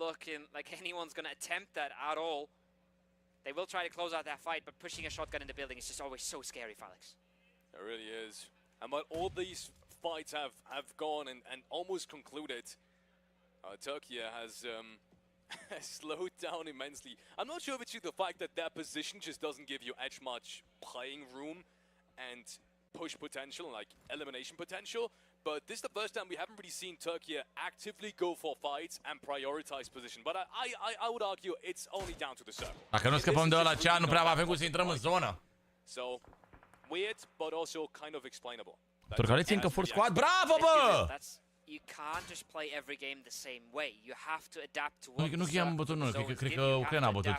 looking like anyone's going to attempt that at all. They will try to close out that fight, but pushing a shotgun in the building is just always so scary, Felix. It really is. And but all these fights have gone and almost concluded. Turkey has slowed down immensely. I'm not sure if it's the fact that their position just doesn't give you as much playing room and push potential, like elimination potential. But this is the first time we haven't really seen Turkey actively go for fights and prioritize position. But I would argue it's only down to the circle. Dacă nu scăpăm de ăla cea, nu prea avem cum să intrăm în zonă. So weird, but also kind of explainable. Turcaleții încă full squad. Bravo, bă! You can't just play every game the same way. You have to adapt to what Nu i-am bătut unul, cred că Ucraina a bătut.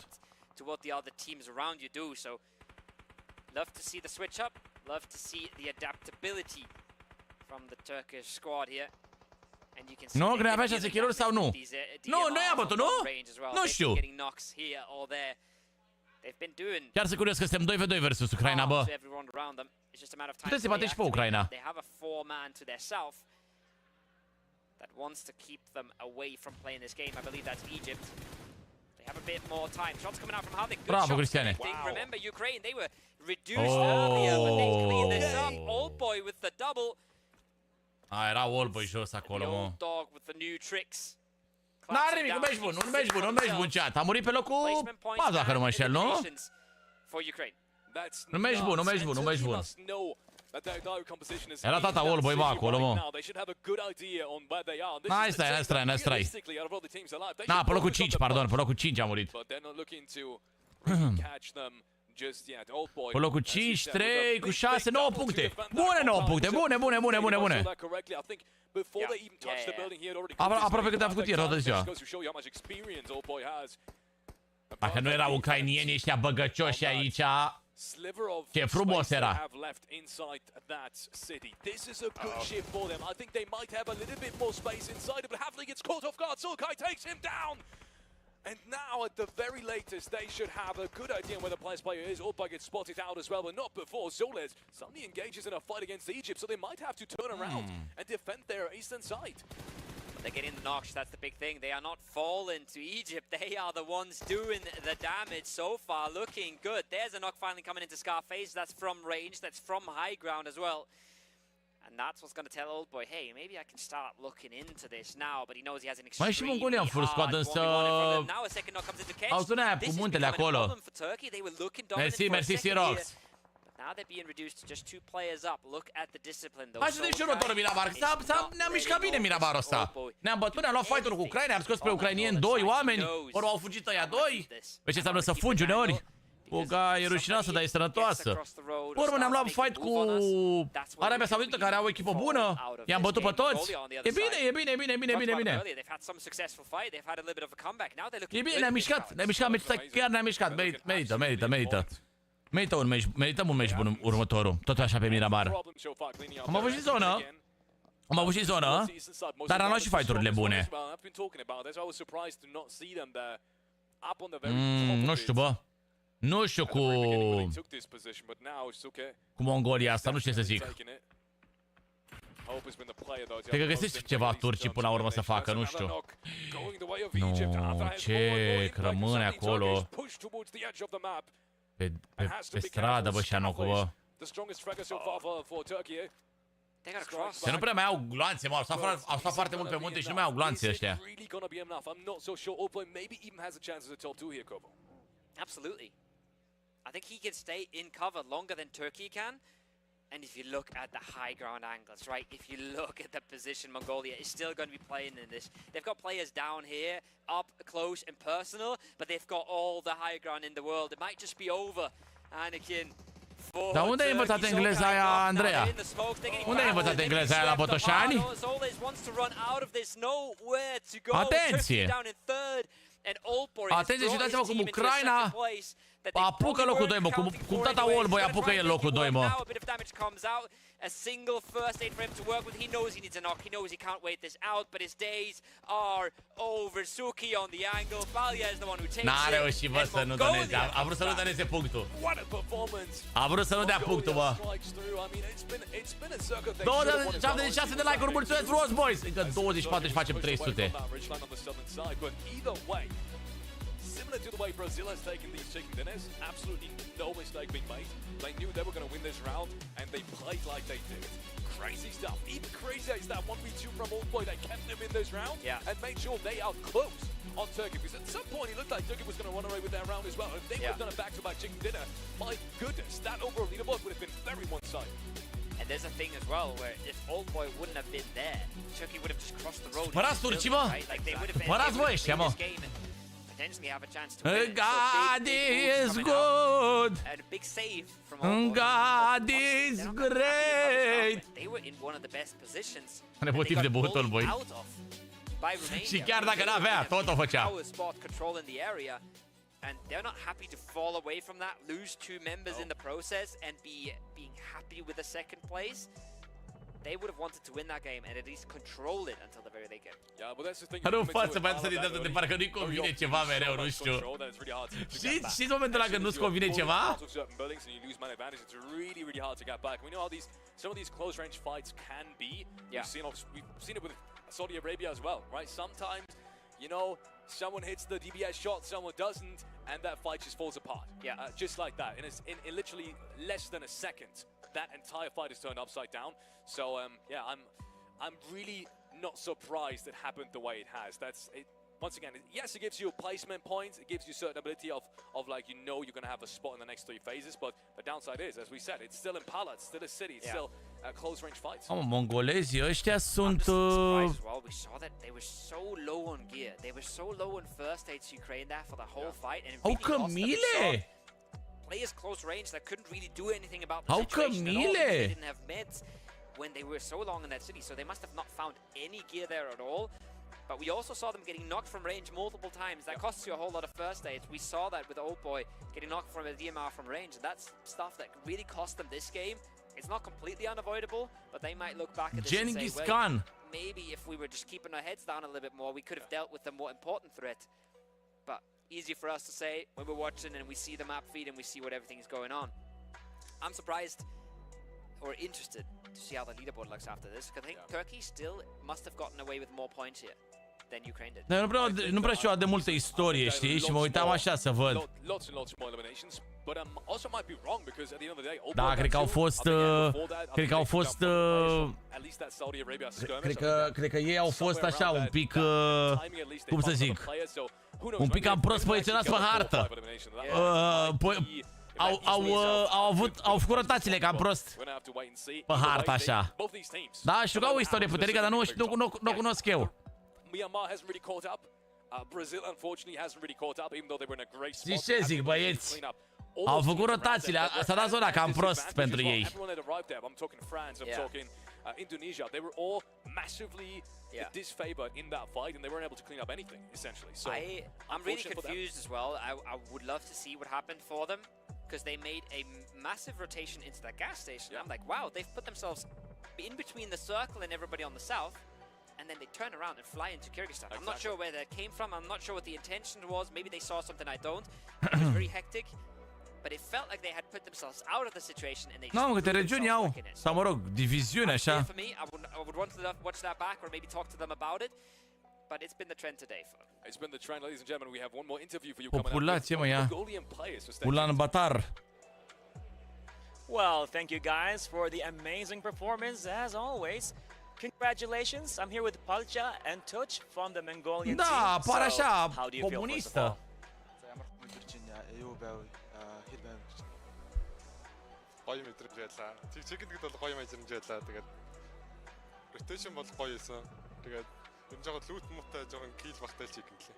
To what the other teams around you do. So love to see the switch up. Love to see the adaptability from the Turkish squad here. And you can see nu, că ne avea 6 kill-uri sau nu? Nu, nu i-a bătut, nu? Nu știu. Chiar sunt curios că suntem 2v2 versus Ucraina, bă. Puteți să bateți și pe Ucraina. that wants to keep them away from playing this game. I believe that's Egypt. They have a bit more time. Shots coming out from Hardik. Good Bravo, shots Cristiane. connecting. Remember, Ukraine, they were reduced earlier, but they cleaned this up. Old Boy with the double. Era Oldboy jos acolo, mă. Old Dog with the new tricks. N-are nimic, nu mergi bun, nu mergi bun, nu mergi bun, chat. A murit pe locul 4, dacă nu mă înșel, nu? Nu mergi bun, nu mergi bun, nu mergi bun. Era tata Oldboy, mă, acolo, mă. Nice try, nice try. Na, pe locul 5, pardon, pe locul 5 a murit. Pe locul 5, 3, cu 6, 9 puncte. Bune 9 puncte, bune. Aproape cât a făcut ieri toată ziua. Dacă nu erau ucrainieni ăștia băgăcioși aici, ce frumos era. And now, at the very latest, they should have a good idea where the player's player is. Oldboy gets spotted out as well, but not before. Zoles suddenly engages in a fight against Egypt, so they might have to turn around and defend their eastern side. They're getting the knocks, that's the big thing. They are not falling to Egypt. They are the ones doing the damage so far. Looking good. There's a knock finally coming into Scarface. That's from range. That's from high ground as well. And that's what's going to tell Oldboy, hey, maybe I can start looking into this now. But he knows he has an extremely hard 1v1 in front of them. Now a second knock comes into catch. This is becoming a problem for Turkey. They were looking dominant for a second here. But now they're being reduced to just 2 players up. Look at the discipline, though. Hai să deci următorul Mirabar. Ne-am mișcat bine Mirabarul ăsta. Ne-am bătut, ne-am luat fight-uri cu Ucraina, am scos pe ucrainieni 2 oameni. Ori au fugit ăia 2. Pe ce înseamnă să fugi uneori? Uga e rușinoasă, dar e sănătoasă. Urmă ne-am luat fight cu Arabia Saudită, care au o echipă bună. I-am bătut pe toți. E bine. E bine, ne-am mișcat, chiar ne-am mișcat. Merităm un meci bun următorul. Tot așa pe Mirabar. Am avut și zonă. Dar am luat și fight-urile bune. Nu știu, bă. Nu știu cu Mongolia asta, nu știu ce să zic. Cred că găsești ceva turcii până la urmă să facă, nu știu. Nu, ce rămâne acolo. Pe stradă, bă, Șanocu, bă. Să nu prea mai au gloanțe, mă, au stat foarte mult pe munte și nu mai au gloanțe ăștia. Absolutely. I think he can stay in cover longer than Turkey can. And if you look at the high ground angles, right? If you look at the position Mongolia is still going to be playing in this. They've got players down here, up close and personal, but they've got all the high ground in the world. It might just be over. Anakin. Dar unde ai învățat engleza aia, Andreea? Unde ai învățat engleza aia la Botoșani? Atenție! Atenție și dați-vă cum Ucraina apucă locul 2, mă, cum tata Oldboy apucă el locul 2, mă. A single first aid for him to work with. He knows he needs a knock. He knows he can't wait this out, but his days are over. Suki on the angle. Balia is the one who takes it. N-a reușit, bă, să nu doneze. A vrut să nu doneze punctul. A vrut să nu dea punctul, bă. 26 de like-uri, mulțumesc frumos, boys. Încă 24 și facem 300. Similar to the way Brazil has taken these chicken dinners, absolutely no mistake being made. They knew they were going to win this round, and they played like they did. Crazy stuff. Even crazier is that 1v2 from Oldboy that kept them in this round and made sure they are close on Turkey. Because at some point it looked like Turkey was going to run away with their round as well. If they would have done a back-to-back chicken dinner, my goodness, that overall leaderboard would have been very one-sided. And there's a thing as well where if Oldboy wouldn't have been there, Turkey would have just crossed the road. Mărați turcii, mă! Like they would have been Mărați voi ăștia, mă! Potentially have a chance to win. God is good. And a big save from Oldboy. God is great. They were in one of the best positions. Nepotiv de băut Oldboy. Și chiar dacă n-avea, tot o făcea. Spot control in the area. And they're not happy to fall away from that, lose 2 members in the process, and being happy with the second place. they would have wanted to win that game and at least control it until the very late game. Yeah, but that's the thing. Nu față să din asta de parcă nu-i convine ceva mereu, nu știu. Știți momentul ăla când nu-ți convine ceva? It's really, really hard to get back. We know how some of these close range fights can be. Yeah. We've seen it with Saudi Arabia as well, right? Sometimes, you know, someone hits the DBS shot, someone doesn't, and that fight just falls apart. Yeah. Just like that. In literally less than a second, that entire fight is turned upside down. So, yeah, I'm really not surprised it happened the way it has. Once again, yes, it gives you placement points. It gives you certain ability of like, you know, you're going to have a spot in the next 3 phases. But the downside is, as we said, it's still Impala, it's still a city, it's still close-range fights. Mongolezii ăștia sunt... We saw that they were so low on gear. They were so low in first stage Ukraine there for the whole fight. And Au cămile! Players close range that couldn't really do anything about the situation at all. They didn't have meds when they were so long in that city. So they must have not found any gear there at all. But we also saw them getting knocked from range multiple times. That costs you a whole lot of first aid. We saw that with Old Boy getting knocked from a DMR from range. That's stuff that really cost them this game. It's not completely unavoidable, but they might look back at this and say, well, maybe if we were just keeping our heads down a little bit more, we could have dealt with the more important threat. But easy for us to say when we're watching and we see the map feed and we see what everything is going on. I'm surprised or interested to see how the leaderboard looks after this, because I think Turkey still must have gotten away with more points here than Ukraine did. Dar nu prea știu de multă istorie, știi? Și mă uitam așa să văd. Da, cred că au fost cred că ei au fost așa un pic cum să zic, un pic cam prost poziționați pe hartă. Au făcut rotațiile cam prost pe hartă așa. Da, știu că au o istorie puternică, dar nu cunosc eu. Myanmar hasn't really caught up. Brazil, unfortunately, hasn't really caught up, even though they were in a great spot. Zici ce zic, băieți? Au făcut rotațiile, s-a dat zona cam prost pentru ei. Everyone that arrived there, I'm talking France, I'm talking Indonesia, they were all massively disfavored in that fight, and they weren't able to clean up anything, essentially. So I'm really confused as well. I would love to see what happened for them, because they made a massive rotation into that gas station. I'm like, wow, they've put themselves in between the circle and everybody on the south, and then they turn around and fly into Kyrgyzstan. I'm not sure where that came from. I'm not sure what the intention was. Maybe they saw something I don't. It was very hectic. But it felt like they had put themselves out of the situation and they just câte regiuni au. Sau mă rog, diviziune așa. For me, I would want to watch that back or maybe talk to them about it. But it's been the trend today for them. It's been the trend, ladies and gentlemen. We have one more interview for you coming up. Populație, mă, ia. Ulan Batar. Well, thank you guys for the amazing performance as always. Congratulations. I'm here with Palcha and Tuch from the Mongolian team. Da, pare așa how do you feel, comunistă. гоё мэдрэмж байлаа. Чигэнд бол гоё мэдрэмж байлаа. Тэгээд rotation бол гоё байсан. Тэгээд энэ жоохон loot муутай жоохон kill багтай чигэнд лээ.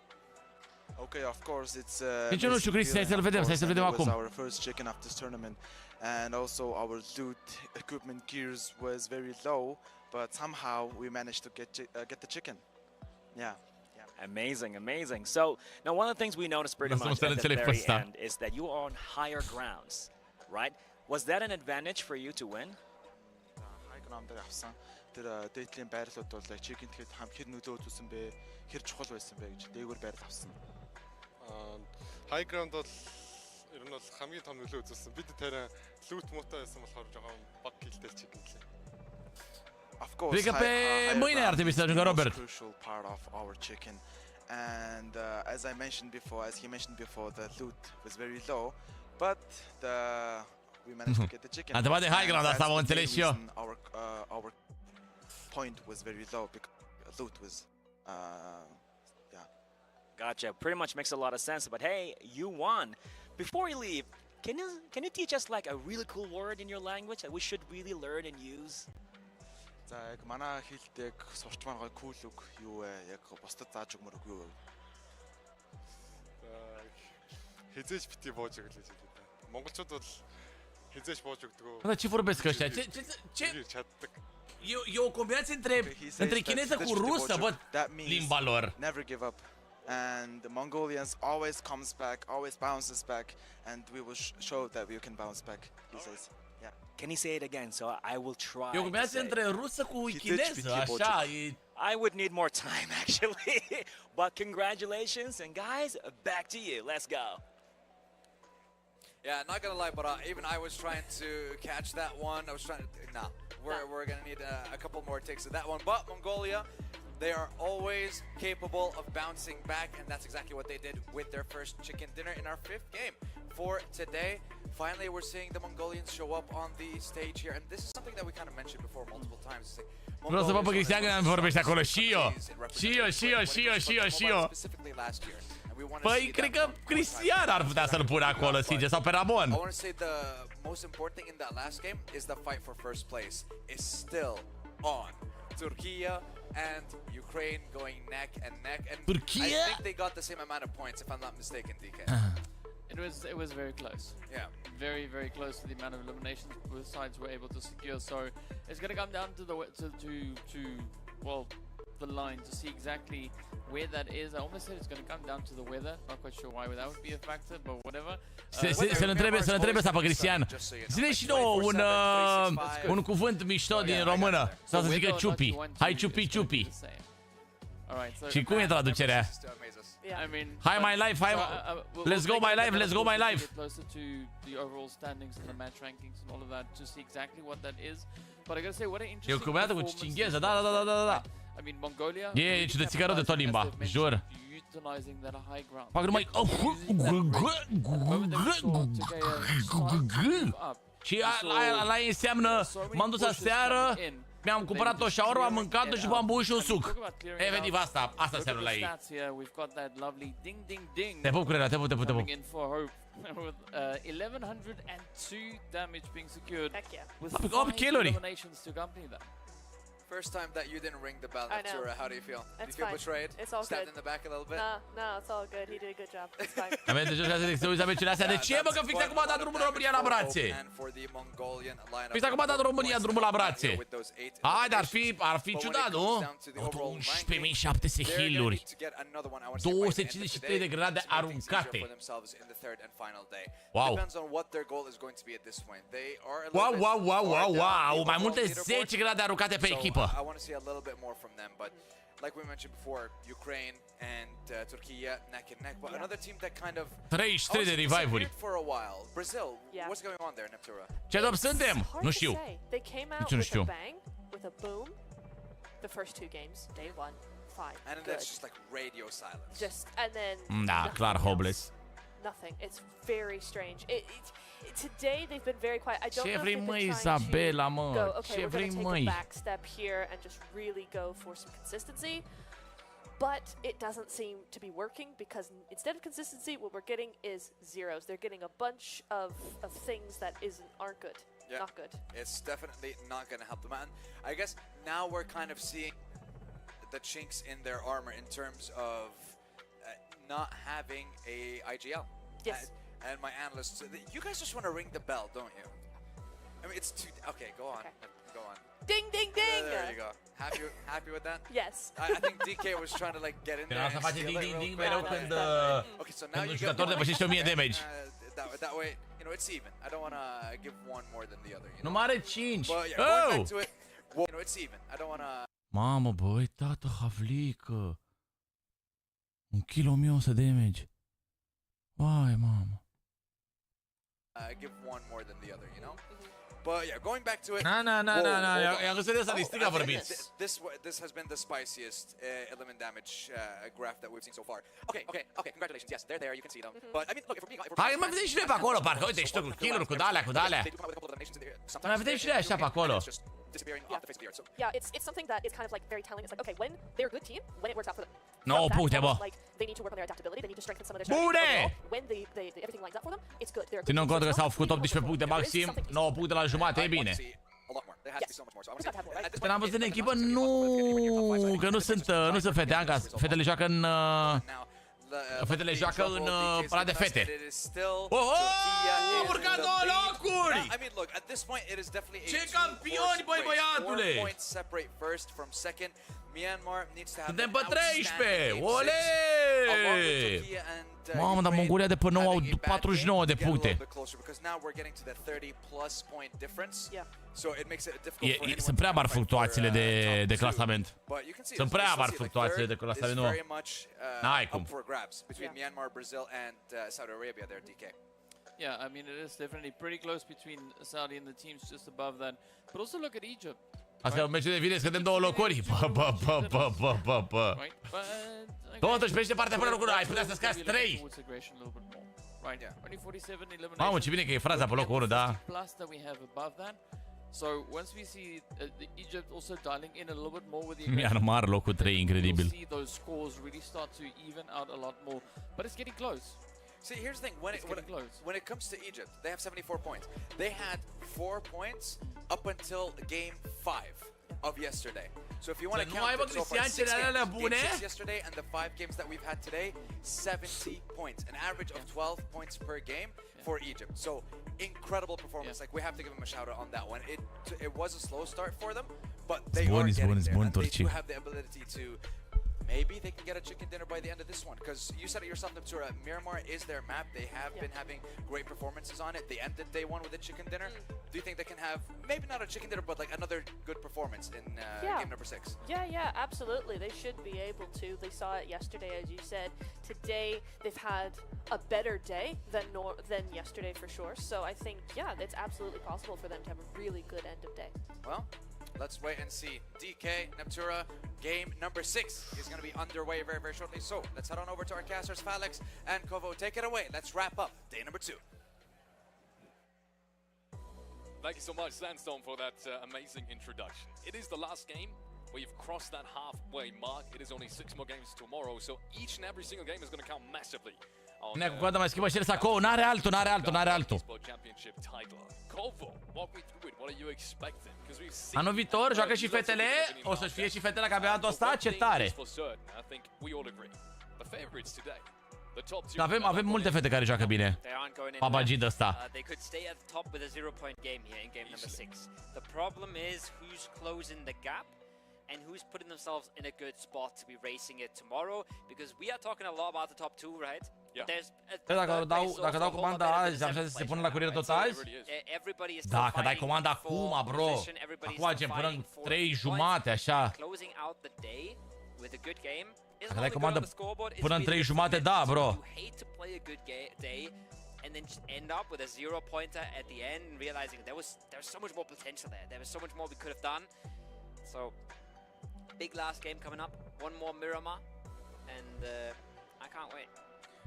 Okay, of course it's Nici nu știu, Cristi, hai să-l vedem acum. Our first chicken of this tournament, and also our loot equipment gears was very low, but somehow we managed to get the chicken. Yeah. Amazing, amazing. So now one of the things we noticed pretty much at the very end is that you are on higher grounds, right? Was that an advantage for you to win? High ground дээр авсан тэр дээдлийн байрлууд бол chicken тэгэхэд хэр нөлөө үзүүлсэн бэ? Хэр чухал байсан бэ гэж дээгүүр байрал авсан. High ground бол ер нь бол хамгийн том нөлөө үзүүлсэн. Бид тэрэ loot муутай байсан болохоор жоохон баг килтэй chicken лээ. Of course, Cred că pe mâine ar trebui să ajungă Robert. Crucial part of our chicken, and as he mentioned before, the loot was very low, but we managed to get the chicken. A întrebat de high ground, asta am înțeles și eu. Our point was very low because loot was, Gotcha. Pretty much makes a lot of sense. But hey, you won. Before you leave, can you teach us like a really cool word in your language that we should really learn and use? За яг манай хэлд яг сурчмаар гой кул үг юу вэ? Яг бусдад зааж өгмөр үг юу вэ? Хизээж бити бууж өгөл гэж хэлээ. Монголчууд бол хизээж бууж өгдөг. Dar ce vorbesc ăștia? Ce? E o combinație între chineză cu rusă, bă, limba lor. Never give up. And the Mongolians always comes back, always bounces back, and we will show that we can bounce back, he says. Can he say it again? So I will try. Eu urmează între rusă cu chineză, așa, e... I would need more time, actually. But congratulations, and guys, back to you. Let's go. Yeah, not gonna lie, but even I was trying to catch that one. I was trying to... Nah, we're gonna need a couple more takes of that one. But Mongolia, they are always capable of bouncing back, and that's exactly what they did with their first chicken dinner in our 5th game for today. Finally, we're seeing the Mongolians show up on the stage here, and this is something that we kind of mentioned before multiple times. Vreau să vă pe Cristian când vorbește acolo și eu. Și eu. Păi, cred că Cristian ar putea să-l pună acolo, sincer, sau pe Ramon. I want to say the most important thing in that last game is the fight for first place is still on. Turkey and Ukraine going neck and neck, and Turkey? I think they got the same amount of points, if I'm not mistaken, DK. It was very close. Yeah. Very, very close to the amount of eliminations both sides were able to secure. So it's going to come down to the the line to see exactly where that is. I almost said it's going to come down to the weather. Not quite sure why that would be a factor, but whatever. Să-l întrebe asta pe Cristian. Zine și nouă un cuvânt mișto din română. Sau să zică ciupi. Hai ciupi. Și cum e traducerea? I mean, hi my life, hi. Let's go my life. Closer to the overall standings and the match rankings and all of that to see exactly what that is. But I gotta say, what an interesting. Eu cumează cu cingheză, da. I mean, Mongolia. E ciudățică rău de tot limba, jur. Utilizing that high ground. Fac numai. Și ala înseamnă m-am dus aseară. Mi-am cumpărat o shawarma, am mâncat-o și v-am băut și un suc. Efectiv asta înseamnă la ei. Te pup, Curera, te pup. 1102 damage being secured with 8 kill-uri. First time that you didn't ring the bell, Natura. How do you feel? That's do you feel fine. betrayed? It's all Stabbed good. in the back a little bit? No, it's all good. He did a good job. It's fine. Aveți de jos ca să uiți meciul astea. De ce, bă, că fix acum a dat drumul România la brațe? Fix acum a dat România drumul la brațe. Hai, dar ar fi ciudat, nu? 11.700 heal-uri. 253 de grenade aruncate. Wow. Wow. Mai multe 10 grenade aruncate pe echipă. I want to see a little bit more from them, but like we mentioned before, Ukraine and Turkey neck and neck, but another team that kind of 33 de revive-uri. for a while. Brazil, what's going on there, Neptura? Ce top suntem? Nu știu. They came out with a bang, with a boom. The first 2 games, day 1, fine. And then it's just like radio silence. And then Da, clar hopeless. Nothing. It's very strange. Today they've been very quiet. I don't know if vrei, they've mă, been Isabela, trying to mă? go, okay, Ce we're vrei, going to măi? take a back step here and just really go for some consistency. But it doesn't seem to be working because instead of consistency, what we're getting is zeros. They're getting a bunch of things that aren't good. Yeah, not good. It's definitely not going to help them out. And I guess now we're kind of seeing the chinks in their armor in terms of not having a IGL. Yes. And my analysts, you guys just want to ring the bell, don't you? I mean, it's too... Okay, go on. Go on. Ding, ding, ding! There you go. Happy with that? Yes. I think DK was trying to like get in there. Să face ding, ding, ding mereu când Okay, so now you jucător depășește 1000 damage. That way, you know, it's even. I don't want to give one more than the other. You know? Nu are 5. But yeah, going back to it, you know, it's even. I don't want to... Mamă, băi, tată, havlică. 1 kg 1100 damage. Vai, mamă. Give one more than the other, you know? But yeah, going back to it. Na. I-am găsit de asta din stânga vorbiți. This has been the spiciest element damage graph that we've seen so far. Okay, congratulations. Yes, they're there. You can see them. But I mean, look, if we're being... Hai, mai vedem și noi pe acolo, parcă, uite, și tot cu kill-uri, cu d-alea. Mai vedem și noi așa pe acolo. Yeah, it's something that is kind of like very telling. It's like, okay, when they're a good team, when it works out for them. 9 puncte, bă. Like they need to work on their adaptability, they need to strengthen some of their strategies. When everything lines up for them, it's good. Ținând cont că s-au făcut 18 puncte maxim, 9 puncte la jumate, e bine. Când am văzut în echipă, că nu sunt fete, fetele joacă în... Fetele joacă în ăla de fete. Urcat 2 locuri! Ce campioni, băi, băiatule! Suntem pe 13! Ole! Mamă, dar Mongolia de pe 9 au 49 de puncte. Sunt prea mari fluctuațiile de clasament. Sunt prea mari fluctuațiile de clasament, nu. N-ai cum. Yeah, I mean, it is definitely pretty close between Saudi and the teams just above that. But also look at Egypt. Asta e un meci de vine, scădem 2 locuri. Totuși, pe de partea până locul 1, ai putea să scazi 3. Mamă, ce bine că e Franța pe locul 1, da? So once we see Egypt also dialing in a little bit more with the Myanmar locul 3, incredibil. see those scores really start to even out a lot more, but it's getting close. See, here's the thing. When it comes to Egypt, they have 74 points. They had 4 points up until game 5 of yesterday. So if you want to count it, so far 6 games yesterday and the 5 games that we've had today, 70 points, an average of 12 points per game for Egypt. So incredible performance. Like, we have to give them a shout out on that one. It was a slow start for them, but they are getting there. And they do have the ability to. Maybe they can get a chicken dinner by the end of this one, because you said it yourself, Natura. Myanmar is their map. They have been having great performances on it. They ended day 1 with a chicken dinner. Do you think they can have, maybe not a chicken dinner, but like another good performance in game number 6? Yeah, absolutely. They should be able to. They saw it yesterday, as you said. Today, they've had a better day than yesterday for sure. So I think, yeah, it's absolutely possible for them to have a really good end of day. Well, let's wait and see. DK, Neptura, game number 6 is going to be underway very, very shortly. So let's head on over to our casters, Falix and Kovo. Take it away. Let's wrap up day number 2. Thank you so much, Sandstone, for that amazing introduction. It is the last game. We've crossed that halfway mark. It is only 6 more games tomorrow, so each and every single game is going to count massively. Ne cu coada mai schimbă și el sacou. N-are altul. Anul viitor joacă și fetele. O să fie și fetele la campionatul ăsta. Ce tare! Avem multe fete care joacă bine. Papagid ăsta. They could stay at the top with a 0-point game here in game number 6. The problem is who's closing the gap and who's putting themselves in a good spot to be racing it tomorrow, because we are talking a lot about the top 2, right? Dacă dau comanda azi, așa se pune la curieră tot azi? Dacă dai comanda acum, bro. Acum agem până în 3 jumate, așa. Dacă dai comanda până în 3 jumate, da, bro. And then just end up with a 0-pointer at the end and realizing there was so much more potential there. There was so much more we could have done. So, big last game coming up. One more Miramar. And I can't wait.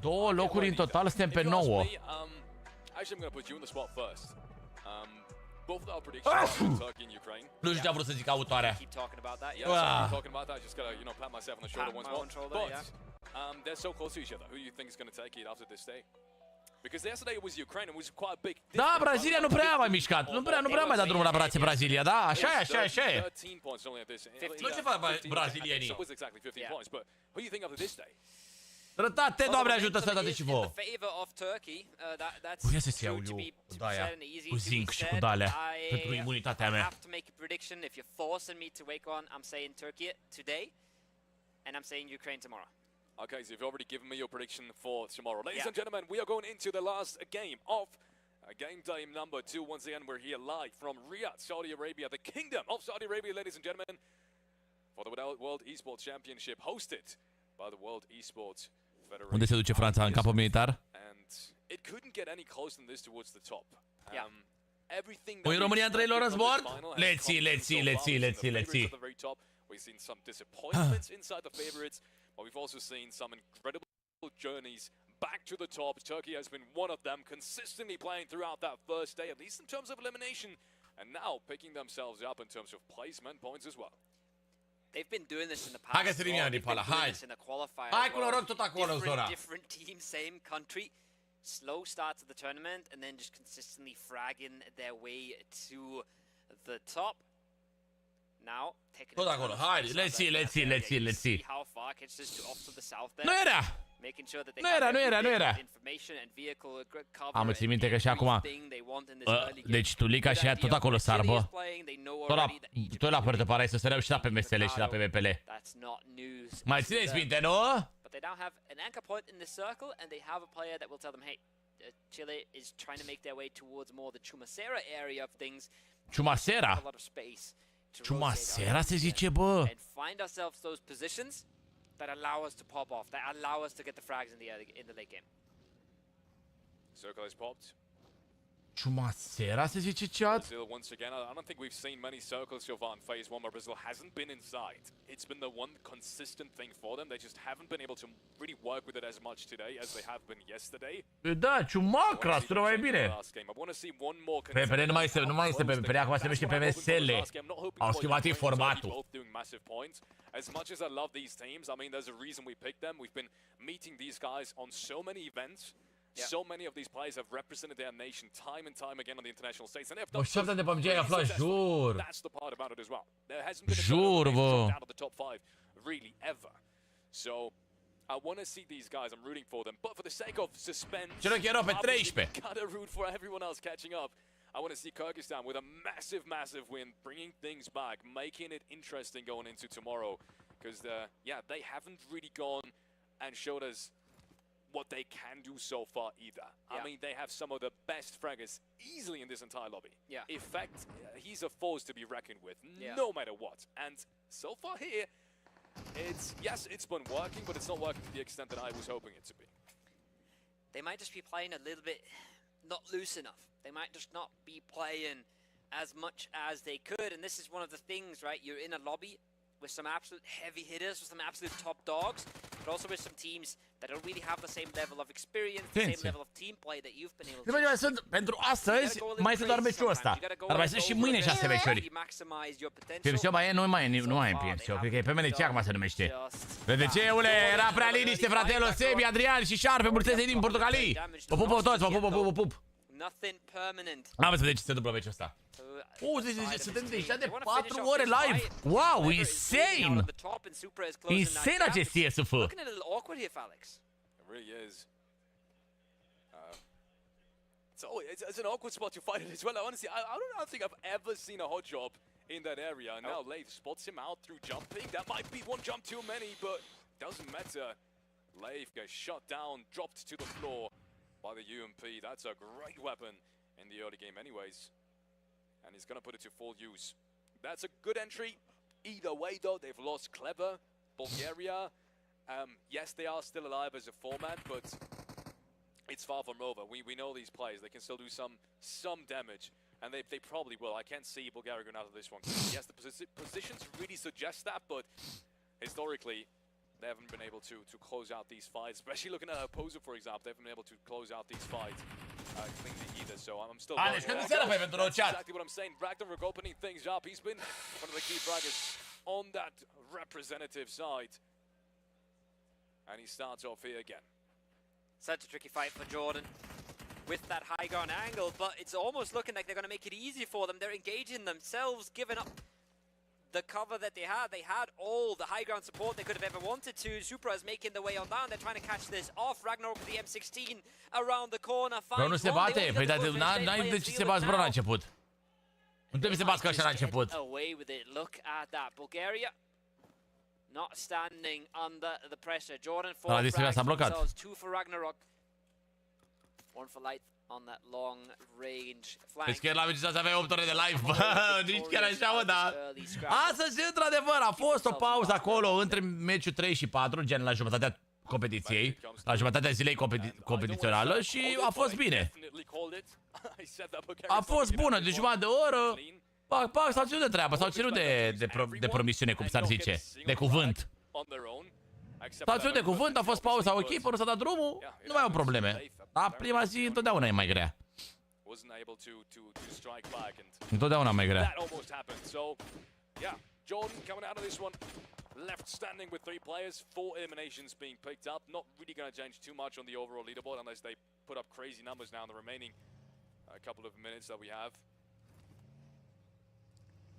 2 locuri în total, suntem pe 9. Actually, I'm going to put you on the spot first. Both of our predictions for Turkey and Ukraine. Nu știu ce a vrut să zic autoarea. Keep talking about that. Yeah, keep talking about that. Just gotta, pat myself on the shoulder once more. But they're so close to each other. Who do you think is going to take it after this day? Because yesterday it was Ukraine and it was quite a big. Da, Brazilia nu prea a mai mișcat. Nu prea mai dat drumul la brațe Brazilia, da? Așa e. 13 points only at this. Nu ce fac brazilienii? So it was exactly 15 points, but who do you think after this day? Rătate, Doamne ajută să dați și vouă. Putea să se iau eu cu aia, cu zinc și cu dalea, pentru imunitatea mea. Okay, so you've already given me your prediction for tomorrow. Ladies and gentlemen, we are going into the last game of game day number 2. Once again, we're here live from Riyadh, Saudi Arabia, the Kingdom of Saudi Arabia, ladies and gentlemen, for the World Esports Championship hosted by the World Esports Federation. Unde se duce Franța, în campul militar? And it couldn't get any closer than this towards the top. Păi România în 3 război? Let's see. We've seen some disappointments inside the favorites, but we've also seen some incredible journeys back to the top. Turkey has been one of them, consistently playing throughout that first day, at least in terms of elimination, and now picking themselves up in terms of placement points as well. They've been doing this in the past. Hai că se rimeam din pala, hai! Hai cu noroc tot acolo, zona! Different team, same country. Slow start to the tournament, and then just consistently fragging their way to the top. Now, tot acolo, hai, let's see. How far Nu era! Nu era! Am ținut minte că și acum... Deci Tulica și ea tot acolo sar, bă. Tot la părtă pare să se reuși și la PMSL și la PMPL. Mai țineți minte, nu? But they now have an anchor point in the circle, and they have a player that will tell them, hey, Chile is trying to make their way towards more the Chumacera area of things. Chumacera? A lot of space. Chumacera se zice, bă. And find ourselves those positions that allow us to pop off, that allow us to get the frags in the late game. Circle is popped. Chumacera se zice, chat? Brazil once again. I don't think we've seen many circles so far in phase 1 where Brazil hasn't been inside. It's been the one consistent thing for them. They just haven't been able to really work with it as much today as they have been yesterday. Da, Chumacra, sună mai bine. PMPL nu mai este PMPL, acum se numește PMSL. Au schimbat formatul. As much as I love these teams, I mean, there's a reason we picked them. We've been meeting these guys on so many events. So many of these players have represented their nation time and time again on the international stage, and they have done so successfully. That's the part about it as well. There hasn't been a player out of the top 5 really ever. So I want to see these guys. I'm rooting for them, but for the sake of suspense, gotta root for everyone else catching up. I want to see Kyrgyzstan with a massive win, bringing things back, making it interesting going into tomorrow, because they haven't really gone and showed us what they can do so far either. I mean, they have some of the best fraggers easily in this entire lobby. In fact, he's a force to be reckoned with, no matter what. And so far here, it's been working, but it's not working to the extent that I was hoping it to be. They might just be playing a little bit not loose enough. They might just not be playing as much as they could, and this is one of the things, right? You're in a lobby with some absolute heavy hitters, with some absolute top dogs, but also with some teams that don't really have the same level of experience, the same level of team play that you've been able to. Pentru astăzi mai este doar meciul ăsta, dar mai sunt și mâine 6 meciuri. PMC nu mai e în PMC, cred că e pe MNC acum se numește. PMC-ule, era prea liniște, fratelo, Sebi, Adrian și Șarpe, mulțumesc din Portocalii. Vă pup toți, vă pup. N-am să vedem ce se întâmplă meciul ăsta. Suntem deja de 4 ore live. Wow, insane! Insane acest IESF. It really is. It's an awkward spot to fight it as well. Honestly, I don't think I've ever seen a hot job in that area. And now Leif spots him out through jumping. That might be one jump too many, but doesn't matter. Leif gets shot down, dropped to the floor by the UMP. That's a great weapon in the early game anyways. And he's going to put it to full use. That's a good entry. Either way, though, they've lost Clever, Bulgaria. Yes, they are still alive as a format, but it's far from over. We know these players. They can still do some damage, and they probably will. I can't see Bulgaria going out of this one. Yes, the positions really suggest that, but historically, they haven't been able to close out these fights. Especially looking at Opposer, for example, they haven't been able to close out these fights cleanly either. So I'm still exactly what I'm saying. Ragnarok opening things up. He's been one of the key fraggers on that representative side. And he starts off here again. Such a tricky fight for Jordan with that high ground angle, but it's almost looking like they're going to make it easy for them. They're engaging themselves, giving up the cover that they had. They had all the high ground support they could have ever wanted to. Supra is making the way on down. They're trying to catch this off. Ragnarok with the M16 around the corner. Bro, nu se bate. Păi n-ai de ce se bați, bro, la început. Nu trebuie să bați ca așa la început. Away with it. Look at that. Bulgaria not standing under the pressure. Jordan 4 frags themselves. 2 for Ragnarok. 1 for Light on that long range flank. Deci chiar la meciul să avea 8 ore de live, bă, nici chiar așa, mă, dar... Astăzi, într-adevăr, a fost o pauză acolo între meciul 3 și 4, gen la jumătatea competiției, la jumătatea zilei competițională și a fost bine. A fost bună, de jumătate de oră, pac, s-au ținut de treabă, s-au ținut de promisiune, cum s-ar zice, de cuvânt. S-au ținut de cuvânt, a fost pauza ok, până s-a dat drumul, nu mai au probleme. Dar prima zi întotdeauna e mai grea. Întotdeauna mai grea. Jordan coming out of this one, left standing with 3 players, 4 eliminations being picked up. Not really going to change too much on the overall leaderboard unless they put up crazy numbers now in the remaining couple of minutes that we have.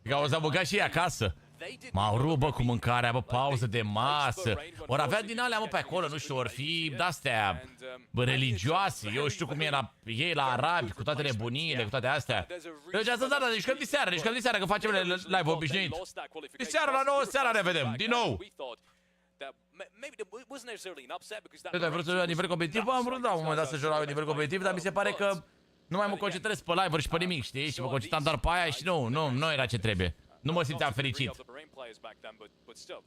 Că o să băga și acasă. M-au rupt, bă, cu mâncarea, bă, pauză de masă. Ori avea din alea, mă, pe acolo, nu știu, ori fi de-astea, bă, religioase. Eu știu cum era ei la arabi, cu toate nebuniile, cu toate astea. Deci astăzi, da, deci când diseară, că facem live obișnuit. Diseară la 9 seara ne vedem, din nou. Te-ai vrut să joci la nivel competitiv? Bă, am vrut, da, un moment dat să joc la nivel competitiv, dar mi se pare că nu mai mă concentrez pe live-uri și pe nimic, știi? Și mă concentram doar pe aia și nu era ce trebuie. Nu mă simțeam fericit.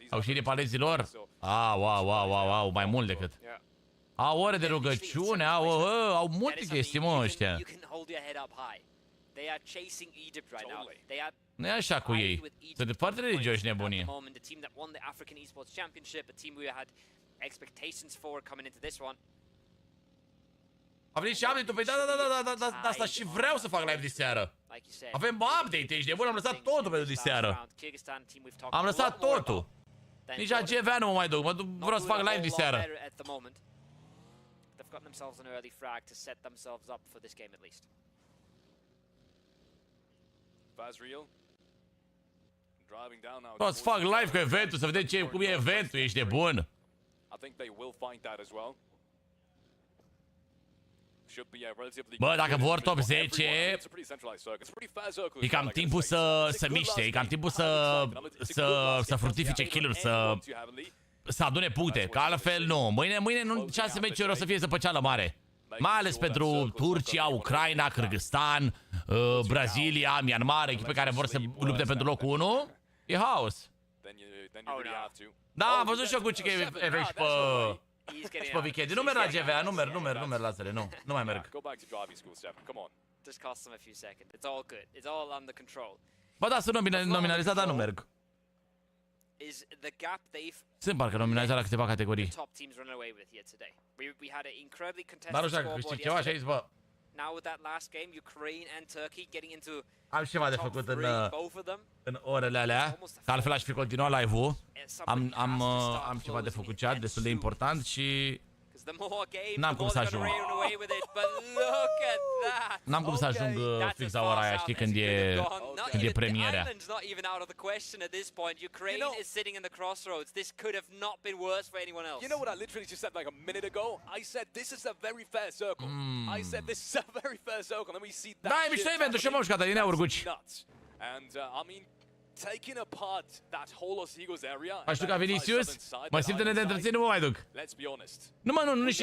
Au și repalezilor? Au, mai mult decât. Au ore de rugăciune, au multe chestii, mă, ăștia. Nu e așa cu ei. Sunt foarte religioși nebunii. A venit și update-ul, păi da, asta și vreau să fac live diseară. Avem update, ești de bun, am lăsat totul pentru diseară. Am lăsat totul. Nici la GVA nu mă mai duc, vreau să fac live diseară. Vreau să fac live cu eventul, să vedem cum e eventul, ești de bun. Bă, dacă vor top 10, e cam timpul să miște, e cam timpul să fructifice kill-uri, să adune puncte, că altfel nu. Mâine nu 6 meciuri o să fie zăpăceală mare. Mai ales pentru Turcia, Ucraina, Kyrgyzstan, Brazilia, Myanmar, echipe care vor să lupte pentru locul 1. E haos. Da, am văzut și eu cu Cica event și pe weekend. Nu merg la GVA, nu merg la zile, nu mai merg. Bă, da, sunt nominalizat, dar nu merg. Sunt parcă nominalizat la câteva categorii. Dar nu știu dacă câștig ceva și aici, bă. Am ceva de făcut în orele alea, că altfel aș fi continuat live-ul. Am ceva de făcut chat, destul de important și n-am cum să ajung. N-am cum să ajung fix la ora aia, știi, când e premierea. You know what I literally just said like a minute ago? I said this is a very fair circle. I said this is a very fair circle. And we see that. Da, e mișto eventul, și mă ușcat, din Urguci. And I mean, taking apart that whole Osigos area. Aș știu că a Vinicius, mă simt de întrețin, nu mă mai duc.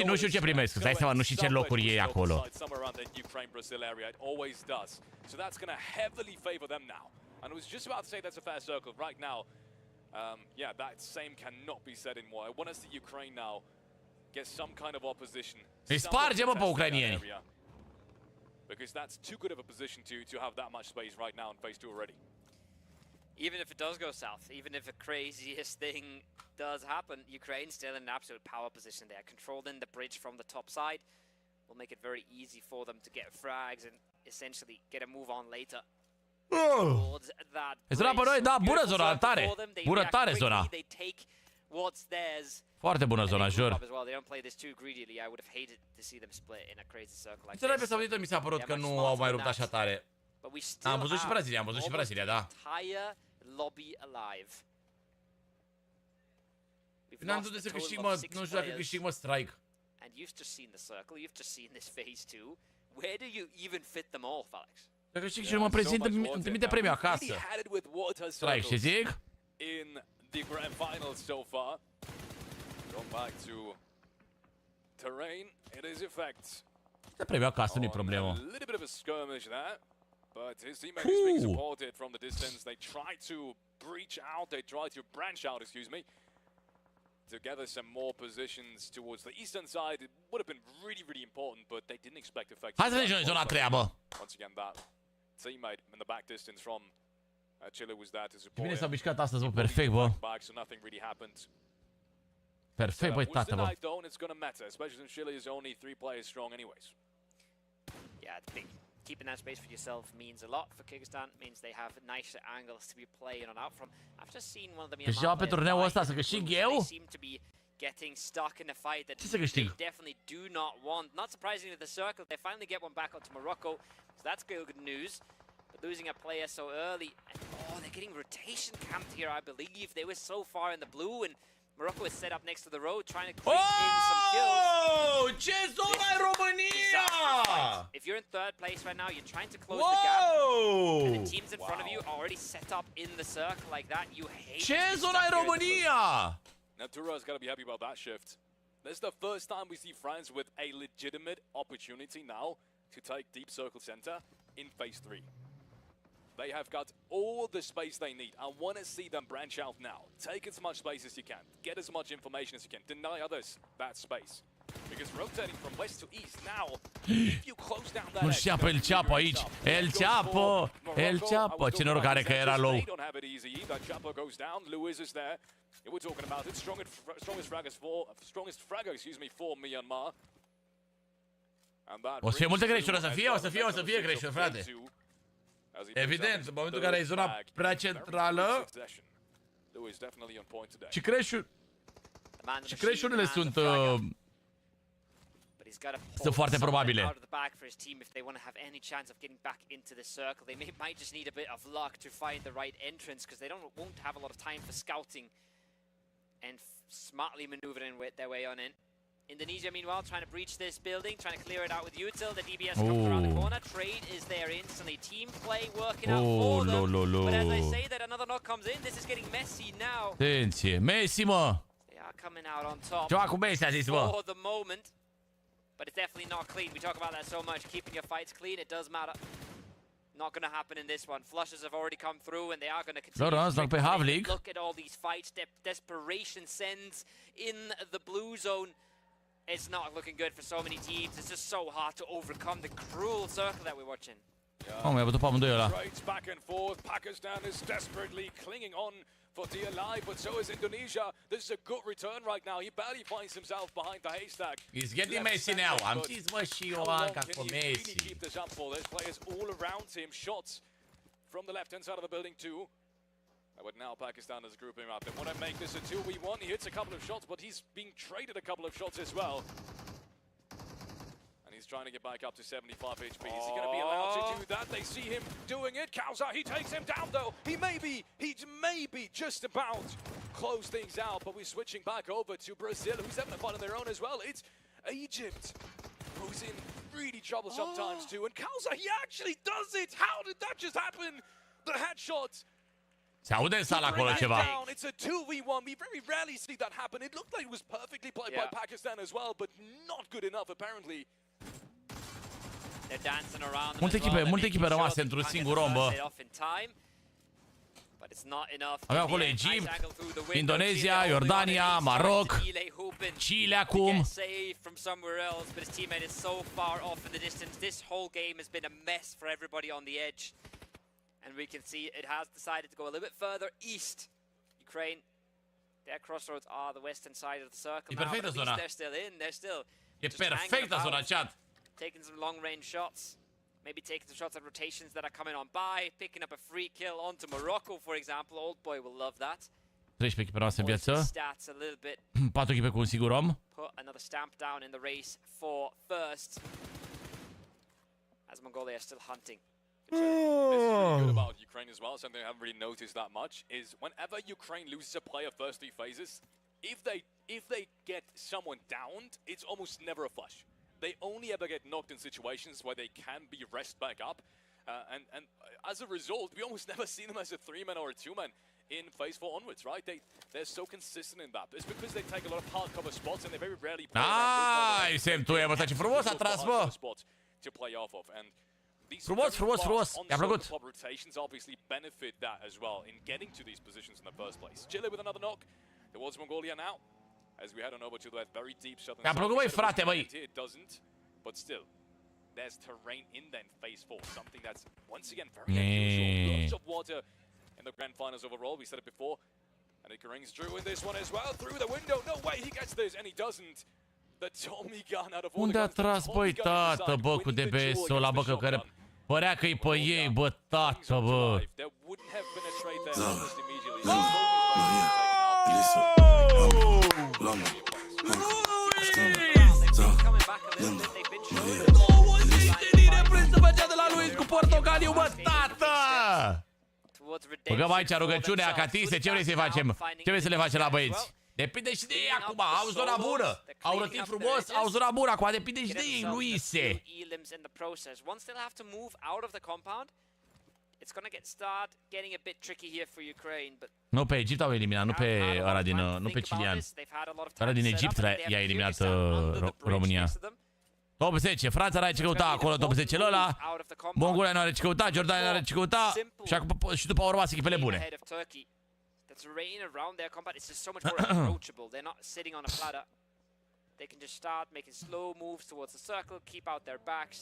Nu știu ce primesc, îți dai seama, nu știu ce locuri e acolo. So that's going to heavily favor them now. And I was just about to say that's a fair circle right now. Yeah, that same cannot be said in more. I want to see Ukraine now get some kind of opposition. Îi sparge, mă, pe ucrainieni. Because that's too good of a position to have that much space right now in phase 2 already. Even if it does go south, even if the craziest thing does happen, Ukraine's still in an absolute power position. They are controlling the bridge from the top side. Will make it very easy for them to get frags and essentially get a move on later. Towards that zona pe noi, da, bună zona, tare. Bună, tare zona. Foarte bună zona, jur. Țările Saudită mi s-a părut că nu au mai rupt așa tare. Am văzut și Brazilia, da. N-am dus de să câștig, mă, nu știu dacă câștig, mă, strike. And you've just seen the circle, you've just seen this phase 2. Where do you even fit them all, Alex? Dacă știi și nu mă prezint, îmi trimite premiu acasă. Strike, și zic? In the grand finals so far. Going back to terrain, it is effect. Te premiu acasă, nu-i problemă. A little bit of a skirmish there, but his teammate is being supported from the distance. They try to breach out, they try to branch out, excuse me, to gather some more positions towards the eastern side. It would have been really, really important, but they didn't expect effect. Hai să vedem noi zona 3, bă. Once again, that teammate in the back distance from Chile was there to support. Bine s-a mișcat astăzi, bă, perfect, bă. So nothing really happened. Perfect, băi, tată, bă. It's gonna matter, especially since Chile is only 3 players strong anyways. Yeah, I think keeping that space for yourself means a lot for Kyrgyzstan. Means they have nicer angles to be playing on out from. I've just seen one of the Myanmar pe turneul ăsta să câștig eu? Seem to be getting stuck in a fight that they definitely do not want. Not surprisingly, the circle, they finally get one back up to Morocco, so that's good news. But losing a player so early, and they're getting rotation camped here, I believe. They were so far in the blue, and Morocco is set up next to the road, trying to creep in some kills. Oh, ce zonă ai România! If you're in third place right now, you're trying to close the gap, and the teams in front of you are already set up in the circle like that. You hate Ce zonă ai România! Now TEDEREU's got to be happy about that shift. This is the first time we see France with a legitimate opportunity now to take deep circle center in phase 3. They have got all the space they need. I want to see them branch out now. Take as much space as you can. Get as much information as you can. Deny others that space. Because rotating from west to east now, if you close down that Nu știa pe El Chapo aici. El Chapo! El Chapo! Ce noroc are că era low. Don't have it easy. That Chapo goes down. Lewis is there. We're talking about it. Strongest fragger, for Myanmar. O să fie multe greșuri, o să fie greșuri, frate. Evident, în momentul în care e zona prea centrală și greșurile sunt foarte probabile. Indonesia, meanwhile, trying to breach this building, trying to clear it out with Util. The DBS comes around the corner. Trade is there instantly. Team play working out for them. But as I say that another knock comes in, this is getting messy now. Atenție, Messi, mă! They are coming out on top Ceva cu Messi a zis, mă. for the moment. But it's definitely not clean. We talk about that so much. Keeping your fights clean, it does matter. Not going to happen in this one. Flushes have already come through, and they are going to continue. Look at all these fights. Desperation sends in the blue zone. It's not looking good for so many teams. It's just so hard to overcome the cruel circle that we're watching. Oh, mi-a bătut pe amândoi ăla. Back and forth. Pakistan is desperately clinging on for dear life, but so is Indonesia. This is a good return right now. He barely finds himself behind the haystack. He's getting Messi now. Am zis, mă, și eu ca cu Messi. Keep this up for. There's players all around him. Shots from the left-hand side of the building too. But now Pakistan is grouping up. They want to make this a 2v1. He hits a couple of shots, but he's being traded a couple of shots as well. And he's trying to get back up to 75 HP. Is he going to be allowed to do that? They see him doing it. Kauza, he takes him down though. He may be just about close things out, but we're switching back over to Brazil, who's having a fun on their own as well. It's Egypt, who's in really trouble sometimes too. And Kauza, he actually does it. How did that just happen? The headshot. Se aude în sală acolo ceva. It's a 2v1. We very rarely see that happen. It looked like it was perfectly played by Pakistan as well, but not good enough apparently. They're dancing around. Multe echipe rămase într-un singur om, bă. Avem acolo Egipt, Indonezia, Iordania, Maroc, Chile acum. And we can see it has decided to go a little bit further east. Ukraine, their crossroads are the western side of the circle. E perfectă zona. They're still in. They're still. E perfectă zona, chat. Taking some long-range shots. Maybe taking some shots at rotations that are coming on by. Picking up a free kill onto Morocco, for example. Old boy will love that. 13 echipe rămase în viață. Stats a little bit. 4 echipe cu un singur om. Put another stamp down in the race for first. As Mongolia are still hunting. This is really good about Ukraine as well, something I haven't really noticed that much, is whenever Ukraine loses a player first 3 phases, if they get someone downed, it's almost never a flush. They only ever get knocked in situations where they can be rest back up, and as a result, we almost never see them as a 3-man or a 2-man in phase 4 onwards, right? They're so consistent in that. It's because they take a lot of hard cover spots and they very rarely play Ai, Sem, tu e ce frumos a tras, bă! To play off of, and frumos. Mi-a plăcut. Rotations obviously benefit that as well in getting to these positions in the first place. Chile with another knock towards Mongolia now, as we head on over to that very deep southern. Mi-a plăcut, băi, frate, băi. It doesn't, but still, there's terrain in then phase 4, something that's once again very unusual. Lots of water in the grand finals overall. We said it before, and it rings through in this one as well through the window. No way he gets this, and he doesn't. Unde a tras, băi, tată, bă, cu DBS-ul ăla, bă, care părea că-i pe ei, bă, tată, bă. Băgăm aici rugăciunea, Catise, ce vrei să-i facem? Ce vrei să le facem la băieți? Depinde și de ei acum, au zona bună. Au rătit frumos, au zona bună acum, depinde și de ei, Luise. Nu pe Egipt au eliminat, nu pe ăla din, nu pe Cilian. Ăla din Egipt i-a eliminat România. Top 10, Franța n-are ce căuta acolo, top 10 ăla. Mongolia nu are ce căuta, Jordania nu are ce căuta. Și după urma echipele bune. Terrain around their combat is just so much more approachable. They're not sitting on a platter. They can just start making slow moves towards the circle, keep out their backs.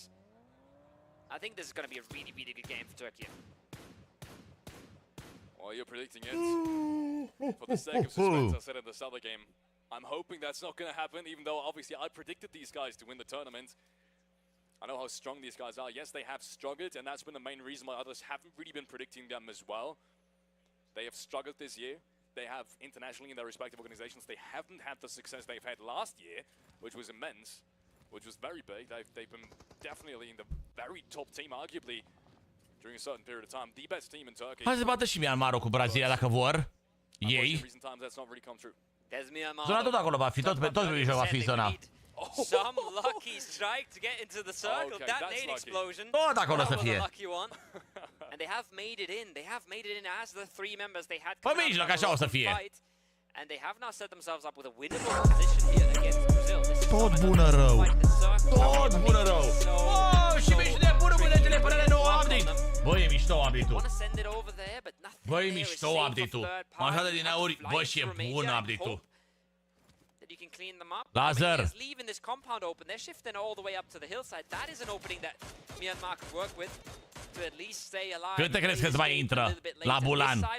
I think this is going to be a really, really good game for Turkey. Well, you're predicting it. For the sake of suspense, I said in the Salah game, I'm hoping that's not going to happen, even though obviously I predicted these guys to win the tournament. I know how strong these guys are. Yes, they have struggled, and that's been the main reason why others haven't really been predicting them as well. They have struggled this year. They have internationally in their respective organizations, they haven't had the success they've had last year, which was immense, which was very big. They've been definitely in the very top team, arguably, during a certain period of time. The best team in Turkey. Hai să bată și Myanmarul cu Brazilia dacă vor. Ei. Zona tot acolo va fi, tot pe mijloc va fi zona. Some lucky strike to get into the circle. That nade explosion. Tot acolo să fie. And they have made it in. They have made it in as the three members they had. Pe mijloc așa o să fie. And they have now set themselves up with a winnable position here against Brazil. Tot bună rău. Tot bună rău. Oh, și mici de bună mânătele până la nou update. Băi, e mișto update-ul. Băi, e mișto update-ul. Așa de din auri. Bă, și e bun update-ul. You can clean them up. Laser. Leaving this compound open. They're shifting all the way up to the hillside. That is an opening that Myanmar could work with to at least stay alive. Cât te crezi că-ți mai intră la Bulan?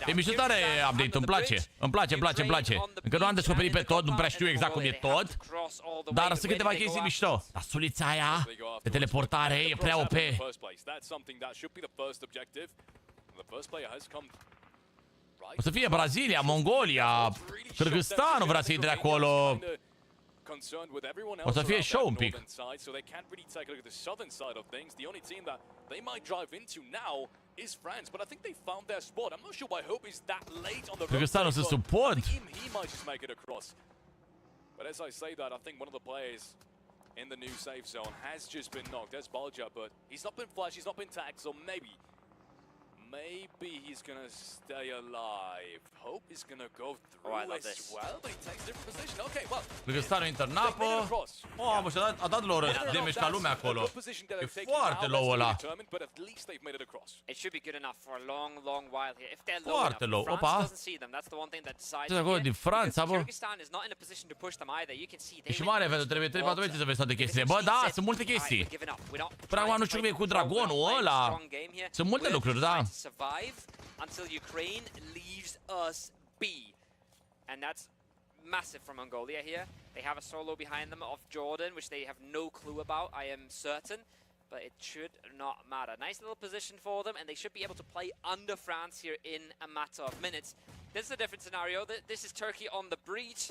E mișto tare update-ul, îmi place. Îmi place. Încă nu am descoperit pe tot, nu prea știu exact cum e tot. Dar sunt câteva chestii mișto. Dar sulița aia de teleportare e prea OP. O să fie Brazilia, Mongolia, Kyrgyzstanul vrea să intre acolo. O să fie show un pic. Kyrgyzstanul se suport. But as I say that, I think one of the players in the new safe zone has just been knocked. There's Balja, but he's not been flashed, he's not been tagged, so maybe he's gonna stay alive. Hope is gonna go through as well, but he takes a different position. Okay, well. Kyrgyzstanul intră în apă. Oh, bă, și-a dat lor damage ca lumea acolo. E foarte low ăla. It should be good enough for a long, long while here. If they're foarte low. Opa. Ce acolo din Franța, bă. E și mare eventul, trebuie 3-4 vieți să vezi toate chestiile. Bă, da, sunt multe chestii. Până acum nu știu cum e cu dragonul ăla. Sunt multe lucruri, da. Survive until Ukraine leaves us be. And that's massive from Mongolia here. They have a solo behind them of Jordan, which they have no clue about, I am certain. But it should not matter. Nice little position for them, and they should be able to play under France here in a matter of minutes. This is a different scenario. This is Turkey on the breach,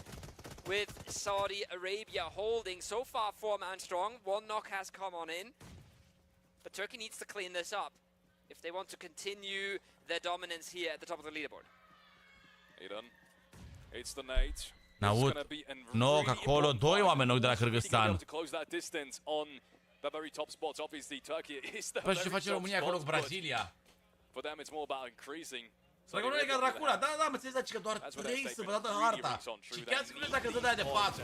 with Saudi Arabia holding so far 4-man strong. One knock has come on in. But Turkey needs to clean this up if they want to continue their dominance here at the top of the leaderboard. It's the nade. N-aud. Knock acolo, doi oameni knock de la Kyrgyzstan. Păi ce face România acolo cu Brazilia? Dacă nu e ca Dracula, da, mă înțelegi, că doar 3 să vă dată harta. Și chiar să credeți dacă dă de 4.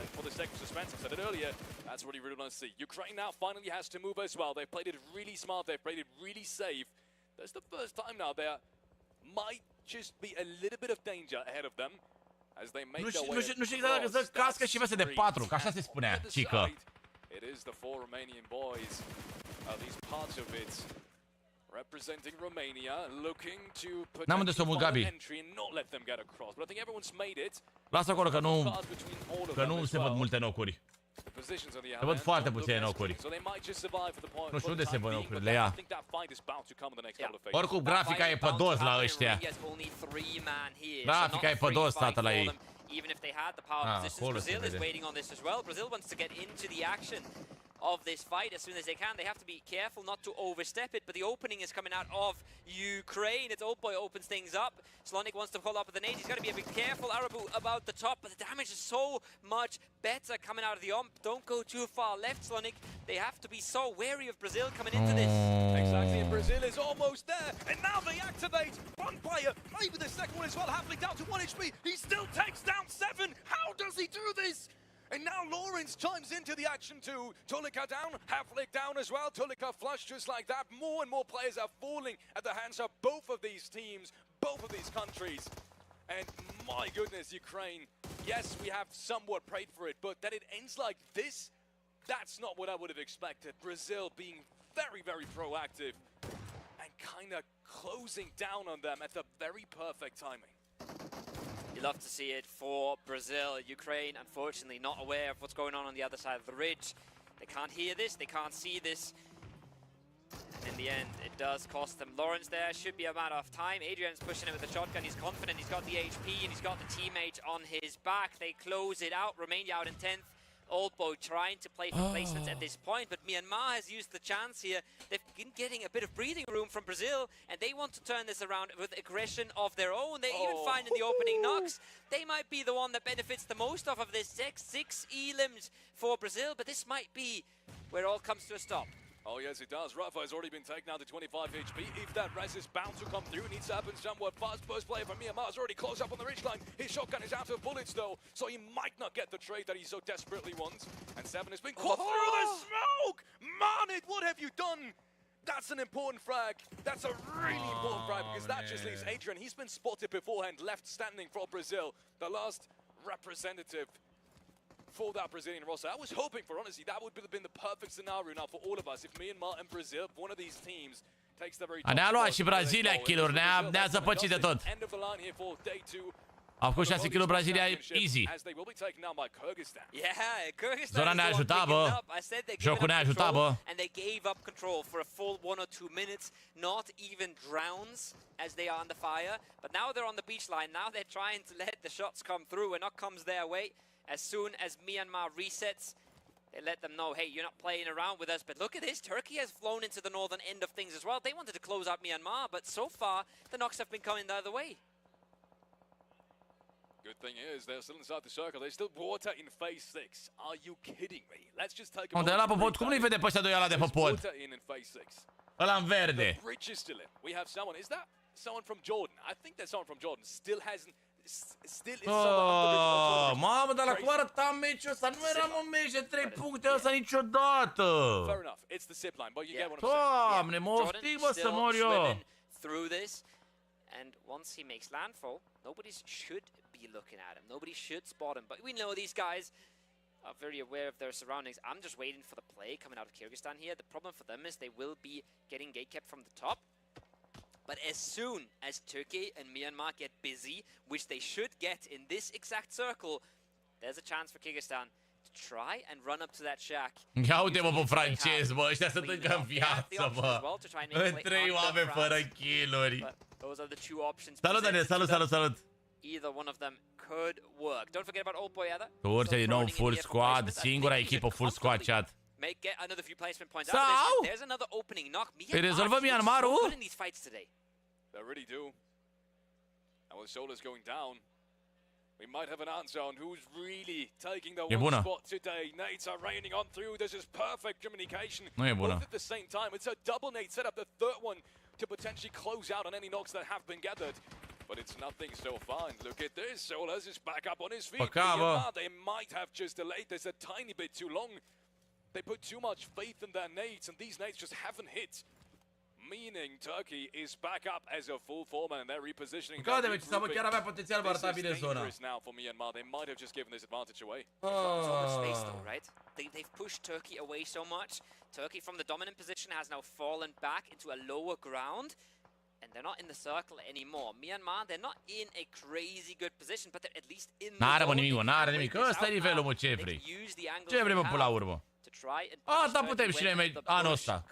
That's really nice to see. Ukraine now finally has to move as well. They've played it really smart, they've played it really safe. That's the first time now there might just be a little bit of danger ahead of them as they make their way. Nu știu exact dacă să cască și vese de 4, că așa se spunea, Cica. It is the 4 Romanian boys, at least parts of it, representing Romania, looking to put entry and not let them get across. But I think everyone's made it. Lasă acolo că nu se văd multe nocuri. Se văd foarte puține nocuri. Nu știu unde se văd nocurile, ia. Oricum, grafica e pe dos la ăștia. Grafica e pe dos, tată, la ei. Even if they had the power positions, Brazil is waiting on this as well. Brazil wants to get into the action. of this fight as soon as they can. They have to be careful not to overstep it, but the opening is coming out of Ukraine. It's Old Boy opens things up. Slonic wants to pull up with the nade. He's got to be a bit careful, Arabu, about the top, but the damage is so much better coming out of the ump. Don't go too far left, Slonic. They have to be so wary of Brazil coming into this. Exactly, and Brazil is almost there, and now they activate one player, maybe the second one as well, Halfling down to 1 HP. He still takes down 7. How does he do this? And now Lawrence chimes into the action too. Tulika down, Halflick down as well. Tulika flushed just like that. More and more players are falling at the hands of both of these teams, both of these countries. And my goodness, Ukraine, yes, we have somewhat prayed for it, but that it ends like this, that's not what I would have expected. Brazil being very, very proactive and kind of closing down on them at the very perfect timing. You love to see it for Brazil. Ukraine, unfortunately, not aware of what's going on the other side of the ridge. They can't hear this, they can't see this. And in the end, it does cost them. Lawrence there, should be a matter of time. Adrian's pushing it with the shotgun. He's confident, he's got the HP, and he's got the teammate on his back. They close it out. Romania out in 10th. Old Boy trying to play for placements at this point, but Myanmar has used the chance here. They've been getting a bit of breathing room from Brazil, and they want to turn this around with aggression of their own. They even find in the opening knocks, they might be the one that benefits the most off of this. 6 elims for Brazil, but this might be where it all comes to a stop. Oh yes, it does. Rafa has already been taken down to 25 HP. If that res is bound to come through, it needs to happen somewhat fast. First player from Myanmar is already close up on the ridgeline. His shotgun is out of bullets though, so he might not get the trade that he so desperately wants. And 7 has been caught through the smoke! Manit, what have you done? That's an important frag. That's a really important frag because that just leaves Adrian. He's been spotted beforehand, left standing for Brazil. The last representative for that Brazilian roster. I was hoping for, honestly, that would have been the perfect scenario now for all of us. If Myanmar and Brazil, one of these teams, takes the very top. Ne-a luat și Brazilia kill-uri, ne-a zăpăcit de tot. End of the line here for day 2. Au făcut 6 kill-uri Brazilia easy. Zona ne-a ajutat, bă. Jocul ne-a ajutat, bă. And they gave up control for a full 1 or 2 minutes. Not even drowns as they are under fire. But now they're on the beach line. Now they're trying to let the shots come through, and not comes their way. As soon as Myanmar resets, they let them know, hey, you're not playing around with us. But look at this, Turkey has flown into the northern end of things as well. They wanted to close out Myanmar, but so far, the knocks have been coming the other way. Good thing is, they're still inside the circle. There's still water in phase 6. Are you kidding me? Let's just take a moment. Ăla pe pod, cum nu-i vede pe ăștia doi ala de pe pod? Ăla în verde. The bridge is still in. We have someone, is that someone from Jordan? I think there's someone from Jordan. Still is mamă, dar la cum arăta meciul ăsta? Nu eram un meci de 3 puncte ăsta niciodată. Fair enough. It's the zip line, but you get what I'm saying. Doamne, mă oftic, bă, să mor eu. Through this, and once he makes landfall, nobody should be looking at him. Nobody should spot him. But we know these guys are very aware of their surroundings. I'm just waiting for the play coming out of Kyrgyzstan here. The problem for them is they will be getting gatekept from the top. But as soon as Turkey and Myanmar get busy, which they should get in this exact circle, there's a chance for Kyrgyzstan to try and run up to that shack. Ia uite-mă pe francezi, bă, ăștia sunt încă în viață, bă. În 3 oameni fără kill-uri. Salut, Daniel, salut. Either one of them could work. Don't forget about Old Boy either. Turcia din nou full squad, singura echipă full squad, chat. May get another few placement points out of this. There's another opening knock. Îi rezolvă Myanmarul? In these fights today. They really do. And with Solar's going down, we might have an answer on who's really taking the one spot today. Nades are raining on through. This is perfect communication. Both at the same time. It's a double nade set up, the third one to potentially close out on any knocks that have been gathered. But it's nothing so far. Look at this. Solar's is back up on his feet. They might have just delayed this a tiny bit too long. They put too much faith in their nades, and these nades just haven't hit. Meaning Turkey is back up as a full form, and they're repositioning. Chiar avea potențial, va arăta bine zona. Now for Myanmar, they might have just given this advantage away. So much space though, right? They've pushed Turkey away so much. Turkey from the dominant position has now fallen back into a lower ground. And they're not in the circle anymore. Myanmar, they're not in a crazy good position, but they're at least in the N-are mă nimic, n-are nimic. Ăsta e nivelul, mă, ce vrei? Ce vrei, mă, până la urmă? Asta putem și noi anul ăsta.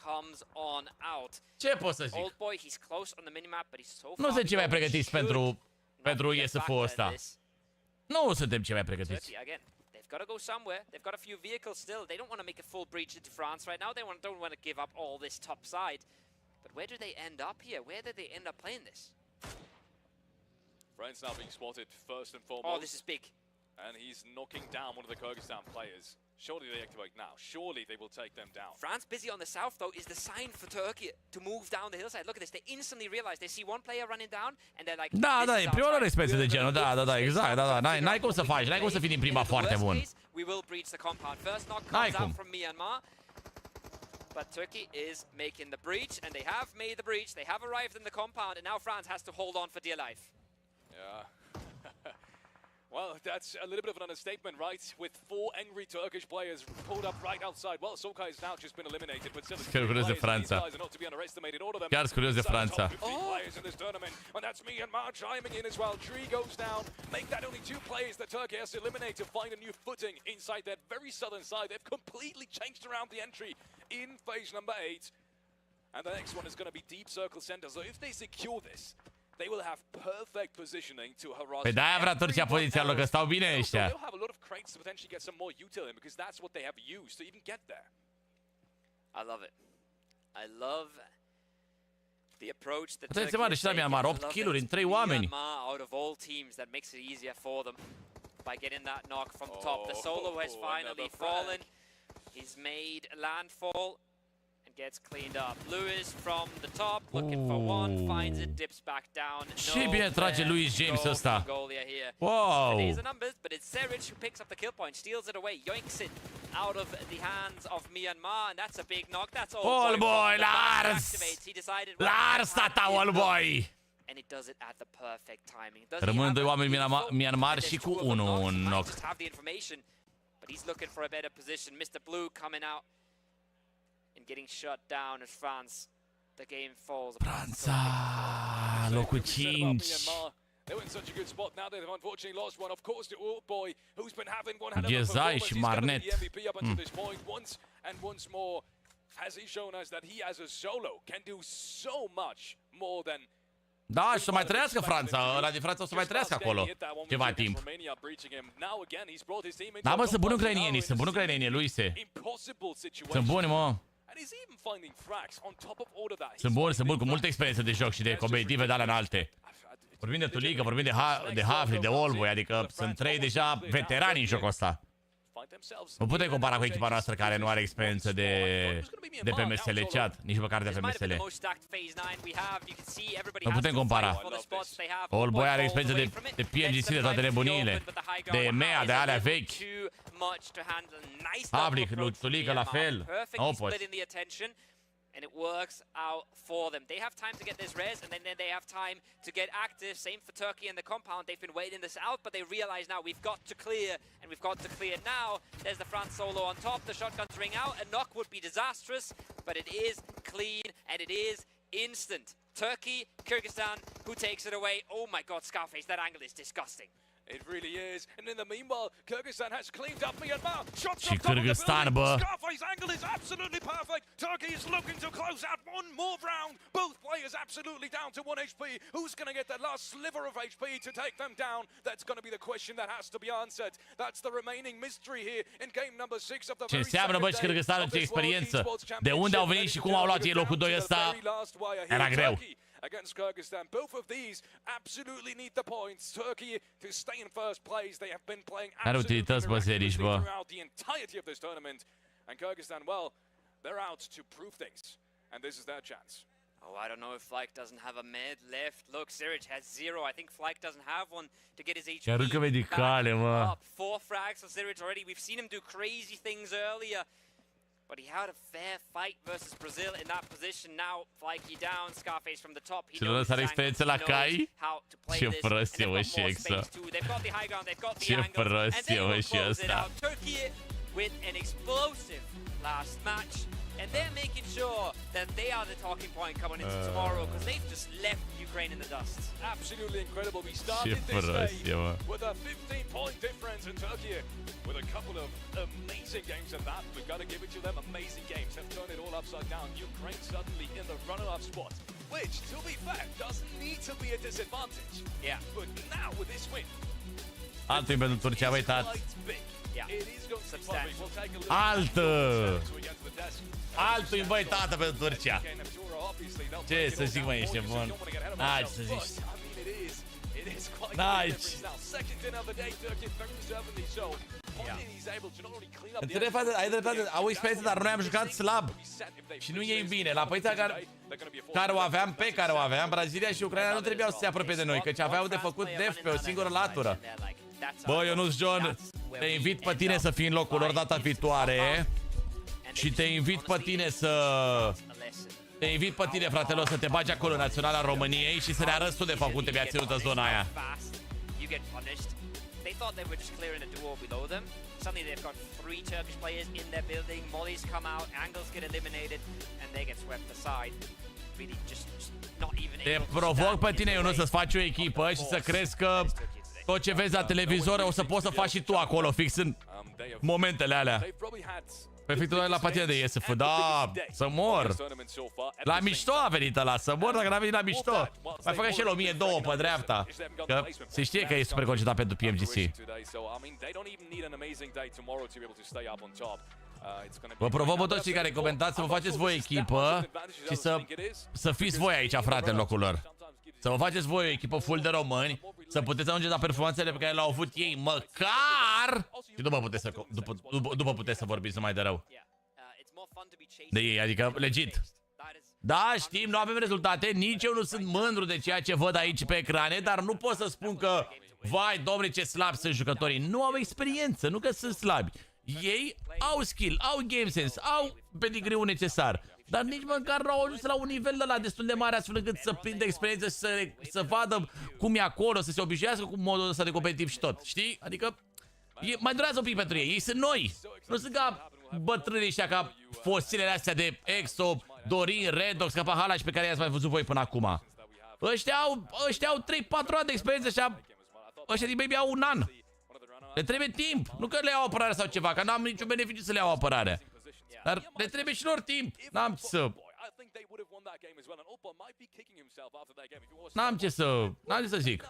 Ce pot să zic? Nu sunt cei mai pregătiți pentru IESF-ul ăsta. Nu suntem cei mai pregătiți. got to go somewhere. They've got a few vehicles still. They don't want to make a full breach into France right now. They don't want to give up all this top side. But where do they end up here? Where did they end up playing this? France now being spotted first and foremost. Oh, this is big. And he's knocking down one of the Kyrgyzstan players. Surely they activate now. Surely they will take them down. France busy on the south, though, is the sign for Turkey to move down the hillside. Look at this. They instantly realize they see one player running down and they're like... Da, da, e prima lor experiență de genul. Da, exact. Da. N-ai cum să faci. N-ai cum să fii din prima foarte bun. We will breach the compound. First knock comes out from Myanmar. But Turkey is making the breach, and they have made the breach. They have arrived in the compound, and now France has to hold on for dear life. Yeah. Well, that's a little bit of an understatement, right? With 4 angry Turkish players pulled up right outside. Well, Soka has now just been eliminated, but still, curios de Franța. Chiar sunt curios de Franța. Players in this tournament, and that's Myanmar chiming in as well. Tree goes down. Make that only 2 players that Turkey has to eliminate to find a new footing inside that very southern side. They've completely changed around the entry in phase number 8. And the next one is going to be deep circle center. So if they secure this, they will have perfect positioning to harass. Păi de-aia vrea Turcia poziția lor, că stau bine ăștia. They'll have a lot of crates to potentially get some more util in, because that's what they have used to even get there. I love it. I love the approach that Turkey is taking. Myanmar 8 kill-uri în 3 oameni. Out of all teams, that makes it easier for them by getting that knock from the top. The solo has finally fallen. He's made landfall. Gets cleaned up. Lewis from the top, looking for one, finds it, dips back down. Ce bine trage Louis James ăsta. Wow. These are numbers, but it's Seric who picks up the kill point, steals it away, yoinks it out of the hands of Myanmar, and that's a big knock. That's all. Boy, Lars. Lars, tata, all boy. And it does it at the perfect timing. Rămân 2 oameni Myanmar și cu 1 un knock. Just have the information, but he's looking for a better position. Mr. Blue coming out and getting shut down as France. The game falls apart. Franța, locul 5. They were in such a good spot. Now they've unfortunately lost one. Of course, the old boy who's been having one hell of a performance. He's going to be the MVP up until this point. Once more has he shown us that he, as a solo, can do so much more than. Da, și să mai trăiască Franța. Ăla din Franța o să mai trăiască acolo ceva timp. Da, mă, sunt buni ucrainienii, Luise. Sunt buni, mă. Sunt buni, cu multă experiență de joc și de competitive de alea înalte. Vorbim de Tulică, vorbim de Hafli, de Oldboy, adică sunt 3 deja veterani în jocul ăsta. Nu putem compara cu echipa noastră care nu are experiență de pe MSL chat, nici măcar de pe MSL. Nu putem compara. Oldboy are experiență de PNGC, de toate nebuniile, de EMEA, de alea vechi. Hafli, Tulică la fel. Nu poți. And it works out for them. They have time to get this res, and then they have time to get active. Same for Turkey in the compound. They've been waiting this out, but they realize now we've got to clear, and we've got to clear now. There's the France solo on top. The shotguns ring out. A knock would be disastrous, but it is clean, and it is instant. Turkey, Kyrgyzstan, who takes it away. Oh my God, Scarface, that angle is disgusting. It really is. And in the meanwhile, Kyrgyzstan has cleaned up Myanmar. Shots from Kyrgyzstan, bă. Scarface angle is absolutely perfect. Turkey is looking to close out one more round. Both players absolutely down to 1 HP. Who's going to get that last sliver of HP to take them down? That's going to be the question that has to be answered. That's the remaining mystery here in game number 6 of the very second day of this World Esports Championship. De unde au venit și cum au luat ei locul 2 ăsta? Era greu. Against Kyrgyzstan. Both of these absolutely need the points. Turkey to stay in first place. They have been playing absolutely throughout the entirety of this tournament. And Kyrgyzstan, well, they're out to prove things. And this is their chance. Oh, I don't know if Flyke doesn't have a med left. Look, Siric has 0. I think Flyke doesn't have one to get his HP back up. 4 frags for Siric already. We've seen him do crazy things earlier. But he had a fair fight versus Brazil in that position. Now, Flyke down, Scarface from the top. He knows how to play this. And they've got more space too. They've got the high ground, they've got the angle. And they will close it out. Turkey with an explosive last match. And they're making sure that they are the talking point coming into tomorrow, because they've just left Ukraine in the dust. Absolutely incredible. We started this day with a 15-point difference in Turkey, with a couple of amazing games at that. We've got to give it to them. Amazing games have turned it all upside down. Ukraine suddenly in the runner-up spot, which, to be fair, doesn't need to be a disadvantage. Yeah. But now with this win, altul pentru Turcia, băi, tat. Altul invite tată pentru Turcia. Ce să zic, mă, ești bun. Hai, ce să zici. Nice. Ai dreptate, au experiență, dar noi am jucat slab. Și nu e bine. La poziția care o aveam, Brazilia și Ucraina nu trebuiau să se apropie de noi, căci aveau de făcut def pe o singură latură. Bă, Ionuț John, te invit pe tine să fii în locul lor data viitoare. Și te invit pe tine Te invit pe tine, fratelor, să te bagi acolo în Naționala României și să ne arăți tu de fapt cum te-mi-a ținut în zona aia. Suddenly they've got 3 Turkish players in their building. Mollies come out, angles get eliminated, and they get swept aside. Really just not even. Te provoc pe tine, Ionuț, să-ți faci o echipă și să crezi că tot ce vezi la televizor o să poți să faci și tu acolo, fix în momentele alea. Perfect, la patina de IESF, da, să mor. La mișto a venit ăla, să mor dacă n-a venit la mișto. Mai făcă și el 1200 pe dreapta. Că se știe că e super concentrat pentru PMGC. Vă provoc pe toți cei care comentați să vă faceți voi echipă și să fiți voi aici, frate, în locul lor. Să vă faceți voi o echipă full de români, să puteți ajunge la performanțele pe care le-au avut ei, măcar! Și după puteți să vorbiți numai de rău. De ei, adică legit. Da, știm, nu avem rezultate, nici eu nu sunt mândru de ceea ce văd aici pe ecrane, dar nu pot să spun că, vai, domnule, ce slabi sunt jucătorii. Nu au experiență, nu că sunt slabi. Ei au skill, au game sense, au pedigree-ul necesar. Dar nici măcar nu au ajuns la un nivel ăla destul de mare astfel încât să prindă experiență și să vadă cum e acolo, să se obișnuiască cu modul ăsta de competitiv și tot. Știi? Adică mai durează un pic pentru ei. Ei sunt noi. Nu sunt ca bătrânii ăștia, ca fosilele astea de Exo, Dorin, Redox, ca Pahalaș pe care i-ați mai văzut voi până acum. Ăștia au 3-4 ani de experiență și ăștia din baby au un an. Le trebuie timp. Nu că le iau apărare sau ceva, că n-am niciun beneficiu să le iau apărare. Dar le trebuie și lor timp. N-am ce să zic.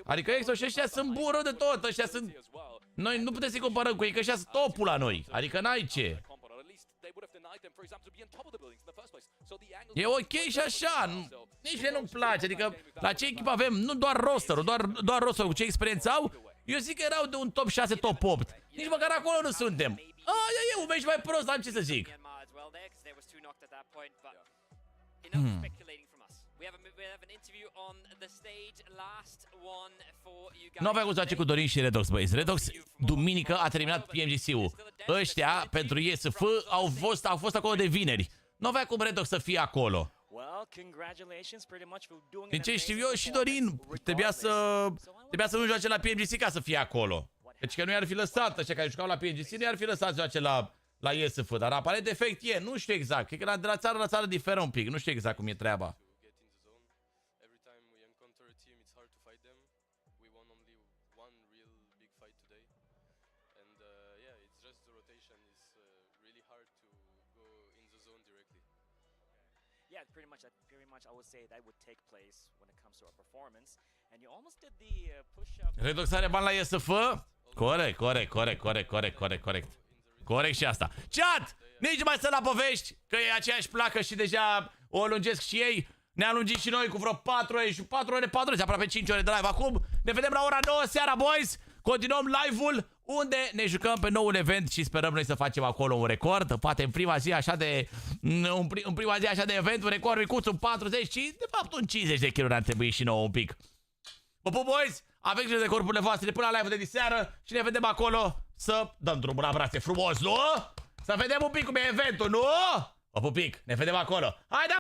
Adică Exo și ăștia sunt bun rău de tot. Ăștia sunt... Noi nu putem să-i comparăm cu ei, că ăștia sunt topul la noi. Adică n-ai ce. E ok și așa. Nici mie nu-mi place. Adică la ce echipă avem, nu doar rosterul, doar rosterul cu ce experiență au. Eu zic că erau de un top 6, top 8. Nici măcar acolo nu suntem. Aia e un meci mai prost, am ce să zic. Nu avea cum să face cu Dorin și Redox, băieți. Redox, duminică, a terminat PMGC-ul. Ăștia, pentru IESF, au fost acolo de vineri. Nu avea cum Redox să fie acolo. Din ce știu eu, și Dorin trebuia să nu joace la PMGC ca să fie acolo. Deci că nu i-ar fi lăsat, ăștia care jucau la PMGC, nu i-ar fi lăsat să joace la IESF. Dar aparent defect e, nu știu exact. Cred că de la țară la țară diferă un pic, nu știu exact cum e treaba. Redox are bani la IESF? Corect. Corect și asta. Chat! Nici mai să la povești, că e aceeași placă și deja o lungesc și ei. Ne-am lungit și noi cu vreo 4 ore și 4 ore, aproape 5 ore de live. Acum ne vedem la ora 9 seara, boys. Continuăm live-ul unde ne jucăm pe noul event și sperăm noi să facem acolo un record. Poate în prima zi așa de event, un record micuț, un 40 și de fapt un 50 de kg ar trebui și nouă un pic. Vă pup, boys! Aveți grijă de corpurile voastre până la live-ul de diseară și ne vedem acolo să dăm drumul la brațe frumos, nu? Să vedem un pic cum e eventul, nu? Vă pup pic, ne vedem acolo. Haide!